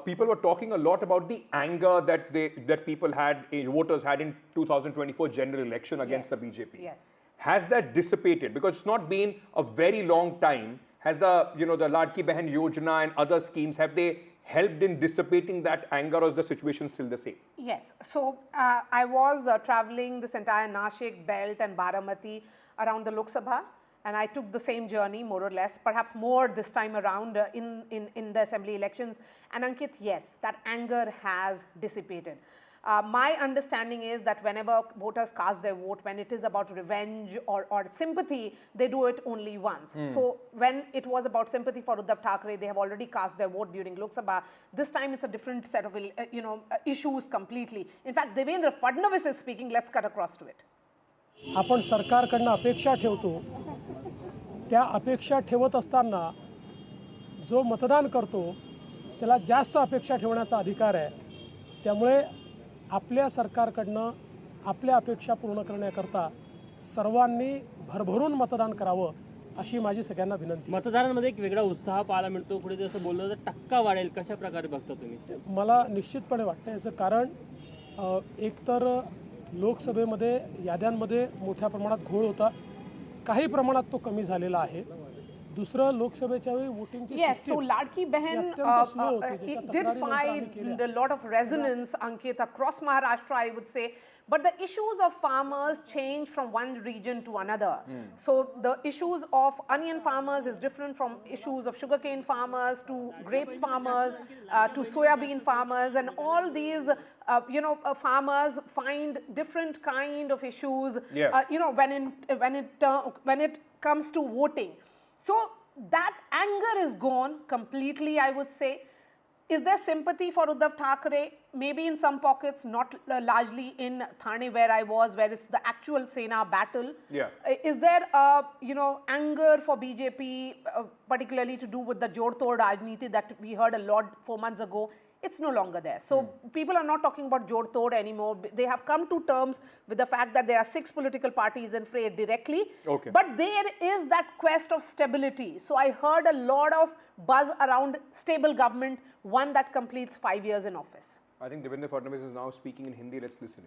People were talking a lot about the anger that people had, voters had in 2024 general election against the BJP. Yes. Has that dissipated? Because it's not been a very long time. Has the Ladki Behan Yojana and other schemes, have they helped in dissipating that anger, or is the situation still the same? Yes. So I was traveling this entire Nashik belt and Baramati around the Lok Sabha. And I took the same journey, more or less, perhaps more this time around in the assembly elections. And Ankit, yes, that anger has dissipated. My understanding is that whenever voters cast their vote, when it is about revenge or sympathy, they do it only once. So when it was about sympathy for Uddhav Thackeray, they have already cast their vote during Lok Sabha. This time it's a different set of issues completely. In fact, Devendra Fadnavis is speaking. Let's cut across to it. आपण सरकारकडनं अपेक्षा ठेवतो, त्या अपेक्षा ठेवत असताना जो मतदान करतो त्याला जास्त अपेक्षा ठेवण्याचा अधिकार आहे. त्यामुळे आपल्या सरकारकडनं आपल्या अपेक्षा पूर्ण करण्याकरता सर्वांनी भरभरून मतदान करावं अशी माझी सगळ्यांना विनंती. मतदारांमध्ये एक वेगळा उत्साह पाहायला मिळतो. पुढे जसं बोललं तर टक्का वाढेल, कशा प्रकारे बघता तुम्ही? मला निश्चितपणे वाटतं याचं कारण एकतर लोकसभेमध्ये याद्यांमध्ये मोठ्या प्रमाणात घोळ होता, काही प्रमाणात तो कमी झालेला आहे. दुसरं लोकसभेच्या वेळी वोटिंगची Yes, so Ladki Behan it did find a lot of resonance, Ankit, across Maharashtra, I would say. But the issues of farmers change from one region to another. So the issues of onion farmers is different from issues of sugarcane farmers to grapes farmers to soybean farmers, and all these farmers find different kind of issues. When it comes to voting. So that anger is gone completely, I would say. Is there sympathy for Uddhav Thackeray? maybe in some pockets, not largely in Thane where I was, where it's the actual Sena battle. Yeah. Is there, anger for BJP, particularly to do with the Jod Tod Rajniti that we heard a lot 4 months ago? It's no longer there. So people are not talking about Jod Tod anymore. They have come to terms with the fact that there are 6 political parties in fray directly. Okay. But there is that quest of stability. So I heard a lot of buzz around stable government, one that completes 5 years in office. I think Devendra Fadnavis is now speaking in Hindi. Let's listen.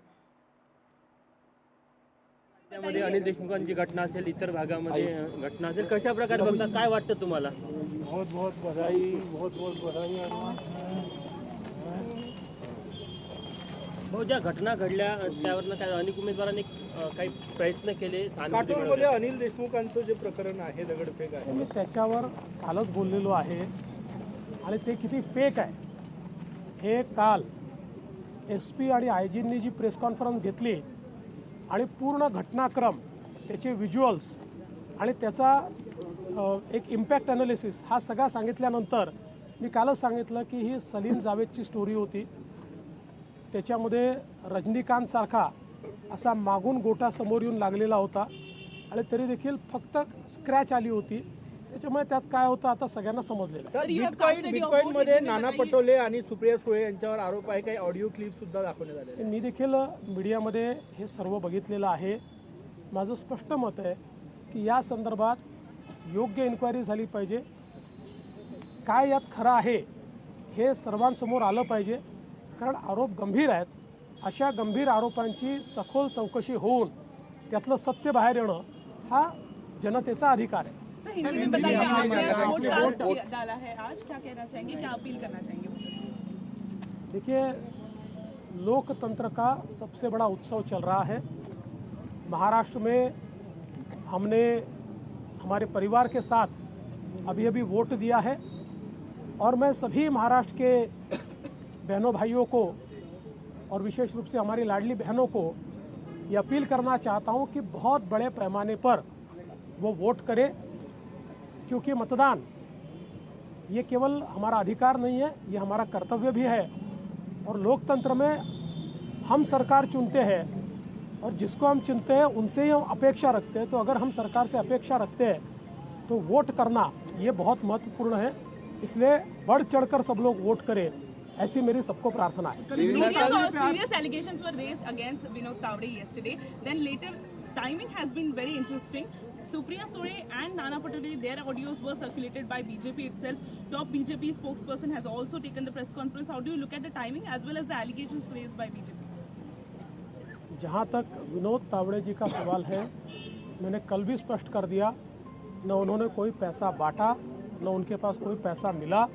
त्यामध्ये अनिल देशमुखांची घटना असेल, इतर भागामध्ये घटना असेल, कशा प्रकारे बघता, काय वाटतं तुम्हाला? बहुत बहुत बधाई भाऊ, ज्या घटना घडल्या त्यावरनं काय अनेक उमेदवारांनी काही प्रयत्न केले. काटोलमध्ये अनिल देशमुखांचं जे प्रकरण आहे, दगडफेक आहे, मी त्याच्यावर कालच बोललेलो आहे आणि ते किती फेक आहे हे काल SP आणि IGंनी जी प्रेस कॉन्फरन्स घेतली आणि पूर्ण घटनाक्रम, त्याचे व्हिज्युअल्स आणि त्याचा एक इम्पॅक्ट ॲनालिसिस हा सगळा सांगितल्यानंतर मी कालच सांगितलं की ही सलीम जावेदची स्टोरी होती. त्याच्यामध्ये रजनीकांतसारखा असा मागून गोटा समोर येऊन लागलेला होता आणि तरी देखील फक्त स्क्रॅच आली होती. त्याच्यामुळे त्यात काय होतं आता सगळ्यांना समजलेलं. बिटकॉईनमध्ये नाना पटोले आणि सुप्रिया सुळे यांच्यावर आरोप आहे. काही ऑडिओ क्लिप सुद्धा दाखवण्यात आले. मी देखील मीडियामध्ये हे सर्व बघितलेलं आहे. माझं स्पष्ट मत आहे की या संदर्भात योग्य इन्क्वायरी झाली पाहिजे. काय यात खरं आहे हे सर्वांसमोर आलं पाहिजे, कारण आरोप गंभीर आहेत. अशा गंभीर आरोपांची सखोल चौकशी होऊन त्यातलं सत्य बाहेर येणं हा जनतेचा अधिकार आहे. देखिए, लोकतंत्र का सबसे बड़ा उत्सव चल रहा है. महाराष्ट्र में हमने हमारे परिवार के साथ अभी वोट दिया है और मैं सभी महाराष्ट्र के बहनों भाइयों को और विशेष रूप से हमारी लाडली बहनों को ये अपील करना चाहता हूं कि बहुत बड़े पैमाने पर वो वोट करें, क्योंकि मतदान ये केवल हमारा अधिकार नहीं है, ये हमारा कर्तव्य भी है. और लोकतंत्र में हम सरकार चुनते हैं और जिसको हम चुनते हैं उनसे ही हम अपेक्षा रखते हैं. तो अगर हम सरकार से अपेक्षा रखते हैं तो वोट करना ये बहुत महत्वपूर्ण है. इसलिए बढ़ चढ़कर सब लोग वोट करें, ऐसी मेरी सबको प्रार्थना है. Serious allegations were raised against Vinod Tawade yesterday. Then later, timing has been very interesting. Supriya Sule and Nana Patole, their audios were circulated by BJP itself. Top BJP spokesperson has also taken the press conference. How do you look at the timing as well as the allegations raised by BJP? जहाँ तक विनोद तावड़े जी का सवाल है, मैंने कल भी स्पष्ट कर दिया, न उन्होंने कोई पैसा बांटा, न उनके पास कोई पैसा मिला.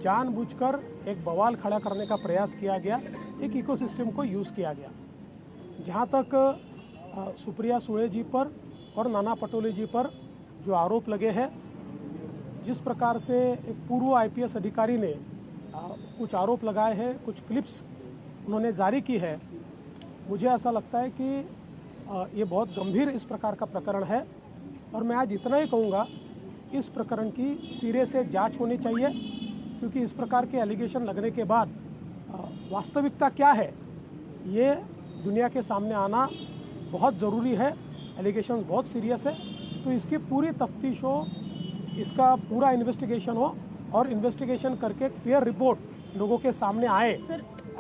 जानबूझकर एक बवाल खड़ा करने का प्रयास किया गया, एक इकोसिस्टम को यूज़ किया गया. जहाँ तक सुप्रिया सुळे जी पर और नाना पटोले जी पर जो आरोप लगे हैं, जिस प्रकार से एक पूर्व IPS अधिकारी ने कुछ आरोप लगाए हैं, कुछ क्लिप्स उन्होंने जारी की है, मुझे ऐसा लगता है कि ये बहुत गंभीर इस प्रकार का प्रकरण है. और मैं आज इतना ही कहूँगा, इस प्रकरण की सिरे से जांच होनी चाहिए, क्योंकि इस प्रकार के एलिगेशन लगने के बाद वास्तविकता क्या है ये दुनिया के सामने आना बहुत ज़रूरी है. एलिगेशन बहुत सीरियस है, तो इसकी पूरी तफ्तीश हो, इसका पूरा इन्वेस्टिगेशन हो और इन्वेस्टिगेशन करके एक फेयर रिपोर्ट लोगों के सामने आए,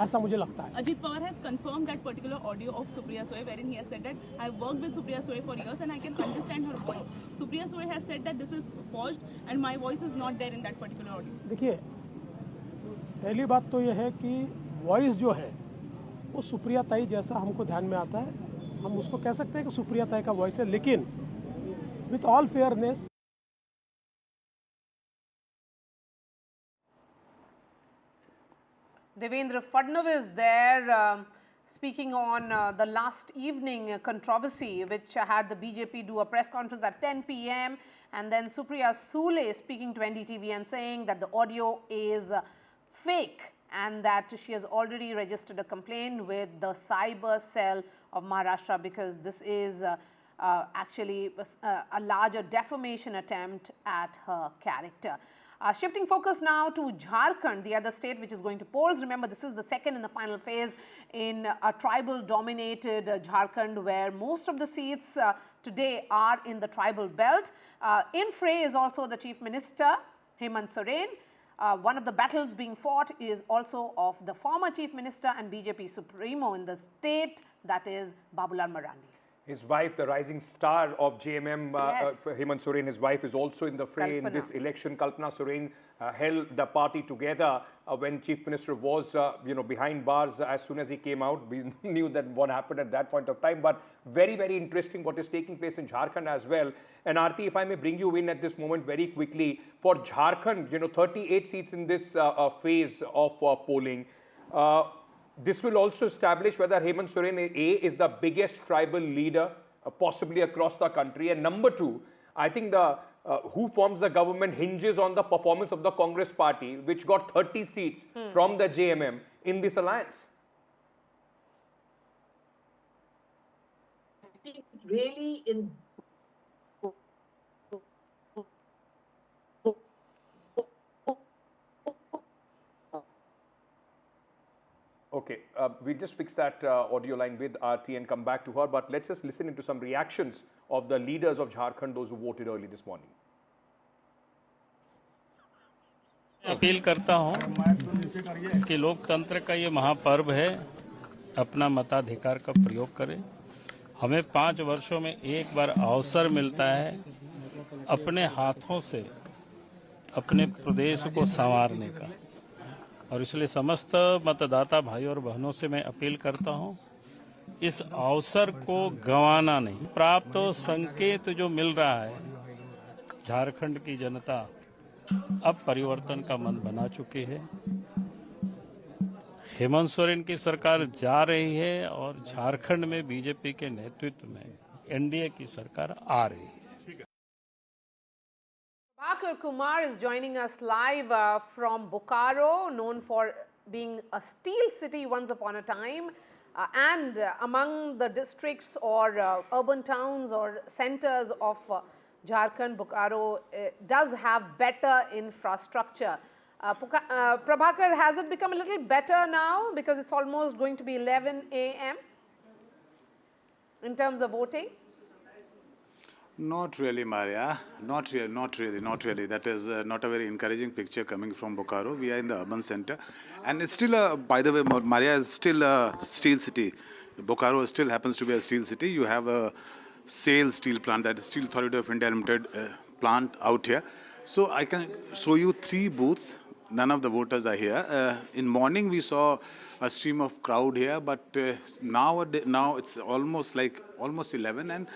ऐसा मुझे लगता है. Ajit Pawar has confirmed that particular audio of Supriya Sule, wherein he has said that I have worked with Supriya Sule for years and I can understand her voice. Supriya Sule has said that this is forged and my voice is not there in that particular audio. देखिए, पहली बात तो यह है कि voice जो है वो सुप्रिया ताई जैसा हमको ध्यान में आता है, हम उसको कह सकते हैं कि सुप्रिया ताई का वॉइस है. लेकिन with all fairness, Devendra Fadnavis there speaking on the last evening controversy, which had the BJP do a press conference at 10 p.m. and then Supriya Sule speaking to NDTV and saying that the audio is fake and that she has already registered a complaint with the cyber cell of Maharashtra because this is actually a larger defamation attempt at her character. Shifting focus now to Jharkhand, the other state which is going to polls. Remember, this is the second and the final phase in a tribal-dominated Jharkhand, where most of the seats today are in the tribal belt. In fray is also the Chief Minister, Hemant Soren. One of the battles being fought is also of the former Chief Minister and BJP Supremo in the state, that is Babulal Marandi. His wife, the rising star of JMM, Yes. Hemant Soren, his wife is also in the fray in this election. Kalpana Soren held the party together when Chief Minister was, behind bars as soon as he came out. We knew that what happened at that point of time. But very, very interesting what is taking place in Jharkhand as well. And Aarti, if I may bring you in at this moment very quickly, for Jharkhand, 38 seats in this phase of polling. This will also establish whether Hemant Soren is the biggest tribal leader possibly across the country. And number two, I think the who forms the government hinges on the performance of the Congress party, which got 30 seats from the JMM in this alliance. Really in Okay, we'll just fix that audio line with Aarti and come back to her. But let's just listen into some reactions of the leaders of Jharkhand, those who voted early this morning. Appeal करता हूं कि लोकतंत्र का ये महापर्व है, अपना मताधिकार का प्रयोग करें। हमें 5 वर्षों में एक बार अवसर मिलता है अपने हाथों से अपने प्रदेश को संवारने का, और इसलिए समस्त मतदाता भाई और बहनों से मैं अपील करता हूं, इस अवसर को गंवाना नहीं। प्राप्त संकेत जो मिल रहा है, झारखंड की जनता अब परिवर्तन का मन बना चुकी है। हेमंत सोरेन की सरकार जा रही है और झारखंड में बीजेपी के नेतृत्व में एनडीए की सरकार आ रही है। Prabhakar Kumar is joining us live from Bokaro, known for being a steel city once upon a time, and among the districts or urban towns or centers of Jharkhand, Bokaro does have better infrastructure. Prabhakar, has it become a little better now because it's almost going to be 11 a.m. in terms of voting? Not really, Maria. Not really. That is not a very encouraging picture coming from Bokaro. We are in the urban center. And it's still by the way, Maria is still a steel city. Bokaro still happens to be a steel city. You have a SAIL steel plant, that is Steel Authority of India Limited plant out here. So I can show you 3 booths. None of the voters are here. In morning we saw a stream of crowd here, but now it's almost 11 and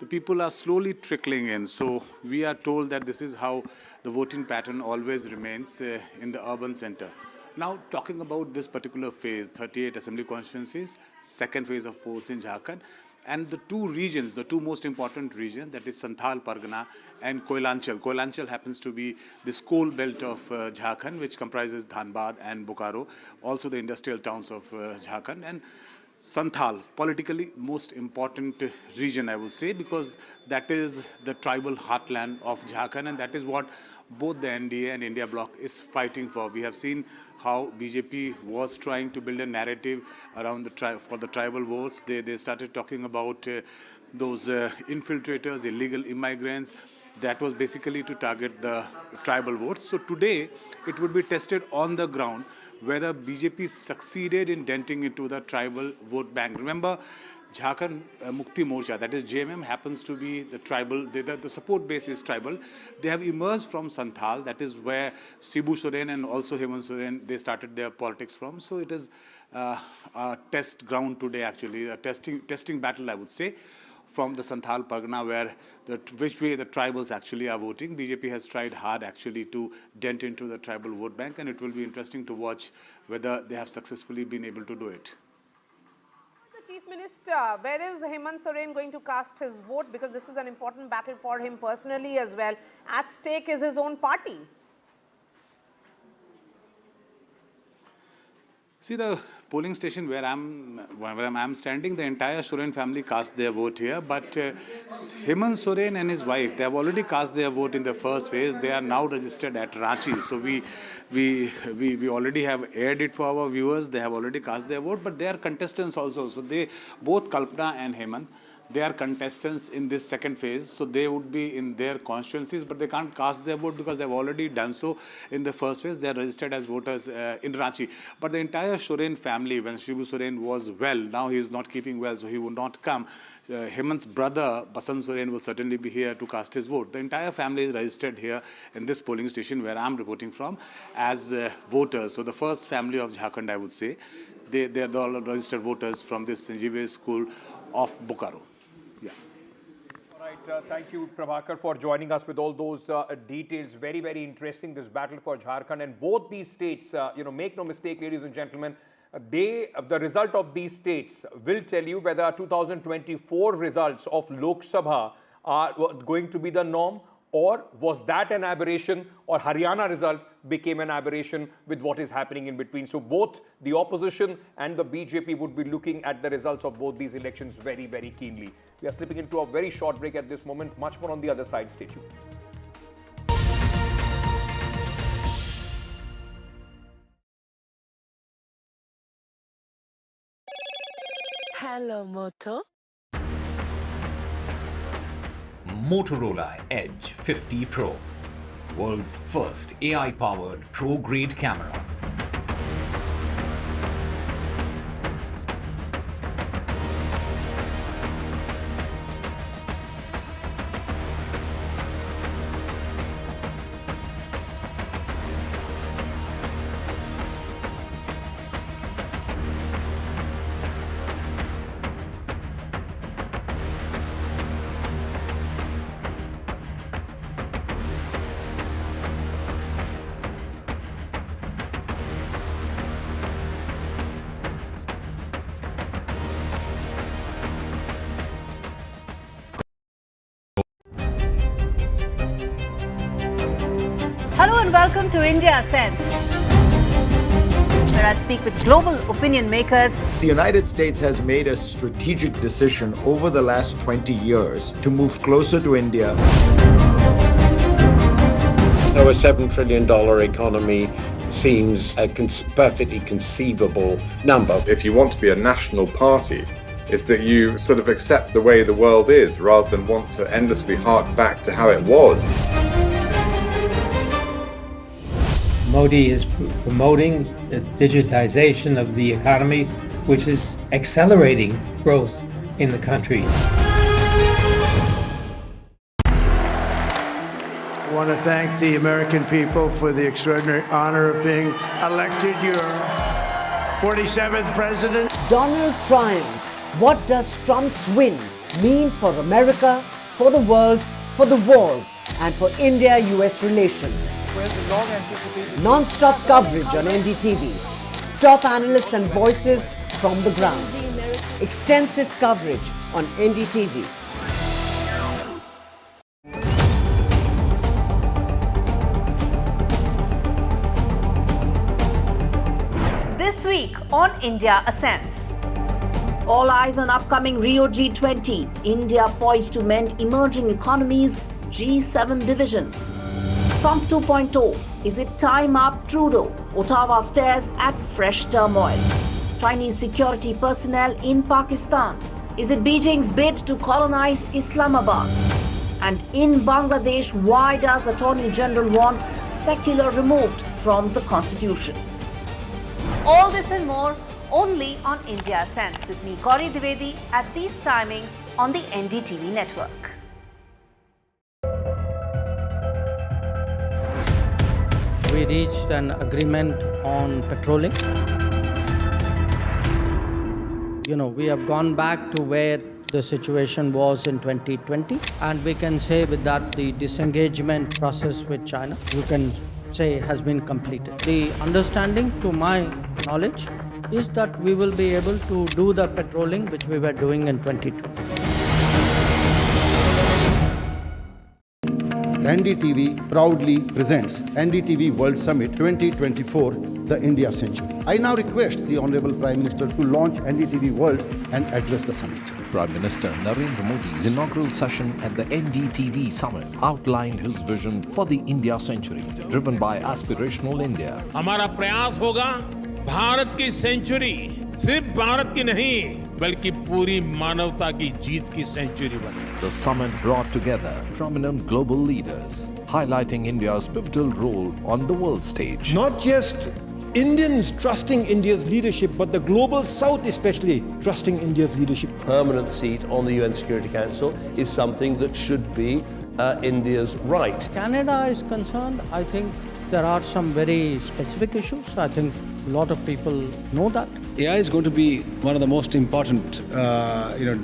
the people are slowly trickling in. So we are told that this is how the voting pattern always remains in the urban centers. Now talking about this particular phase, 38 assembly constituencies, second phase of polls in Jharkhand, and the 2 regions, the 2 most important regions, that is Santhal Pargana and Koilanchal. Koilanchal happens to be this coal belt of Jharkhand, which comprises Dhanbad and Bokaro, also the industrial towns of Jharkhand. And Santhal, politically most important region, I would say, because that is the tribal heartland of Jharkhand, and that is what both the NDA and India bloc is fighting for. We have seen how BJP was trying to build a narrative around for the tribal votes. They started talking about those infiltrators, illegal immigrants. That was basically to target the tribal votes. So today, it would be tested on the ground whether BJP succeeded in denting into the tribal vote bank. Remember, Jharkhand Mukti Morcha, that is JMM, happens to be the tribal, the support base is tribal. They have emerged from Santhal, that is where Shibu Soren and also Hemant Soren, they started their politics from. So it is a test ground today, actually, a testing battle, I would say, from the Santhal Pargana, where which way the tribals actually are voting. BJP has tried hard actually to dent into the tribal vote bank, and it will be interesting to watch whether they have successfully been able to do it. The Chief Minister, where is Hemant Soren going to cast his vote? Because this is an important battle for him personally as well. At stake is his own party. See, the polling station where I'm standing, the entire Soren family cast their vote here. But Hemant Soren and his wife, they have already cast their vote in the first phase. They are now registered at Ranchi. So we already have aired it for our viewers. They have already cast their vote, but they are contestants also. So they, both Kalpana and Hemant, they are contestants in this second phase, so they would be in their constituencies, but they can't cast their vote because they've already done so in the first phase. They are registered as voters in Ranchi. But the entire Soren family, when Shibu Soren was well, now he is not keeping well, so he would not come. Hemant's brother, Basant Soren, will certainly be here to cast his vote. The entire family is registered here in this polling station where I'm reporting from as voters. So the first family of Jharkhand, I would say, they are all registered voters from this Sanjeev school of Bokaro. Thank you, Prabhakar, for joining us with all those details. Very, very interesting, this battle for Jharkhand. And both these states, make no mistake, ladies and gentlemen, the result of these states will tell you whether 2024 results of Lok Sabha are going to be the norm, or was that an aberration, or Haryana result became an aberration with what is happening in between. So both the opposition and the BJP would be looking at the results of both these elections very, very keenly. We are slipping into a very short break at this moment. Much more on the other side. Stay tuned. Hello, Moto. Motorola Edge 50 Pro, world's first AI-powered pro-grade camera. Hello and welcome to India Sense, where I speak with global opinion makers. The United States has made a strategic decision over the last 20 years to move closer to India. So a $7 trillion economy seems a perfectly conceivable number. If you want to be a national party, it's that you sort of accept the way the world is rather than want to endlessly hark back to how it was. Modi is promoting the digitization of the economy, which is accelerating growth in the country. I want to thank the American people for the extraordinary honor of being elected your 47th president. Donald triumphs. What does Trump's win mean for America, for the world, for the wars, and for India-US relations? Non-stop coverage on NDTV. Top analysts and voices from the ground. Extensive coverage on NDTV. This week on India Ascends. All eyes on upcoming Rio G20. India poised to mend emerging economies, G7 divisions. Trump 2.0. Is it time up Trudeau? Ottawa stares at fresh turmoil. Chinese security personnel in Pakistan. Is it Beijing's bid to colonize Islamabad? And in Bangladesh, why does Attorney General want secular removed from the constitution? All this and more only on India Sense with me, Gauri Dwivedi, at these timings on the NDTV network. We reached an agreement on patrolling. We have gone back to where the situation was in 2020, and we can say with that the disengagement process with China, you can say, has been completed. The understanding, to my knowledge, is that we will be able to do the patrolling which we were doing in 2020. NDTV proudly presents NDTV World Summit 2024, the India Century. I now request the Honorable Prime Minister to launch NDTV World and address the summit. Prime Minister Narendra Modi's inaugural session at the NDTV Summit outlined his vision for the India Century, driven by aspirational India. हमारा प्रयास होगा भारत की century सिर्फ भारत की नहीं बल्कि पूरी मानवता की जीत की सेंचुरी बने. The summit brought together prominent global leaders, highlighting India's pivotal role on the world stage. Not just Indians trusting India's leadership, but the global South especially trusting India's leadership. Permanent seat on the UN Security Council is something that should be India's right. Canada is concerned, I think there are some very specific issues. I think a lot of people know that. AI is going to be one of the most important,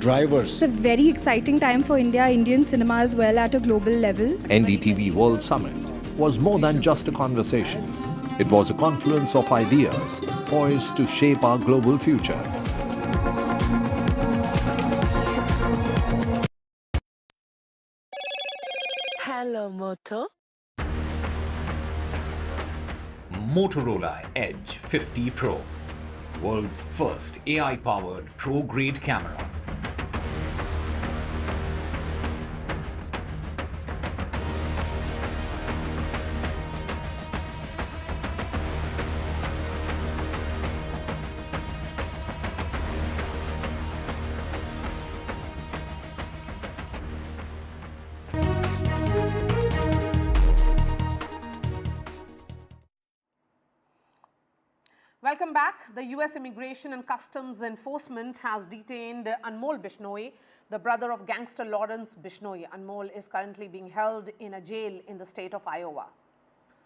drivers. It's a very exciting time for India, Indian cinema as well at a global level. NDTV World Summit was more than just a conversation. It was a confluence of ideas poised to shape our global future. Hello, Moto. Motorola Edge 50 Pro, world's first AI-powered pro-grade camera. Welcome back. The US Immigration and Customs Enforcement has detained Anmol Bishnoi, the brother of gangster Lawrence Bishnoi. Anmol is currently being held in a jail in the state of Iowa.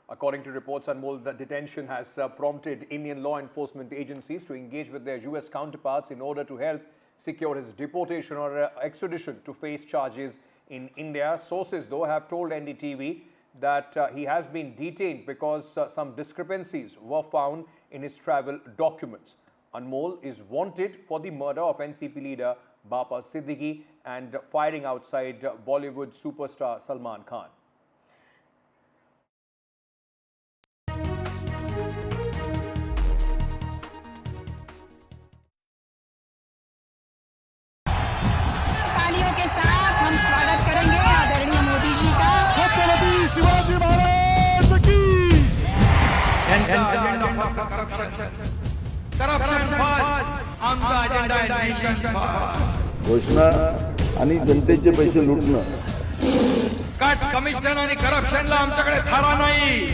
According to reports, Anmol, the detention has prompted Indian law enforcement agencies to engage with their US counterparts in order to help secure his deportation or extradition to face charges in India. Sources, though, have told NDTV that he has been detained because some discrepancies were found in his travel documents. Anmol is wanted for the murder of NCP leader Bapa Siddiqui and firing outside Bollywood superstar Salman Khan. तालियों के साथ हम स्वागत करेंगे आदरणीय मोदी जी का. छत्रपति शिवाजी महाराज की. घोषणा आणि जनतेचे पैसे लुटणं. कट कमिशन आणि करप्शनला आमच्याकडे थारा नाही.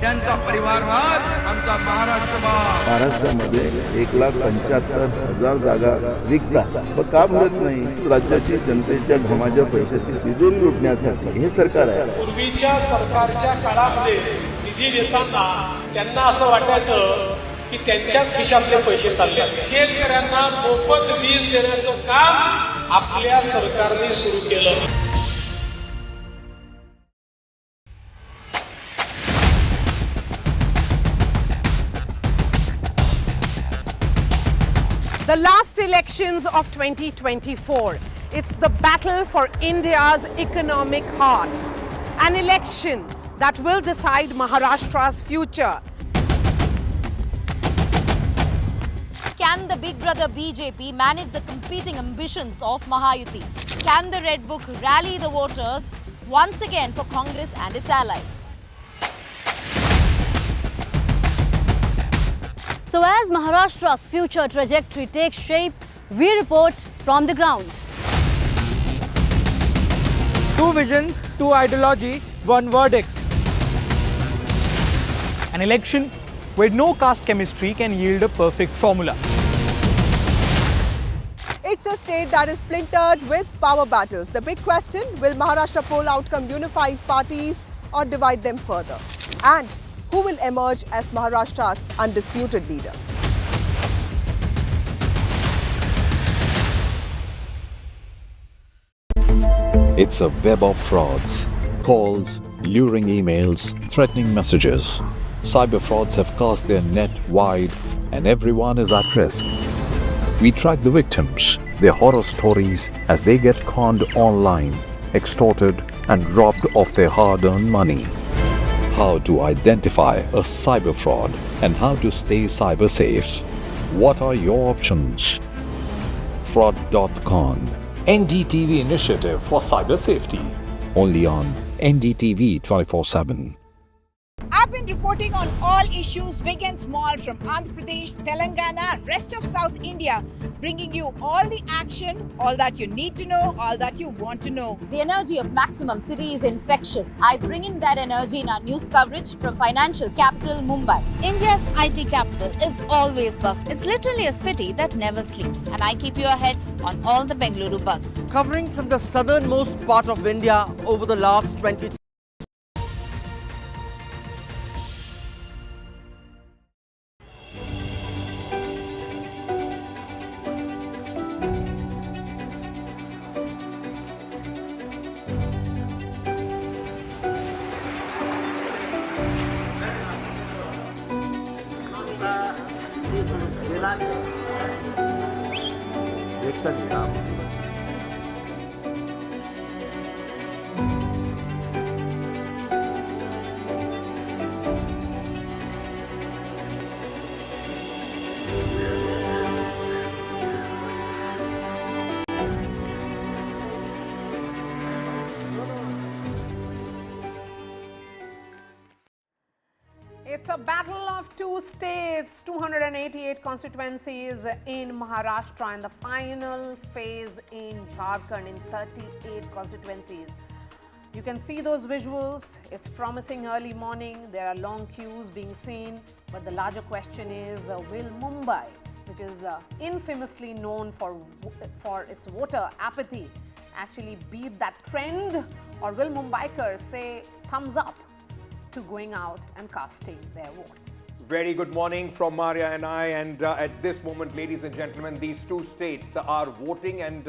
त्यांचा परिवारवाद आमचा महाराष्ट्रवाद. महाराष्ट्रामध्ये 1,75,000 जागा रिक्त आहेत. पण का भरत नाही? राज्याची जनतेच्या घमाच्या पैशाची तिजोरी लुटण्यासाठी हे सरकार आहे. पूर्वीच्या सरकारच्या काळामध्ये निधी देताना त्यांना असं वाटायचं की त्यांच्याच खिशातले पैसे चालले. शेतकऱ्यांना मोफत वीज देण्याचं काम आपल्या सरकारने सुरू केलं. The last elections of 2024. It's the battle for India's economic heart. An election that will decide Maharashtra's future. Can the big brother BJP manage the competing ambitions of Mahayuti? Can the Red Book rally the voters once again for Congress and its allies? So as Maharashtra's future trajectory takes shape, we report from the ground. Two visions, two ideology, one verdict. An election where no caste chemistry can yield a perfect formula. It's a state that is splintered with power battles. The big question, will Maharashtra poll outcome unify parties or divide them further? And who will emerge as Maharashtra's undisputed leader? It's a web of frauds, calls, luring emails, threatening messages. Cyber frauds have cast their net wide and everyone is at risk. We track the victims, their horror stories as they get conned online. extorted, and robbed of their hard-earned money. How to identify a cyber fraud and how to stay cyber safe. What are your options? Fraud.con, NDTV initiative for cyber safety. Only on NDTV 24/7. I've been reporting on all issues, big and small, from Andhra Pradesh, Telangana, rest of South India, bringing you all the action, all that you need to know, all that you want to know. The energy of Maximum City is infectious. I bring in that energy in our news coverage from financial capital Mumbai. India's IT capital is always buzz. It's literally a city that never sleeps. And I keep you ahead on all the Bengaluru buzz. Covering from the southernmost part of India over the last 20. It's a battle of two states, 288 constituencies in Maharashtra, and the final phase in Jharkhand in 38 constituencies. You can see those visuals. It's promising early morning. There are long queues being seen. But the larger question is, will Mumbai, which is infamously known for its voter apathy, actually beat that trend? Or will Mumbaikars say thumbs up to going out and casting their votes? Very good morning from Maria and I, and at this moment, ladies and gentlemen, these two states are voting, and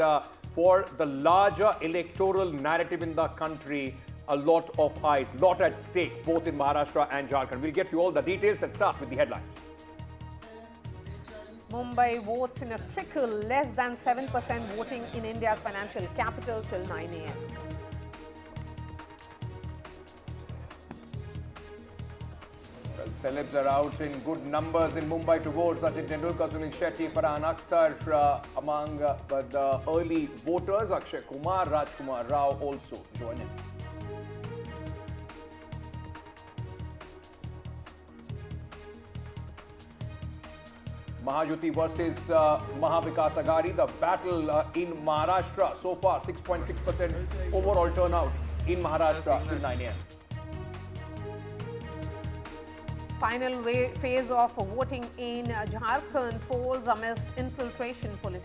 for the larger electoral narrative in the country, a lot of eyes, lot at stake, both in Maharashtra and Jharkhand. We'll get you all the details. Let's start with the headlines. Mumbai votes in a trickle, less than 7% voting in India's financial capital till 9 a.m. Celebs are out in good numbers in Mumbai to vote. Sachin Tendulkar, Sunil Shetty, Farhan Akhtar among the early voters. Akshay Kumar, Rajkumar Rao also join in. Mahajuti versus Mahavikas Aghadi, the battle in Maharashtra. So far, 6.6% overall turnout in Maharashtra till 9 a.m. Final phase of voting in Jharkhand polls amidst infiltration politics.